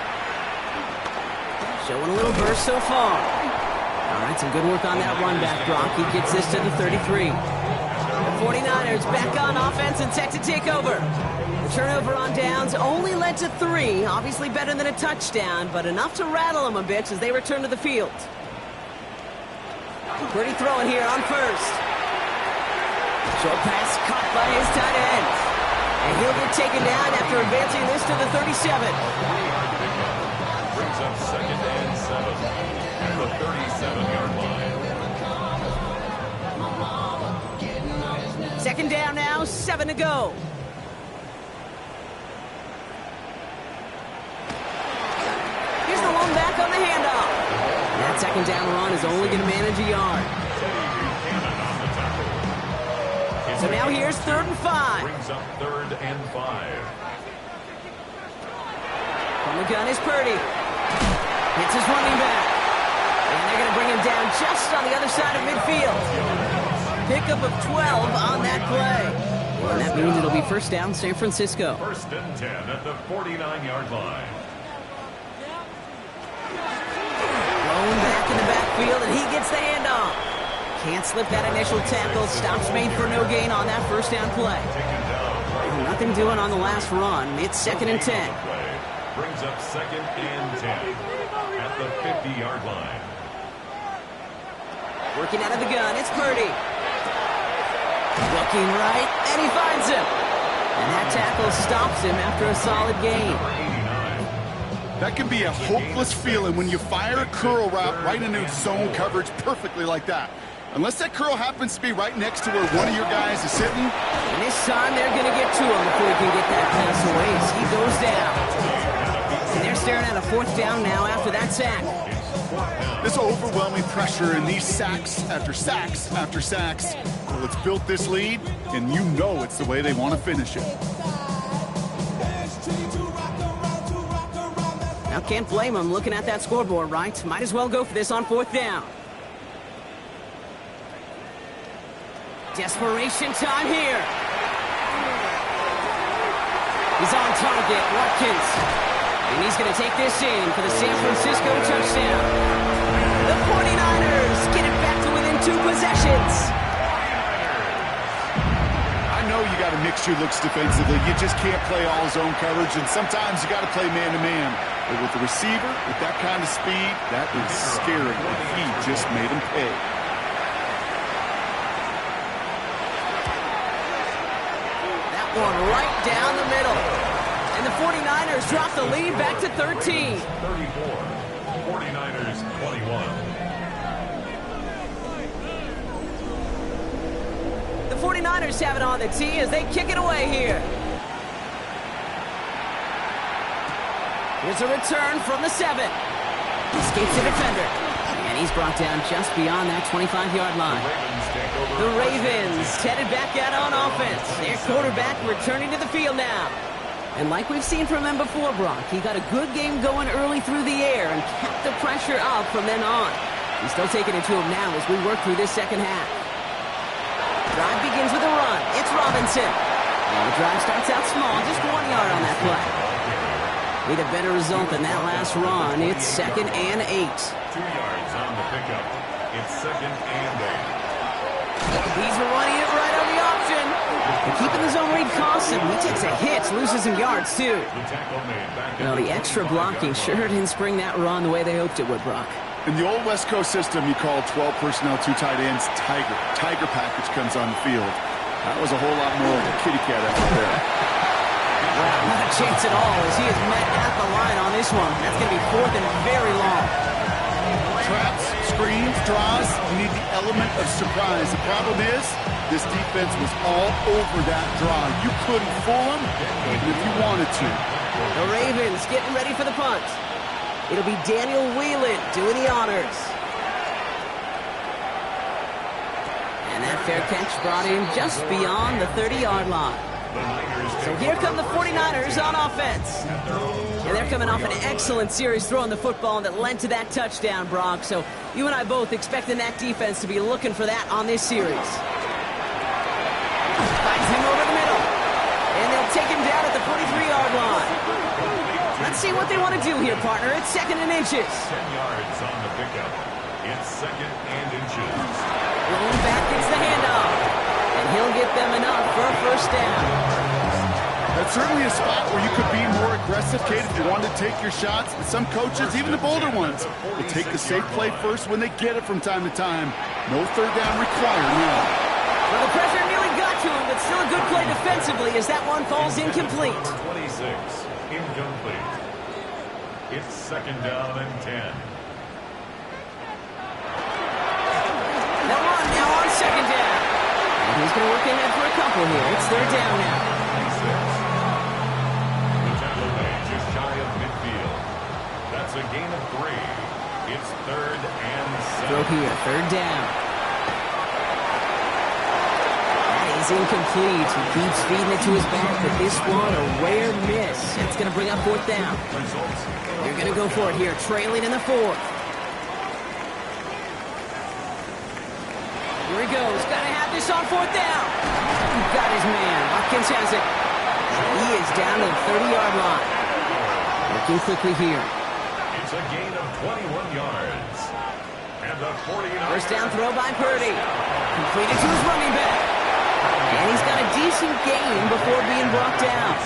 Showing a little burst so far. All right, some good work on that run back, Brock. He gets this to the 33. The 49ers back on offense and set to take over. The turnover on downs only led to 3. Obviously better than a touchdown, but enough to rattle them a bit as they return to the field. Purdy throwing here on first. Short pass caught by his tight end. And he'll get taken down after advancing this to the 37. Brings up second and 7 at the 37-yard line. Second down now, 7 to go. Here's the one back on the handoff. That second down run is only going to manage a yard. So now here's 3rd and 5. Brings up 3rd and 5. From the gun is Purdy. Hits his running back. And they're going to bring him down just on the other side of midfield. Pickup of 12 on that play. And that means it'll be first down San Francisco. 1st and 10 at the 49-yard line. Thrown back in the backfield, and he gets the handoff. Can't slip that initial tackle. Stops made for no gain on that first down play. Nothing doing on the last run. It's 2nd and 10. Brings up 2nd and 10 at the 50-yard line. Working out of the gun, it's Purdy. Looking right, and he finds him. And that tackle stops him after a solid gain. That can be a hopeless feeling when you fire a curl route right into zone coverage perfectly like that. Unless that curl happens to be right next to where one of your guys is sitting. And this time they're going to get to him before he can get that pass away as he goes down. And they're staring at a 4th down now after that sack. This overwhelming pressure and these sacks after sacks after sacks. Well, it's built this lead, and you know it's the way they want to finish it. Now can't blame him looking at that scoreboard, right? Might as well go for this on 4th down. Desperation time here. He's on target, Watkins. And he's going to take this in for the San Francisco touchdown. The 49ers get it back to within 2 possessions. I know you got to mix your looks defensively. You just can't play all zone coverage, and sometimes you got to play man-to-man. But with the receiver, with that kind of speed, that is scary. He just made him pay. That one right down the middle. And the 49ers drop the lead back to 13. 34. 49ers 21. The 49ers have it on the tee as they kick it away here. Here's a return from the 7. Escapes the defender. And he's brought down just beyond that 25-yard line. The Ravens headed back out on offense. Their quarterback returning to the field now. And like we've seen from him before, Brock, he got a good game going early through the air and kept the pressure up from then on. He's still taking it to him now as we work through this second half. Drive begins with a run. It's Robinson. And the drive starts out small, just 1 yard on that play. Need a better result than that last run. It's 2nd and 8. 2 yards on the pickup. It's 2nd and 8. He's running it right on the option. And keeping the zone read costs him. He takes a hit, loses some yards, too. The tackle made back Well, the extra blocking sure didn't spring that run the way they hoped it would, Brock. In the old West Coast system, you call 12 personnel, 2 tight ends, Tiger. Tiger package comes on the field. That was a whole lot more of a kitty cat out there. Wow, not a chance at all as he is met at the line on this one. That's going to be 4th and very long. Traps, screens, draws, you need the element of surprise. The problem is, this defense was all over that draw. You couldn't fool them, even if you wanted to. The Ravens getting ready for the punt. It'll be Daniel Whelan doing the honors. And that fair catch brought in just beyond the 30-yard line. So here come the 49ers on offense. And they're coming off an excellent series throwing the football that led to that touchdown, Brock. So you and I both expecting that defense to be looking for that on this series. Finds him over the middle. And they'll take him down at the 43-yard line. Let's see what they want to do here, partner. It's 2nd and inches. 10 yards on the pickup. It's 2nd and inches. Rolling back gets the handoff. And he'll get them enough for a first down. That's certainly a spot where you could be more aggressive, Kate, if you wanted to take your shots. But some coaches, even the bolder ones, will take the safe play first when they get it from time to time. No 3rd down required now. Well, the pressure nearly got to him, but still a good play defensively as that one falls incomplete. 26, incomplete. It's 2nd down and 10. They'll run now on 2nd down. And he's going to work ahead for a couple here. It's 3rd down now. 26. The tackle made just shy of midfield. That's a gain of 3. It's 3rd and 7. Throw here, 3rd down. That is incomplete. He keeps feeding it to his back, but this one a rare miss. It's going to bring up 4th down. They're going to go for it here, trailing in the 4th. Here he goes. Got to have this on 4th down. He's got his man. Watkins has it. And he is down to the 30-yard line. Working quickly here. It's a gain of 21 yards. And the 49ers. First down throw by Purdy. Completed to his running back. And he's got a decent gain before being brought down.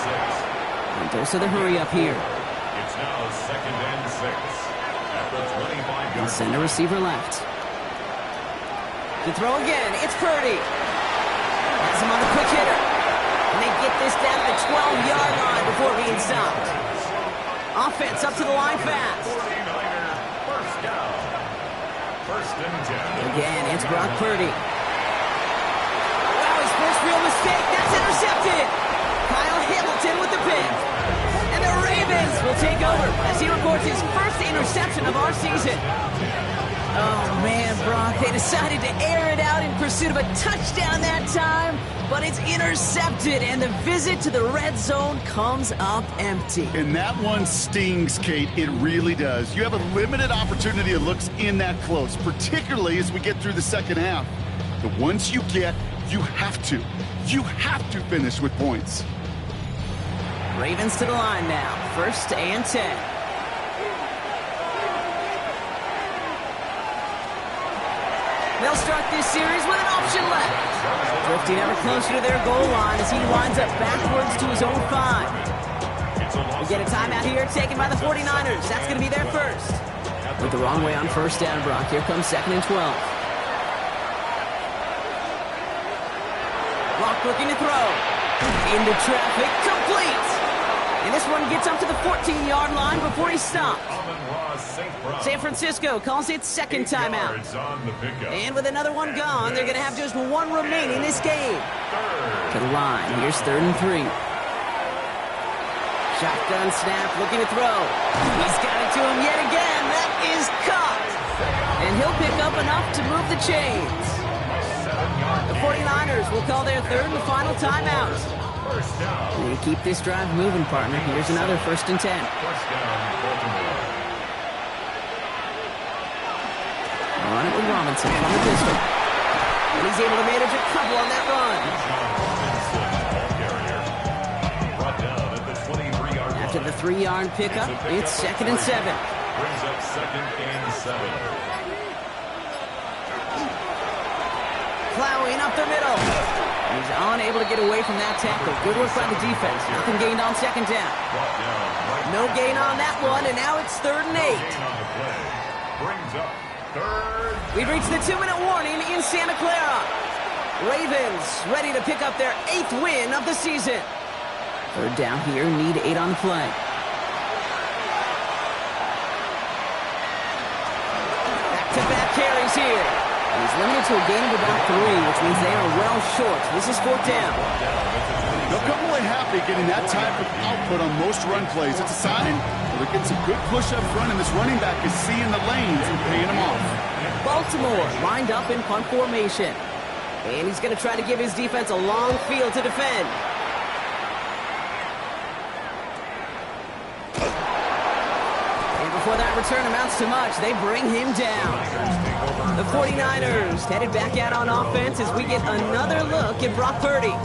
And dose of the hurry up here. It's now 2nd and 6. At the 25-yard line. Send a receiver left. To throw again, it's Purdy. Has him on the quick hitter. And they get this down to the 12-yard line before being stopped. Offense up to the line fast. 49er first down. 1st and 10. Again, it's Brock Purdy. Wow, his first real mistake. That's intercepted. Kyle Hamilton with the pick. And the Ravens will take over as he records his first interception of our season. Oh, man, Brock, they decided to air it out in pursuit of a touchdown that time, but it's intercepted, and the visit to the red zone comes up empty. And that one stings, Kate. It really does. You have a limited opportunity that looks in that close, particularly as we get through the 2nd half. The ones you get, you have to finish with points. Ravens to the line now, 1st and 10. They'll start this series with an option left. Drifting ever closer to their goal line as he winds up backwards to his own 5. We get a timeout here taken by the 49ers. That's going to be their first. With the wrong way on 1st down, Brock. Here comes 2nd and 12. Brock looking to throw. Into traffic, complete. And this one gets up to the 14-yard line before he's stopped. San Francisco calls it 2nd timeout. And with another one gone, they're going to have just one remaining this game. To the line, here's 3rd and 3. Shotgun snap, looking to throw. He's got it to him yet again. That is caught. And he'll pick up enough to move the chains. The 49ers will call their 3rd and final timeout. They keep this drive moving, partner. Here's another 1st and 10. Run it with Robinson from the pistol. And he's able to manage a couple on that run. After the 3-yard pickup, it's 2nd and 7. Brings up 2nd and 7. Plowing up the middle. He's unable to get away from that tackle. Good work by the defense. Nothing gained on second down. No gain on that one, and now it's 3rd and 8. Brings up 3rd. We've reached the 2-minute warning in Santa Clara. Ravens ready to pick up their 8th win of the season. 3rd down here, need 8 on the play. Back-to-back carries here. And he's limited to a gain of about 3, which means they are well short. This is 4th down. They'll come away happy getting that type of output on most run plays. It's a sign that they're getting some good push up front, and this running back is seeing the lanes and paying them off. Baltimore lined up in punt formation. And he's going to try to give his defense a long field to defend. And before that return amounts to much, they bring him down. The 49ers headed back out on offense as we get another look at Brock Purdy.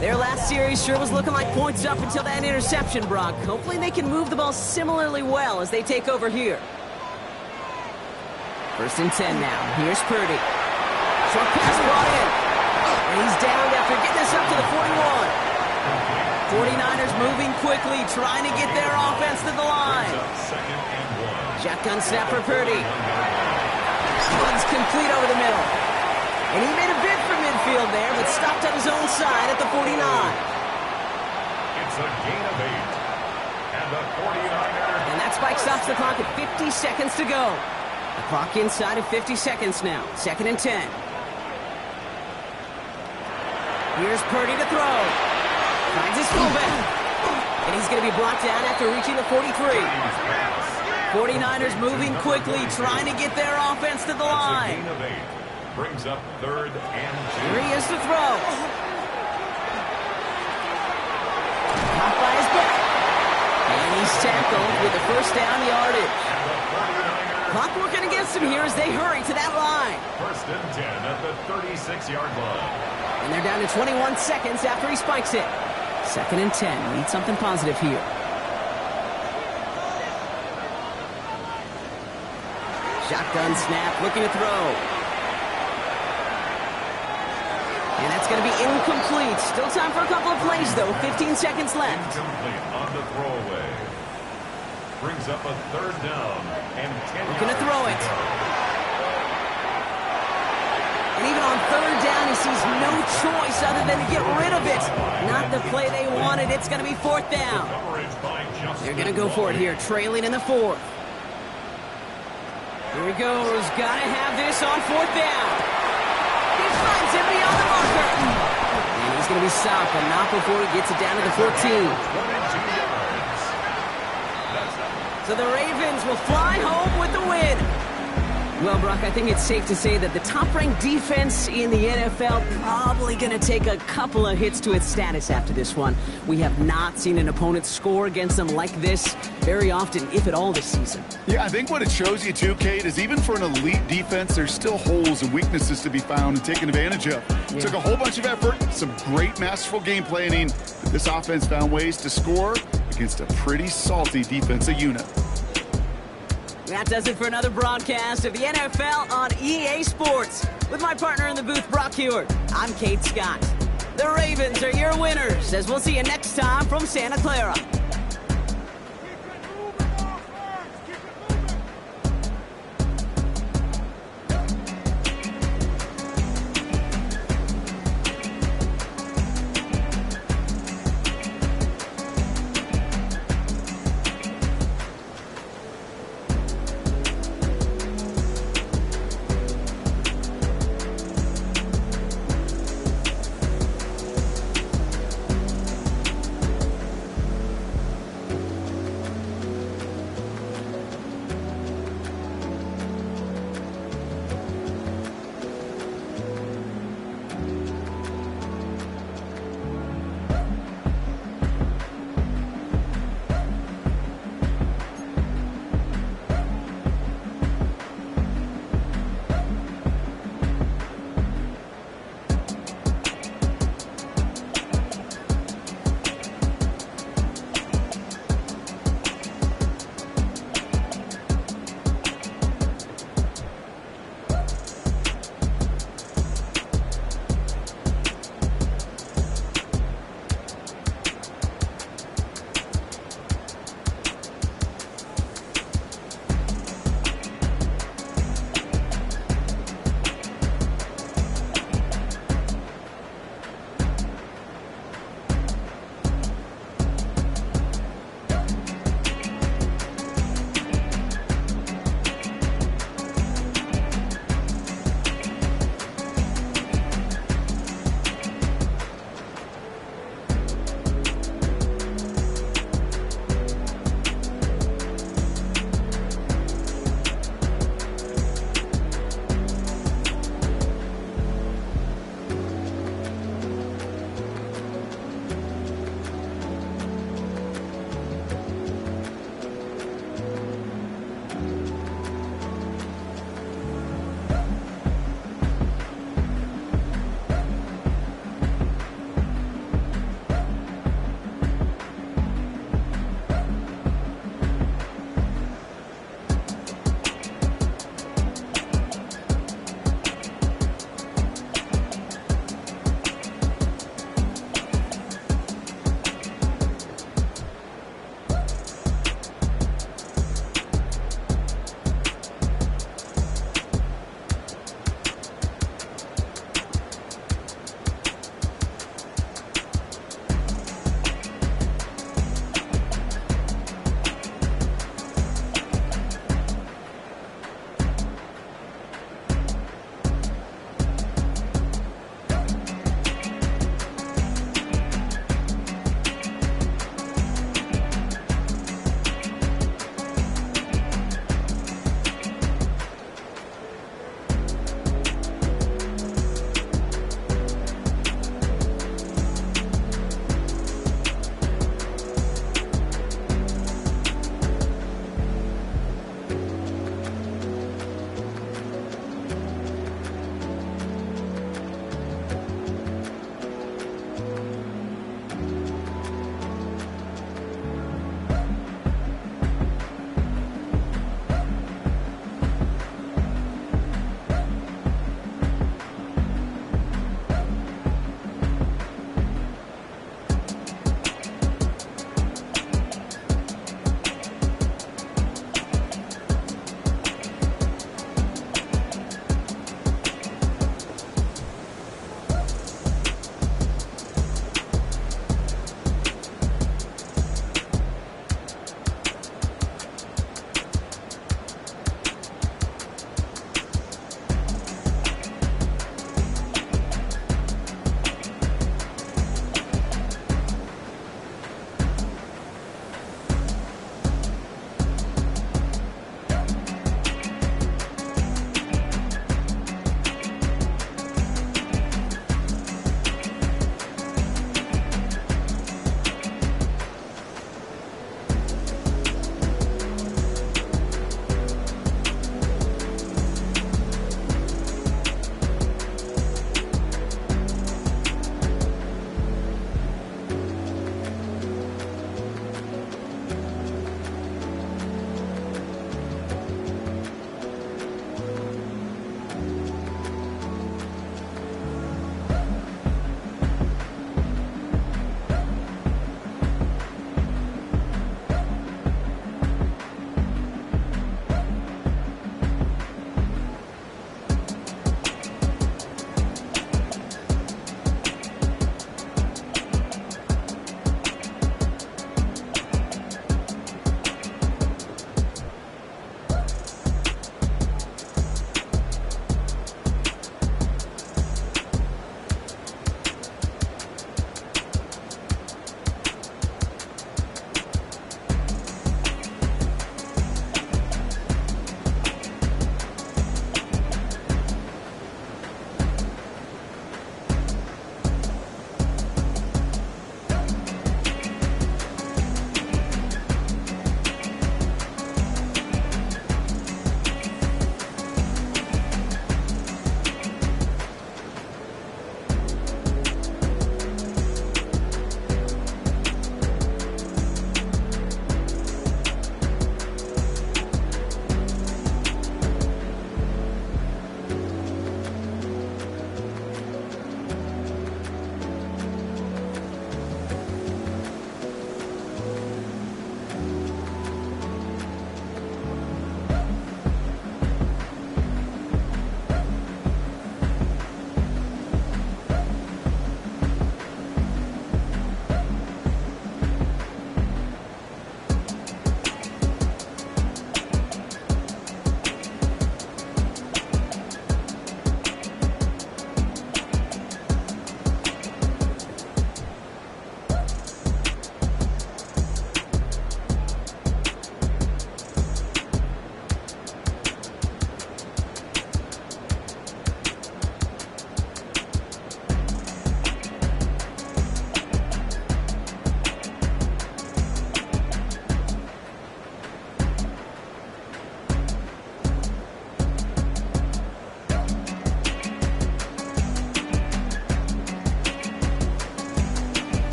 Their last series sure was looking like points up until that interception, Brock. Hopefully they can move the ball similarly well as they take over here. 1st and 10 now. Here's Purdy. Short pass brought in. And he's down after getting this up to the 41. 49ers moving quickly, trying to get their offense to the line. Shotgun snap for Purdy. One's complete over the middle. And he made a bid for midfield there, but stopped on his own side at the 49. It's a gain of 8. And the 49ers. And that spike stops the clock at 50 seconds to go. The clock inside of 50 seconds now. 2nd and 10. Here's Purdy to throw. Finds his fullback. And he's going to be brought down after reaching the 43. 49ers moving quickly, trying to get their offense to the line. That's a gain of 8. Brings up 3rd and 2. Here he is to throw. Caught by his back. And he's tackled with the 1st down yardage. Clock working against him here as they hurry to that line. 1st and 10 at the 36-yard line. And they're down to 21 seconds after he spikes it. 2nd and 10. Need something positive here. Shotgun snap, looking to throw. And that's going to be incomplete. Still time for a couple of plays, though. 15 seconds left. Incomplete on the throwaway. Brings up a 3rd down and 10 yards. Looking to throw it. And even on 3rd down, he sees no choice other than to get rid of it. Not the play they wanted. It's going to be 4th down. They're going to go for it here, trailing in the 4th. Here he goes. Got to have this on 4th down. He finds him beyond the marker. And he's going to be stopped, but not before he gets it down to the 14. So the Ravens will fly home with the win. Well, Brock, I think it's safe to say that the top-ranked defense in the NFL probably going to take a couple of hits to its status after this one. We have not seen an opponent score against them like this very often, if at all, this season. Yeah, I think what it shows you, too, Kate, is even for an elite defense, there's still holes and weaknesses to be found and taken advantage of. Yeah. Took a whole bunch of effort, some great masterful game planning, but this offense found ways to score against a pretty salty defensive unit. That does it for another broadcast of the NFL on EA Sports. With my partner in the booth, Brock Hewitt, I'm Kate Scott. The Ravens are your winners, as we'll see you next time from Santa Clara.